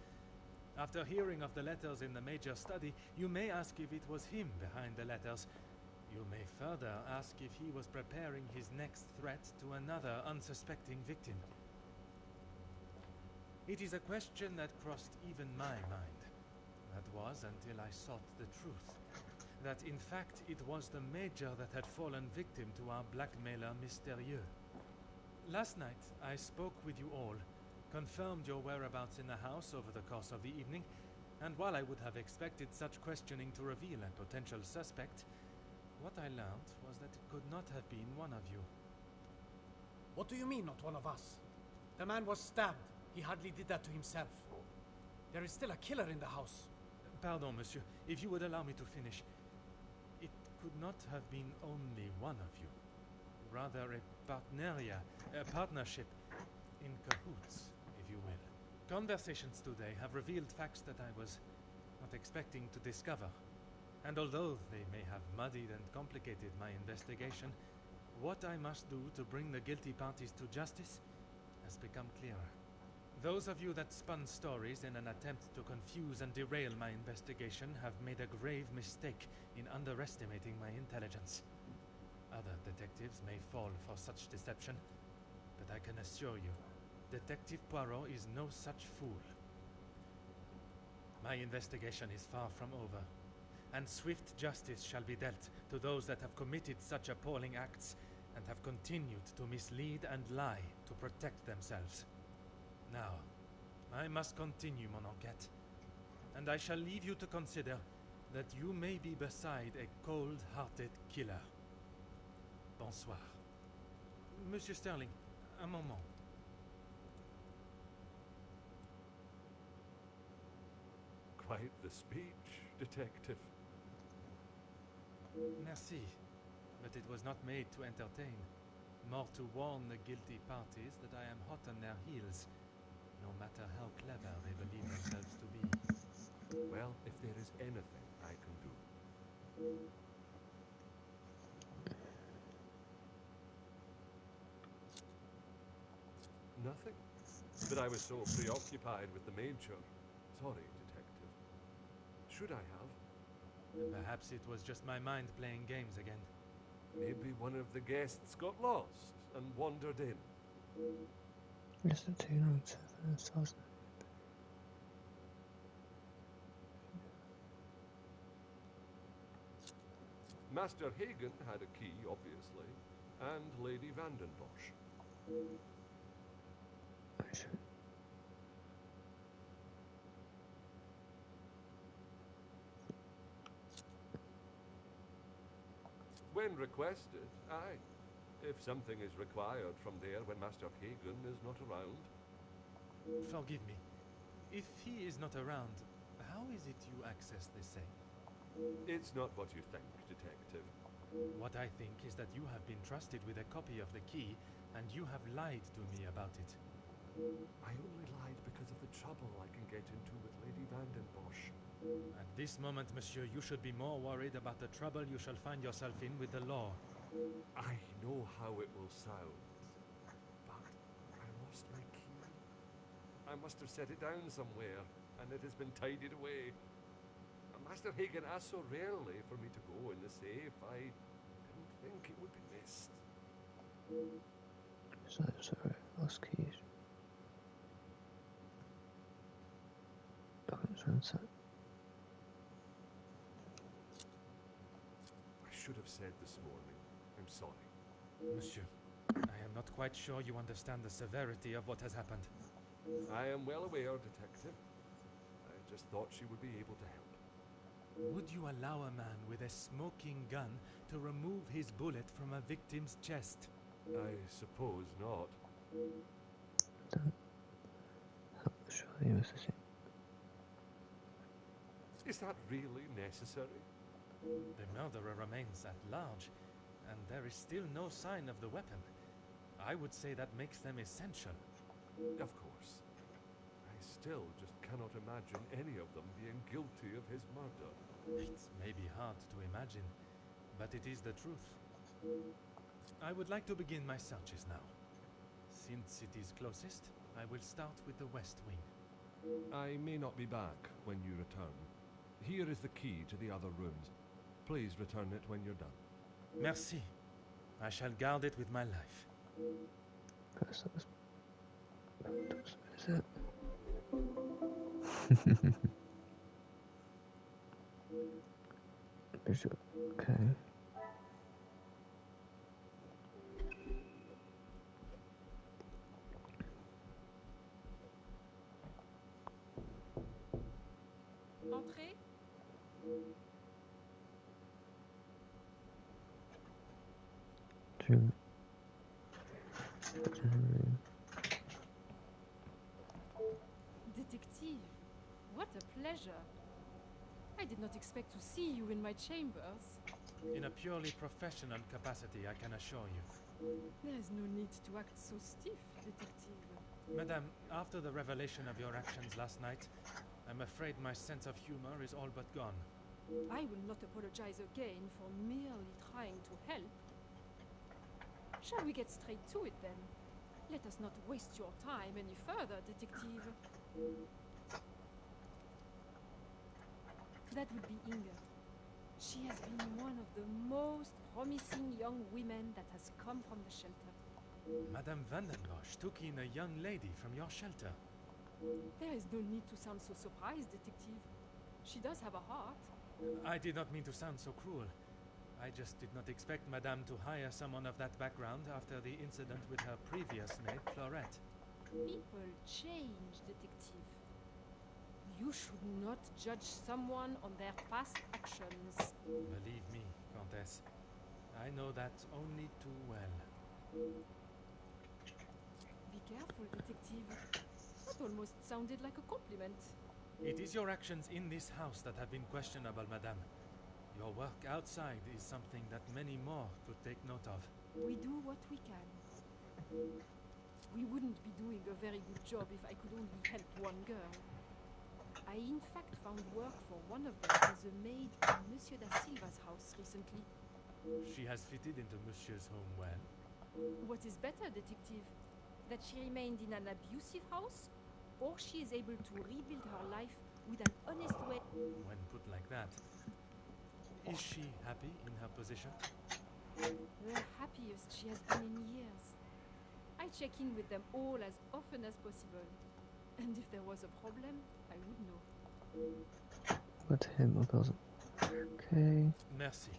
[SPEAKER 3] After hearing of the letters in the Major's study, you may ask if it was him behind the letters. You may further ask if he was preparing his next threat to another unsuspecting victim. It is a question that crossed even my mind. That was until I sought the truth. That in fact it was the Major that had fallen victim to our blackmailer Mystérieux. Last night I spoke with you all, confirmed your whereabouts in the house over the course of the evening, and while I would have expected such questioning to reveal a potential suspect, what I learned was that it could not have been one of you.
[SPEAKER 12] What do you mean, not one of us? The man was stabbed. He hardly did that to himself. There is still a killer in the house.
[SPEAKER 3] Pardon, monsieur, if you would allow me to finish. It could not have been only one of you. Rather a partneria, a partnership, in cahoots, if you will. Conversations today have revealed facts that I was not expecting to discover. And although they may have muddied and complicated my investigation, what I must do to bring the guilty parties to justice has become clearer. Those of you that spun stories in an attempt to confuse and derail my investigation have made a grave mistake in underestimating my intelligence. Other detectives may fall for such deception, but I can assure you, Detective Poirot is no such fool. My investigation is far from over, and swift justice shall be dealt to those that have committed such appalling acts and have continued to mislead and lie to protect themselves. Now, I must continue mon enquête, and I shall leave you to consider that you may be beside a cold-hearted killer. Bonsoir. Monsieur Sterling, un moment.
[SPEAKER 2] Quite the speech, detective.
[SPEAKER 3] Merci, but it was not made to entertain, more to warn the guilty parties that I am hot on their heels, no matter how clever they believe themselves to be.
[SPEAKER 2] Well, if there is anything I can do. Nothing. But I was so preoccupied with the Major. Sorry, detective. Should I have?
[SPEAKER 3] Perhaps it was just my mind playing games again.
[SPEAKER 2] Maybe one of the guests got lost and wandered in.
[SPEAKER 1] Just a 297,000.
[SPEAKER 2] Master Hagen had a key, obviously, and Lady van den Bosch. When requested, aye. If something is required from there when Master Hagen is not around.
[SPEAKER 3] Forgive me. If he is not around, how is it you access the safe?
[SPEAKER 2] It's not what you think, Detective.
[SPEAKER 3] What I think is that you have been trusted with a copy of the key, and you have lied to me about it.
[SPEAKER 2] I only lied because of the trouble I can get into with Lady Vandenbosch.
[SPEAKER 3] At this moment, monsieur, you should be more worried about the trouble you shall find yourself in with the law.
[SPEAKER 2] I know how it will sound, but I lost my key. I must have set it down somewhere, and it has been tidied away. Master Hagen asked so rarely for me to go in the safe, I didn't think it would be missed.
[SPEAKER 1] So sorry, lost keys. Documents are inside.
[SPEAKER 2] I should have said this morning. I'm sorry.
[SPEAKER 3] Monsieur, I am not quite sure you understand the severity of what has happened.
[SPEAKER 2] I am well aware, Detective. I just thought she would be able to help.
[SPEAKER 3] Would you allow a man with a smoking gun to remove his bullet from a victim's chest?
[SPEAKER 2] I suppose not.
[SPEAKER 1] Surely you must have seen.
[SPEAKER 2] Is that really necessary?
[SPEAKER 3] The murderer remains at large, and there is still no sign of the weapon. I would say that makes them essential.
[SPEAKER 2] Of course. I still just cannot imagine any of them being guilty of his murder.
[SPEAKER 3] It may be hard to imagine, but it is the truth. I would like to begin my searches now. Since it is closest, I will start with the west wing.
[SPEAKER 2] I may not be back when you return. Here is the key to the other rooms. Please return it when you're done.
[SPEAKER 3] Merci. I shall guard it with my life.
[SPEAKER 1] First, is it? Visual. Okay.
[SPEAKER 5] Entrez. Detective, what a pleasure. I did not expect to see you in my chambers.
[SPEAKER 3] In a purely professional capacity, I can assure you.
[SPEAKER 5] There is no need to act so stiff, Detective.
[SPEAKER 3] Madame, after the revelation of your actions last night, I'm afraid my sense of humor is all but gone.
[SPEAKER 5] I will not apologize again for merely trying to help. Shall we get straight to it then? Let us not waste your time any further, Detective. That would be Inga. She has been one of the most promising young women that has come from the shelter.
[SPEAKER 3] Madame Vandenbosch took in a young lady from your shelter.
[SPEAKER 5] There is no need to sound so surprised, Detective. She does have a heart.
[SPEAKER 3] I did not mean to sound so cruel. I just did not expect Madame to hire someone of that background after the incident with her previous maid, Florette.
[SPEAKER 5] People change, Detective. You should not judge someone on their past actions.
[SPEAKER 3] Believe me, Countess, I know that only too well.
[SPEAKER 5] Be careful, Detective. That almost sounded like a compliment.
[SPEAKER 3] It is your actions in this house that have been questionable, Madame. Your work outside is something that many more could take note of.
[SPEAKER 5] We do what we can. We wouldn't be doing a very good job if I could only help one girl. I in fact found work for one of them as a maid in Monsieur da Silva's house recently.
[SPEAKER 3] She has fitted into Monsieur's home well.
[SPEAKER 5] What is better, Detective? That she remained in an abusive house? Or she is able to rebuild her life with an honest way?
[SPEAKER 3] When put like that, is she happy in her position?
[SPEAKER 5] The happiest she has been in years. I check in with them all as often as possible. And if there was a problem, I would know.
[SPEAKER 1] With him or doesn't. Okay.
[SPEAKER 3] Merci.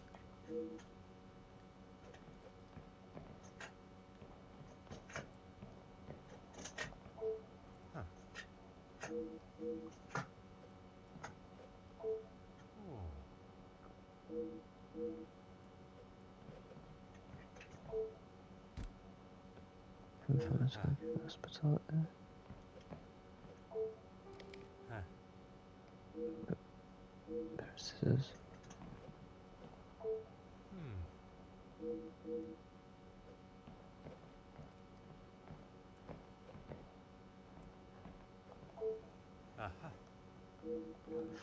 [SPEAKER 3] Huh. Oh.
[SPEAKER 1] Let's go first potato. Pair of scissors.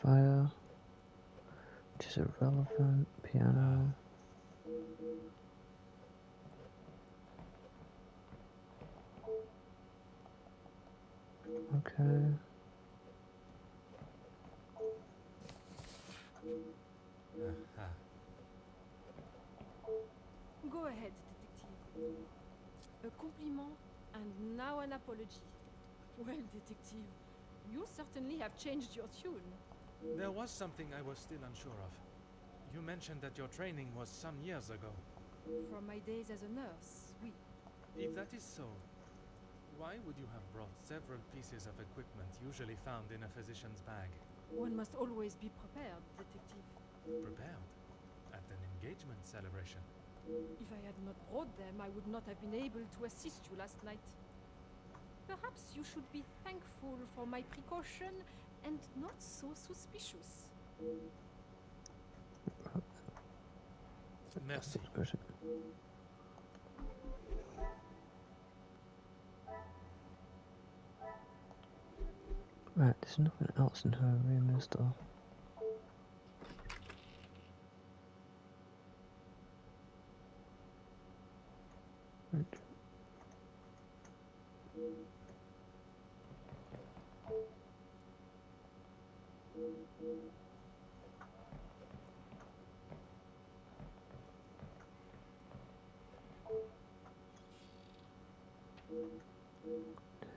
[SPEAKER 1] Fire, which is irrelevant. Piano. Okay.
[SPEAKER 5] Go ahead, detective. A compliment and now an apology. Well, detective, you certainly have changed your tune.
[SPEAKER 3] There was something I was still unsure of. You mentioned that your training was some years ago.
[SPEAKER 5] From my days as a nurse, oui.
[SPEAKER 3] If that is so, why would you have brought several pieces of equipment usually found in a physician's bag?
[SPEAKER 5] One must always be prepared, detective.
[SPEAKER 3] Prepared? At an engagement celebration?
[SPEAKER 5] If I had not brought them, I would not have been able to assist you last night. Perhaps you should be thankful for my precaution and not so suspicious.
[SPEAKER 3] Merci.
[SPEAKER 1] Right, there's nothing else in her room, is there? Right.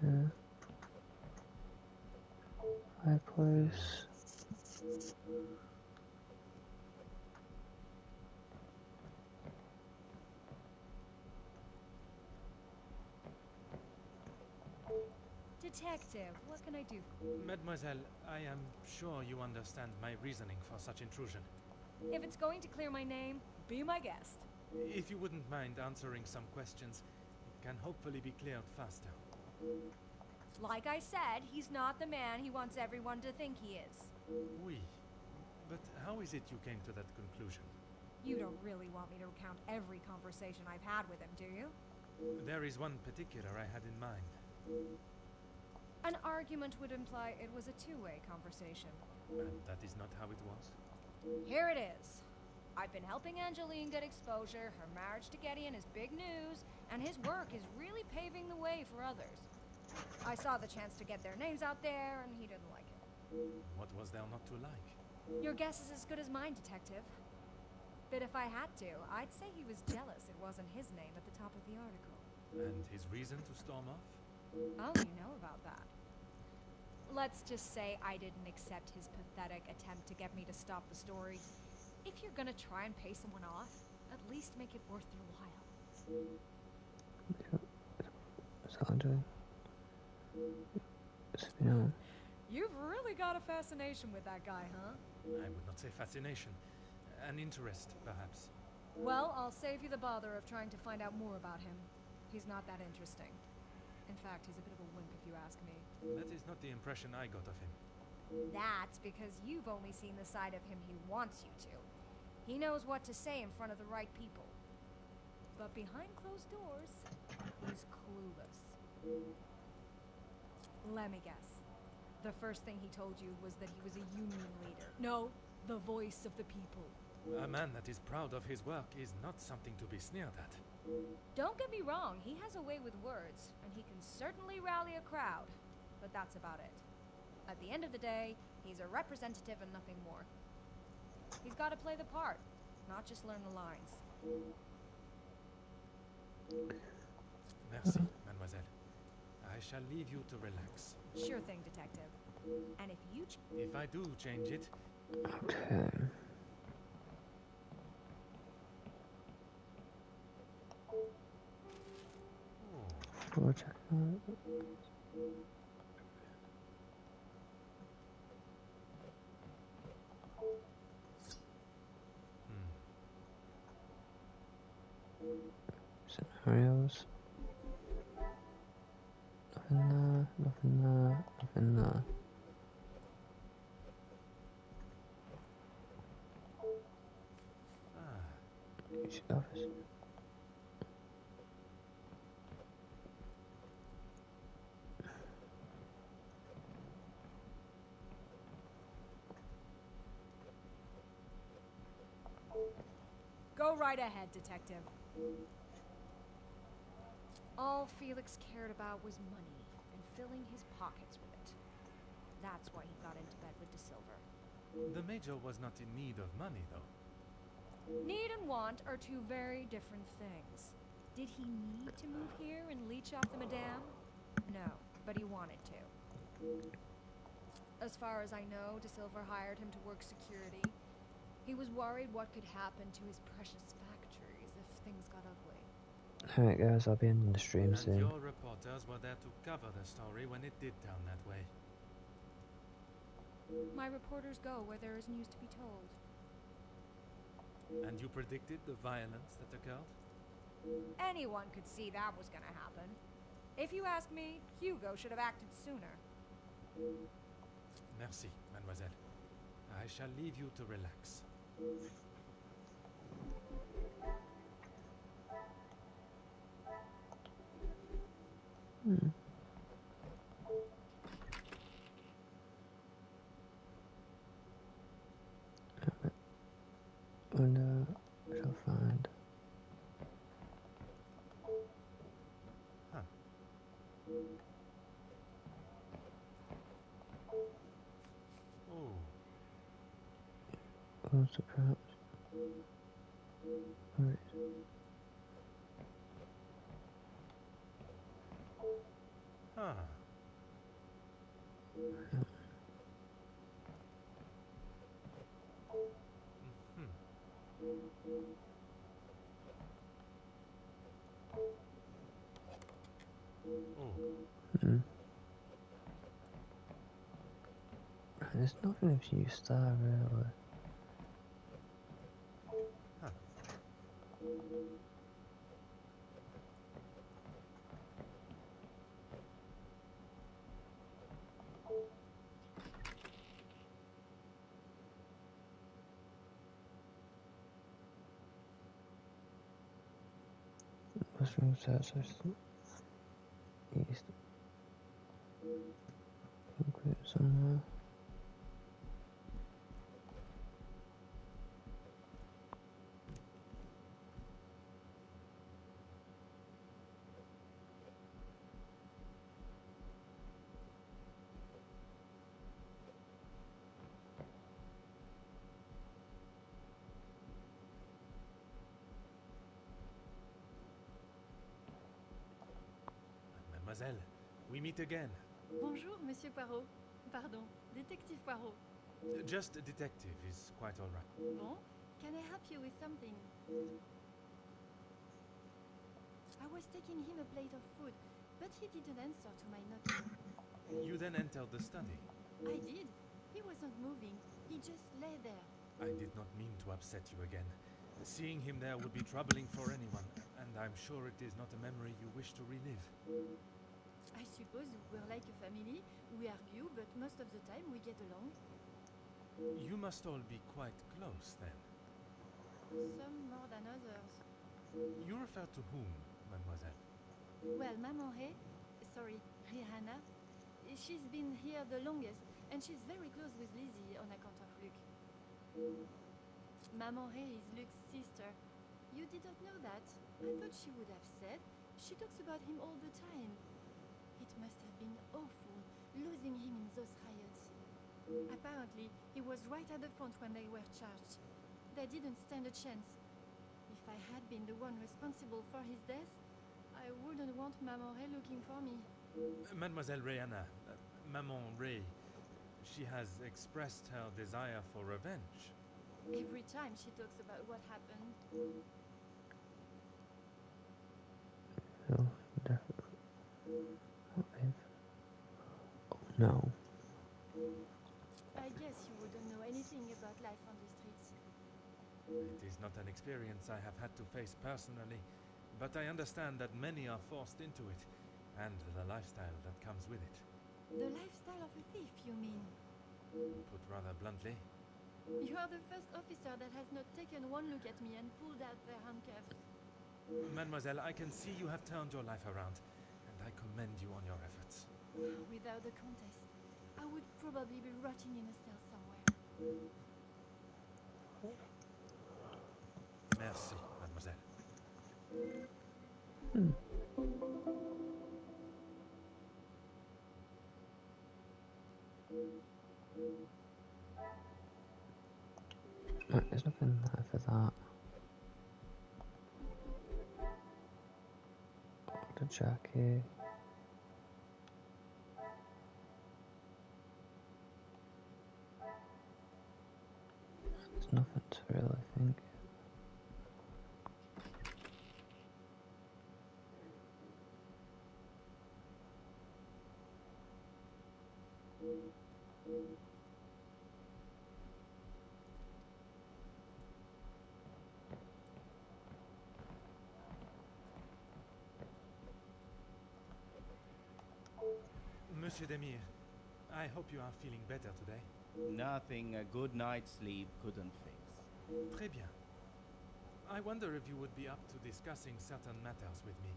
[SPEAKER 1] Here. Fireplace.
[SPEAKER 10] Detective, what can I do?
[SPEAKER 3] Mademoiselle, I am sure you understand my reasoning for such intrusion.
[SPEAKER 10] If it's going to clear my name, be my guest.
[SPEAKER 3] If you wouldn't mind answering some questions, it can hopefully be cleared faster.
[SPEAKER 13] Like I said, he's not the man he wants everyone to think he is.
[SPEAKER 3] Oui. But how is it you came to that conclusion?
[SPEAKER 13] You don't really want me to recount every conversation I've had with him, do you?
[SPEAKER 3] There is one particular I had in mind.
[SPEAKER 13] An argument would imply it was a two-way conversation.
[SPEAKER 3] And that is not how it was?
[SPEAKER 13] Here it is. I've been helping Angeline get exposure, her marriage to Gideon is big news, and his work is really paving the way for others. I saw the chance to get their names out there, and he didn't like it.
[SPEAKER 3] What was there not to like?
[SPEAKER 13] Your guess is as good as mine, Detective. But if I had to, I'd say he was jealous it wasn't his name at the top of the article.
[SPEAKER 3] And his reason to storm off?
[SPEAKER 13] Oh, you know about that. Let's just say I didn't accept his pathetic attempt to get me to stop the story. If you're gonna try and pay someone off, at least make it worth your while.
[SPEAKER 1] What's that doing? Yeah.
[SPEAKER 10] You've really got a fascination with that guy, huh?
[SPEAKER 3] I would not say fascination. An interest, perhaps.
[SPEAKER 10] Well, I'll save you the bother of trying to find out more about him. He's not that interesting. In fact, he's a bit of a wimp if you ask me.
[SPEAKER 3] That is not the impression I got of him.
[SPEAKER 13] That's because you've only seen the side of him he wants you to. He knows what to say in front of the right people. But behind closed doors, he's clueless. Let me guess. The first thing he told you was that he was a union leader.
[SPEAKER 10] No, the voice of the people.
[SPEAKER 3] A man that is proud of his work is not something to be sneered at.
[SPEAKER 13] Don't get me wrong, he has a way with words, and he can certainly rally a crowd. But that's about it. At the end of the day, he's a representative and nothing more. He's got to play the part, not just learn the lines.
[SPEAKER 3] Merci, mademoiselle. I shall leave you to relax.
[SPEAKER 13] Sure thing, Detective. And if you...
[SPEAKER 3] If I do change it...
[SPEAKER 1] Okay. We'll check that. Scenarios. nothing there, nothing there. Each office.
[SPEAKER 10] Go right ahead, Detective. All Felix cared about was money and filling his pockets with it. That's why he got into bed with De Silver.
[SPEAKER 3] The Major was not in need of money, though.
[SPEAKER 10] Need and want are two very different things. Did he need to move here and leech off the Madame? No, but he wanted to. As far as I know, De Silver hired him to work security. He was worried what could happen to his precious factories if things got ugly.
[SPEAKER 1] Alright guys, I'll be ending the stream
[SPEAKER 3] And
[SPEAKER 1] soon.
[SPEAKER 3] your reporters were there to cover the story when it did turn that way.
[SPEAKER 10] My reporters go where there is news to be told.
[SPEAKER 3] And you predicted the violence that occurred?
[SPEAKER 10] Anyone could see that was gonna happen. If you ask me, Hugo should have acted sooner.
[SPEAKER 3] Merci, mademoiselle. I shall leave you to relax.
[SPEAKER 1] Window, shall find.
[SPEAKER 3] Huh. Oh.
[SPEAKER 1] Also perhaps. Alright.
[SPEAKER 3] Huh. Oh.
[SPEAKER 1] There's nothing of use there really.
[SPEAKER 3] Huh.
[SPEAKER 1] Mushroom search east. Include somewhere.
[SPEAKER 3] Mademoiselle, we meet again.
[SPEAKER 14] Bonjour, Monsieur Poirot. Pardon, Détective Poirot.
[SPEAKER 3] Just a detective is quite all right.
[SPEAKER 14] Bon, can I help you with something? I was taking him a plate of food, but he didn't answer to my knock.
[SPEAKER 3] You then entered the study.
[SPEAKER 14] I did. He wasn't moving. He just lay there.
[SPEAKER 3] I did not mean to upset you again. Seeing him there would be troubling for anyone, and I'm sure it is not a memory you wish to relive.
[SPEAKER 14] I suppose we're like a family. We argue, but most of the time we get along.
[SPEAKER 3] You must all be quite close, then.
[SPEAKER 14] Some more than others.
[SPEAKER 3] You refer to whom, mademoiselle?
[SPEAKER 14] Well, Maman Ray, sorry, Rihanna, she's been here the longest, and she's very close with Lizzie on account of Luc. Maman Ray is Luc's sister. You didn't know that? I thought she would have said. She talks about him all the time. It must have been awful, losing him in those riots. Apparently, he was right at the front when they were charged. They didn't stand a chance. If I had been the one responsible for his death, I wouldn't want Maman Ray looking for me.
[SPEAKER 3] Mademoiselle Rihanna, Maman Ray, she has expressed her desire for revenge.
[SPEAKER 14] Every time she talks about what happened.
[SPEAKER 1] Oh, definitely. Oh no.
[SPEAKER 14] I guess you wouldn't know anything about life on the streets.
[SPEAKER 3] It is not an experience I have had to face personally, but I understand that many are forced into it, and the lifestyle that comes with it.
[SPEAKER 14] The lifestyle of a thief, you mean?
[SPEAKER 3] Put rather bluntly.
[SPEAKER 14] You are the first officer that has not taken one look at me and pulled out their handcuffs.
[SPEAKER 3] Mademoiselle, I can see you have turned your life around, and I commend you on your efforts.
[SPEAKER 14] Without the Countess, I would probably be rotting in a cell somewhere.
[SPEAKER 3] Merci, mademoiselle.
[SPEAKER 1] Right, there's nothing there for that. The jacket. There's nothing to really think.
[SPEAKER 3] Monsieur Demir, I hope you are feeling better today.
[SPEAKER 8] Nothing a good night's sleep couldn't fix.
[SPEAKER 3] Très bien. I wonder if you would be up to discussing certain matters with me.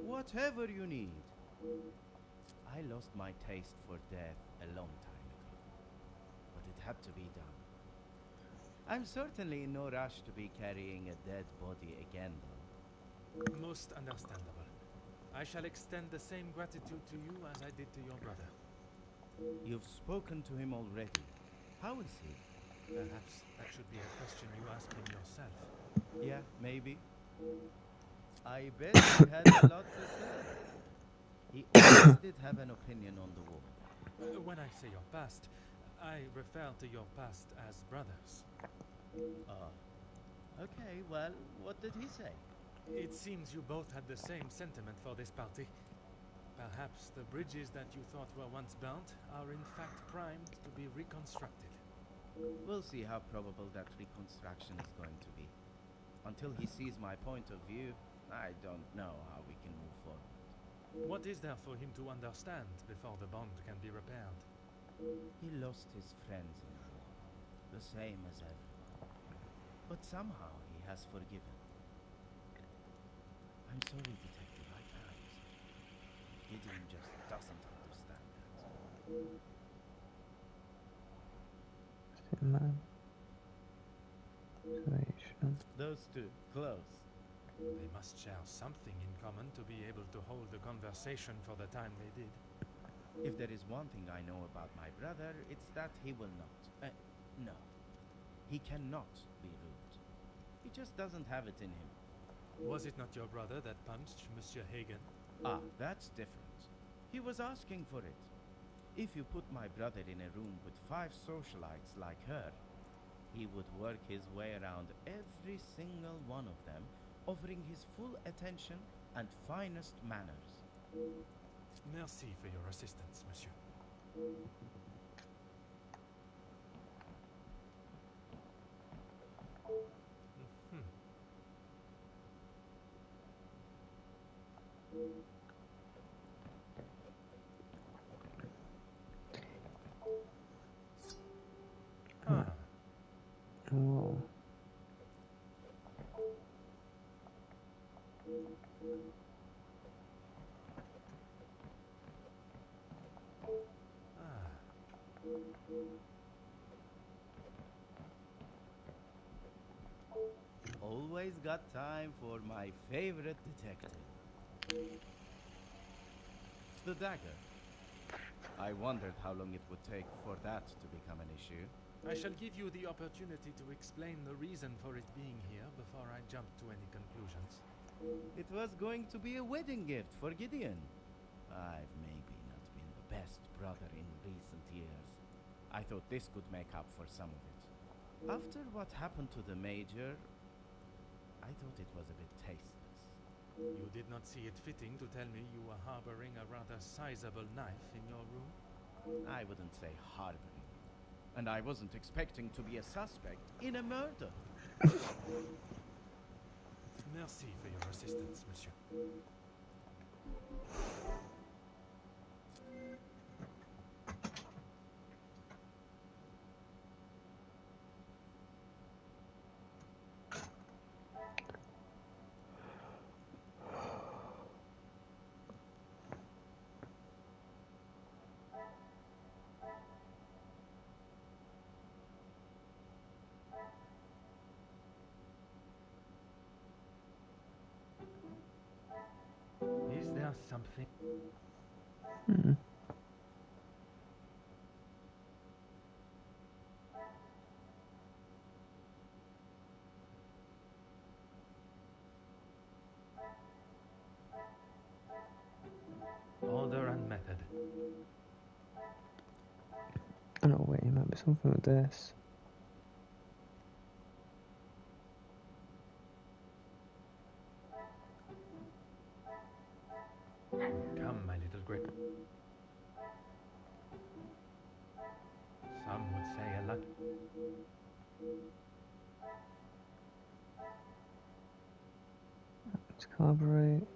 [SPEAKER 8] Whatever you need. I lost my taste for death a long time ago, but it had to be done. I'm certainly in no rush to be carrying a dead body again, though.
[SPEAKER 3] Most understandable. I shall extend the same gratitude to you as I did to your brother.
[SPEAKER 8] You've spoken to him already. How is he?
[SPEAKER 3] Perhaps that should be a question you ask him yourself.
[SPEAKER 8] Yeah, maybe. I bet he had a lot to say. He always did have an opinion on the war.
[SPEAKER 3] When I say your past, I refer to your past as brothers.
[SPEAKER 8] Oh. Okay, well, what did he say?
[SPEAKER 3] It seems you both had the same sentiment for this party. Perhaps the bridges that you thought were once burnt are in fact primed to be reconstructed.
[SPEAKER 8] We'll see how probable that reconstruction is going to be. Until he sees my point of view, I don't know how we can move forward.
[SPEAKER 3] What is there for him to understand before the bond can be repaired?
[SPEAKER 8] He lost his friends in the war, the same as everyone. But somehow he has forgiven. I'm sorry, Detective, I can't. Gideon just doesn't understand that. Those two, close.
[SPEAKER 3] They must share something in common to be able to hold the conversation for the time they did.
[SPEAKER 8] If there is one thing I know about my brother, it's that he will not. No. He cannot be rude. He just doesn't have it in him.
[SPEAKER 3] Was it not your brother that punched Monsieur Hagen?
[SPEAKER 8] Ah, that's different. He was asking for it. If you put my brother in a room with 5 socialites like her, he would work his way around every single one of them, offering his full attention and finest manners.
[SPEAKER 3] Merci for your assistance, monsieur.
[SPEAKER 1] Oh.
[SPEAKER 8] Always got time for my favorite detective. The dagger. I wondered how long it would take for that to become an issue.
[SPEAKER 3] I shall give you the opportunity to explain the reason for it being here before I jump to any conclusions.
[SPEAKER 8] It was going to be a wedding gift for Gideon. I've maybe not been the best brother in recent years. I thought this could make up for some of it. After what happened to the Major, I thought it was a bit tasteless.
[SPEAKER 3] You did not see it fitting to tell me you were harboring a rather sizable knife in your room?
[SPEAKER 8] I wouldn't say harboring. And I wasn't expecting to be a suspect in a murder.
[SPEAKER 3] Merci for your assistance, monsieur.
[SPEAKER 11] there something?
[SPEAKER 1] Hmm.
[SPEAKER 11] Order and method.
[SPEAKER 1] I know, wait, it might be something with this.
[SPEAKER 11] Come, my little grape. Some would say a lucky.
[SPEAKER 1] Let's collaborate.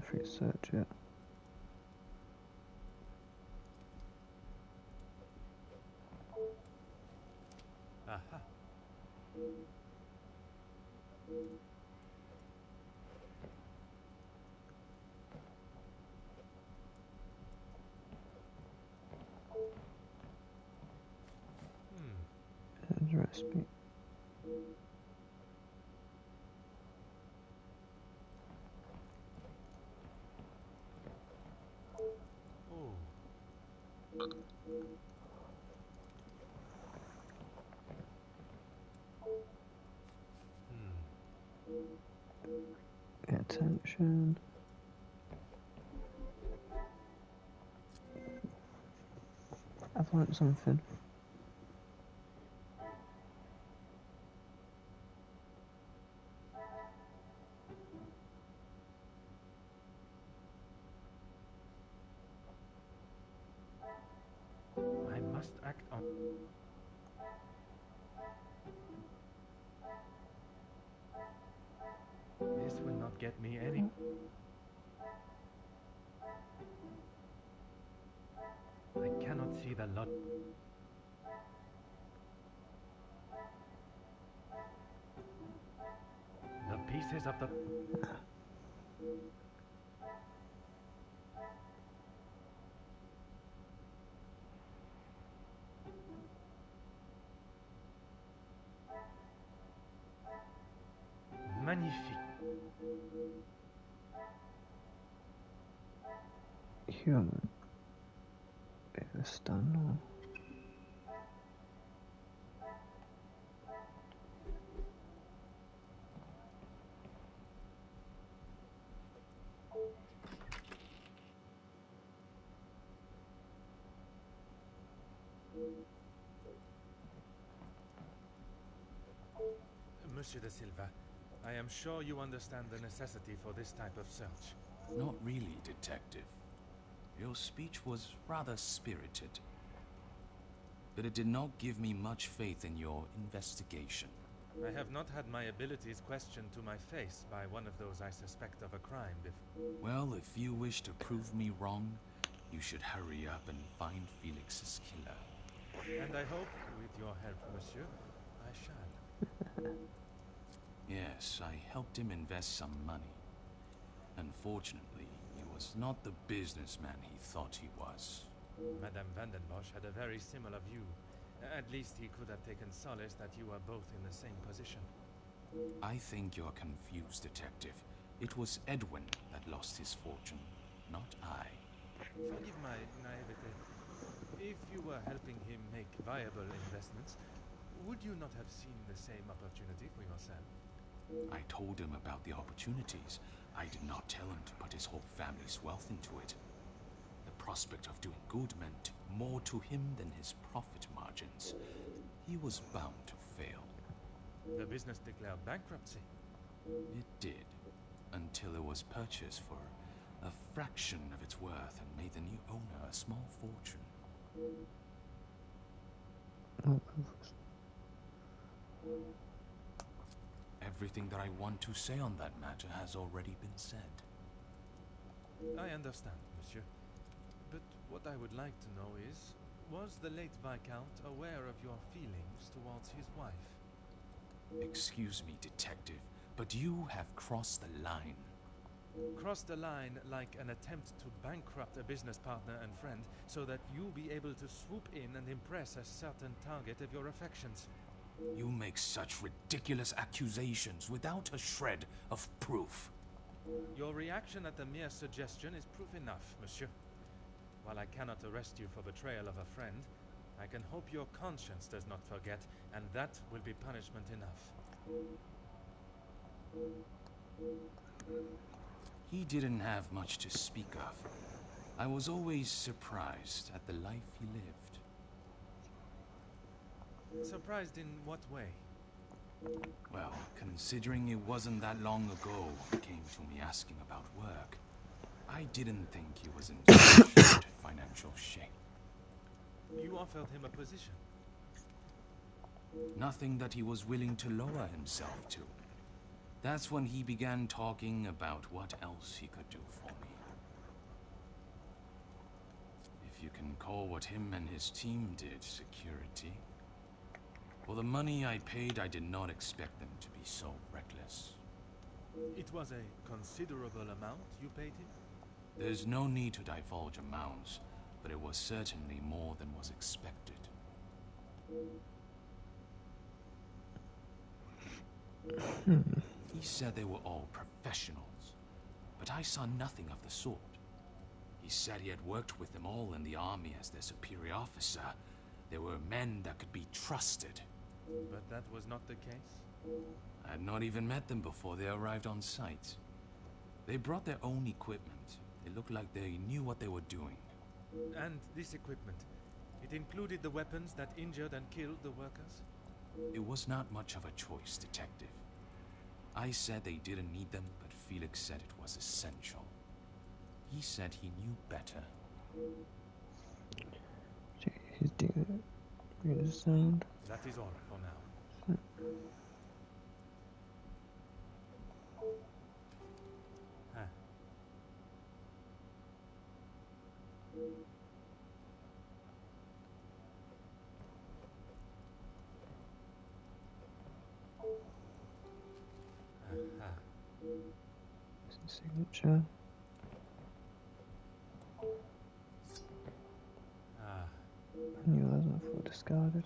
[SPEAKER 1] Free search it.
[SPEAKER 3] Aha.
[SPEAKER 1] There's a recipe.
[SPEAKER 3] Oh.
[SPEAKER 1] Attention. I've learnt something.
[SPEAKER 11] I must act on. This will not get me any. I cannot see the lot. The pieces of the. Magnifique.
[SPEAKER 1] Human. Bit of a stun or...
[SPEAKER 3] Monsieur de Silva, I am sure you understand the necessity for this type of search.
[SPEAKER 4] Not really, Detective. Your speech was rather spirited. But it did not give me much faith in your investigation.
[SPEAKER 3] I have not had my abilities questioned to my face by one of those I suspect of a crime before.
[SPEAKER 4] Well, if you wish to prove me wrong, you should hurry up and find Felix's killer.
[SPEAKER 3] And I hope, with your help, monsieur, I shall.
[SPEAKER 4] Yes, I helped him invest some money. Unfortunately, he was not the businessman he thought he was.
[SPEAKER 3] Madame Vandenbosch had a very similar view. At least he could have taken solace that you were both in the same position.
[SPEAKER 4] I think you're confused, Detective. It was Edwin that lost his fortune, not I.
[SPEAKER 3] Forgive my naivete. If you were helping him make viable investments, would you not have seen the same opportunity for yourself?
[SPEAKER 4] I told him about the opportunities. I did not tell him to put his whole family's wealth into it. The prospect of doing good meant more to him than his profit margins. He was bound to fail.
[SPEAKER 3] The business declared bankruptcy.
[SPEAKER 4] It did, until it was purchased for a fraction of its worth and made the new owner a small fortune. Everything that I want to say on that matter has already been said.
[SPEAKER 3] I understand, monsieur. But what I would like to know is, was the late Viscount aware of your feelings towards his wife?
[SPEAKER 4] Excuse me, Detective, but you have crossed the line.
[SPEAKER 3] Crossed the line like an attempt to bankrupt a business partner and friend so that you be able to swoop in and impress a certain target of your affections.
[SPEAKER 4] You make such ridiculous accusations without a shred of proof.
[SPEAKER 3] Your reaction at the mere suggestion is proof enough, monsieur. While I cannot arrest you for betrayal of a friend, I can hope your conscience does not forget, and that will be punishment enough.
[SPEAKER 4] He didn't have much to speak of. I was always surprised at the life he lived.
[SPEAKER 3] Surprised in what way?
[SPEAKER 4] Well, considering it wasn't that long ago he came to me asking about work, I didn't think he was in such financial shape.
[SPEAKER 3] You offered him a position?
[SPEAKER 4] Nothing that he was willing to lower himself to. That's when he began talking about what else he could do for me. If you can call what him and his team did security. For the money I paid, I did not expect them to be so reckless.
[SPEAKER 3] It was a considerable amount you paid him?
[SPEAKER 4] There's no need to divulge amounts, but it was certainly more than was expected. He said they were all professionals, but I saw nothing of the sort. He said he had worked with them all in the army as their superior officer. They were men that could be trusted.
[SPEAKER 3] But that was not the case?
[SPEAKER 4] I had not even met them before they arrived on site. They brought their own equipment. It looked like they knew what they were doing.
[SPEAKER 3] And this equipment, it included the weapons that injured and killed the workers?
[SPEAKER 4] It was not much of a choice, Detective. I said they didn't need them, but Felix said it was essential. He said he knew better.
[SPEAKER 1] He's doing it. Sound.
[SPEAKER 3] That is all for now. Huh.
[SPEAKER 1] Signature. New level full discarded.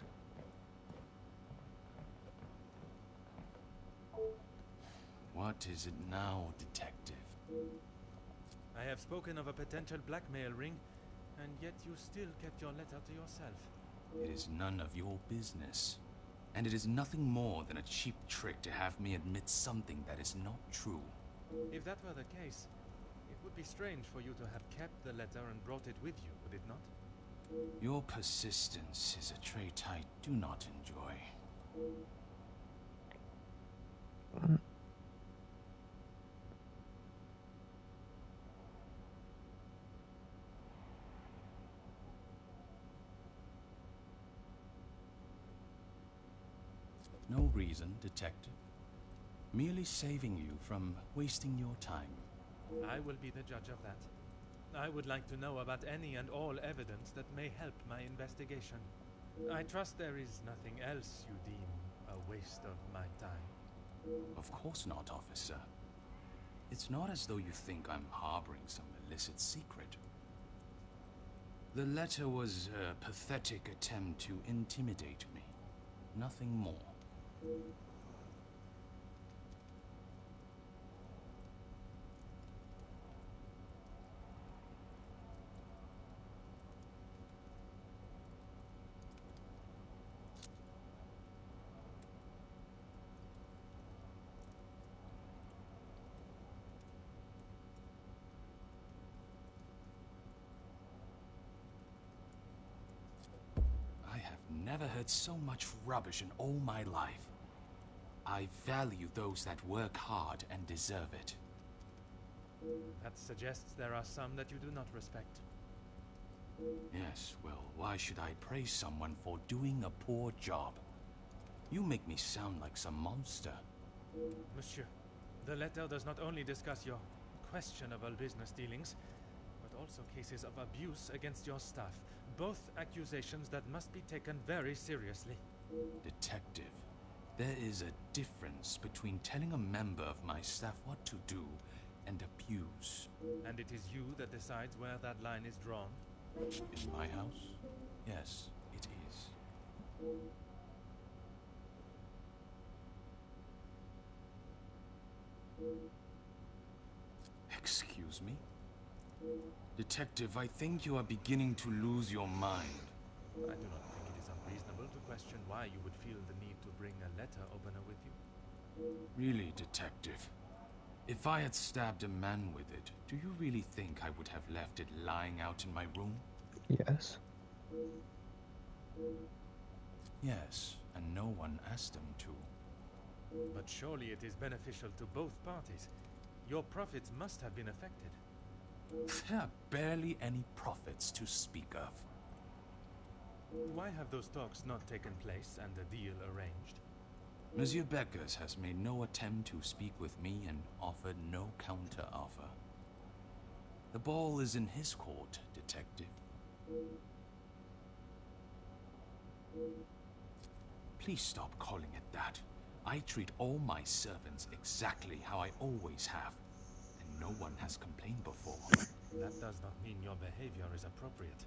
[SPEAKER 4] What is it now, Detective?
[SPEAKER 3] I have spoken of a potential blackmail ring, and yet you still kept your letter to yourself.
[SPEAKER 4] It is none of your business. And it is nothing more than a cheap trick to have me admit something that is not true.
[SPEAKER 3] If that were the case, it would be strange for you to have kept the letter and brought it with you, would it not?
[SPEAKER 4] Your persistence is a trait I do not enjoy. No reason, Detective. Merely saving you from wasting your time.
[SPEAKER 3] I will be the judge of that. I would like to know about any and all evidence that may help my investigation. I trust there is nothing else you deem a waste of my time.
[SPEAKER 4] Of course not, officer. It's not as though you think I'm harboring some illicit secret. The letter was a pathetic attempt to intimidate me. Nothing more. I have never heard so much rubbish in all my life. I value those that work hard and deserve it.
[SPEAKER 3] That suggests there are some that you do not respect.
[SPEAKER 4] Yes, well, why should I praise someone for doing a poor job? You make me sound like some monster.
[SPEAKER 3] Monsieur, the letter does not only discuss your questionable business dealings, but also cases of abuse against your staff. Both accusations that must be taken very seriously.
[SPEAKER 4] Detective, there is a difference between telling a member of my staff what to do and abuse.
[SPEAKER 3] And it is you that decides where that line is drawn?
[SPEAKER 4] In my house? Yes, it is. Excuse me? Detective, I think you are beginning to lose your mind.
[SPEAKER 3] I do not think it is unreasonable to question why you would feel the need to bring a letter opener with you.
[SPEAKER 4] Really, Detective? If I had stabbed a man with it, do you really think I would have left it lying out in my room?
[SPEAKER 1] Yes.
[SPEAKER 4] Yes, and no one asked him to.
[SPEAKER 3] But surely it is beneficial to both parties. Your profits must have been affected.
[SPEAKER 4] There are barely any profits to speak of.
[SPEAKER 3] Why have those talks not taken place and a deal arranged?
[SPEAKER 4] Monsieur Beckers has made no attempt to speak with me and offered no counter-offer. The ball is in his court, Detective. Please stop calling it that. I treat all my servants exactly how I always have, and no one has complained before.
[SPEAKER 3] That does not mean your behavior is appropriate.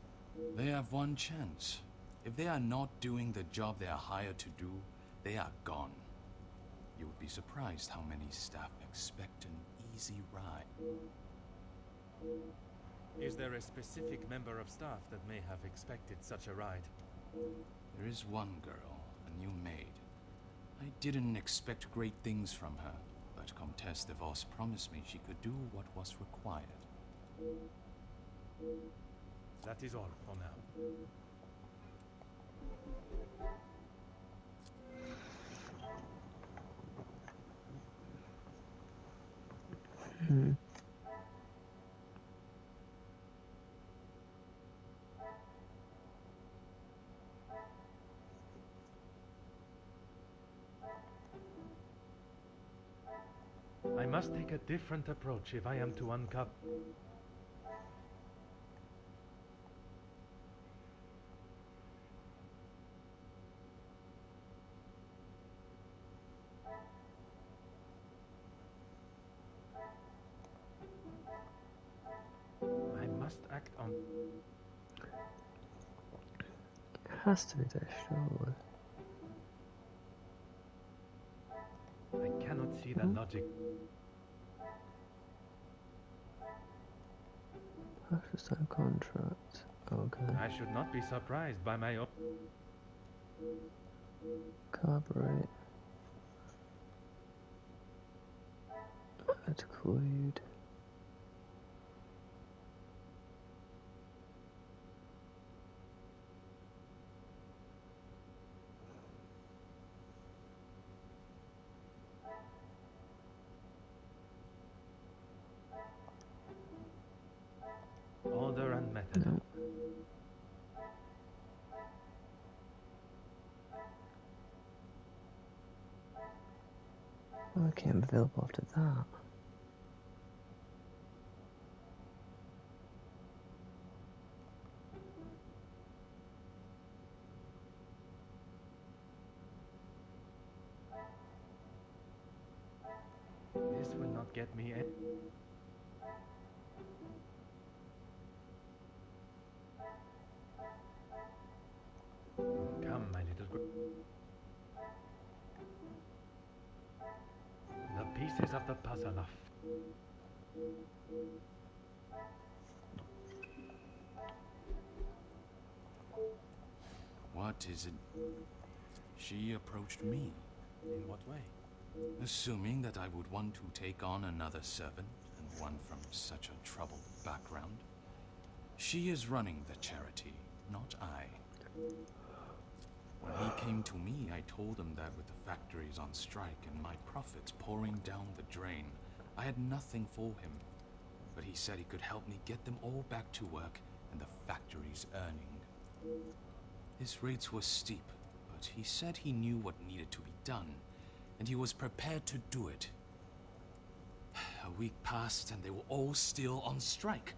[SPEAKER 4] They have one chance. If they are not doing the job they are hired to do, they are gone. You would be surprised how many staff expect an easy ride.
[SPEAKER 3] Is there a specific member of staff that may have expected such a ride?
[SPEAKER 4] There is one girl, a new maid. I didn't expect great things from her, but Comtesse de Vos promised me she could do what was required.
[SPEAKER 3] That is all for now. I must take a different approach if I am to uncover... I must act on...
[SPEAKER 1] It has to be this, surely.
[SPEAKER 3] I cannot see the logic.
[SPEAKER 1] Purchase and contract. Okay.
[SPEAKER 3] I should not be surprised by my own...
[SPEAKER 1] Carburet. Hercule.
[SPEAKER 3] Order and method.
[SPEAKER 1] No. Oh, I can't be available after that.
[SPEAKER 3] This will not get me in. Come, my little... The pieces of the puzzle are...
[SPEAKER 4] What is it? She approached me.
[SPEAKER 3] In what way?
[SPEAKER 4] Assuming that I would want to take on another servant, and one from such a troubled background. She is running the charity, not I. When he came to me, I told him that with the factories on strike and my profits pouring down the drain, I had nothing for him. But he said he could help me get them all back to work and the factories earning. His rates were steep, but he said he knew what needed to be done, and he was prepared to do it. A week passed and they were all still on strike.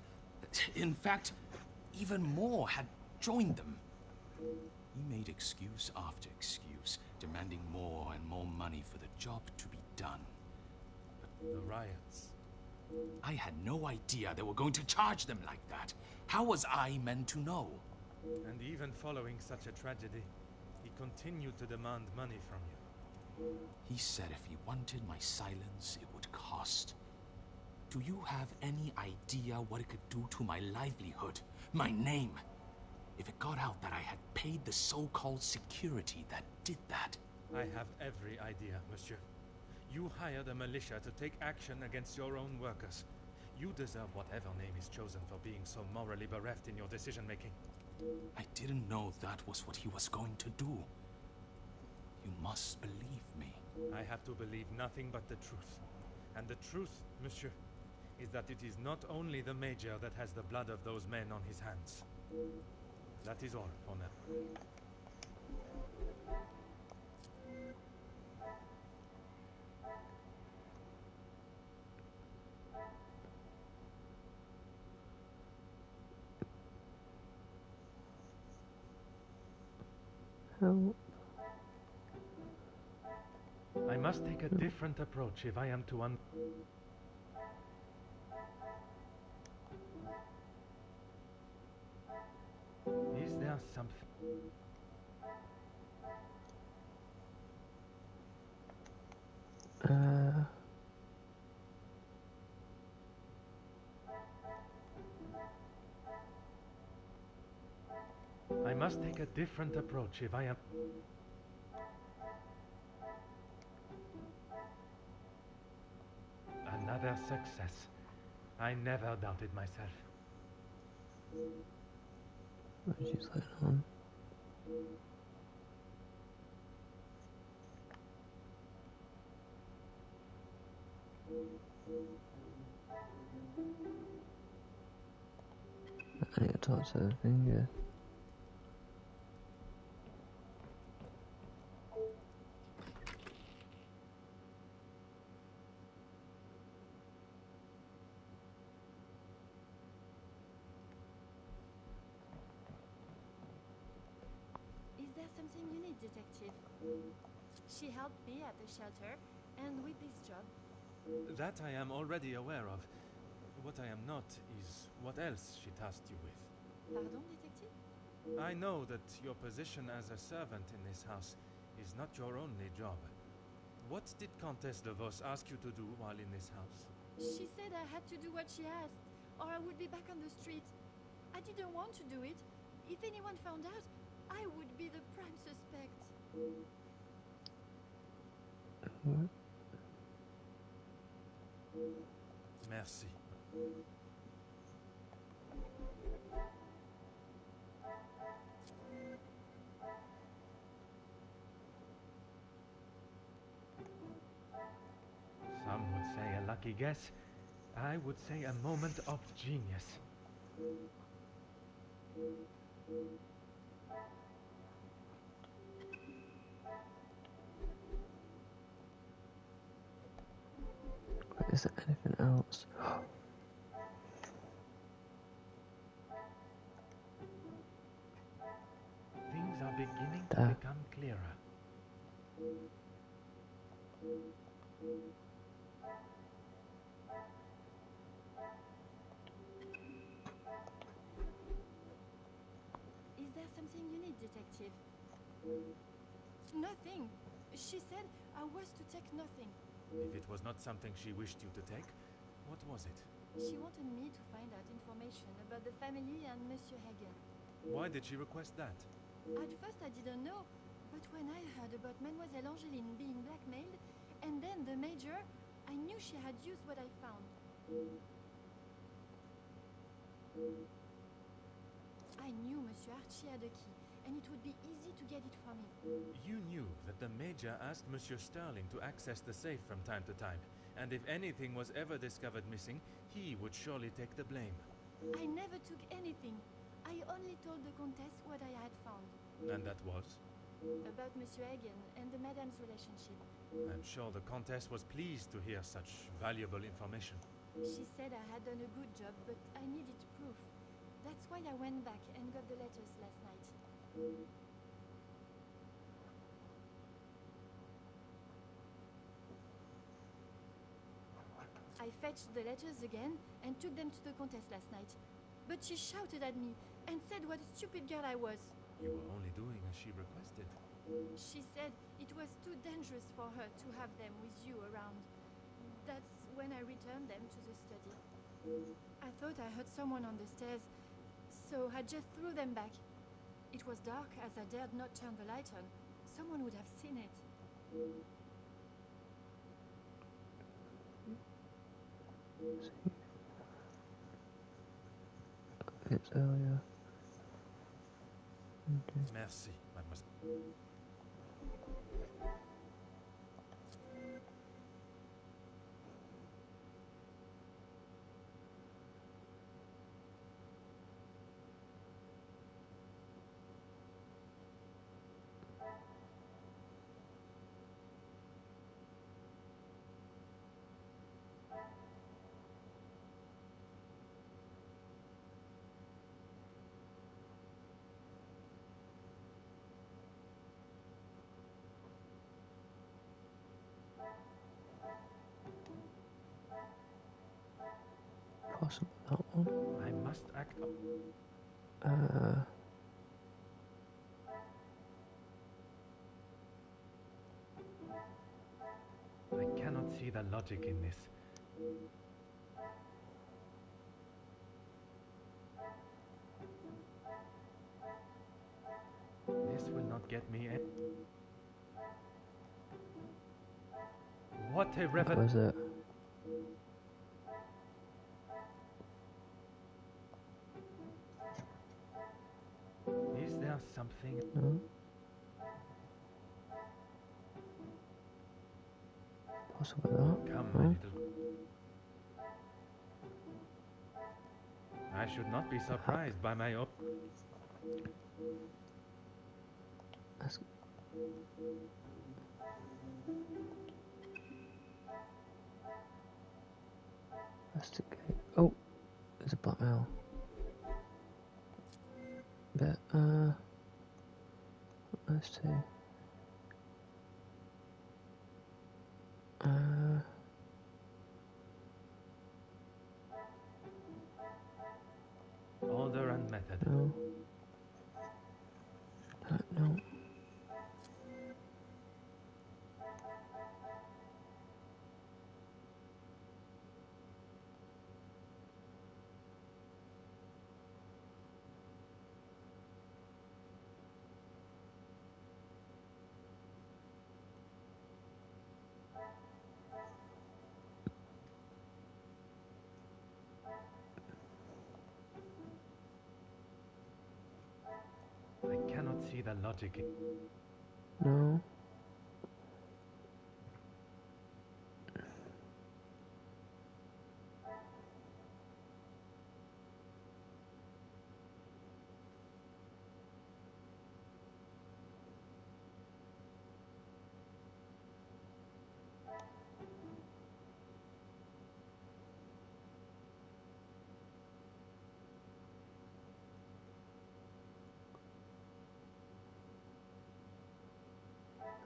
[SPEAKER 4] In fact, even more had joined them. He made excuse after excuse, demanding more and more money for the job to be done.
[SPEAKER 3] The riots.
[SPEAKER 4] I had no idea they were going to charge them like that. How was I meant to know?
[SPEAKER 3] And even following such a tragedy, he continued to demand money from you.
[SPEAKER 4] He said if he wanted my silence, it would cost. Do you have any idea what it could do to my livelihood, my name? If it got out that I had paid the so-called security that did that.
[SPEAKER 3] I have every idea, monsieur. You hired a militia to take action against your own workers. You deserve whatever name is chosen for being so morally bereft in your decision-making.
[SPEAKER 4] I didn't know that was what he was going to do. You must believe me.
[SPEAKER 3] I have to believe nothing but the truth. And the truth, monsieur, is that it is not only the Major that has the blood of those men on his hands. That is all for now.
[SPEAKER 1] Help.
[SPEAKER 11] I must take a different approach if I am to Is there something? I must take a different approach if I am... Another success. I never doubted myself.
[SPEAKER 1] What is going on? I need to talk to the finger.
[SPEAKER 14] Is there something you need, detective? She helped me at the shelter, and with this job.
[SPEAKER 3] That I am already aware of. What I am not is what else she tasked you with.
[SPEAKER 14] Pardon, detective?
[SPEAKER 3] I know that your position as a servant in this house is not your only job. What did Countess de Vos ask you to do while in this house?
[SPEAKER 14] She said I had to do what she asked, or I would be back on the street. I didn't want to do it. If anyone found out, I would be the prime suspect.
[SPEAKER 1] What?
[SPEAKER 3] Merci.
[SPEAKER 11] Some would say a lucky guess. I would say a moment of genius.
[SPEAKER 1] Is there anything else?
[SPEAKER 11] Things are beginning to
[SPEAKER 1] There.
[SPEAKER 11] become clearer.
[SPEAKER 14] Is there something you need, detective? Nothing. She said I was to take nothing.
[SPEAKER 3] If it was not something she wished you to take, what was it?
[SPEAKER 14] She wanted me to find out information about the family and Monsieur Hagen.
[SPEAKER 3] Why did she request that?
[SPEAKER 14] At first I didn't know, but when I heard about Mademoiselle Angeline being blackmailed, and then the Major, I knew she had used what I found. I knew Monsieur Archie had a key, and it would be easy to get it from him.
[SPEAKER 3] You knew that the Major asked Monsieur Sterling to access the safe from time to time, and if anything was ever discovered missing, he would surely take the blame.
[SPEAKER 14] I never took anything. I only told the Countess what I had found.
[SPEAKER 3] And that was?
[SPEAKER 14] About Monsieur Hagen and the Madame's relationship.
[SPEAKER 3] I'm sure the Countess was pleased to hear such valuable information.
[SPEAKER 14] She said I had done a good job, but I needed proof. That's why I went back and got the letters last night. I I fetched the letters again and took them to the Countess last night. But she shouted at me and said what a stupid girl I was.
[SPEAKER 3] You were only doing as she requested.
[SPEAKER 14] She said it was too dangerous for her to have them with you around. That's when I returned them to the study. I thought I heard someone on the stairs, so I just threw them back. It was dark, as I dared not turn the light on. Someone would have seen it.
[SPEAKER 1] It's earlier. Okay.
[SPEAKER 3] Merci, mademoiselle.
[SPEAKER 1] Possibly that one.
[SPEAKER 11] I must act up. I cannot see the logic in this. This will not get me in. What a
[SPEAKER 1] What was it?
[SPEAKER 11] Is there something?
[SPEAKER 1] No. Possibly that.
[SPEAKER 11] Come,
[SPEAKER 1] No.
[SPEAKER 11] my little. I should not be surprised by my
[SPEAKER 1] Let's investigate. Oh, there's a blackmail. But let's see.
[SPEAKER 11] Order and method.
[SPEAKER 1] No. No.
[SPEAKER 11] I cannot see the logic in.
[SPEAKER 1] No.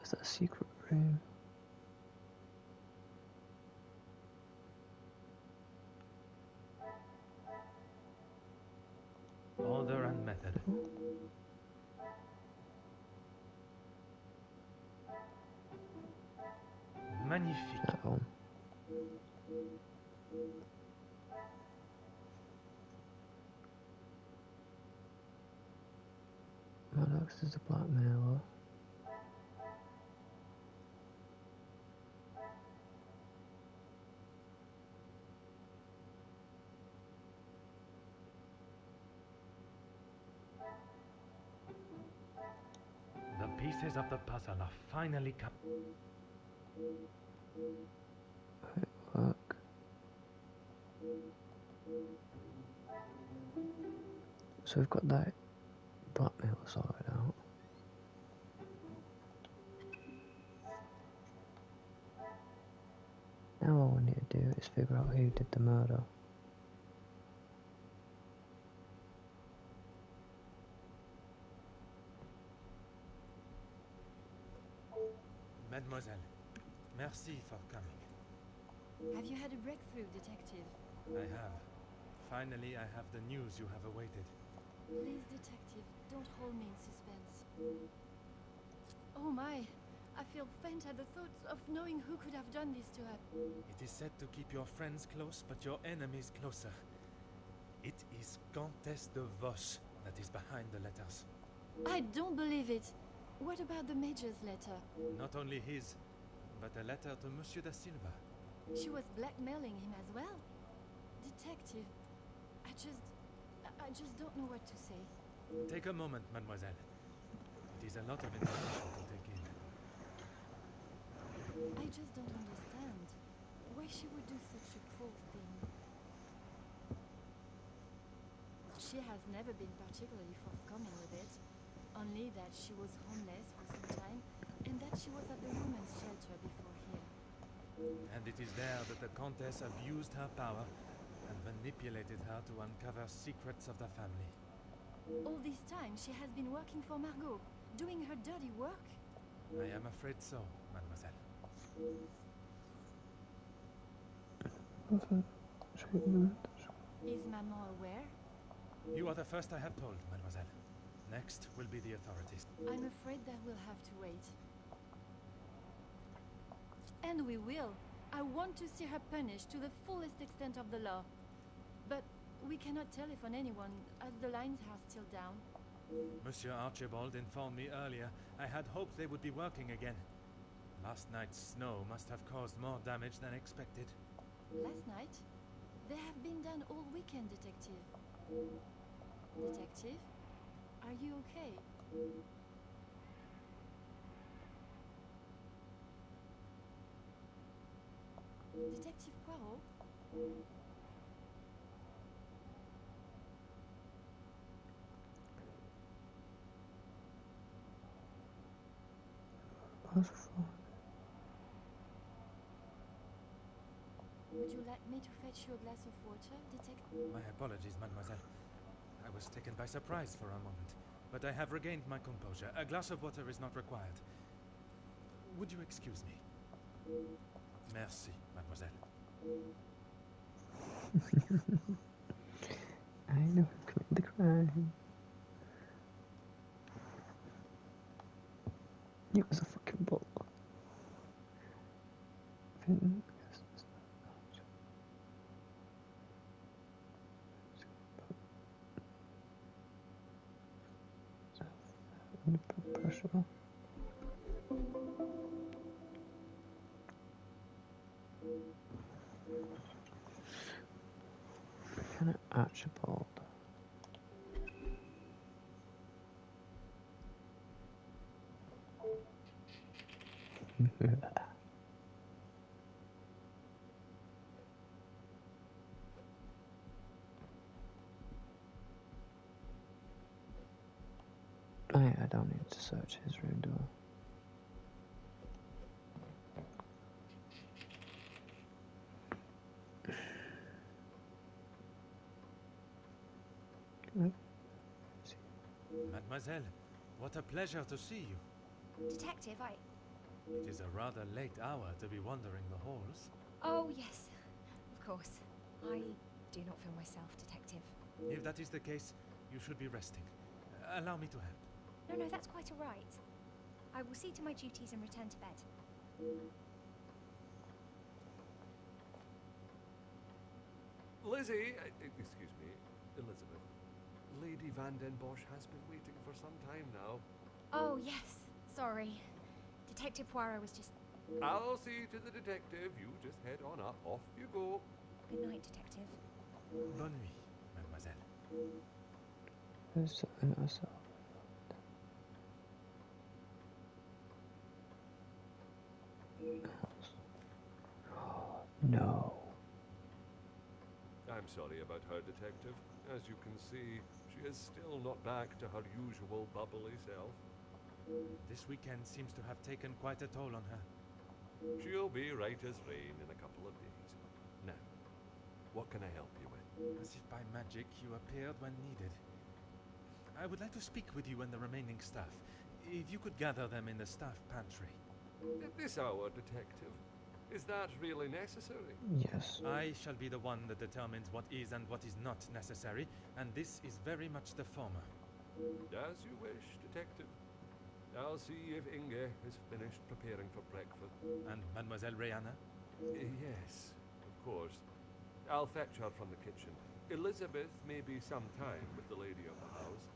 [SPEAKER 1] Is that a secret room?
[SPEAKER 11] Order and method. Magnifique.
[SPEAKER 1] That one. Maddox is the blackmailer.
[SPEAKER 11] The pieces of the puzzle are finally come.
[SPEAKER 1] Work. So we've got that blackmail sorted out. Now all we need to do is figure out who did the murder.
[SPEAKER 3] Mademoiselle, merci for coming.
[SPEAKER 14] Have you had a breakthrough, Detective?
[SPEAKER 3] I have. Finally, I have the news you have awaited.
[SPEAKER 14] Please, Detective, don't hold me in suspense. Oh my! I feel faint at the thought of knowing who could have done this to her.
[SPEAKER 3] It is said to keep your friends close, but your enemies closer. It is Countess de Vos that is behind the letters.
[SPEAKER 14] I don't believe it! What about the Major's letter?
[SPEAKER 3] Not only his, but a letter to Monsieur da Silva.
[SPEAKER 14] She was blackmailing him as well? Detective, I just don't know what to say.
[SPEAKER 3] Take a moment, mademoiselle. It is a lot of information to take in.
[SPEAKER 14] I just don't understand why she would do such a cruel thing. She has never been particularly forthcoming with it, only that she was homeless for some time and that she was at the women's shelter before here.
[SPEAKER 3] And it is there that the Countess abused her power and manipulated her to uncover secrets of the family.
[SPEAKER 14] All this time she has been working for Margot, doing her dirty work?
[SPEAKER 3] I am afraid so, mademoiselle.
[SPEAKER 14] Is Maman aware?
[SPEAKER 3] You are the first I have told, mademoiselle. Next will be the authorities.
[SPEAKER 14] I'm afraid that we'll have to wait. And we will. I want to see her punished to the fullest extent of the law. But we cannot telephone anyone, as the lines are still down.
[SPEAKER 3] Monsieur Archibald informed me earlier. I had hoped they would be working again. Last night's snow must have caused more damage than expected.
[SPEAKER 14] Last night? They have been done all weekend, Detective. Detective? Are you okay? Detective Poirot? Would you like me to fetch you a glass of water, Detective?
[SPEAKER 3] My apologies, mademoiselle. I was taken by surprise for a moment, but I have regained my composure. A glass of water is not required. Would you excuse me? Merci, mademoiselle.
[SPEAKER 1] I know who committed the crime. It was a fucking book. Pressure. Lieutenant Archibald. I don't need to search his room, do I?
[SPEAKER 3] Mademoiselle, what a pleasure to see you.
[SPEAKER 13] Detective,
[SPEAKER 3] It is a rather late hour to be wandering the halls.
[SPEAKER 13] Oh, yes. Of course. I do not feel myself, Detective.
[SPEAKER 3] If that is the case, you should be resting. Allow me to help.
[SPEAKER 13] No, that's quite all right. I will see to my duties and return to bed.
[SPEAKER 2] Lizzie, excuse me, Elizabeth. Lady Van den Bosch has been waiting for some time now.
[SPEAKER 13] Oh, yes. Sorry. Detective Poirot was just...
[SPEAKER 2] I'll see to the detective. You just head on up. Off you go.
[SPEAKER 13] Good night, Detective.
[SPEAKER 3] Bonne nuit, mademoiselle.
[SPEAKER 1] There's something I saw. No.
[SPEAKER 2] I'm sorry about her, Detective. As you can see, she is still not back to her usual bubbly self.
[SPEAKER 3] This weekend seems to have taken quite a toll on her.
[SPEAKER 2] She'll be right as rain in a couple of days. Now, what can I help you with?
[SPEAKER 3] As if by magic you appeared when needed. I would like to speak with you and the remaining staff. If you could gather them in the staff pantry.
[SPEAKER 2] At this hour, Detective? Is that really necessary?
[SPEAKER 1] Yes.
[SPEAKER 3] I shall be the one that determines what is and what is not necessary, and this is very much the former.
[SPEAKER 2] As you wish, Detective. I'll see if Inge is finished preparing for breakfast.
[SPEAKER 3] And Mademoiselle Rihanna?
[SPEAKER 2] Yes, of course. I'll fetch her from the kitchen. Elizabeth may be some time with the lady of the house.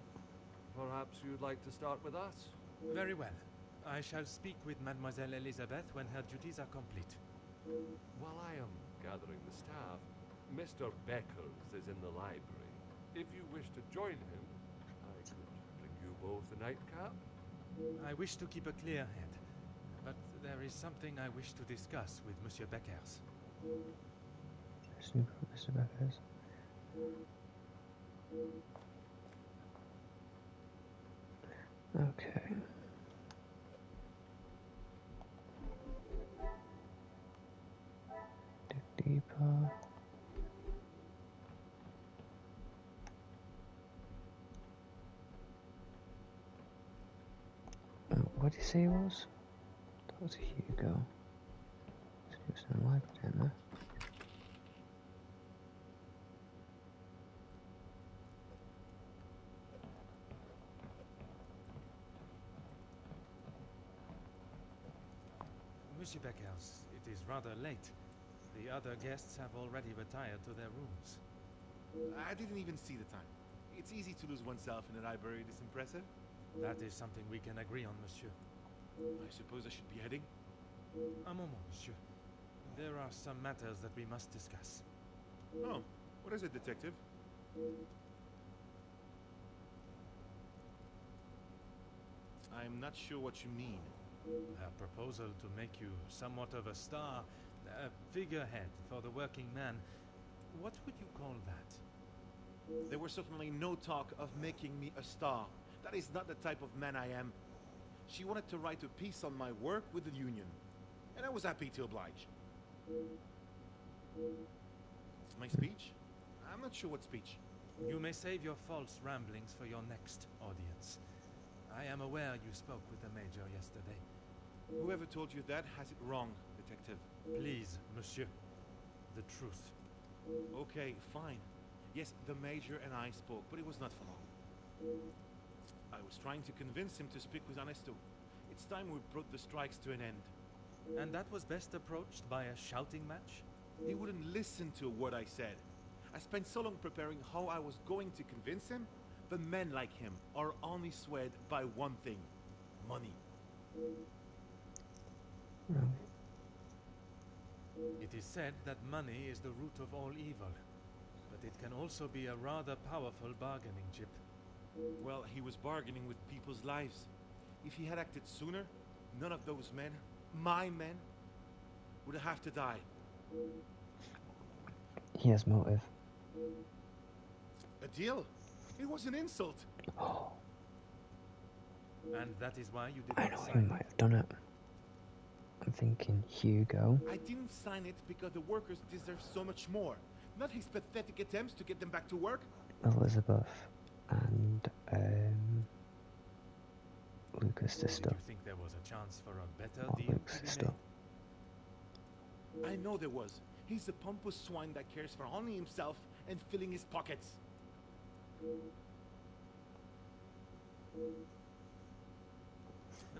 [SPEAKER 2] Perhaps you'd like to start with us?
[SPEAKER 3] Very well. I shall speak with Mademoiselle Elizabeth when her duties are complete.
[SPEAKER 2] While I am gathering the staff, Mr. Beckers is in the library. If you wish to join him, I could bring you both a nightcap.
[SPEAKER 3] I wish to keep a clear head, but there is something I wish to discuss with Monsieur Beckers.
[SPEAKER 1] Mr. Beckers. Okay. Dig deeper. What did you say it was? That was Hugo. So he was in the library down there.
[SPEAKER 3] Monsieur Beckers, it is rather late. The other guests have already retired to their rooms.
[SPEAKER 9] I didn't even see the time. It's easy to lose oneself in a library this impressive.
[SPEAKER 3] That is something we can agree on, monsieur.
[SPEAKER 9] I suppose I should be heading?
[SPEAKER 3] Un moment, monsieur. There are some matters that we must discuss.
[SPEAKER 9] Oh, what is it, Detective? I'm not sure what you mean.
[SPEAKER 3] Her proposal to make you somewhat of a star, a figurehead for the working man. What would you call that?
[SPEAKER 9] There was certainly no talk of making me a star. That is not the type of man I am. She wanted to write a piece on my work with the union, and I was happy to oblige. My speech? I'm not sure what speech.
[SPEAKER 3] You may save your false ramblings for your next audience. I am aware you spoke with the Major yesterday.
[SPEAKER 9] Whoever told you that has it wrong, Detective.
[SPEAKER 3] Please, monsieur. The truth.
[SPEAKER 9] Okay, fine. Yes, the Major and I spoke, but it was not for long. I was trying to convince him to speak with Ernesto. It's time we brought the strikes to an end.
[SPEAKER 3] And that was best approached by a shouting match?
[SPEAKER 9] He wouldn't listen to what I said. I spent so long preparing how I was going to convince him, but men like him are only swayed by one thing: money.
[SPEAKER 3] It is said that money is the root of all evil, but it can also be a rather powerful bargaining chip.
[SPEAKER 9] Well, he was bargaining with people's lives. If he had acted sooner, none of those men, my men, would have to die.
[SPEAKER 1] He has motive.
[SPEAKER 9] A deal? It was an insult.
[SPEAKER 1] Oh.
[SPEAKER 3] And that is why you did
[SPEAKER 1] I
[SPEAKER 3] not
[SPEAKER 1] know
[SPEAKER 3] sign
[SPEAKER 1] who
[SPEAKER 3] it.
[SPEAKER 1] might have done it. I'm thinking Hugo.
[SPEAKER 9] I didn't sign it because the workers deserve so much more. Not his pathetic attempts to get them back to work.
[SPEAKER 1] Elizabeth and Lucas' sister.
[SPEAKER 3] Did you think there was a chance for a better
[SPEAKER 1] Or
[SPEAKER 3] deal
[SPEAKER 1] Luke's
[SPEAKER 3] to be
[SPEAKER 1] sister.
[SPEAKER 3] made?
[SPEAKER 9] I know there was. He's a pompous swine that cares for only himself and filling his pockets.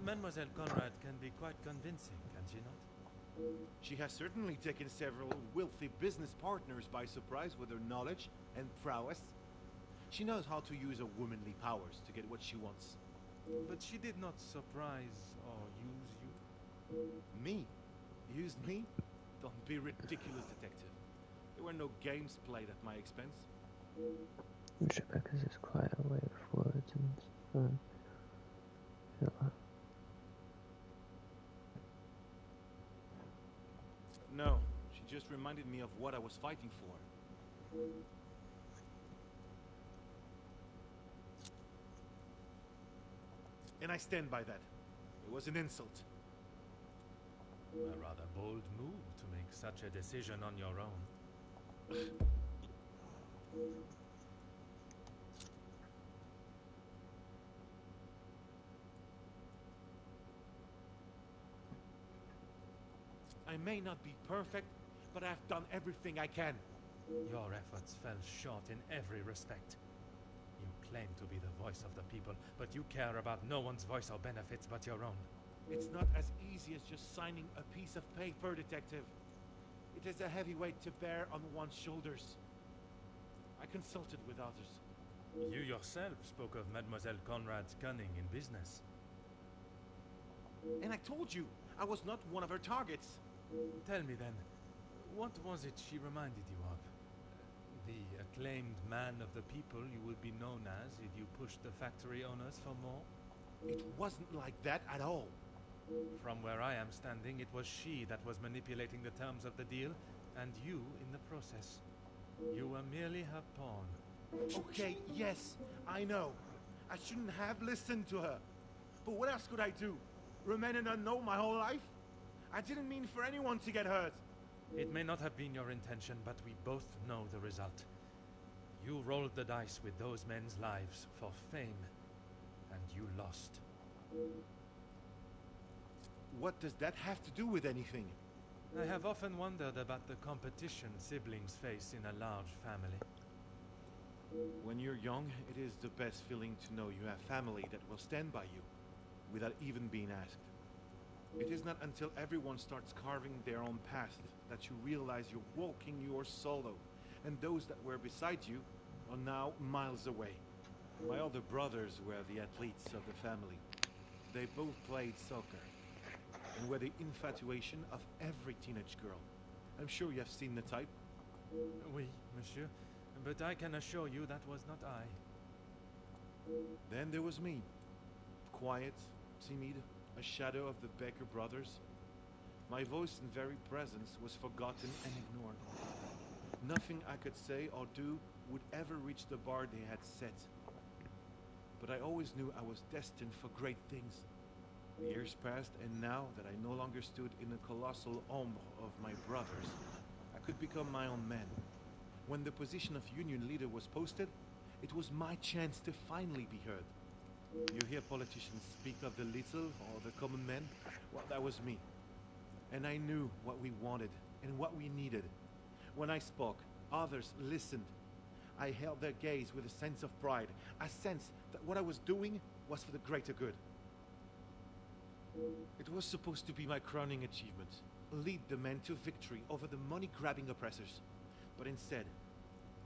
[SPEAKER 3] Mademoiselle Conrad can be quite convincing, can she not?
[SPEAKER 9] She has certainly taken several wealthy business partners by surprise with her knowledge and prowess. She knows how to use her womanly powers to get what she wants.
[SPEAKER 3] But she did not surprise or use you.
[SPEAKER 9] Me? Use me? Don't be ridiculous, Detective. There were no games played at my expense.
[SPEAKER 1] Because it's quite a way of words and stuff. Feel that.
[SPEAKER 9] No, she just reminded me of what I was fighting for. And I stand by that. It was an insult.
[SPEAKER 3] A rather bold move to make such a decision on your own.
[SPEAKER 9] I I may not be perfect, but I've done everything I can.
[SPEAKER 3] Your efforts fell short in every respect. You claim to be the voice of the people, but you care about no one's voice or benefits but your own.
[SPEAKER 9] It's not as easy as just signing a piece of paper, Detective. It is a heavy weight to bear on one's shoulders. I consulted with others.
[SPEAKER 3] You yourself spoke of Mademoiselle Conrad's cunning in business.
[SPEAKER 9] And I told you, I was not one of her targets.
[SPEAKER 3] Tell me then, what was it she reminded you of? The acclaimed man of the people you would be known as if you pushed the factory owners for more?
[SPEAKER 9] It wasn't like that at all.
[SPEAKER 3] From where I am standing, it was she that was manipulating the terms of the deal, and you in the process. You were merely her pawn.
[SPEAKER 9] Okay, yes, I know. I shouldn't have listened to her. But what else could I do? Remain an unknown my whole life? I didn't mean for anyone to get hurt.
[SPEAKER 3] It may not have been your intention, but we both know the result. You rolled the dice with those men's lives for fame, and you lost.
[SPEAKER 9] What does that have to do with anything?
[SPEAKER 3] I have often wondered about the competition siblings face in a large family.
[SPEAKER 9] When you're young, it is the best feeling to know you have family that will stand by you, without even being asked. It is not until everyone starts carving their own path that you realize you're walking yours solo, and those that were beside you are now miles away. My other brothers were the athletes of the family. They both played soccer, and were the infatuation of every teenage girl. I'm sure you have seen the type.
[SPEAKER 3] Oui, monsieur, but I can assure you that was not I.
[SPEAKER 9] Then there was me. Quiet, timid, a shadow of the Baker brothers. My voice and very presence was forgotten and ignored. Nothing I could say or do would ever reach the bar they had set. But I always knew I was destined for great things. The years passed, and now that I no longer stood in the colossal ombre of my brothers, I could become my own man. When the position of union leader was posted, it was my chance to finally be heard. You hear politicians speak of the little or the common man? Well, that was me. And I knew what we wanted and what we needed. When I spoke, others listened. I held their gaze with a sense of pride, a sense that what I was doing was for the greater good. It was supposed to be my crowning achievement, lead the men to victory over the money-grabbing oppressors. But instead,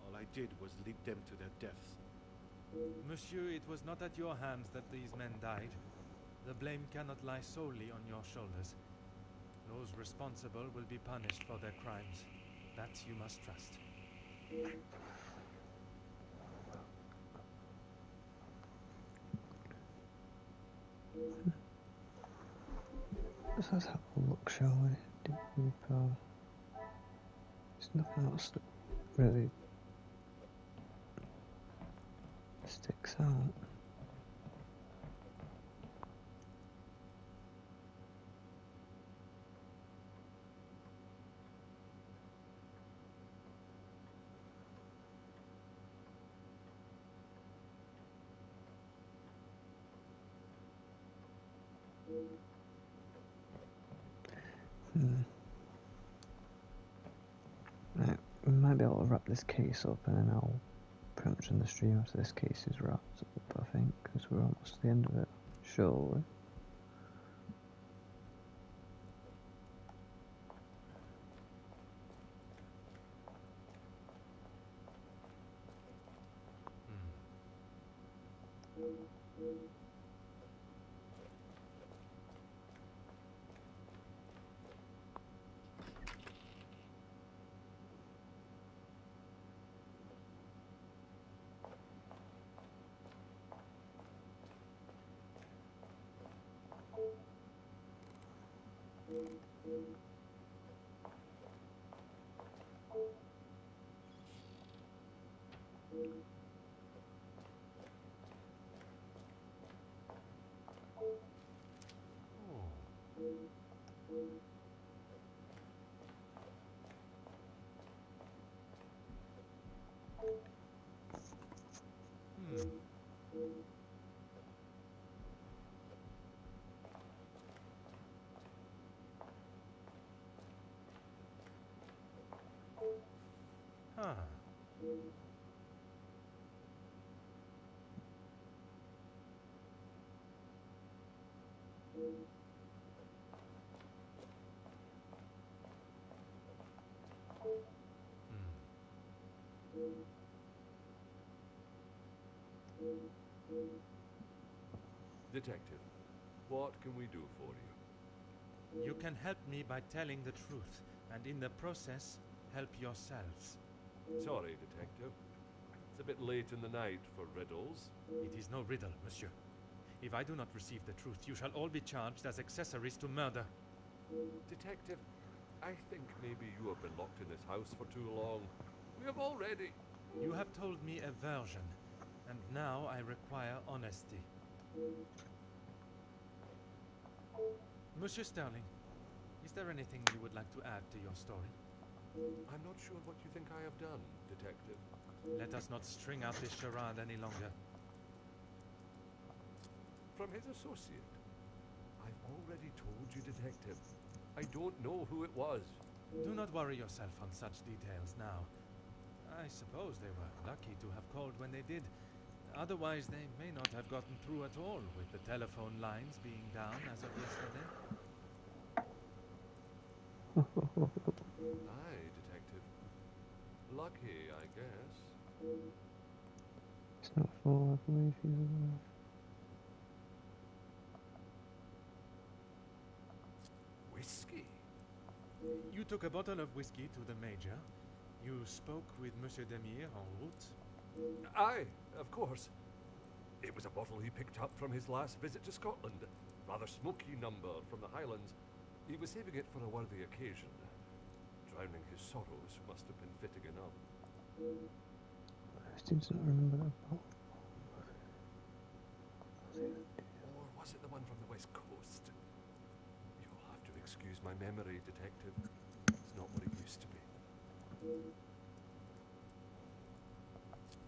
[SPEAKER 9] all I did was lead them to their deaths.
[SPEAKER 3] Monsieur, it was not at your hands that these men died. The blame cannot lie solely on your shoulders. Those responsible will be punished for their crimes. That you must trust.
[SPEAKER 1] Let's have a look, shall we? There's nothing else that really sticks out. Right, we might be able to wrap this case up, and then I'll pretty much end the stream after this case is wrapped up, I think, because we're almost to the end of it, surely.
[SPEAKER 11] Ah.
[SPEAKER 2] Detective, what can we do for you?
[SPEAKER 11] You can help me by telling the truth, and in the process, help yourselves.
[SPEAKER 2] Sorry, Detective. It's a bit late in the night for riddles.
[SPEAKER 11] It is no riddle, monsieur. If I do not receive the truth, you shall all be charged as accessories to murder.
[SPEAKER 2] Detective, I think maybe you have been locked in this house for too long. We have already...
[SPEAKER 11] You have told me a version, and now I require honesty. Monsieur Sterling, is there anything you would like to add to your story?
[SPEAKER 2] I'm not sure what you think I have done, Detective.
[SPEAKER 11] Let us not string out this charade any longer.
[SPEAKER 2] From his associate. I've already told you, Detective. I don't know who it was.
[SPEAKER 11] Do not worry yourself on such details now. I suppose they were lucky to have called when they did. Otherwise, they may not have gotten through at all, with the telephone lines being down as of yesterday.
[SPEAKER 2] Aye, Detective. Lucky, I guess.
[SPEAKER 1] It's not full, I believe he's alive.
[SPEAKER 2] Whiskey?
[SPEAKER 11] You took a bottle of whiskey to the Major. You spoke with Monsieur Demire en route.
[SPEAKER 2] Aye, of course. It was a bottle he picked up from his last visit to Scotland. Rather smoky number from the Highlands. He was saving it for a worthy occasion. Drowning his sorrows must have been fitting enough.
[SPEAKER 1] I still don't remember that bottle.
[SPEAKER 2] Or was it the one from the West Coast? You'll have to excuse my memory, Detective. It's not what it used to be.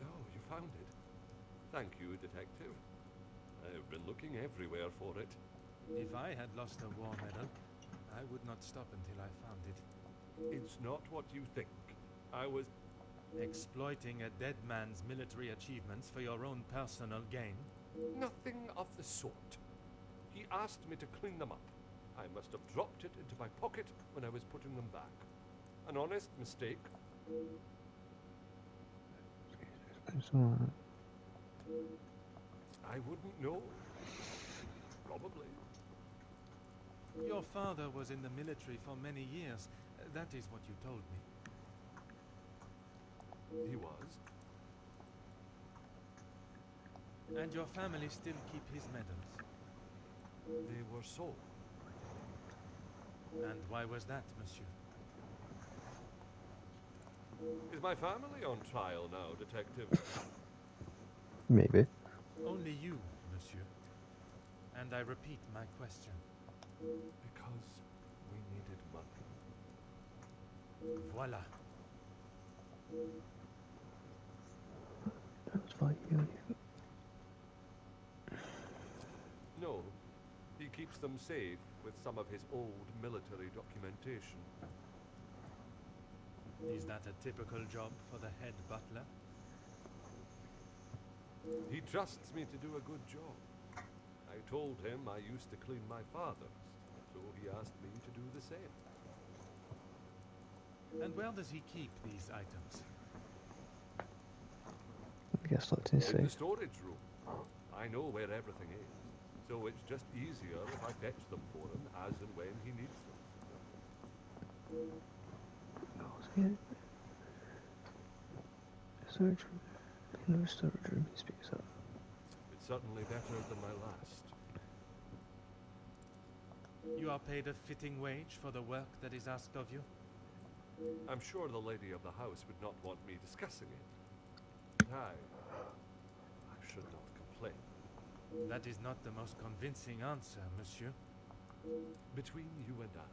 [SPEAKER 2] Oh, you found it. Thank you, Detective. I've been looking everywhere for it.
[SPEAKER 11] If I had lost a war medal, I would not stop until I found it.
[SPEAKER 2] It's not what you think. I was...
[SPEAKER 11] Exploiting a dead man's military achievements for your own personal gain?
[SPEAKER 2] Nothing of the sort. He asked me to clean them up. I must have dropped it into my pocket when I was putting them back. An honest mistake.
[SPEAKER 1] It's alright.
[SPEAKER 2] I wouldn't know. Probably.
[SPEAKER 11] Your father was in the military for many years. That is what you told me.
[SPEAKER 2] He was.
[SPEAKER 11] And your family still keep his medals?
[SPEAKER 2] They were sold.
[SPEAKER 11] And why was that, monsieur?
[SPEAKER 2] Is my family on trial now, Detective?
[SPEAKER 1] Maybe.
[SPEAKER 11] Only you, monsieur. And I repeat my question.
[SPEAKER 2] Because we needed money.
[SPEAKER 11] Voila.
[SPEAKER 1] That was like you.
[SPEAKER 2] No. He keeps them safe with some of his old military documentation.
[SPEAKER 11] Is that a typical job for the head butler?
[SPEAKER 2] He trusts me to do a good job. I told him I used to clean my father's, so he asked me to do the same.
[SPEAKER 11] And where does he keep these items?
[SPEAKER 1] I guess like to
[SPEAKER 2] In
[SPEAKER 1] say.
[SPEAKER 2] the storage room. I know where everything is, so it's just easier if I fetch them for him as and when he needs them.
[SPEAKER 1] Storage room. No storage room, he speaks up.
[SPEAKER 2] It's certainly better than my last.
[SPEAKER 11] You are paid a fitting wage for the work that is asked of you?
[SPEAKER 2] I'm sure the lady of the house would not want me discussing it. But I should not complain.
[SPEAKER 11] That is not the most convincing answer, monsieur.
[SPEAKER 2] Between you and I,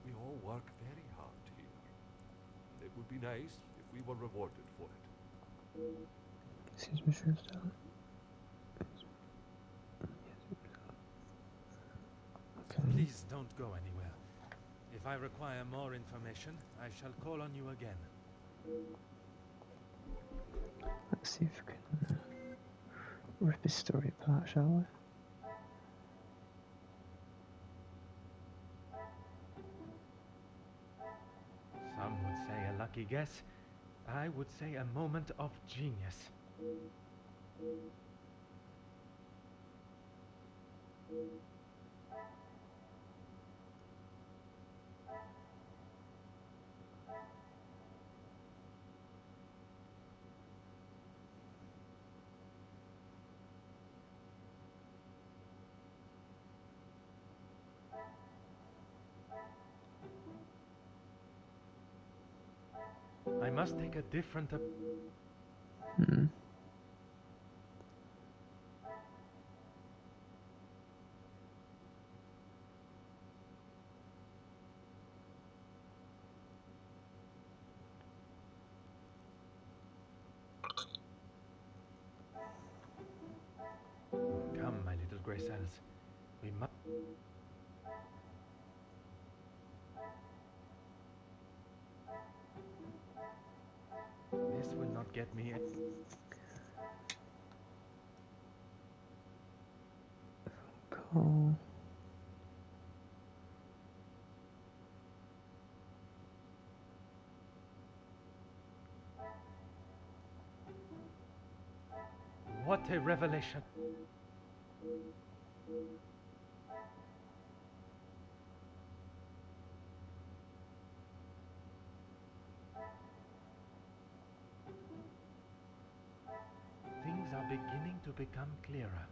[SPEAKER 2] we all work very hard here. And it would be nice if we were rewarded for it.
[SPEAKER 1] Excuse me, Monsieur Sterling. Okay.
[SPEAKER 11] Please don't go anywhere. If I require more information, I shall call on you again.
[SPEAKER 1] Let's see if we can rip his story apart, shall we?
[SPEAKER 11] Some would say a lucky guess. I would say a moment of genius. I must take a different Come, my little grey cells. We must... This will not get me...
[SPEAKER 1] Call.
[SPEAKER 11] What a revelation! Things are beginning to become clearer.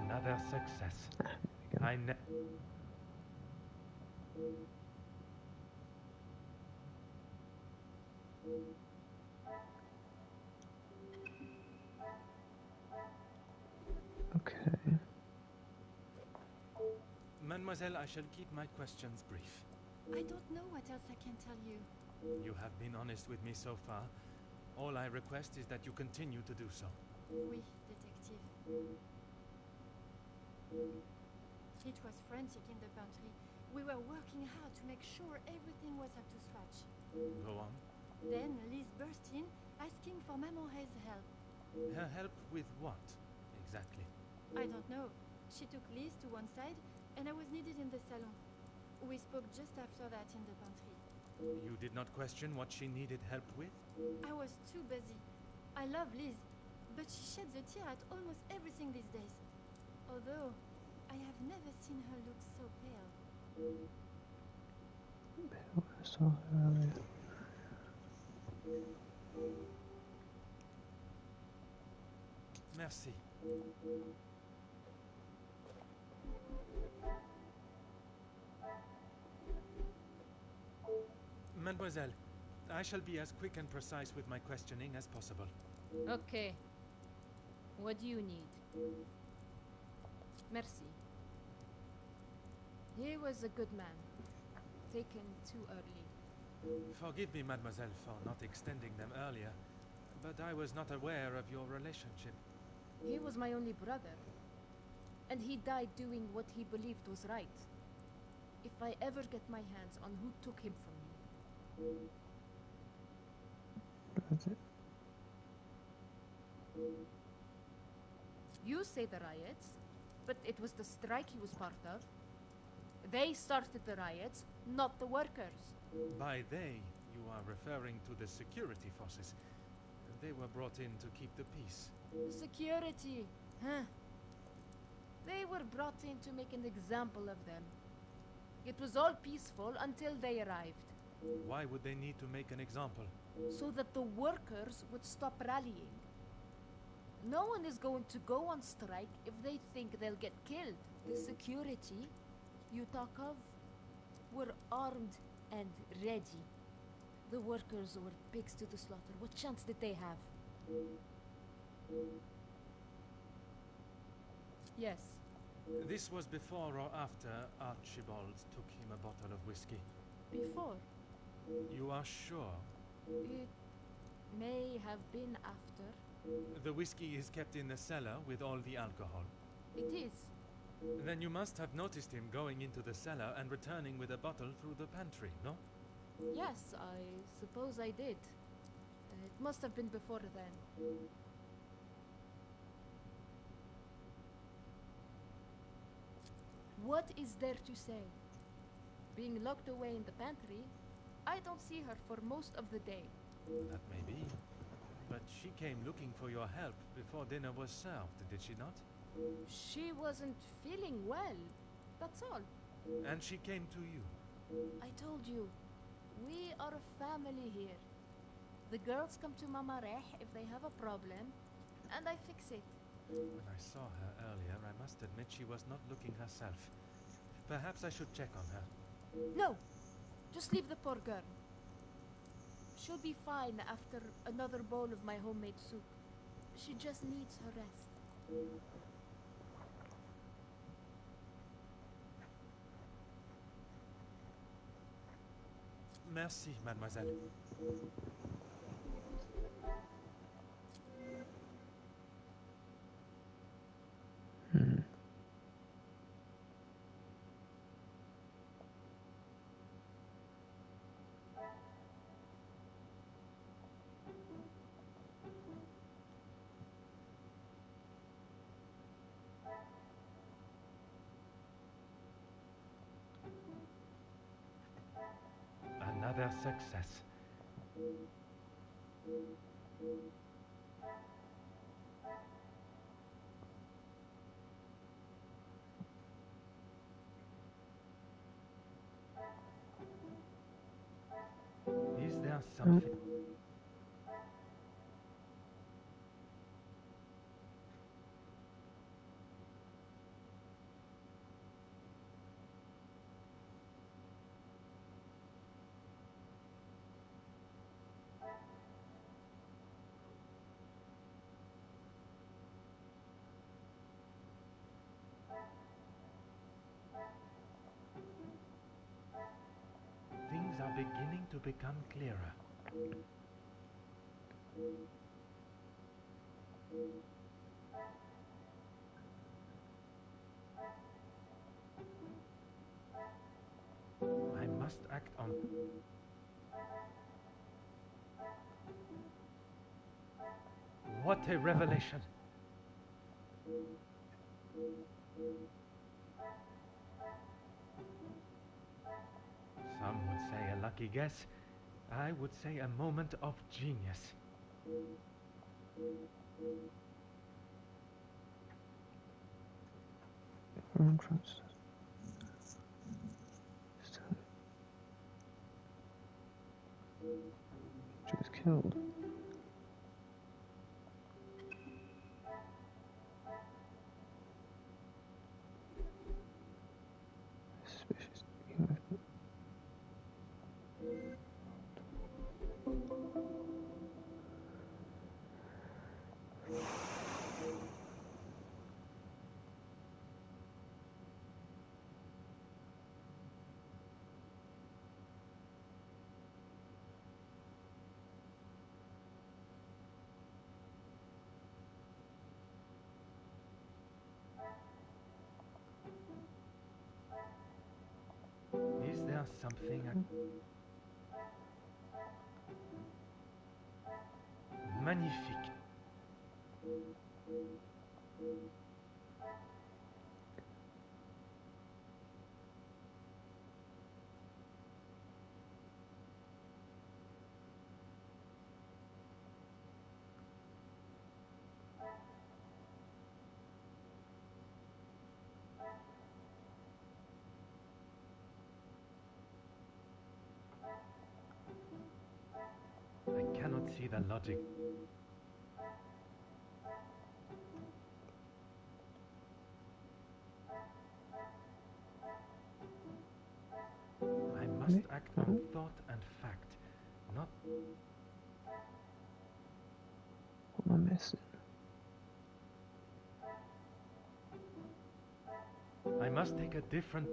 [SPEAKER 11] Another success. I ne...
[SPEAKER 1] Okay.
[SPEAKER 11] Mademoiselle, I shall keep my questions brief.
[SPEAKER 14] I don't know what else I can tell you.
[SPEAKER 11] You have been honest with me so far. All I request is that you continue to do so.
[SPEAKER 14] Oui, detective. It was frantic in the pantry. We were working hard to make sure everything was up to scratch.
[SPEAKER 11] Go on.
[SPEAKER 14] Then Liz burst in, asking for Mamore's help.
[SPEAKER 11] Her help with what, exactly?
[SPEAKER 14] I don't know. She took Liz to one side, and I was needed in the salon. We spoke just after that in the pantry.
[SPEAKER 11] You did not question what she needed help with?
[SPEAKER 14] I was too busy. I love Liz, but she sheds a tear at almost everything these days. Although, I have never seen her look so pale.
[SPEAKER 1] I saw her earlier.
[SPEAKER 11] Merci. Mademoiselle, I shall be as quick and precise with my questioning as possible.
[SPEAKER 5] Okay. What do you need? Merci. He was a good man. Taken too early.
[SPEAKER 11] Forgive me, mademoiselle, for not extending them earlier, but I was not aware of your relationship.
[SPEAKER 5] He was my only brother. And he died doing what he believed was right. If I ever get my hands on who took him from me.
[SPEAKER 1] That's it.
[SPEAKER 5] You say the riots, but it was the strike he was part of. They started the riots, not the workers.
[SPEAKER 11] By they, you are referring to the security forces. They were brought in to keep the peace.
[SPEAKER 5] Security, huh? They were brought in to make an example of them. It was all peaceful until they arrived.
[SPEAKER 11] Why would they need to make an example?
[SPEAKER 5] So that the workers would stop rallying. No one is going to go on strike if they think they'll get killed. The security you talk of were armed and ready. The workers were pigs to the slaughter. What chance did they have? Yes.
[SPEAKER 11] This was before or after Archibald took him a bottle of whiskey?
[SPEAKER 5] Before.
[SPEAKER 11] You are sure?
[SPEAKER 14] It may have been after.
[SPEAKER 11] The whiskey is kept in the cellar with all the alcohol.
[SPEAKER 14] It is.
[SPEAKER 11] Then you must have noticed him going into the cellar and returning with a bottle through the pantry, no?
[SPEAKER 14] Yes, I suppose I did. It must have been before then. What is there to say? Being locked away in the pantry, I don't see her for most of the day.
[SPEAKER 11] That may be. But she came looking for your help before dinner was served, did she not?
[SPEAKER 14] She wasn't feeling well, that's all.
[SPEAKER 11] And she came to you.
[SPEAKER 14] I told you, we are a family here. The girls come to Mama Reh if they have a problem, and I fix it.
[SPEAKER 11] When I saw her earlier, I must admit she was not looking herself. Perhaps I should check on her.
[SPEAKER 14] No, just leave the poor girl. She'll be fine after another bowl of my homemade soup. She just needs her rest.
[SPEAKER 11] Merci, mademoiselle. Another success. Is there something? Things are beginning to become clearer. I must act on... What a revelation! Some would say a lucky guess. I would say a moment of genius.
[SPEAKER 1] Wrong transfer. She was killed. Suspicious.
[SPEAKER 11] Is there something magnifique? I cannot see the logic. I must act on thought and fact, not...
[SPEAKER 1] What am I missing?
[SPEAKER 11] I must take a different...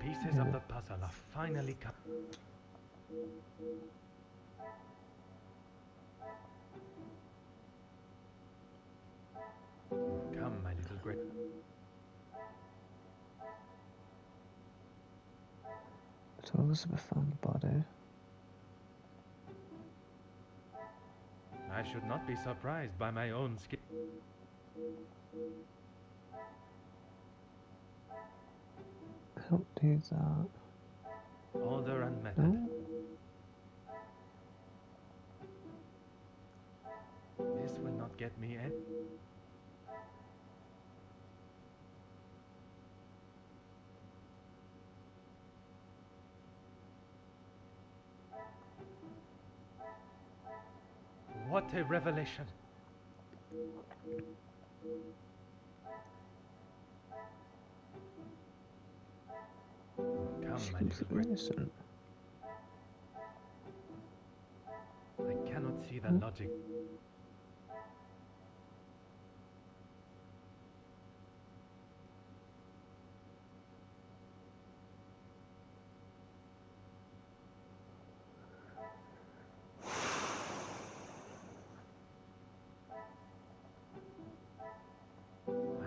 [SPEAKER 11] pieces of the puzzle are finally come. Come, my little great.
[SPEAKER 1] So Elizabeth found the body.
[SPEAKER 11] I should not be surprised by my own skin.
[SPEAKER 1] Help do that.
[SPEAKER 11] Order and method.
[SPEAKER 1] No?
[SPEAKER 11] This will not get me in. What a revelation! Come, my little great.
[SPEAKER 1] Innocent.
[SPEAKER 11] I cannot see the logic.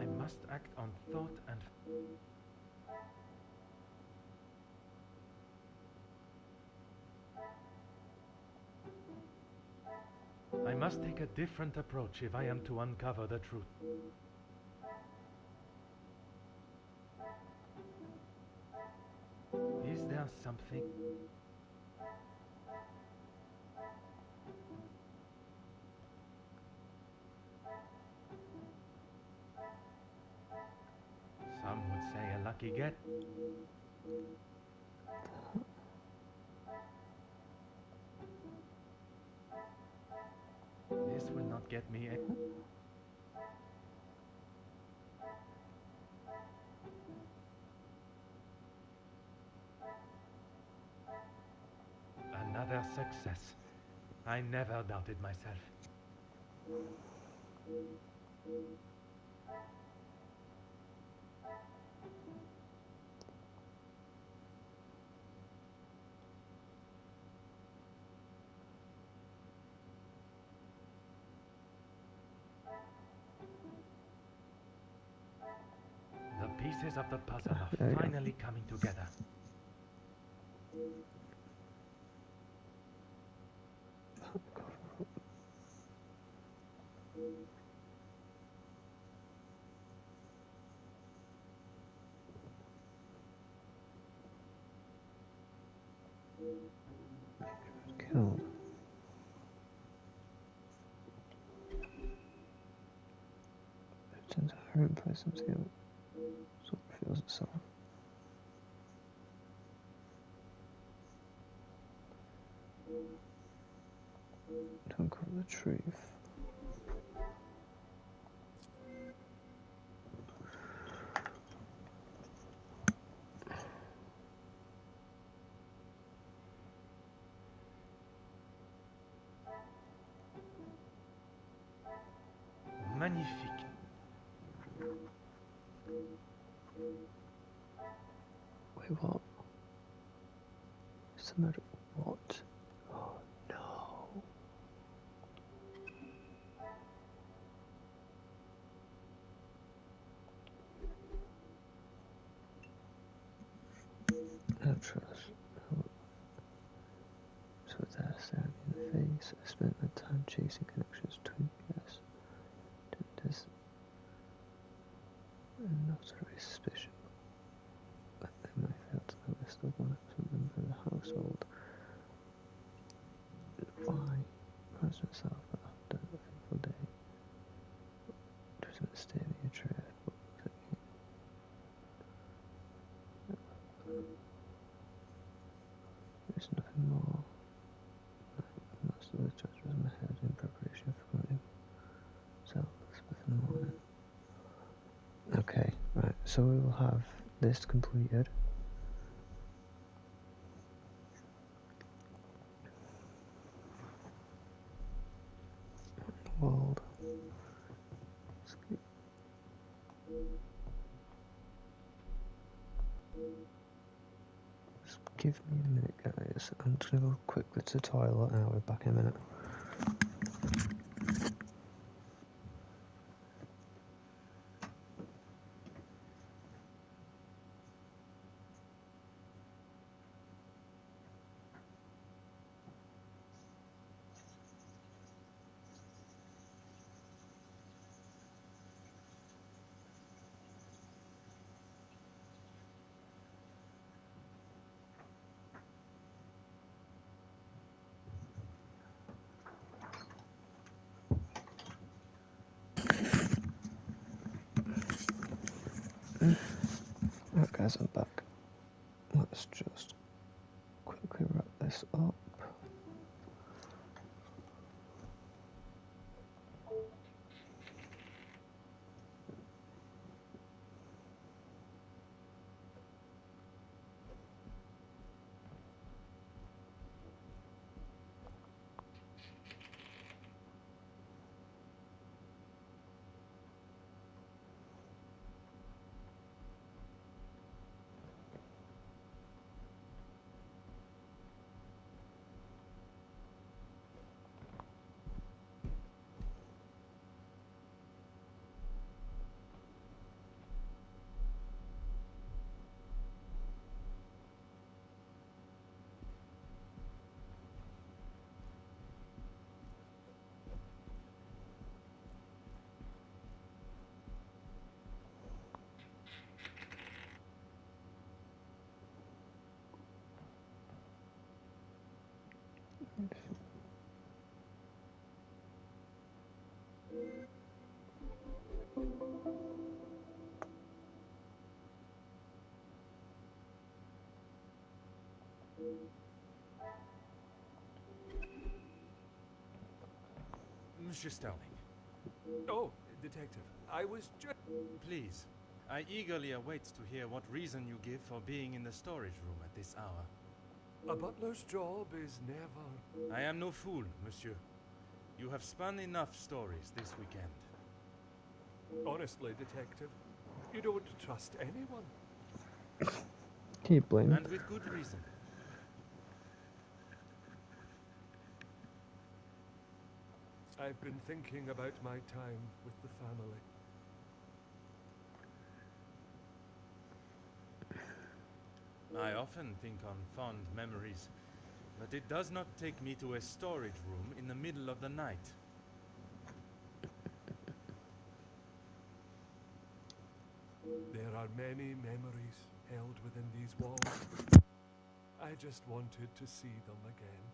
[SPEAKER 11] I must act on thought and... I must take a different approach if I am to uncover the truth. Is there something... Some would say a lucky get. This will not get me in. Another success. I never doubted myself. The pieces of the puzzle are finally coming together.
[SPEAKER 1] Killed. It turns out her and place them together. So it feels itself. To uncover the truth.
[SPEAKER 11] Magnifique.
[SPEAKER 1] Wait, what? Is the murder? What? Oh no. No trust. So there, staring in the face, I spent my time chasing connections between yes. There's no sort of suspicion, but they might fail to notice the one absent member of the household. Why? Asked myself after a fateful day. It was a mistake in a trip, but there's nothing more. Most of the judge was in my head in preparation for going to Elizabeth in the morning. Okay, right, so we will have this completed. World. Give me a minute, guys. I'm just going to go quickly to the toilet and I'll be back in a minute. Right, guys, I'm back. Let's just quickly wrap this up.
[SPEAKER 3] Monsieur Sterling.
[SPEAKER 2] Oh, Detective, I was just...
[SPEAKER 3] Please. I eagerly await to hear what reason you give for being in the storage room at this hour.
[SPEAKER 2] A butler's job is never...
[SPEAKER 3] I am no fool, monsieur. You have spun enough stories this weekend.
[SPEAKER 2] Honestly, Detective, you don't trust anyone.
[SPEAKER 1] Can you blame me?
[SPEAKER 3] And with good reason.
[SPEAKER 2] I've been thinking about my time with the family.
[SPEAKER 3] I often think on fond memories, but it does not take me to a storage room in the middle of the night.
[SPEAKER 2] There are many memories held within these walls. I just wanted to see them again.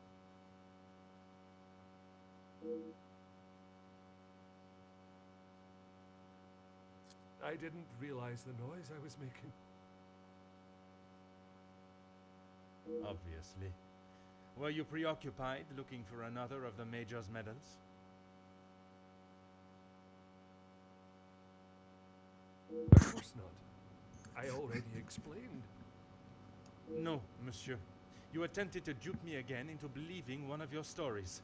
[SPEAKER 2] I didn't realize the noise I was making.
[SPEAKER 3] Obviously. Were you preoccupied looking for another of the Major's medals?
[SPEAKER 2] Of course not. I already explained.
[SPEAKER 3] No, monsieur. You attempted to dupe me again into believing one of your stories.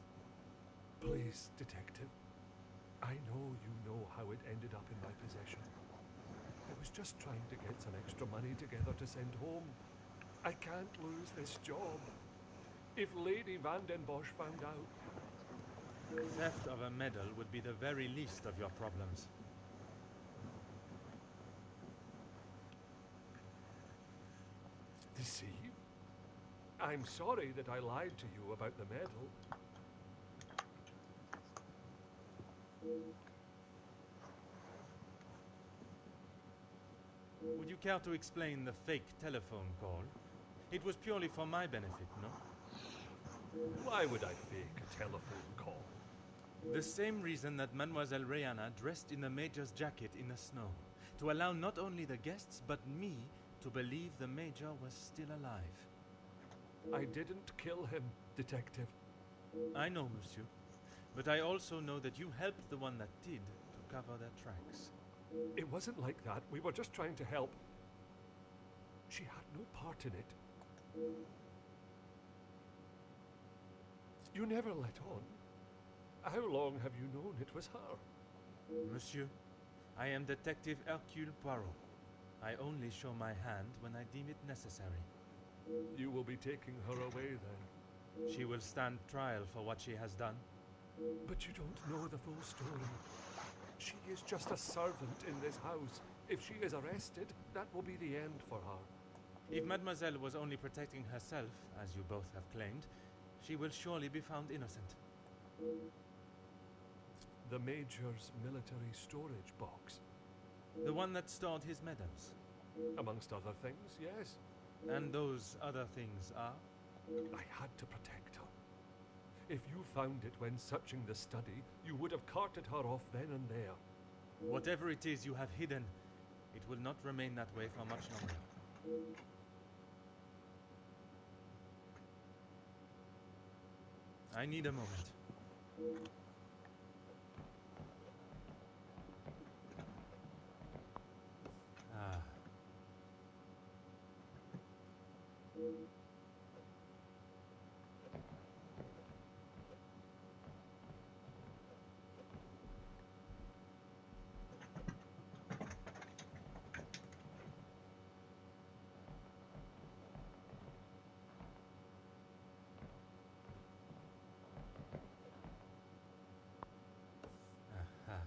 [SPEAKER 2] Please, Detective. I know you know how it ended up in my possession. I was just trying to get some extra money together to send home. I can't lose this job. If Lady Van den Bosch found out...
[SPEAKER 3] Theft of a medal would be the very least of your problems.
[SPEAKER 2] Deceive? I'm sorry that I lied to you about the medal.
[SPEAKER 3] Would you care to explain the fake telephone call? It was purely for my benefit, no?
[SPEAKER 2] Why would I fake a telephone call?
[SPEAKER 3] The same reason that Mademoiselle Rihanna dressed in the Major's jacket in the snow. To allow not only the guests, but me, to believe the Major was still alive.
[SPEAKER 2] I didn't kill him, Detective.
[SPEAKER 3] I know, monsieur. But I also know that you helped the one that did to cover their tracks.
[SPEAKER 2] It wasn't like that. We were just trying to help. She had no part in it. You never let on. How long have you known it was her?
[SPEAKER 3] Monsieur, I am Detective Hercule Poirot. I only show my hand when I deem it necessary.
[SPEAKER 2] You will be taking her away then.
[SPEAKER 11] She will stand trial for what she has done.
[SPEAKER 2] But you don't know the full story. She is just a servant in this house. If she is arrested, that will be the end for her.
[SPEAKER 11] If Mademoiselle was only protecting herself, as you both have claimed, she will surely be found innocent.
[SPEAKER 2] The Major's military storage box.
[SPEAKER 11] The one that stored his medals.
[SPEAKER 2] Amongst other things, yes.
[SPEAKER 11] And those other things are?
[SPEAKER 2] I had to protect her. If you found it when searching the study, you would have carted her off then and there.
[SPEAKER 11] Whatever it is you have hidden, it will not remain that way for much longer. I need a moment. Ah. Aha.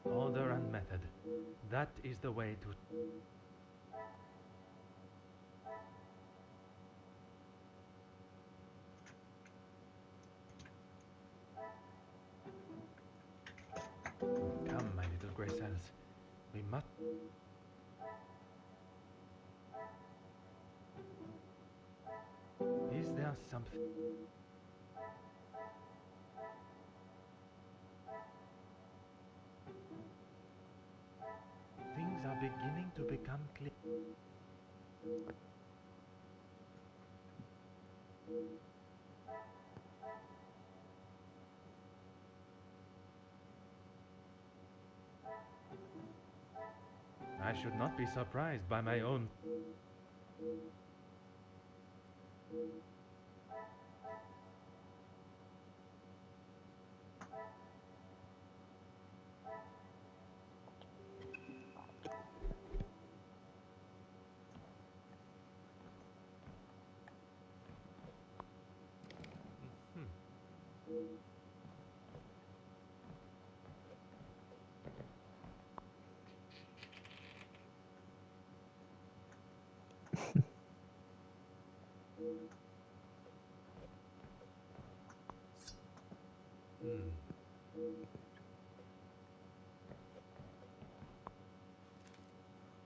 [SPEAKER 11] Order and method. That is the way to... Come, my little grey cells. We must... Is there something... Things are beginning to become clear. I should not be surprised by my own...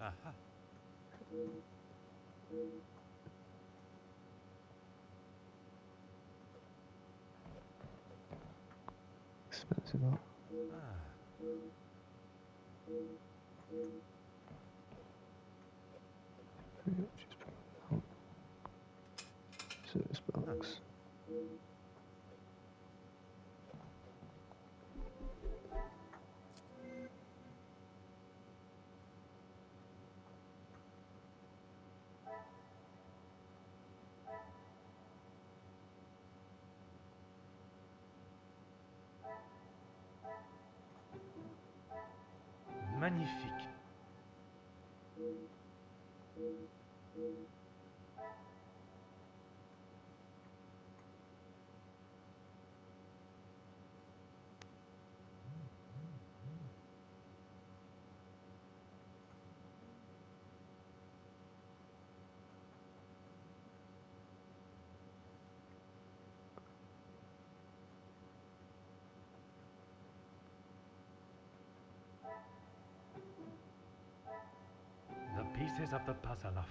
[SPEAKER 11] Aha.
[SPEAKER 1] Expensive art.
[SPEAKER 11] Ah.
[SPEAKER 1] Service box.
[SPEAKER 11] Magnifique. The pieces of the puzzle are...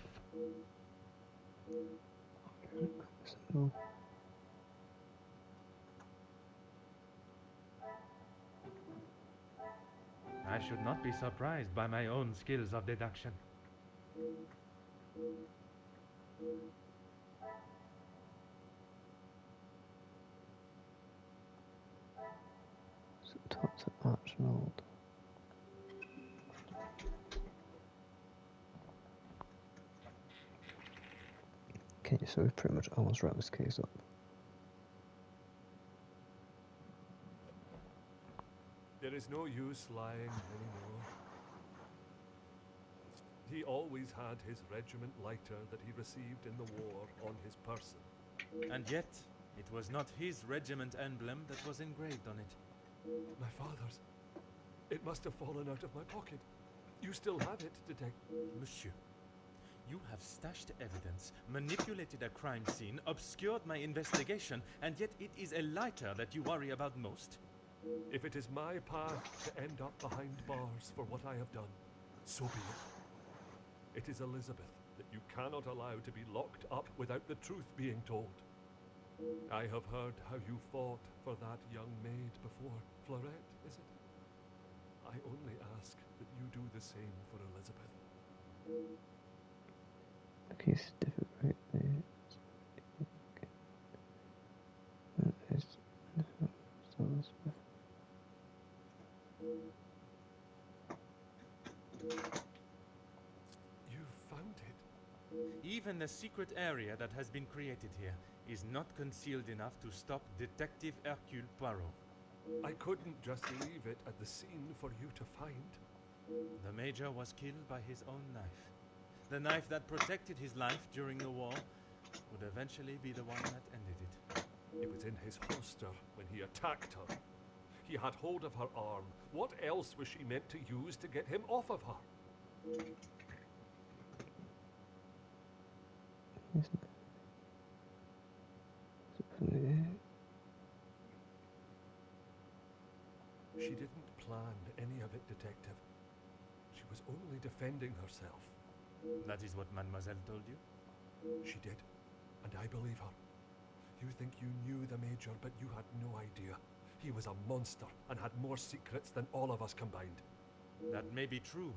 [SPEAKER 1] So,
[SPEAKER 11] I should not be surprised by my own skills of deduction.
[SPEAKER 1] Talk to Archibald. Okay, so we've pretty much almost wrapped this case up.
[SPEAKER 2] There is no use lying anymore. He always had his regiment lighter that he received in the war on his person.
[SPEAKER 3] And yet, it was not his regiment emblem that was engraved on it.
[SPEAKER 2] My father's. It must have fallen out of my pocket. You still have it, Detective.
[SPEAKER 3] Monsieur, you have stashed evidence, manipulated a crime scene, obscured my investigation, and yet it is a lighter that you worry about most?
[SPEAKER 2] If it is my path to end up behind bars for what I have done, so be it. It is Elizabeth that you cannot allow to be locked up without the truth being told. I have heard how you fought for that young maid before. Florette, is it? I only ask that you do the same for Elizabeth.
[SPEAKER 1] The case is difficult. Elizabeth.
[SPEAKER 2] You found it?
[SPEAKER 3] Even the secret area that has been created here is not concealed enough to stop Detective Hercule Poirot.
[SPEAKER 2] I couldn't just leave it at the scene for you to find.
[SPEAKER 3] The Major was killed by his own knife. The knife that protected his life during the war would eventually be the one that ended it.
[SPEAKER 2] It was in his holster when he attacked her. He had hold of her arm. What else was she meant to use to get him off of her? She didn't plan any of it, Detective. She was only defending herself.
[SPEAKER 3] That is what Mademoiselle told you?
[SPEAKER 2] She did, and I believe her. You think you knew the Major, but you had no idea. He was a monster and had more secrets than all of us combined.
[SPEAKER 3] That may be true,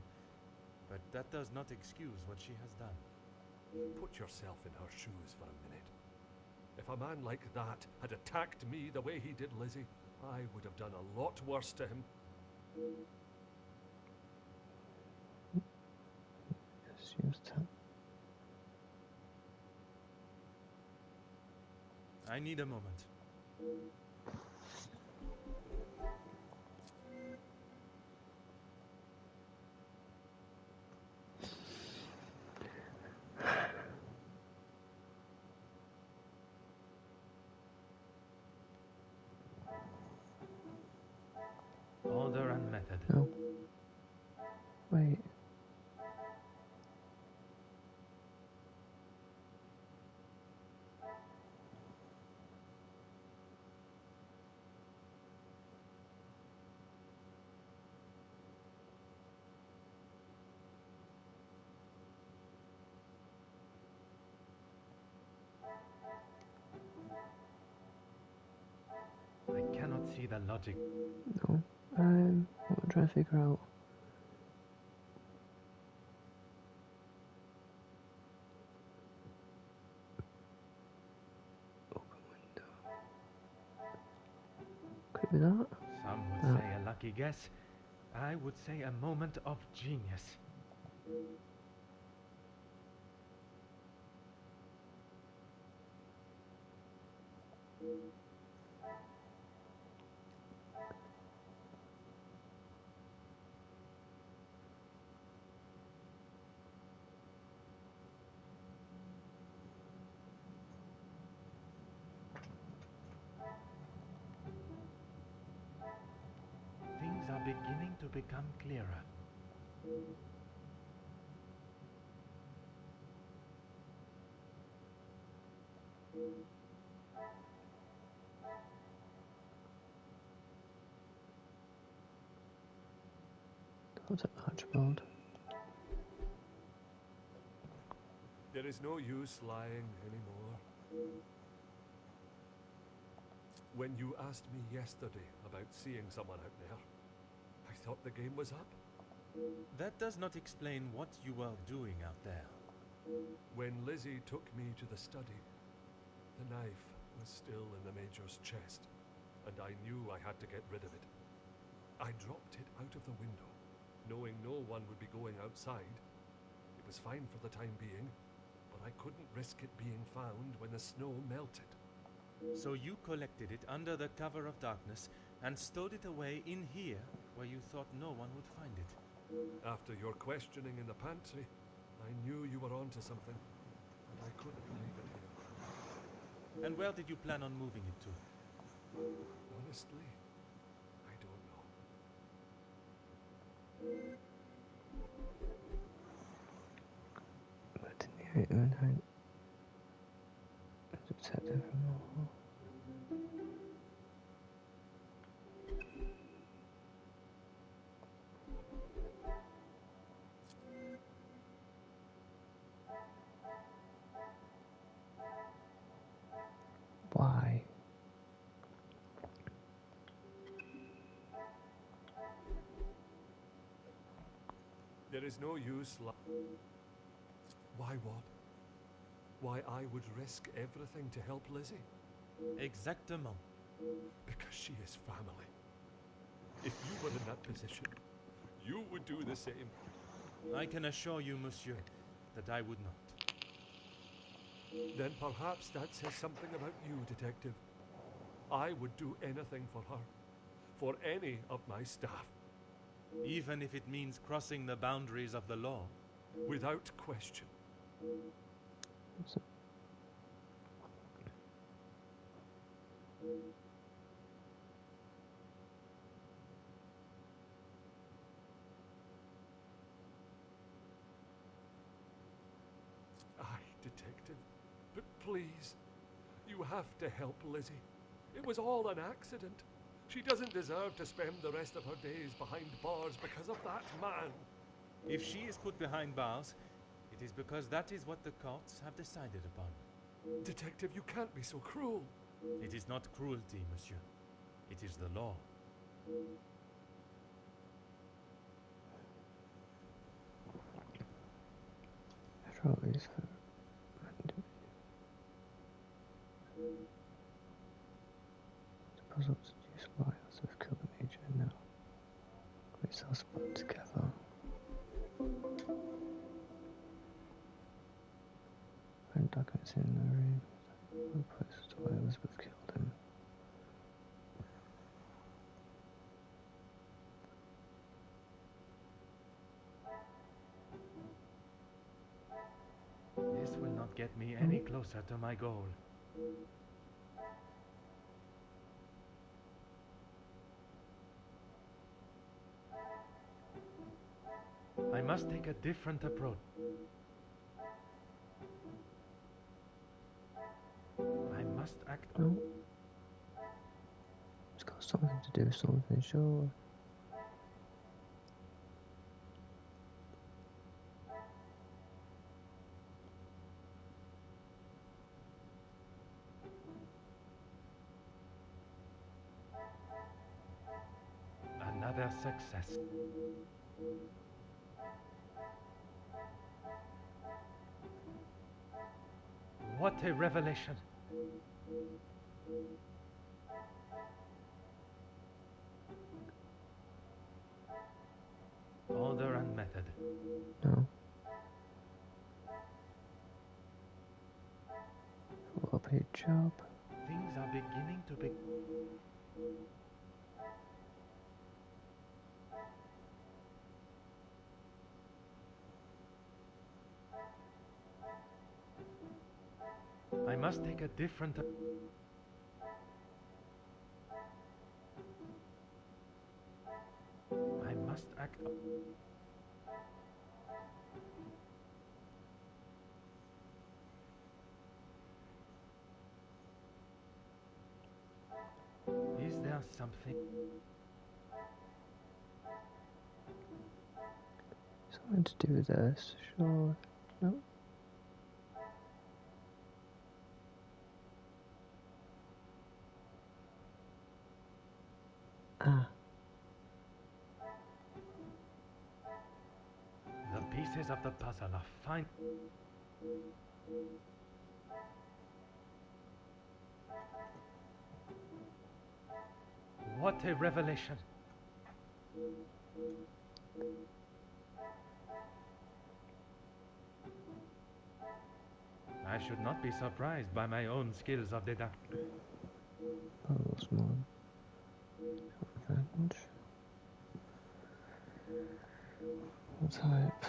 [SPEAKER 3] but that does not excuse what she has done.
[SPEAKER 2] Put yourself in her shoes for a minute. If a man like that had attacked me the way he did Lizzie, I would have done a lot worse to him.
[SPEAKER 1] Yes, she was tough.
[SPEAKER 3] I need a moment. Order and method.
[SPEAKER 1] No. Wait.
[SPEAKER 3] I cannot see the logic.
[SPEAKER 1] No. I'm trying to figure out. Open window. Could be that.
[SPEAKER 3] Some would say a lucky guess. I would say a moment of genius. Things are beginning to become clearer.
[SPEAKER 1] What's it, Archibald?
[SPEAKER 2] There is no use lying anymore. When you asked me yesterday about seeing someone out there, I thought the game was up.
[SPEAKER 3] That does not explain what you are doing out there.
[SPEAKER 2] When Lizzie took me to the study, the knife was still in the Major's chest, and I knew I had to get rid of it. I dropped it out of the window, knowing no one would be going outside. It was fine for the time being, but I couldn't risk it being found when the snow melted.
[SPEAKER 11] So you collected it under the cover of darkness and stowed it away in here where you thought no one would find it.
[SPEAKER 2] After your questioning in the pantry, I knew you were onto something, and I couldn't leave it here.
[SPEAKER 11] And where did you plan on moving it to?
[SPEAKER 2] Honestly, I don't know.
[SPEAKER 1] But in the Unheim, to protect them from all. Why?
[SPEAKER 2] There is no use Why what? Why I would risk everything to help Lizzie?
[SPEAKER 11] Exactement.
[SPEAKER 2] Because she is family. If you were in that position, you would do the same.
[SPEAKER 11] I can assure you, monsieur, that I would not.
[SPEAKER 2] Then perhaps that says something about you, Detective. I would do anything for her. For any of my staff.
[SPEAKER 11] Even if it means crossing the boundaries of the law?
[SPEAKER 2] Without question. Aye, Detective, but please, you have to help Lizzie. It was all an accident. She doesn't deserve to spend the rest of her days behind bars because of that man.
[SPEAKER 11] If she is put behind bars, it is because that is what the courts have decided upon.
[SPEAKER 2] Detective, you can't be so cruel.
[SPEAKER 11] It is not cruelty, monsieur. It is the law.
[SPEAKER 1] Trophies for the puzzle to use wiles have killed the Major now. Great cells put together. Find documents in the room. One place to why Elizabeth killed him.
[SPEAKER 11] This will not get me any closer to my goal. I must take a different approach. I must act.
[SPEAKER 1] No. It's got something to do with something, sure.
[SPEAKER 11] Another success. What a revelation! Order and method.
[SPEAKER 1] No. Well-paid job.
[SPEAKER 11] Things are beginning to be... I must take a different... I must act... Is there something...
[SPEAKER 1] Something to do with this, sure. No. Ah.
[SPEAKER 11] The pieces of the puzzle are fine. What a revelation! I should not be surprised by my own skills of deduction.
[SPEAKER 1] Oh, small. Advantage. What type?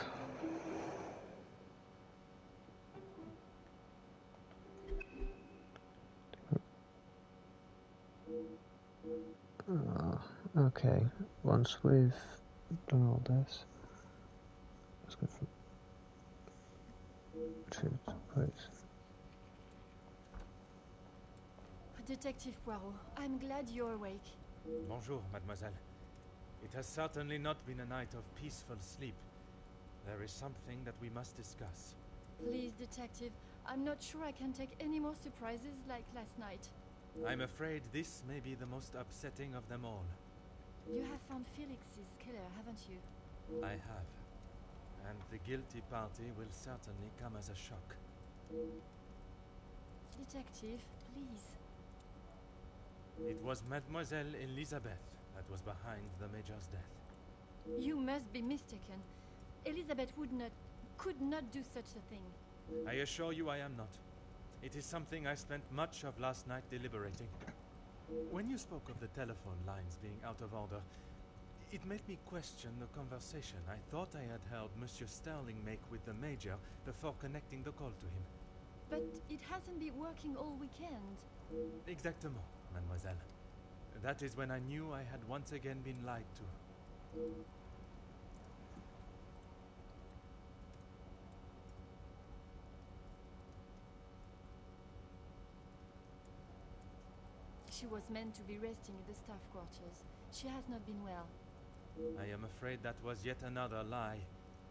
[SPEAKER 1] Okay, once we've done all this, let's go from choose place.
[SPEAKER 14] Detective Poirot, I'm glad you're awake.
[SPEAKER 11] Bonjour, mademoiselle. It has certainly not been a night of peaceful sleep. There is something that we must discuss.
[SPEAKER 14] Please, detective, I'm not sure I can take any more surprises like last night.
[SPEAKER 11] I'm afraid this may be the most upsetting of them all.
[SPEAKER 14] You have found Felix's killer, haven't you?
[SPEAKER 11] I have. And the guilty party will certainly come as a shock.
[SPEAKER 14] Detective, please.
[SPEAKER 11] It was Mademoiselle Elizabeth that was behind the Major's death.
[SPEAKER 14] You must be mistaken. Elizabeth could not do such a thing.
[SPEAKER 11] I assure you I am not. It is something I spent much of last night deliberating. When you spoke of the telephone lines being out of order, it made me question the conversation I thought I had heard Monsieur Sterling make with the Major before connecting the call to him.
[SPEAKER 14] But it hasn't been working all weekend.
[SPEAKER 11] Exactement, mademoiselle. That is when I knew I had once again been lied to.
[SPEAKER 14] She was meant to be resting in the staff quarters. She has not been well.
[SPEAKER 11] I am afraid that was yet another lie,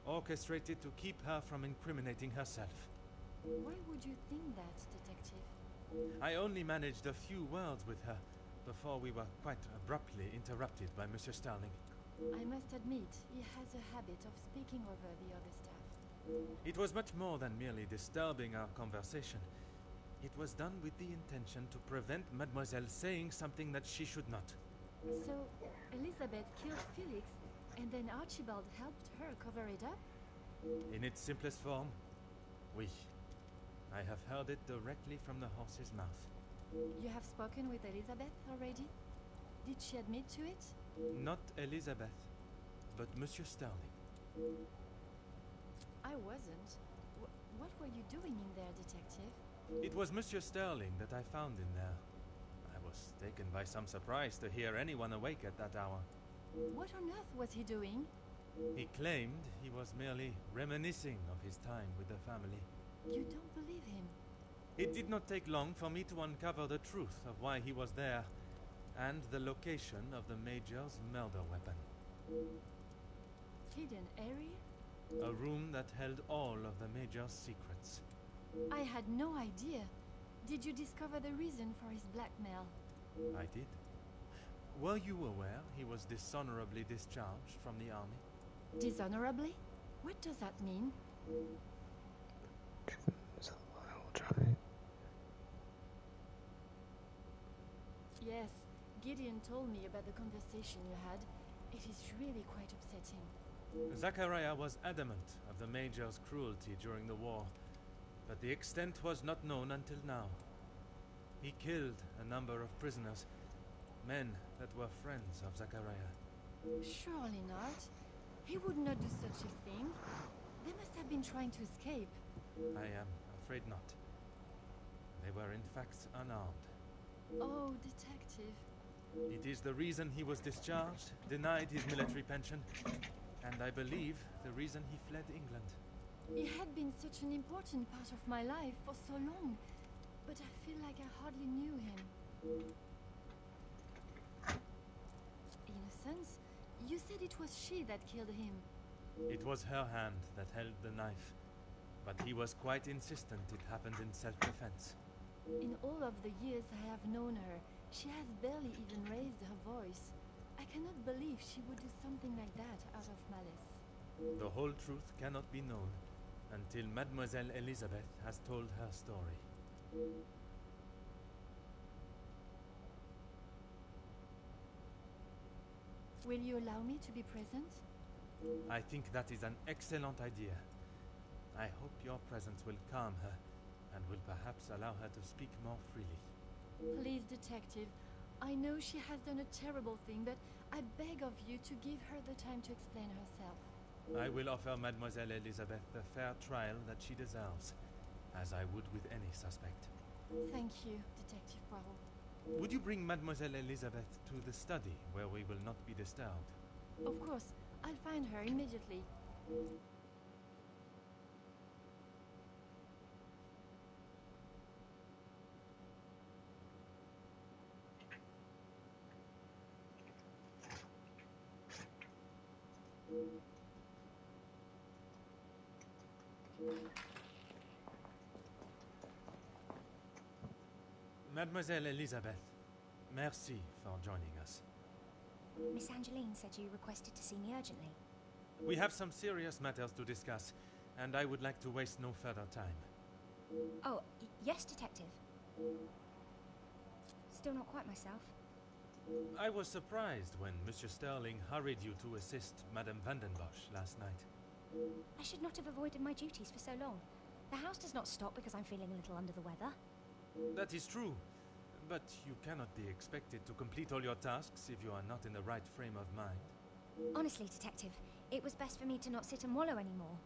[SPEAKER 11] orchestrated to keep her from incriminating herself.
[SPEAKER 14] Why would you think that, detective?
[SPEAKER 11] I only managed a few words with her before we were quite abruptly interrupted by Monsieur Sterling.
[SPEAKER 14] I must admit, he has a habit of speaking over the other staff.
[SPEAKER 11] It was much more than merely disturbing our conversation. It was done with the intention to prevent Mademoiselle saying something that she should not.
[SPEAKER 14] So, Elizabeth killed Felix, and then Archibald helped her cover it up?
[SPEAKER 11] In its simplest form, oui. I have heard it directly from the horse's mouth.
[SPEAKER 14] You have spoken with Elizabeth already? Did she admit to it?
[SPEAKER 11] Not Elizabeth, but Monsieur Sterling.
[SPEAKER 14] I wasn't. What were you doing in there, detective?
[SPEAKER 11] It was Monsieur Sterling that I found in there. I was taken by some surprise to hear anyone awake at that hour.
[SPEAKER 14] What on earth was he doing?
[SPEAKER 11] He claimed he was merely reminiscing of his time with the family.
[SPEAKER 14] You don't believe him?
[SPEAKER 11] It did not take long for me to uncover the truth of why he was there, and the location of the Major's murder weapon.
[SPEAKER 14] Hidden area?
[SPEAKER 11] A room that held all of the Major's secrets.
[SPEAKER 14] I had no idea. Did you discover the reason for his blackmail?
[SPEAKER 11] I did. Were you aware he was dishonorably discharged from the army?
[SPEAKER 14] Dishonorably? What does that mean?
[SPEAKER 1] It's a wild try.
[SPEAKER 14] Yes, Gideon told me about the conversation you had. It is really quite upsetting.
[SPEAKER 11] Zachariah was adamant of the Major's cruelty during the war, but the extent was not known until now. He killed a number of prisoners, men that were friends of Zachariah.
[SPEAKER 14] Surely not. He would not do such a thing. They must have been trying to escape.
[SPEAKER 11] I am afraid not. They were in fact unarmed.
[SPEAKER 14] Oh, detective.
[SPEAKER 11] It is the reason he was discharged, denied his military pension, and I believe the reason he fled England.
[SPEAKER 14] He had been such an important part of my life for so long, but I feel like I hardly knew him. In a sense, you said it was she that killed him.
[SPEAKER 11] It was her hand that held the knife, but he was quite insistent it happened in self-defense.
[SPEAKER 14] In all of the years I have known her, she has barely even raised her voice. I cannot believe she would do something like that out of malice.
[SPEAKER 11] The whole truth cannot be known, until Mademoiselle Elizabeth has told her story.
[SPEAKER 14] Will you allow me to be present?
[SPEAKER 11] I think that is an excellent idea. I hope your presence will calm her and will perhaps allow her to speak more freely.
[SPEAKER 14] Please, detective. I know she has done a terrible thing, but I beg of you to give her the time to explain herself.
[SPEAKER 11] I will offer Mademoiselle Elizabeth the fair trial that she deserves, as I would with any suspect.
[SPEAKER 14] Thank you, Detective Poirot.
[SPEAKER 11] Would you bring Mademoiselle Elizabeth to the study, where we will not be disturbed?
[SPEAKER 14] Of course, I'll find her immediately.
[SPEAKER 11] Mademoiselle Elizabeth, merci for joining us.
[SPEAKER 13] Miss Angeline said you requested to see me urgently.
[SPEAKER 11] We have some serious matters to discuss, and I would like to waste no further time.
[SPEAKER 13] Oh, yes, Detective. Still not quite myself.
[SPEAKER 11] I was surprised when Monsieur Sterling hurried you to assist Madame Vandenbosch last night.
[SPEAKER 13] I should not have avoided my duties for so long. The house does not stop because I'm feeling a little under the weather.
[SPEAKER 11] That is true, but you cannot be expected to complete all your tasks if you are not in the right frame of mind.
[SPEAKER 13] Honestly, Detective, it was best for me to not sit and wallow anymore.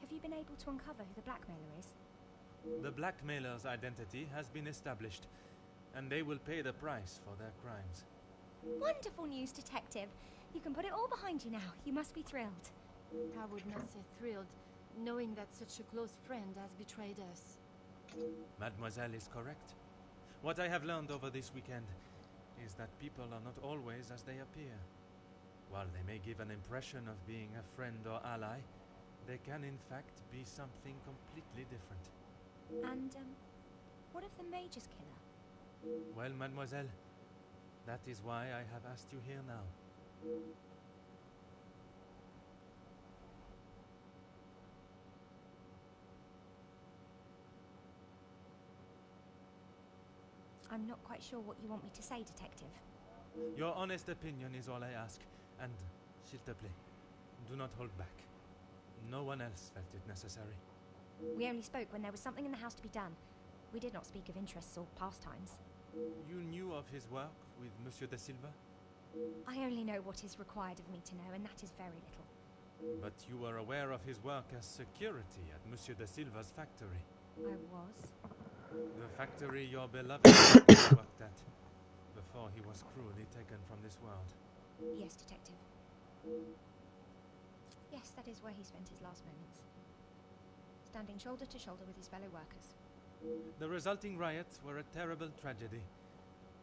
[SPEAKER 13] Have you been able to uncover who the blackmailer is?
[SPEAKER 11] The blackmailer's identity has been established, and they will pay the price for their crimes.
[SPEAKER 13] Wonderful news, Detective. You can put it all behind you now. You must be thrilled.
[SPEAKER 14] I would not say thrilled, knowing that such a close friend has betrayed us.
[SPEAKER 11] Mademoiselle is correct. What I have learned over this weekend is that people are not always as they appear. While they may give an impression of being a friend or ally, they can in fact be something completely different.
[SPEAKER 13] And, what of the Major's killer?
[SPEAKER 11] Well, Mademoiselle, that is why I have asked you here now.
[SPEAKER 13] I'm not quite sure what you want me to say, Detective.
[SPEAKER 11] Your honest opinion is all I ask, and, s'il te plaît, do not hold back. No one else felt it necessary.
[SPEAKER 13] We only spoke when there was something in the house to be done. We did not speak of interests or pastimes.
[SPEAKER 11] You knew of his work with Monsieur de Silva?
[SPEAKER 13] I only know what is required of me to know, and that is very little.
[SPEAKER 11] But you were aware of his work as security at Monsieur de Silva's factory.
[SPEAKER 13] I was.
[SPEAKER 11] The factory your beloved worked at, before he was cruelly taken from this world.
[SPEAKER 13] Yes, Detective. Yes, that is where he spent his last moments. Standing shoulder to shoulder with his fellow workers.
[SPEAKER 11] The resulting riots were a terrible tragedy.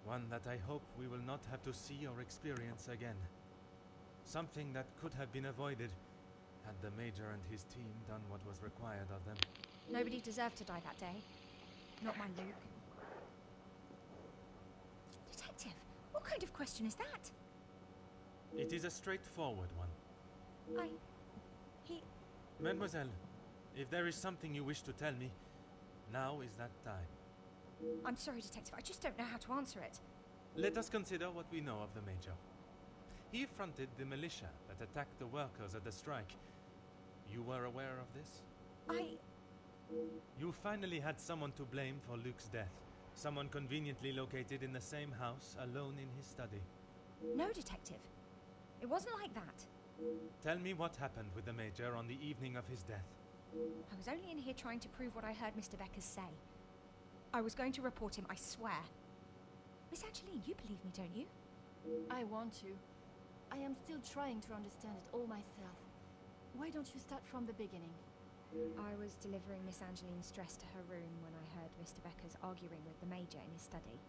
[SPEAKER 11] One that I hope we will not have to see or experience again. Something that could have been avoided had the Major and his team done what was required of them.
[SPEAKER 13] Nobody deserved to die that day. Not my Luke. Detective, what kind of question is that?
[SPEAKER 11] It is a straightforward one. Mademoiselle, if there is something you wish to tell me, now is that time.
[SPEAKER 13] I'm sorry, Detective, I just don't know how to answer it.
[SPEAKER 11] Let us consider what we know of the Major. He fronted the militia that attacked the workers at the strike. You were aware of this? You finally had someone to blame for Luke's death. Someone conveniently located in the same house, alone in his study.
[SPEAKER 13] No, Detective. It wasn't like that.
[SPEAKER 11] Tell me what happened with the Major on the evening of his death.
[SPEAKER 13] I was only in here trying to prove what I heard Mr. Beckers say. I was going to report him, I swear. Miss Angeline, you believe me, don't you?
[SPEAKER 14] I want to. I am still trying to understand it all myself. Why don't you start from the beginning?
[SPEAKER 13] I was delivering Miss Angeline's dress to her room when I heard Mr. Beckers arguing with the Major in his study.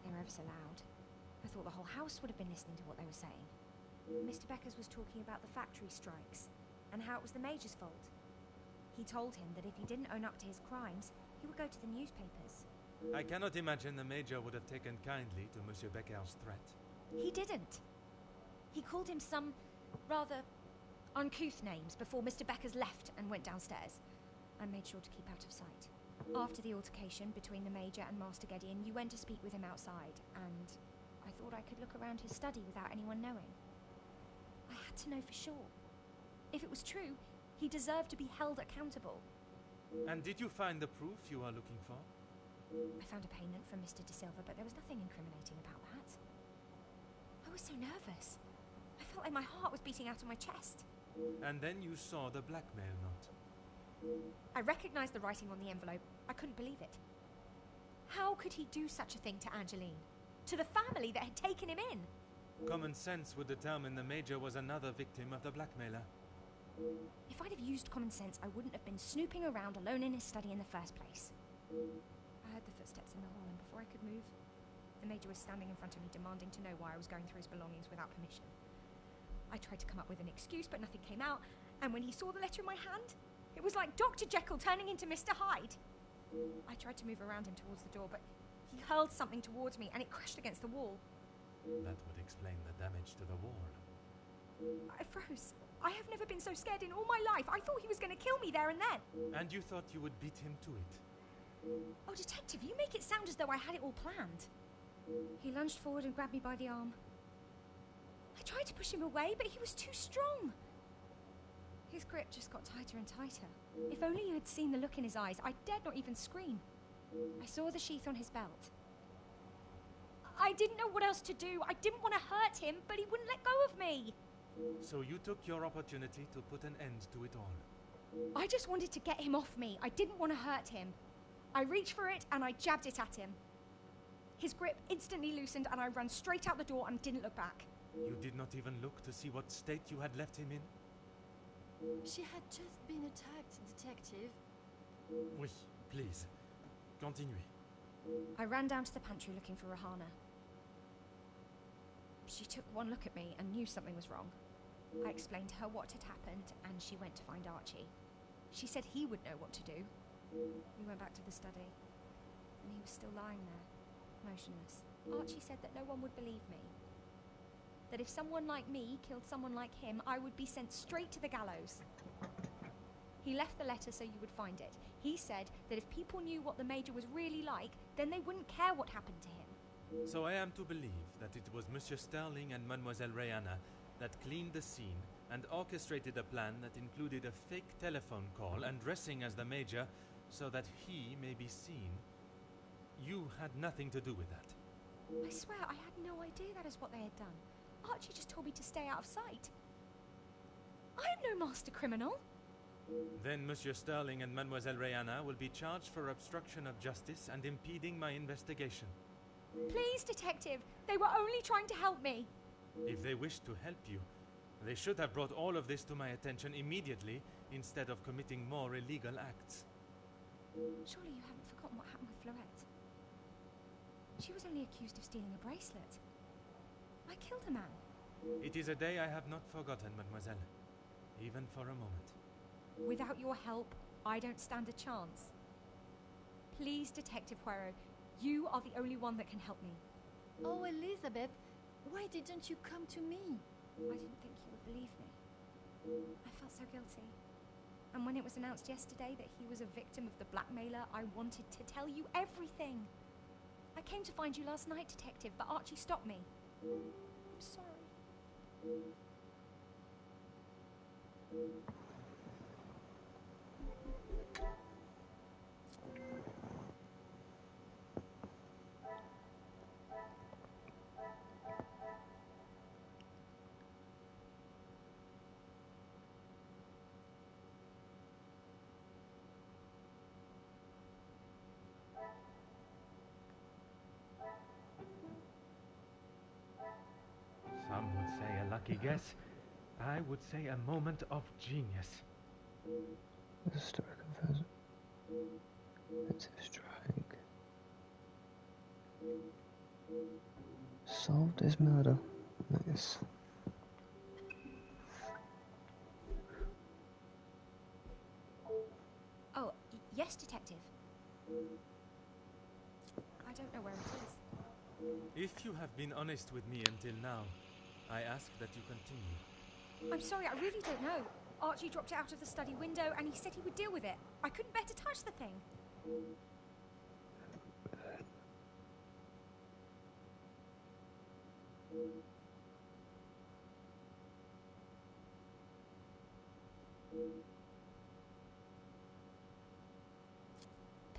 [SPEAKER 13] They were ever so loud. I thought the whole house would have been listening to what they were saying. Mr. Beckers was talking about the factory strikes and how it was the Major's fault. He told him that if he didn't own up to his crimes, he would go to the newspapers.
[SPEAKER 11] I cannot imagine the Major would have taken kindly to Monsieur Becker's threat.
[SPEAKER 13] He didn't. He called him some rather uncouth names before Mr. Becker's left and went downstairs. I made sure to keep out of sight. After the altercation between the Major and Master Gideon, you went to speak with him outside, and I thought I could look around his study without anyone knowing. I had to know for sure. If it was true, he deserved to be held accountable.
[SPEAKER 11] And did you find the proof you are looking for?
[SPEAKER 13] I found a payment from Mr. De Silva, but there was nothing incriminating about that. I was so nervous. I felt like my heart was beating out of my chest.
[SPEAKER 11] And then you saw the blackmail note.
[SPEAKER 13] I recognized the writing on the envelope. I couldn't believe it. How could he do such a thing to Angeline? To the family that had taken him in?
[SPEAKER 11] Common sense would determine the Major was another victim of the blackmailer.
[SPEAKER 13] If I'd have used common sense, I wouldn't have been snooping around alone in his study in the first place. I heard the footsteps in the hall, and before I could move, the Major was standing in front of me, demanding to know why I was going through his belongings without permission. I tried to come up with an excuse, but nothing came out, and when he saw the letter in my hand, it was like Dr. Jekyll turning into Mr. Hyde. I tried to move around him towards the door, but he hurled something towards me, and it crashed against the wall.
[SPEAKER 11] That would explain the damage to the wall.
[SPEAKER 13] I froze. I have never been so scared in all my life. I thought he was going to kill me there and then.
[SPEAKER 11] And you thought you would beat him to it?
[SPEAKER 13] Oh, Detective, you make it sound as though I had it all planned. He lunged forward and grabbed me by the arm. I tried to push him away, but he was too strong. His grip just got tighter and tighter. If only you had seen the look in his eyes, I dared not even scream. I saw the sheath on his belt. I didn't know what else to do. I didn't want to hurt him, but he wouldn't let go of me.
[SPEAKER 11] So you took your opportunity to put an end to it all.
[SPEAKER 13] I just wanted to get him off me. I didn't want to hurt him. I reached for it and I jabbed it at him. His grip instantly loosened and I ran straight out the door and didn't look back.
[SPEAKER 11] You did not even look to see what state you had left him in?
[SPEAKER 14] She had just been attacked, Detective.
[SPEAKER 11] Oui, please. Continue.
[SPEAKER 13] I ran down to the pantry looking for Rahana. She took one look at me and knew something was wrong. I explained to her what had happened and she went to find Archie. She said he would know what to do. We went back to the study and he was still lying there, motionless. Archie said that no one would believe me. That if someone like me killed someone like him, I would be sent straight to the gallows. He left the letter so you would find it. He said that if people knew what the Major was really like, then they wouldn't care what happened to him.
[SPEAKER 11] So I am to believe that it was Monsieur Sterling and Mademoiselle Rihanna that cleaned the scene and orchestrated a plan that included a fake telephone call and dressing as the Major so that he may be seen. You had nothing to do with that.
[SPEAKER 13] I swear I had no idea that is what they had done. Archie just told me to stay out of sight. I am no master criminal.
[SPEAKER 11] Then Monsieur Sterling and Mademoiselle Rihanna will be charged for obstruction of justice and impeding my investigation.
[SPEAKER 13] Please, Detective. They were only trying to help me.
[SPEAKER 11] If they wished to help you, they should have brought all of this to my attention immediately instead of committing more illegal acts.
[SPEAKER 13] Surely you haven't forgotten what happened with Fleurette. She was only accused of stealing a bracelet. I killed a man.
[SPEAKER 11] It is a day I have not forgotten, mademoiselle. Even for a moment.
[SPEAKER 13] Without your help, I don't stand a chance. Please, Detective Poirot, you are the only one that can help me.
[SPEAKER 14] Oh, Elizabeth, why didn't you come to me?
[SPEAKER 13] I didn't think you would believe me. I felt so guilty. And when it was announced yesterday that he was a victim of the blackmailer, I wanted to tell you everything. I came to find you last night, Detective, but Archie stopped me. I'm sorry.
[SPEAKER 11] Some would say a lucky guess. I would say a moment of genius.
[SPEAKER 1] The story confirms offensive strike. Solved his murder. Nice.
[SPEAKER 13] Oh, yes, Detective.
[SPEAKER 10] I don't know where it is.
[SPEAKER 11] If you have been honest with me until now, I ask that you continue.
[SPEAKER 10] I'm sorry, I really don't know. Archie dropped it out of the study window and he said he would deal with it. I couldn't bear to touch the thing.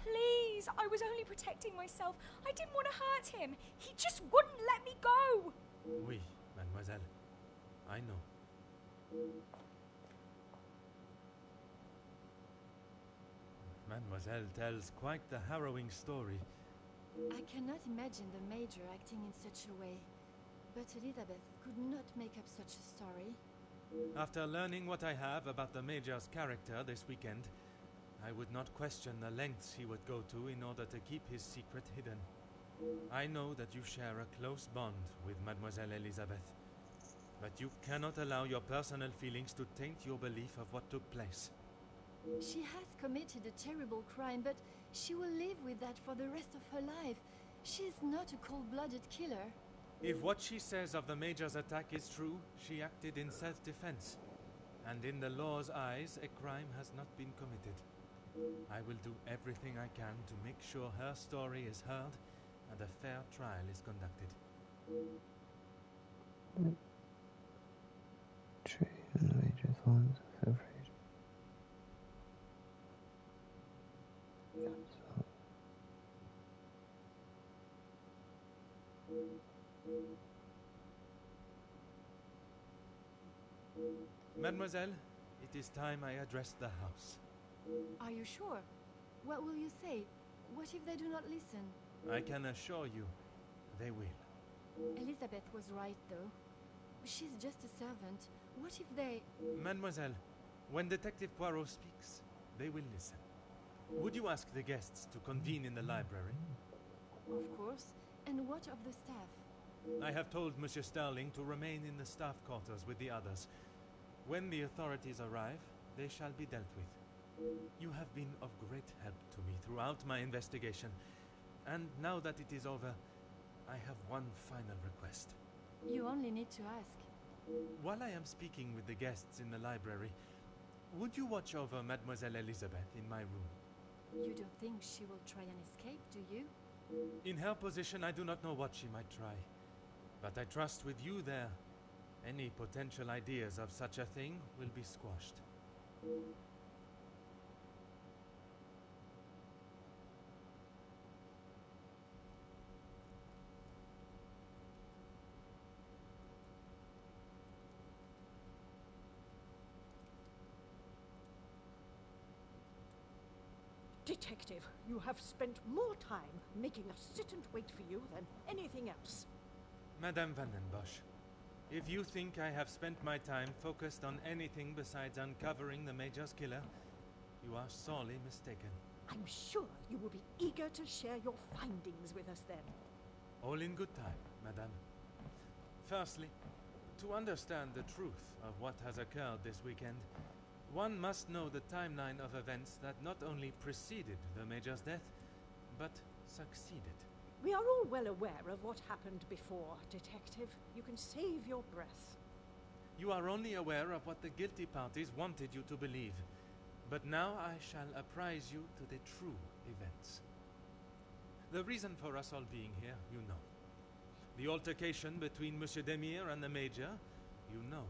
[SPEAKER 10] Please, I was only protecting myself. I didn't want to hurt him. He just wouldn't let me go.
[SPEAKER 11] Oui, mademoiselle. I know. Mademoiselle tells quite the harrowing story.
[SPEAKER 14] I cannot imagine the Major acting in such a way. But Elizabeth could not make up such a story.
[SPEAKER 11] After learning what I have about the Major's character this weekend, I would not question the lengths he would go to in order to keep his secret hidden. I know that you share a close bond with Mademoiselle Elizabeth, but you cannot allow your personal feelings to taint your belief of what took place.
[SPEAKER 14] She has committed a terrible crime, but she will live with that for the rest of her life. She is not a cold-blooded killer.
[SPEAKER 11] If what she says of the Major's attack is true, she acted in self-defense. And in the law's eyes, a crime has not been committed. I will do everything I can to make sure her story is heard and a fair trial is conducted.
[SPEAKER 1] Tree and the Major thorns are afraid.
[SPEAKER 11] Mademoiselle, it is time I address the house.
[SPEAKER 14] Are you sure? What will you say? What if they do not listen?
[SPEAKER 11] I can assure you, they will.
[SPEAKER 14] Elizabeth was right, though. She's just a servant. What if they...
[SPEAKER 11] Mademoiselle, when Detective Poirot speaks, they will listen. Would you ask the guests to convene in the library?
[SPEAKER 14] Of course. And what of the staff?
[SPEAKER 11] I have told Monsieur Sterling to remain in the staff quarters with the others. When the authorities arrive, they shall be dealt with. You have been of great help to me throughout my investigation. And now that it is over, I have one final request.
[SPEAKER 14] You only need to ask.
[SPEAKER 11] While I am speaking with the guests in the library, would you watch over Mademoiselle Elizabeth in my room?
[SPEAKER 14] You don't think she will try and escape, do you?
[SPEAKER 11] In her position, I do not know what she might try. But I trust with you there, any potential ideas of such a thing will be squashed.
[SPEAKER 6] Detective, you have spent more time making us sit and wait for you than anything else.
[SPEAKER 11] Madame Van den Bosch, if you think I have spent my time focused on anything besides uncovering the Major's killer, you are sorely mistaken.
[SPEAKER 6] I'm sure you will be eager to share your findings with us then.
[SPEAKER 11] All in good time, Madame. Firstly, to understand the truth of what has occurred this weekend, one must know the timeline of events that not only preceded the Major's death, but succeeded.
[SPEAKER 6] We are all well aware of what happened before, Detective. You can save your breath.
[SPEAKER 11] You are only aware of what the guilty parties wanted you to believe. But now I shall apprise you to the true events. The reason for us all being here, you know. The altercation between Monsieur Demire and the Major, you know.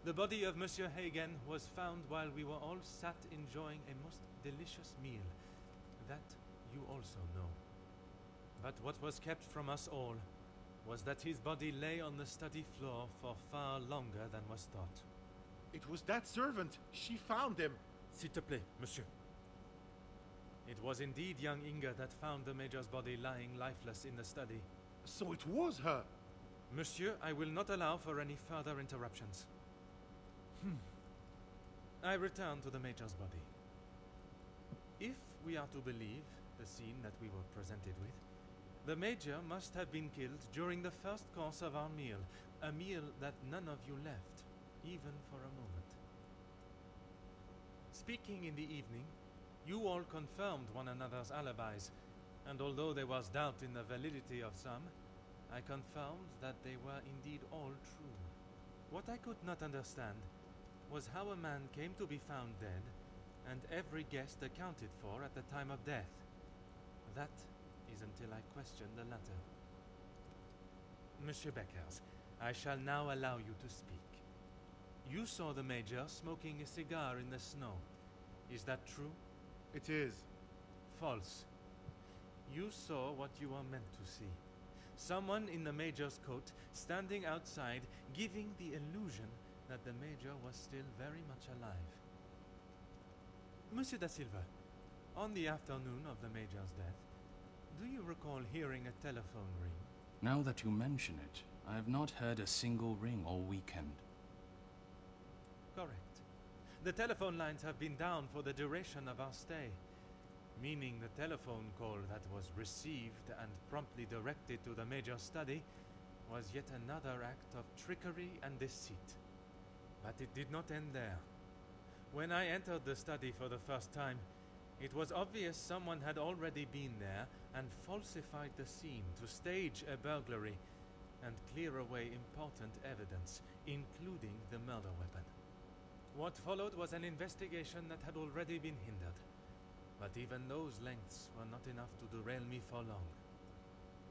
[SPEAKER 11] The body of Monsieur Hagen was found while we were all sat enjoying a most delicious meal. That you also know. But what was kept from us all was that his body lay on the study floor for far longer than was thought.
[SPEAKER 9] It was that servant. She found him.
[SPEAKER 11] S'il te plaît, monsieur. It was indeed young Inga that found the Major's body lying lifeless in the study.
[SPEAKER 9] So it was her.
[SPEAKER 11] Monsieur, I will not allow for any further interruptions. I return to the Major's body. If we are to believe the scene that we were presented with, the Major must have been killed during the first course of our meal, a meal that none of you left, even for a moment. Speaking in the evening, you all confirmed one another's alibis, And although there was doubt in the validity of some, I confirmed that they were indeed all true. What I could not understand was how a man came to be found dead, and every guest accounted for at the time of death. That is until I questioned the latter. Monsieur Beckers, I shall now allow you to speak. You saw the Major smoking a cigar in the snow. Is that true?
[SPEAKER 9] It is.
[SPEAKER 11] False. You saw what you are meant to see. Someone in the Major's coat standing outside, giving the illusion that the Major was still very much alive. Monsieur da Silva, on the afternoon of the Major's death, do you recall hearing a telephone ring?
[SPEAKER 4] Now that you mention it, I have not heard a single ring all weekend.
[SPEAKER 11] Correct. The telephone lines have been down for the duration of our stay, meaning the telephone call that was received and promptly directed to the Major's study was yet another act of trickery and deceit. But it did not end there. When I entered the study for the first time, it was obvious someone had already been there and falsified the scene to stage a burglary and clear away important evidence, including the murder weapon. What followed was an investigation that had already been hindered, but even those lengths were not enough to derail me for long.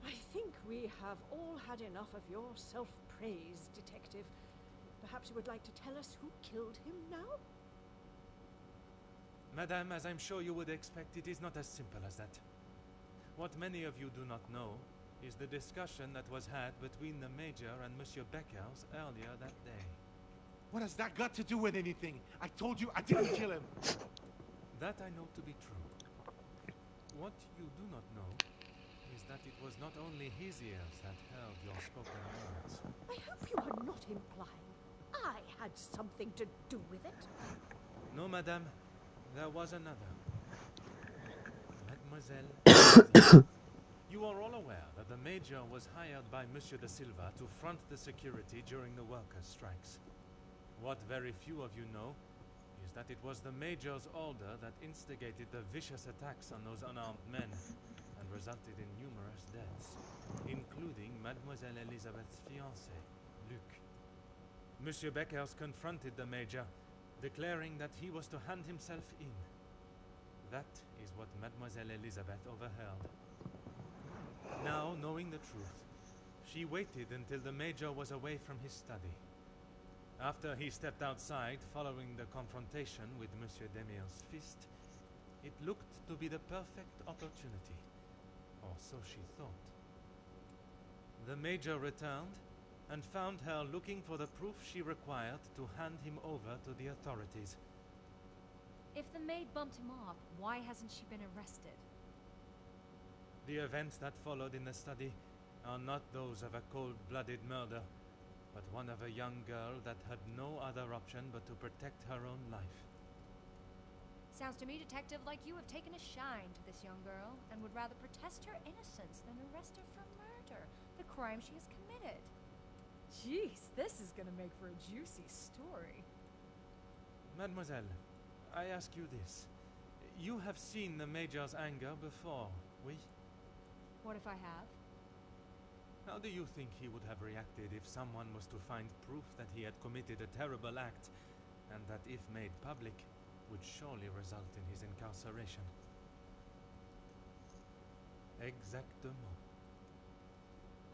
[SPEAKER 6] I think we have all had enough of your self-praise, Detective. Perhaps you would like to tell us who killed him now?
[SPEAKER 11] Madame, as I'm sure you would expect, it is not as simple as that. What many of you do not know is the discussion that was had between the Major and Monsieur Beckers earlier that day.
[SPEAKER 9] What has that got to do with anything? I told you I didn't kill him.
[SPEAKER 11] That I know to be true. What you do not know is that it was not only his ears that heard your spoken words.
[SPEAKER 6] I hope you are not implying I had something to do with it.
[SPEAKER 11] No, madame. There was another. Mademoiselle. You are all aware that the Major was hired by Monsieur da Silva to front the security during the workers' strikes. What very few of you know is that it was the Major's order that instigated the vicious attacks on those unarmed men and resulted in numerous deaths, including Mademoiselle Elisabeth's fiancé, Luc. Monsieur Beckers confronted the Major, declaring that he was to hand himself in. That is what Mademoiselle Elisabeth overheard. Now, knowing the truth, she waited until the Major was away from his study. After he stepped outside following the confrontation with Monsieur Demir's fist, it looked to be the perfect opportunity, or so she thought. The Major returned and found her looking for the proof she required to hand him over to the authorities.
[SPEAKER 10] If the maid bumped him off, why hasn't she been arrested?
[SPEAKER 11] The events that followed in the study are not those of a cold-blooded murder, but one of a young girl that had no other option but to protect her own life.
[SPEAKER 10] Sounds to me, Detective, like you have taken a shine to this young girl and would rather protest her innocence than arrest her for murder, the crime she has committed. Jeez, this is gonna make for a juicy story.
[SPEAKER 11] Mademoiselle, I ask you this. You have seen the Major's anger before, oui?
[SPEAKER 10] What if I have?
[SPEAKER 11] How do you think he would have reacted if someone was to find proof that he had committed a terrible act, and that, if made public, would surely result in his incarceration? Exactement.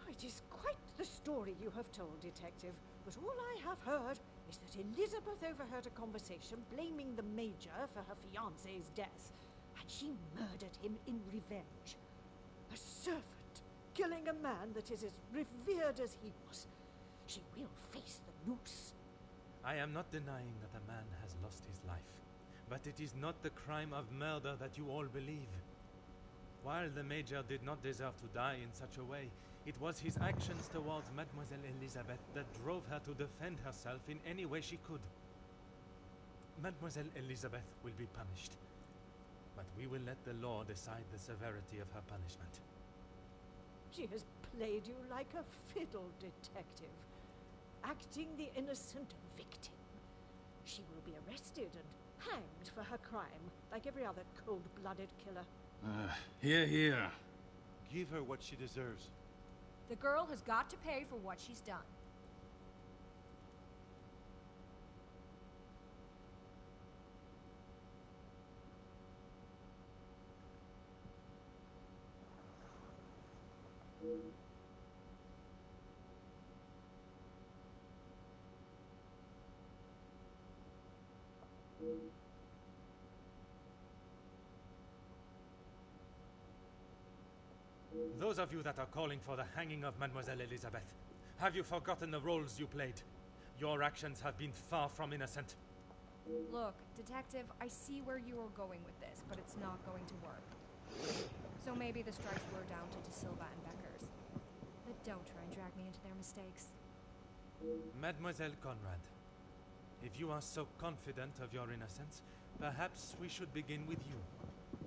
[SPEAKER 6] It is quite the story you have told, Detective, but all I have heard is that Elizabeth overheard a conversation blaming the Major for her fiancé's death, and she murdered him in revenge. A servant killing a man that is as revered as he was. She will face the noose.
[SPEAKER 11] I am not denying that a man has lost his life, but it is not the crime of murder that you all believe. While the Major did not deserve to die in such a way, it was his actions towards Mademoiselle Elisabeth that drove her to defend herself in any way she could. Mademoiselle Elisabeth will be punished, but we will let the law decide the severity of her punishment.
[SPEAKER 6] She has played you like a fiddle, Detective, acting the innocent victim. She will be arrested and hanged for her crime, like every other cold-blooded killer.
[SPEAKER 4] Here.
[SPEAKER 9] Give her what she deserves.
[SPEAKER 13] The girl has got to pay for what she's done.
[SPEAKER 11] Those of you that are calling for the hanging of Mademoiselle Elizabeth, have you forgotten the roles you played? Your actions have been far from innocent.
[SPEAKER 13] Look, Detective, I see where you are going with this, but it's not going to work. So maybe the strikes were down to De Silva and Beckers. But don't try and drag me into their mistakes.
[SPEAKER 11] Mademoiselle Conrad, if you are so confident of your innocence, perhaps we should begin with you.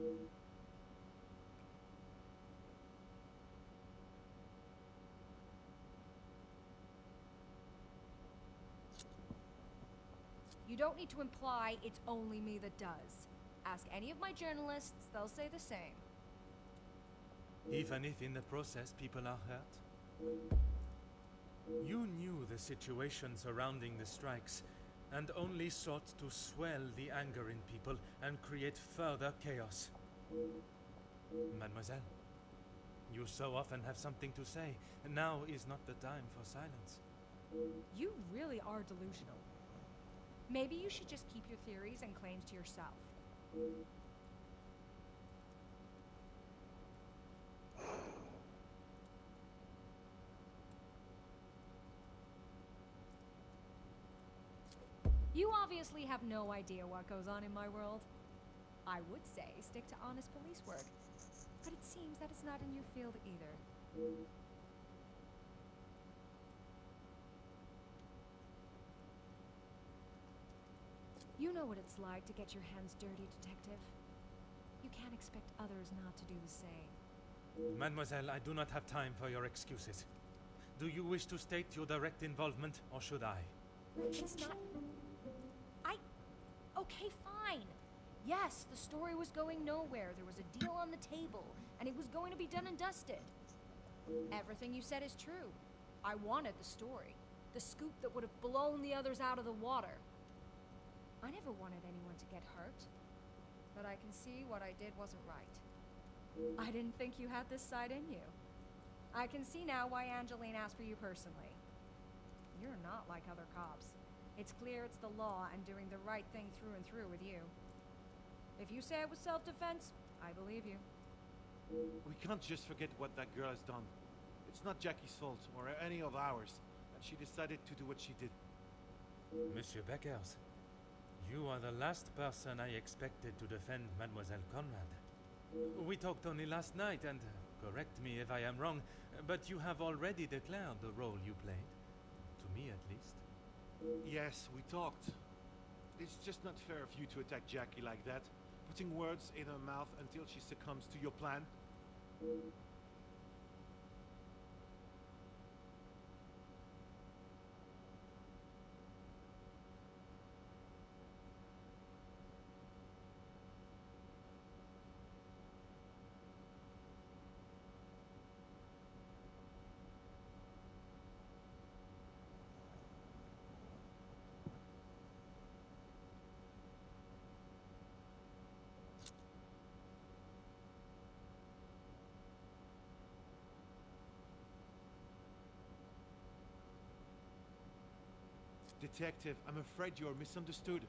[SPEAKER 13] You don't need to imply it's only me that does. Ask any of my journalists, they'll say the same.
[SPEAKER 11] Even if in the process people are hurt? You knew the situation surrounding the strikes and only sought to swell the anger in people and create further chaos. Mademoiselle, you so often have something to say. Now is not the time for silence.
[SPEAKER 13] You really are delusional. Maybe you should just keep your theories and claims to yourself. You obviously have no idea what goes on in my world. I would say stick to honest police work, but it seems that it's not in your field either. You know what it's like to get your hands dirty, Detective. You can't expect others not to do the same.
[SPEAKER 11] Mademoiselle, I do not have time for your excuses. Do you wish to state your direct involvement, or should I?
[SPEAKER 13] It's not... Okay, fine. Yes, the story was going nowhere. There was a deal on the table, and it was going to be done and dusted. Everything you said is true. I wanted the story. The scoop that would have blown the others out of the water. I never wanted anyone to get hurt. But I can see what I did wasn't right. I didn't think you had this side in you. I can see now why Angeline asked for you personally. You're not like other cops. It's clear it's the law and doing the right thing through and through with you. If you say it was self-defense, I believe you.
[SPEAKER 9] We can't just forget what that girl has done. It's not Jackie's fault, or any of ours, that she decided to do what she did.
[SPEAKER 11] Monsieur Beckers, you are the last person I expected to defend Mademoiselle Conrad. We talked only last night, and correct me if I am wrong, but you have already declared the role you played. To me, at least.
[SPEAKER 9] Yes, we talked. It's just not fair of you to attack Jackie like that, putting words in her mouth until she succumbs to your plan. Detective, I'm afraid you are misunderstood.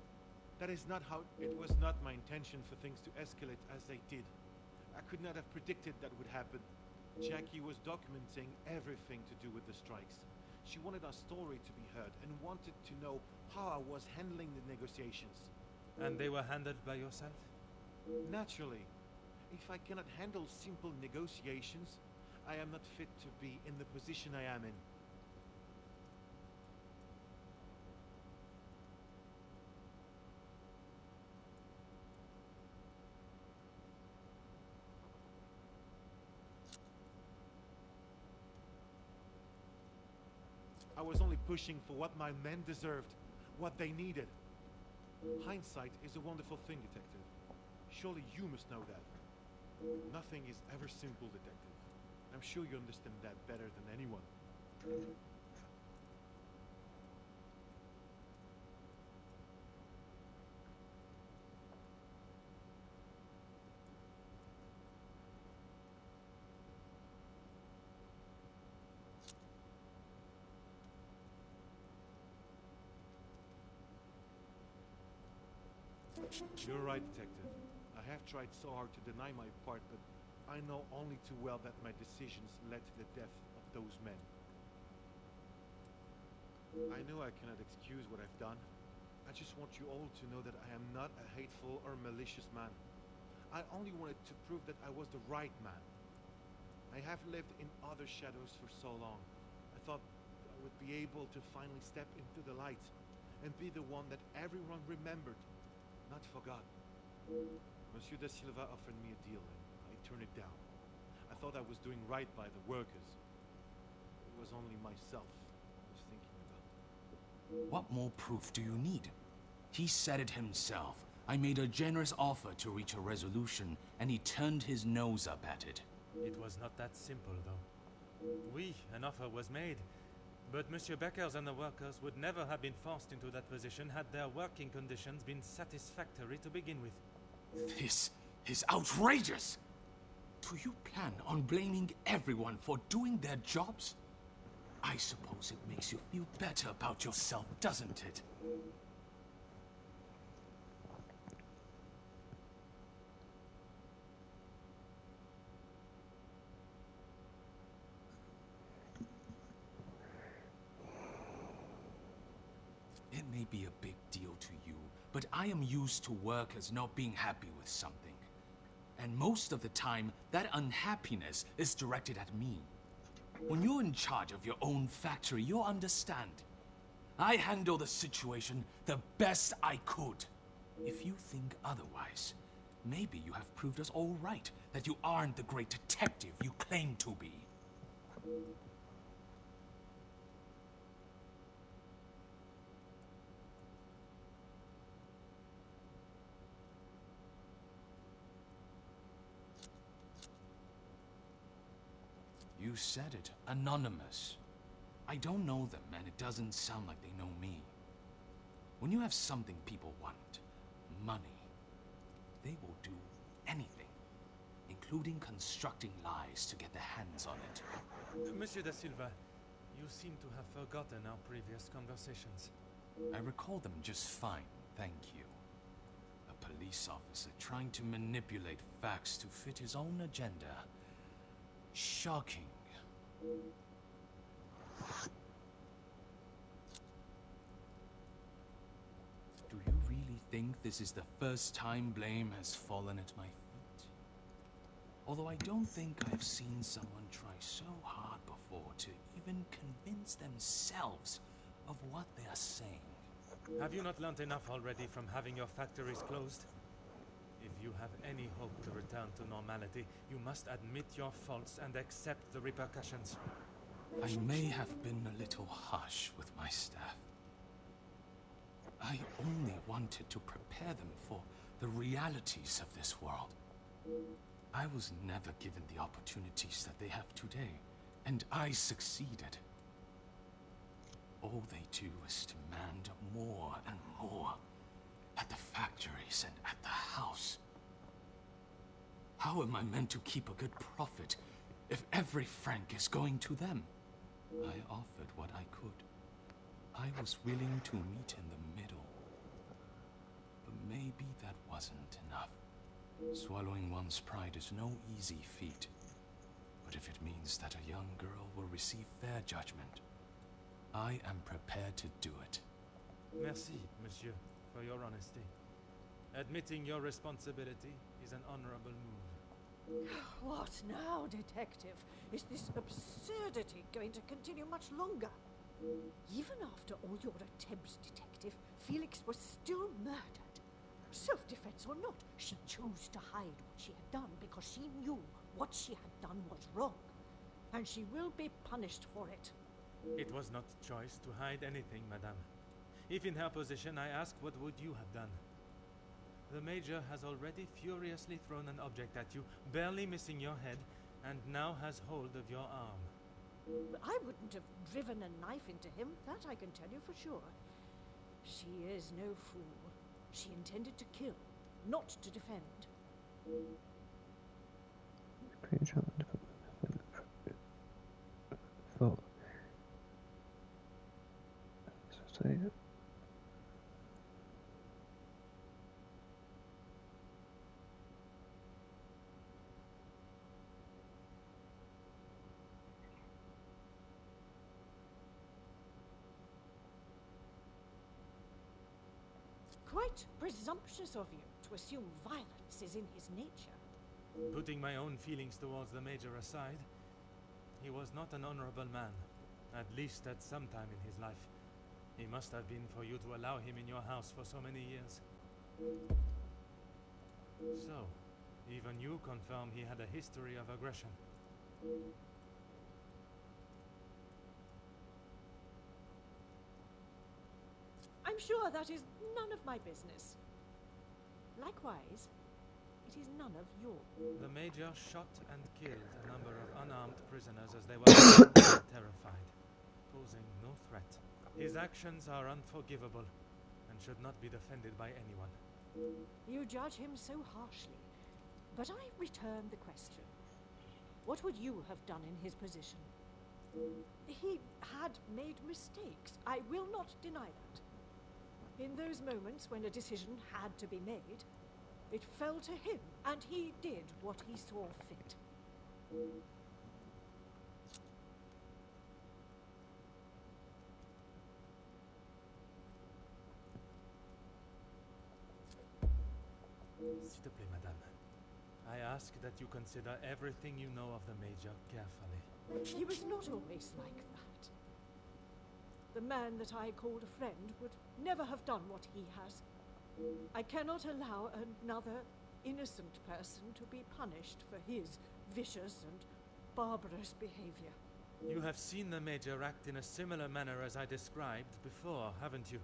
[SPEAKER 9] That is not how... It was not my intention for things to escalate as they did. I could not have predicted that would happen. Jackie was documenting everything to do with the strikes. She wanted our story to be heard and wanted to know how I was handling the negotiations.
[SPEAKER 11] And they were handled by yourself?
[SPEAKER 9] Naturally. If I cannot handle simple negotiations, I am not fit to be in the position I am in. I was only pushing for what my men deserved, what they needed. Hindsight is a wonderful thing, Detective. Surely you must know that. Nothing is ever simple, Detective. I'm sure you understand that better than anyone. You're right, Detective. I have tried so hard to deny my part, but I know only too well that my decisions led to the death of those men. I know I cannot excuse what I've done. I just want you all to know that I am not a hateful or malicious man. I only wanted to prove that I was the right man. I have lived in other shadows for so long. I thought I would be able to finally step into the light and be the one that everyone remembered, not forgot. Monsieur da Silva offered me a deal and I turned it down. I thought I was doing right by the workers. It was only myself I was thinking about.
[SPEAKER 4] What more proof do you need? He said it himself. I made a generous offer to reach a resolution, and he turned his nose up at it.
[SPEAKER 11] It was not that simple, though. Oui, an offer was made, but Monsieur Beckers and the workers would never have been forced into that position had their working conditions been satisfactory to begin with.
[SPEAKER 4] This is outrageous! Do you plan on blaming everyone for doing their jobs? I suppose it makes you feel better about yourself, doesn't it? It may be a big deal to you, but I am used to workers not being happy with something. And most of the time, that unhappiness is directed at me. When you're in charge of your own factory, you'll understand. I handle the situation the best I could. If you think otherwise, maybe you have proved us all right, that you aren't the great detective you claim to be. You said it. Anonymous. I don't know them, and it doesn't sound like they know me. When you have something people want, money, they will do anything, including constructing lies to get their hands on it.
[SPEAKER 11] Monsieur da Silva, you seem to have forgotten our previous conversations.
[SPEAKER 4] I recall them just fine, thank you. A police officer trying to manipulate facts to fit his own agenda. Shocking. Do you really think this is the first time blame has fallen at my feet? Although I don't think I've seen someone try so hard before to even convince themselves of what they are saying.
[SPEAKER 11] Have you not learnt enough already from having your factories closed? If you have any hope to return to normality, you must admit your faults and accept the repercussions.
[SPEAKER 4] I may have been a little harsh with my staff. I only wanted to prepare them for the realities of this world. I was never given the opportunities that they have today, and I succeeded. All they do is demand more and more. At the factories and at the house. How am I meant to keep a good profit if every franc is going to them? I offered what I could. I was willing to meet in the middle. But maybe that wasn't enough. Swallowing one's pride is no easy feat. But if it means that a young girl will receive fair judgment, I am prepared to do it.
[SPEAKER 11] Merci, monsieur, for your honesty. Admitting your responsibility is an honorable move.
[SPEAKER 6] What now, Detective? Is this absurdity going to continue much longer? Even after all your attempts, Detective, Felix was still murdered. Self-defense or not, she chose to hide what she had done because she knew what she had done was wrong. And she will be punished for it.
[SPEAKER 11] It was not choice to hide anything, madame. If in her position, I ask, what would you have done? The Major has already furiously thrown an object at you, barely missing your head, and now has hold of your arm.
[SPEAKER 6] I wouldn't have driven a knife into him, that I can tell you for sure. She is no fool. She intended to kill, not to defend.
[SPEAKER 1] Thought.
[SPEAKER 6] Quite presumptuous of you to assume violence is in his nature.
[SPEAKER 11] Putting my own feelings towards the Major aside, he was not an honorable man, at least at some time in his life. He must have been for you to allow him in your house for so many years. So, even you confirm he had a history of aggression.
[SPEAKER 6] I'm sure that is none of my business. Likewise, it is none of yours.
[SPEAKER 11] The Major shot and killed a number of unarmed prisoners as they were terrified, posing no threat. His actions are unforgivable and should not be defended by anyone.
[SPEAKER 6] You judge him so harshly, but I return the question. What would you have done in his position? He had made mistakes. I will not deny that. In those moments when a decision had to be made, it fell to him, and he did what he saw fit.
[SPEAKER 11] S'il te plaît, madame. I ask that you consider everything you know of the Major carefully.
[SPEAKER 6] He was not always like that. The man that I called a friend would never have done what he has. I cannot allow another innocent person to be punished for his vicious and barbarous behavior.
[SPEAKER 11] You have seen the Major act in a similar manner as I described before, haven't you?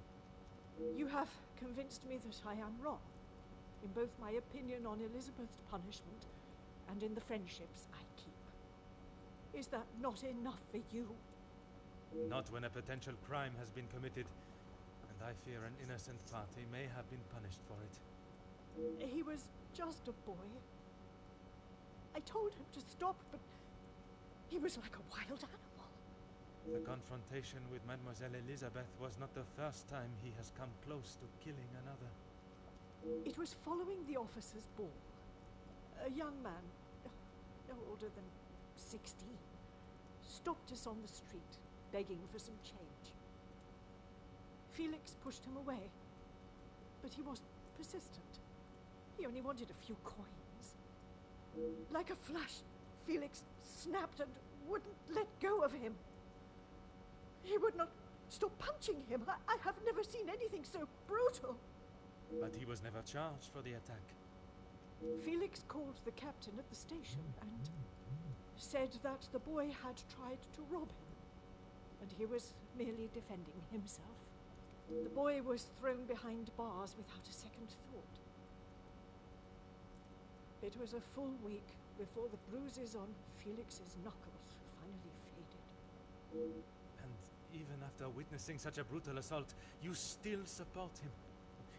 [SPEAKER 6] You have convinced me that I am wrong, in both my opinion on Elizabeth's punishment and in the friendships I keep. Is that not enough for you?
[SPEAKER 11] Not when a potential crime has been committed, and I fear an innocent party may have been punished for it.
[SPEAKER 6] He was just a boy. I told him to stop, but he was like a wild animal.
[SPEAKER 11] The confrontation with Mademoiselle Elizabeth was not the first time he has come close to killing another.
[SPEAKER 6] It was following the officers' ball. A young man, no older than 16, stopped us on the street, begging for some change. Felix pushed him away, but he was persistent. He only wanted a few coins. Like a flash, Felix snapped and wouldn't let go of him. He would not stop punching him. I have never seen anything so brutal.
[SPEAKER 11] But he was never charged for the attack.
[SPEAKER 6] Felix called the captain at the station and said that the boy had tried to rob him, and he was merely defending himself. The boy was thrown behind bars without a second thought. It was a full week before the bruises on Felix's knuckles finally faded.
[SPEAKER 11] And even after witnessing such a brutal assault, you still support him.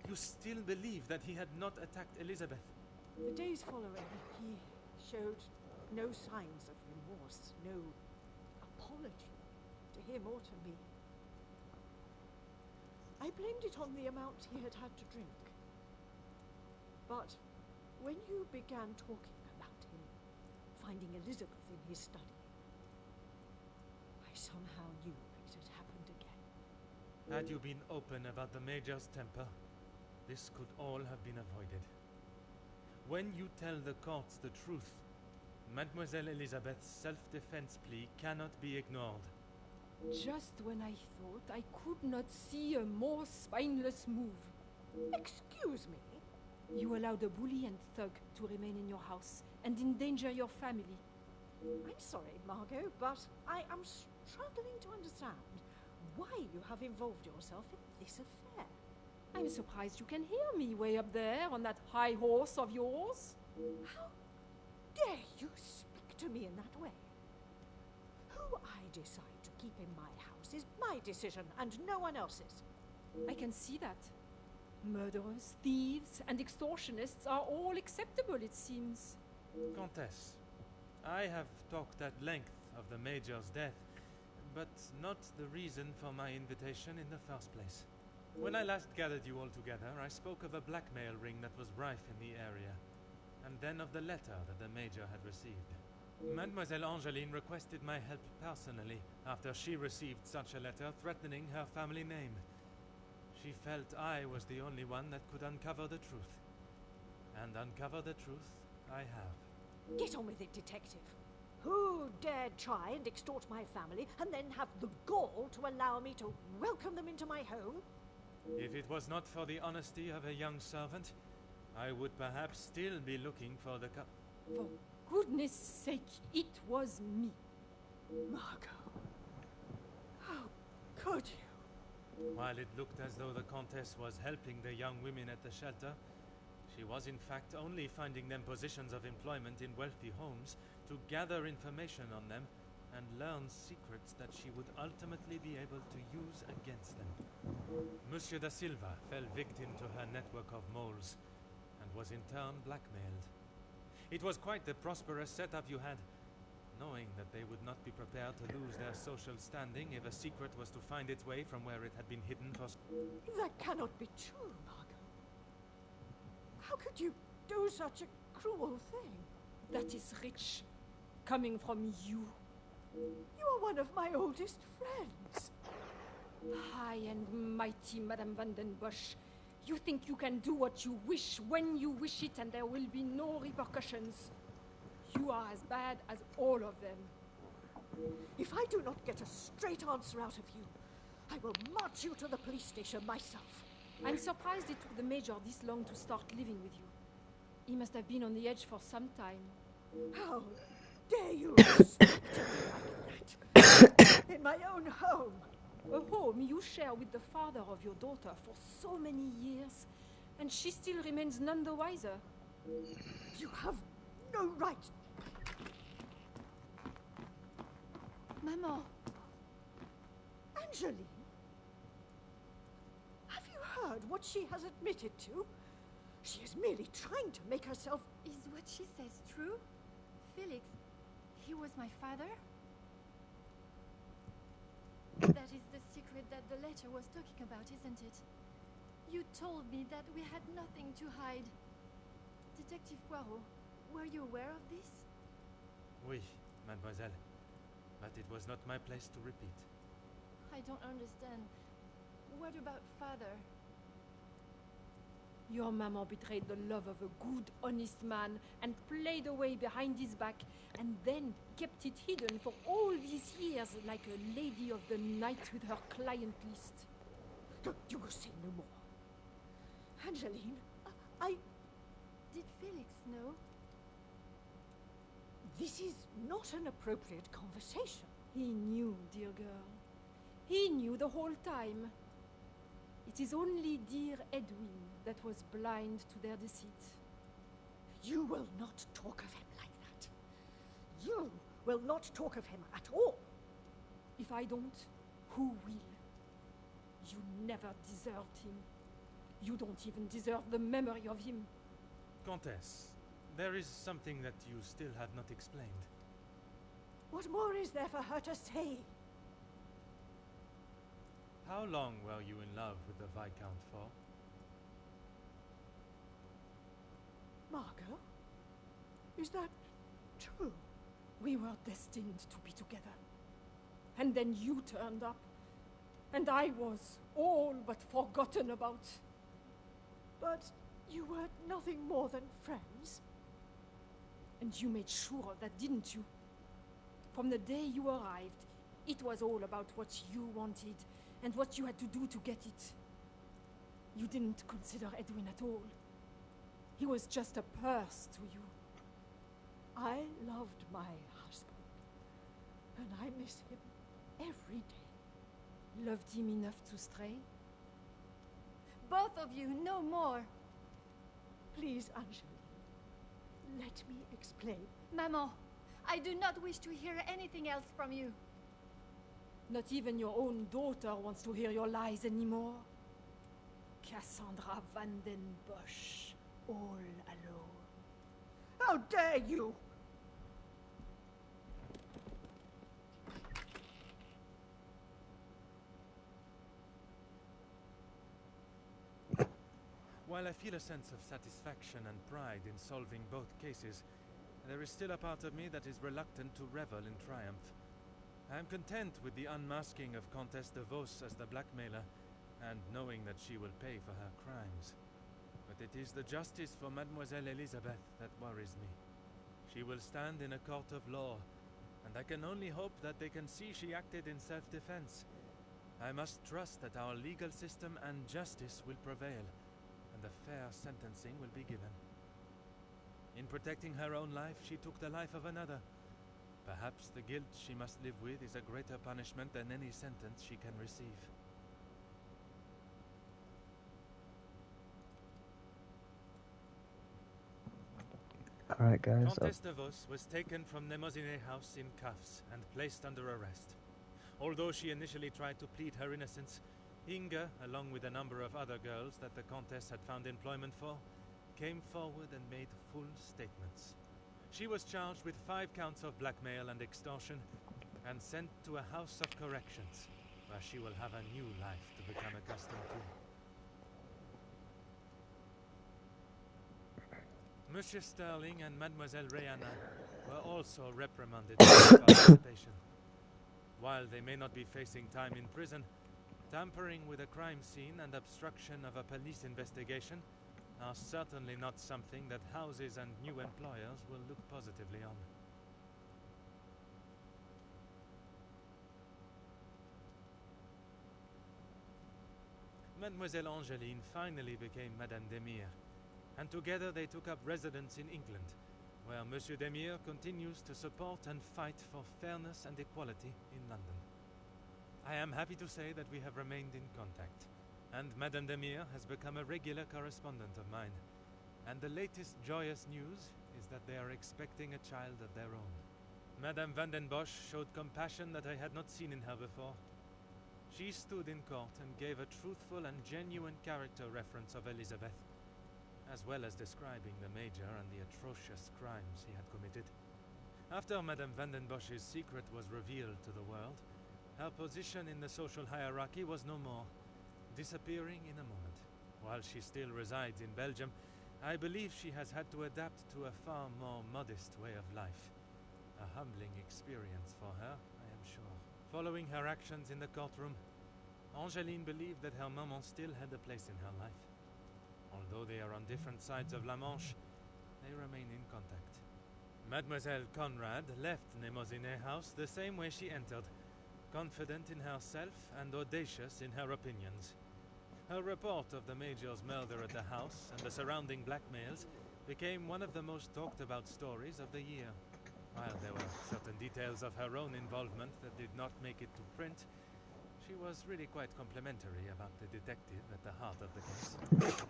[SPEAKER 11] You still believe that he had not attacked Elizabeth.
[SPEAKER 6] The days following, he showed no signs of remorse, no apology to him or to me. I blamed it on the amount he had had to drink. But when you began talking about him finding Elizabeth in his study, I somehow knew it had happened again.
[SPEAKER 11] Had you been open about the Major's temper, this could all have been avoided. When you tell the courts the truth, Mademoiselle Elizabeth's self-defense plea cannot be ignored.
[SPEAKER 5] Just when I thought I could not see a more spineless move.
[SPEAKER 6] Excuse me?
[SPEAKER 5] You allowed a bully and thug to remain in your house and endanger your family.
[SPEAKER 6] I'm sorry, Margot, but I am struggling to understand why you have involved yourself in this affair.
[SPEAKER 5] I'm surprised you can hear me way up there on that high horse of yours.
[SPEAKER 6] How dare you speak to to me in that way. Who I decide to keep in my house is my decision and no one else's.
[SPEAKER 5] I can see that. Murderers, thieves, and extortionists are all acceptable, it seems.
[SPEAKER 11] Countess, I have talked at length of the Major's death, but not the reason for my invitation in the first place. When I last gathered you all together, I spoke of a blackmail ring that was rife in the area, and then of the letter that the Major had received. Mademoiselle Angeline requested my help personally after she received such a letter threatening her family name. She felt I was the only one that could uncover the truth. And uncover the truth I have.
[SPEAKER 6] Get on with it, detective. Who dared try and extort my family and then have the gall to allow me to welcome them into my home?
[SPEAKER 11] If it was not for the honesty of a young servant, I would perhaps still be looking for the
[SPEAKER 5] For goodness sake, it was me.
[SPEAKER 6] Margot, how could you?
[SPEAKER 11] While it looked as though the Countess was helping the young women at the shelter, she was in fact only finding them positions of employment in wealthy homes to gather information on them and learn secrets that she would ultimately be able to use against them. Monsieur da Silva fell victim to her network of moles and was in turn blackmailed. It was quite the prosperous setup you had, knowing that they would not be prepared to lose their social standing if a secret was to find its way from where it had been hidden for...
[SPEAKER 6] That cannot be true, Margot. How could you do such a cruel thing?
[SPEAKER 5] That is rich, coming from you.
[SPEAKER 6] You are one of my oldest friends.
[SPEAKER 5] High and mighty, Madame van den Bosch. You think you can do what you wish when you wish it and there will be no repercussions. You are as bad as all of them.
[SPEAKER 6] If I do not get a straight answer out of you, I will march you to the police station myself.
[SPEAKER 5] I'm surprised it took the Major this long to start living with you. He must have been on the edge for some time.
[SPEAKER 6] How dare you respect me like that? In my own home.
[SPEAKER 5] A home you share with the father of your daughter for so many years, and she still remains none the wiser.
[SPEAKER 6] You have no right.
[SPEAKER 7] Maman.
[SPEAKER 6] Angeline? Have you heard what she has admitted to? She is merely trying to make herself...
[SPEAKER 7] Is what she says true? Felix, he was my father? That is the secret that the letter was talking about, isn't it? You told me that we had nothing to hide. Detective Poirot, were you aware of this?
[SPEAKER 11] Oui, mademoiselle. But it was not my place to repeat.
[SPEAKER 7] I don't understand. What about father?
[SPEAKER 5] Your maman betrayed the love of a good, honest man and played away behind his back and then kept it hidden for all these years like a lady of the night with her client list.
[SPEAKER 6] You will say no more. Angeline, I...
[SPEAKER 7] Did Felix know?
[SPEAKER 6] This is not an appropriate conversation.
[SPEAKER 5] He knew, dear girl. He knew the whole time. It is only dear Edwin that was blind to their deceit.
[SPEAKER 6] You will not talk of him like that. You will not talk of him at all.
[SPEAKER 5] If I don't, who will? You never deserved him. You don't even deserve the memory of him.
[SPEAKER 11] Countess, there is something that you still have not explained.
[SPEAKER 6] What more is there for her to say?
[SPEAKER 11] How long were you in love with the Viscount for?
[SPEAKER 6] Margot? Is that true?
[SPEAKER 5] We were destined to be together. And then you turned up. And I was all but forgotten about.
[SPEAKER 6] But you were nothing more than friends.
[SPEAKER 5] And you made sure of that, didn't you? From the day you arrived, it was all about what you wanted and what you had to do to get it. You didn't consider Edwin at all. He was just a purse to you.
[SPEAKER 6] I loved my husband, and I miss him every day.
[SPEAKER 5] Loved him enough to stray?
[SPEAKER 7] Both of you, no more.
[SPEAKER 6] Please, Angeline, let me explain.
[SPEAKER 7] Maman,
[SPEAKER 14] I do not wish to hear anything else from you.
[SPEAKER 5] Not even your own daughter wants to hear your lies anymore. Cassandra Van den Bosch, all alone.
[SPEAKER 6] How dare you!
[SPEAKER 11] While I feel a sense of satisfaction and pride in solving both cases, there is still a part of me that is reluctant to revel in triumph. I am content with the unmasking of Comtesse de Vos as the blackmailer, and knowing that she will pay for her crimes. But it is the justice for Mademoiselle Elizabeth that worries me. She will stand in a court of law, and I can only hope that they can see she acted in self-defense. I must trust that our legal system and justice will prevail, and a fair sentencing will be given. In protecting her own life, she took the life of another. Perhaps the guilt she must live with is a greater punishment than any sentence she can receive.
[SPEAKER 1] Alright guys.
[SPEAKER 11] Comtesse de Vos was taken from Nemozine House in cuffs and placed under arrest. Although she initially tried to plead her innocence, Inga, along with a number of other girls that the Comtesse had found employment for, came forward and made full statements. She was charged with 5 counts of blackmail and extortion and sent to a house of corrections, where she will have a new life to become accustomed to. Monsieur Sterling and Mademoiselle Rayana were also reprimanded for participation. While they may not be facing time in prison, tampering with a crime scene and obstruction of a police investigation are certainly not something that houses and new employers will look positively on. Mademoiselle Angeline finally became Madame Demire, and together they took up residence in England, where Monsieur Demire continues to support and fight for fairness and equality in London. I am happy to say that we have remained in contact, and Madame Demire has become a regular correspondent of mine, and the latest joyous news is that they are expecting a child of their own. Madame Van den Bosch showed compassion that I had not seen in her before. She stood in court and gave a truthful and genuine character reference of Elizabeth, as well as describing the Major and the atrocious crimes he had committed. After Madame Van den Bosch's secret was revealed to the world, her position in the social hierarchy was no more, disappearing in a moment. While she still resides in Belgium, I believe she has had to adapt to a far more modest way of life. A humbling experience for her, I am sure. Following her actions in the courtroom, Angeline believed that her maman still had a place in her life. Although they are on different sides of La Manche, they remain in contact. Mademoiselle Conrad left Nemozine House the same way she entered, confident in herself and audacious in her opinions. Her report of the Major's murder at the house and the surrounding blackmails became one of the most talked about stories of the year. While there were certain details of her own involvement that did not make it to print, she was really quite complimentary about the detective at the heart of the case.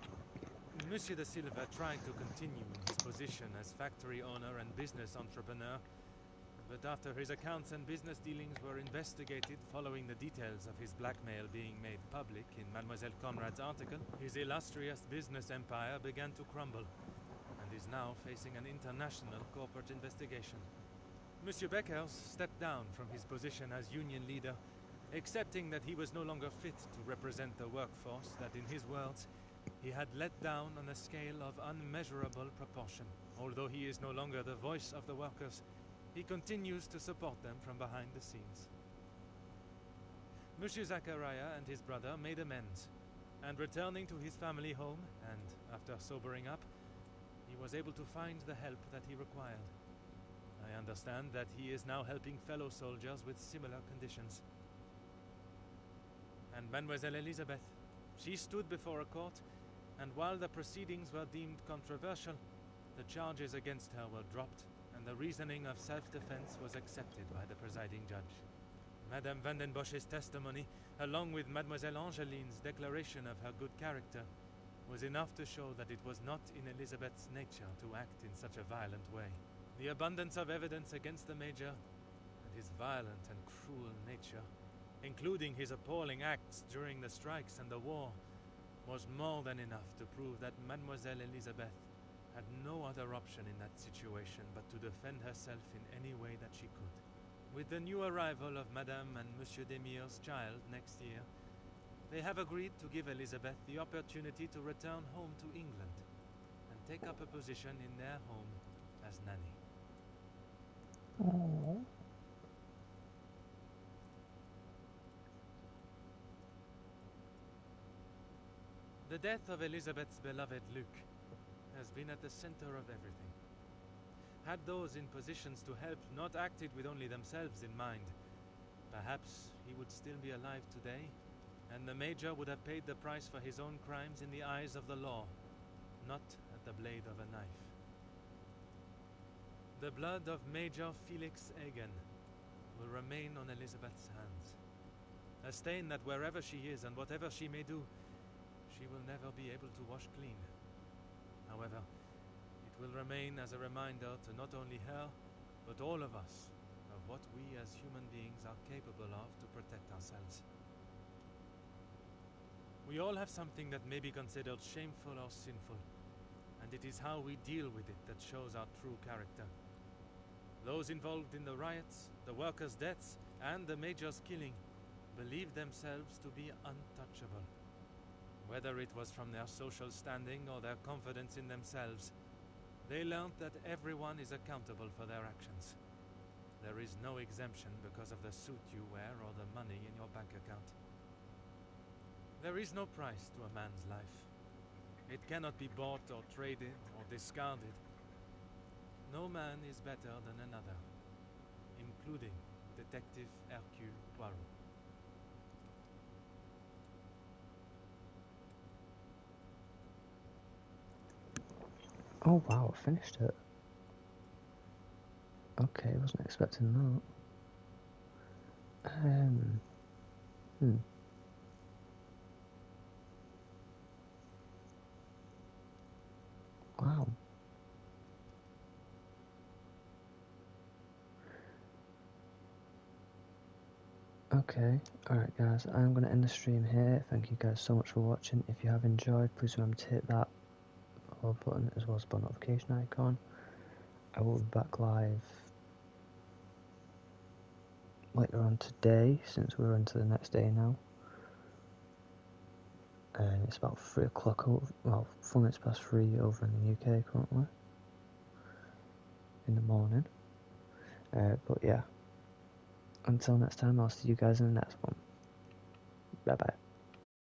[SPEAKER 11] Monsieur de Silva tried to continue in his position as factory owner and business entrepreneur, but after his accounts and business dealings were investigated following the details of his blackmail being made public in Mademoiselle Conrad's article, his illustrious business empire began to crumble and is now facing an international corporate investigation. Monsieur Beckers stepped down from his position as union leader, accepting that he was no longer fit to represent the workforce that, in his words, he had let down on a scale of unmeasurable proportion. Although he is no longer the voice of the workers, he continues to support them from behind the scenes. Monsieur Zachariah and his brother made amends, and returning to his family home, and after sobering up, he was able to find the help that he required. I understand that he is now helping fellow soldiers with similar conditions. And Mademoiselle Elizabeth, she stood before a court, and while the proceedings were deemed controversial, the charges against her were dropped, and the reasoning of self-defense was accepted by the presiding judge. Madame Van den Bosch's testimony, along with Mademoiselle Angeline's declaration of her good character, was enough to show that it was not in Elizabeth's nature to act in such a violent way.
[SPEAKER 3] The abundance of evidence against the Major, and his violent and cruel nature, including his appalling acts during the strikes and the war, was more than enough to prove that Mademoiselle Elizabeth had no other option in that situation but to defend herself in any way that she could. With the new arrival of Madame and Monsieur Demire's child next year, they have agreed to give Elizabeth the opportunity to return home to England and take up a position in their home as nanny.
[SPEAKER 1] Oh.
[SPEAKER 3] The death of Elizabeth's beloved Luc has been at the center of everything. Had those in positions to help not acted with only themselves in mind, perhaps he would still be alive today, and the Major would have paid the price for his own crimes in the eyes of the law, not at the blade of a knife. The blood of Major Felix Egan will remain on Elizabeth's hands, a stain that wherever she is and whatever she may do, she will never be able to wash clean. However, it will remain as a reminder to not only her, but all of us, of what we as human beings are capable of to protect ourselves. We all have something that may be considered shameful or sinful, and it is how we deal with it that shows our true character. Those involved in the riots, the workers' deaths, and the Major's killing believed themselves to be untouchable. Whether it was from their social standing or their confidence in themselves, they learned that everyone is accountable for their actions. There is no exemption because of the suit you wear or the money in your bank account. There is no price to a man's life. It cannot be bought or traded or discarded. No man is better than another, including Detective Hercule Poirot.
[SPEAKER 1] Oh wow, I finished it. Okay, wasn't expecting that. Wow. Okay, alright guys, I'm going to end the stream here. Thank you guys so much for watching. If you have enjoyed, please remember to hit that follow button as well as the notification icon. I will be back live later on today, since we're into the next day now. And it's about 3 o'clock, well, 4 minutes past 3 over in the UK currently, in the morning. But yeah, until next time, I'll see you guys in the next one. Bye bye.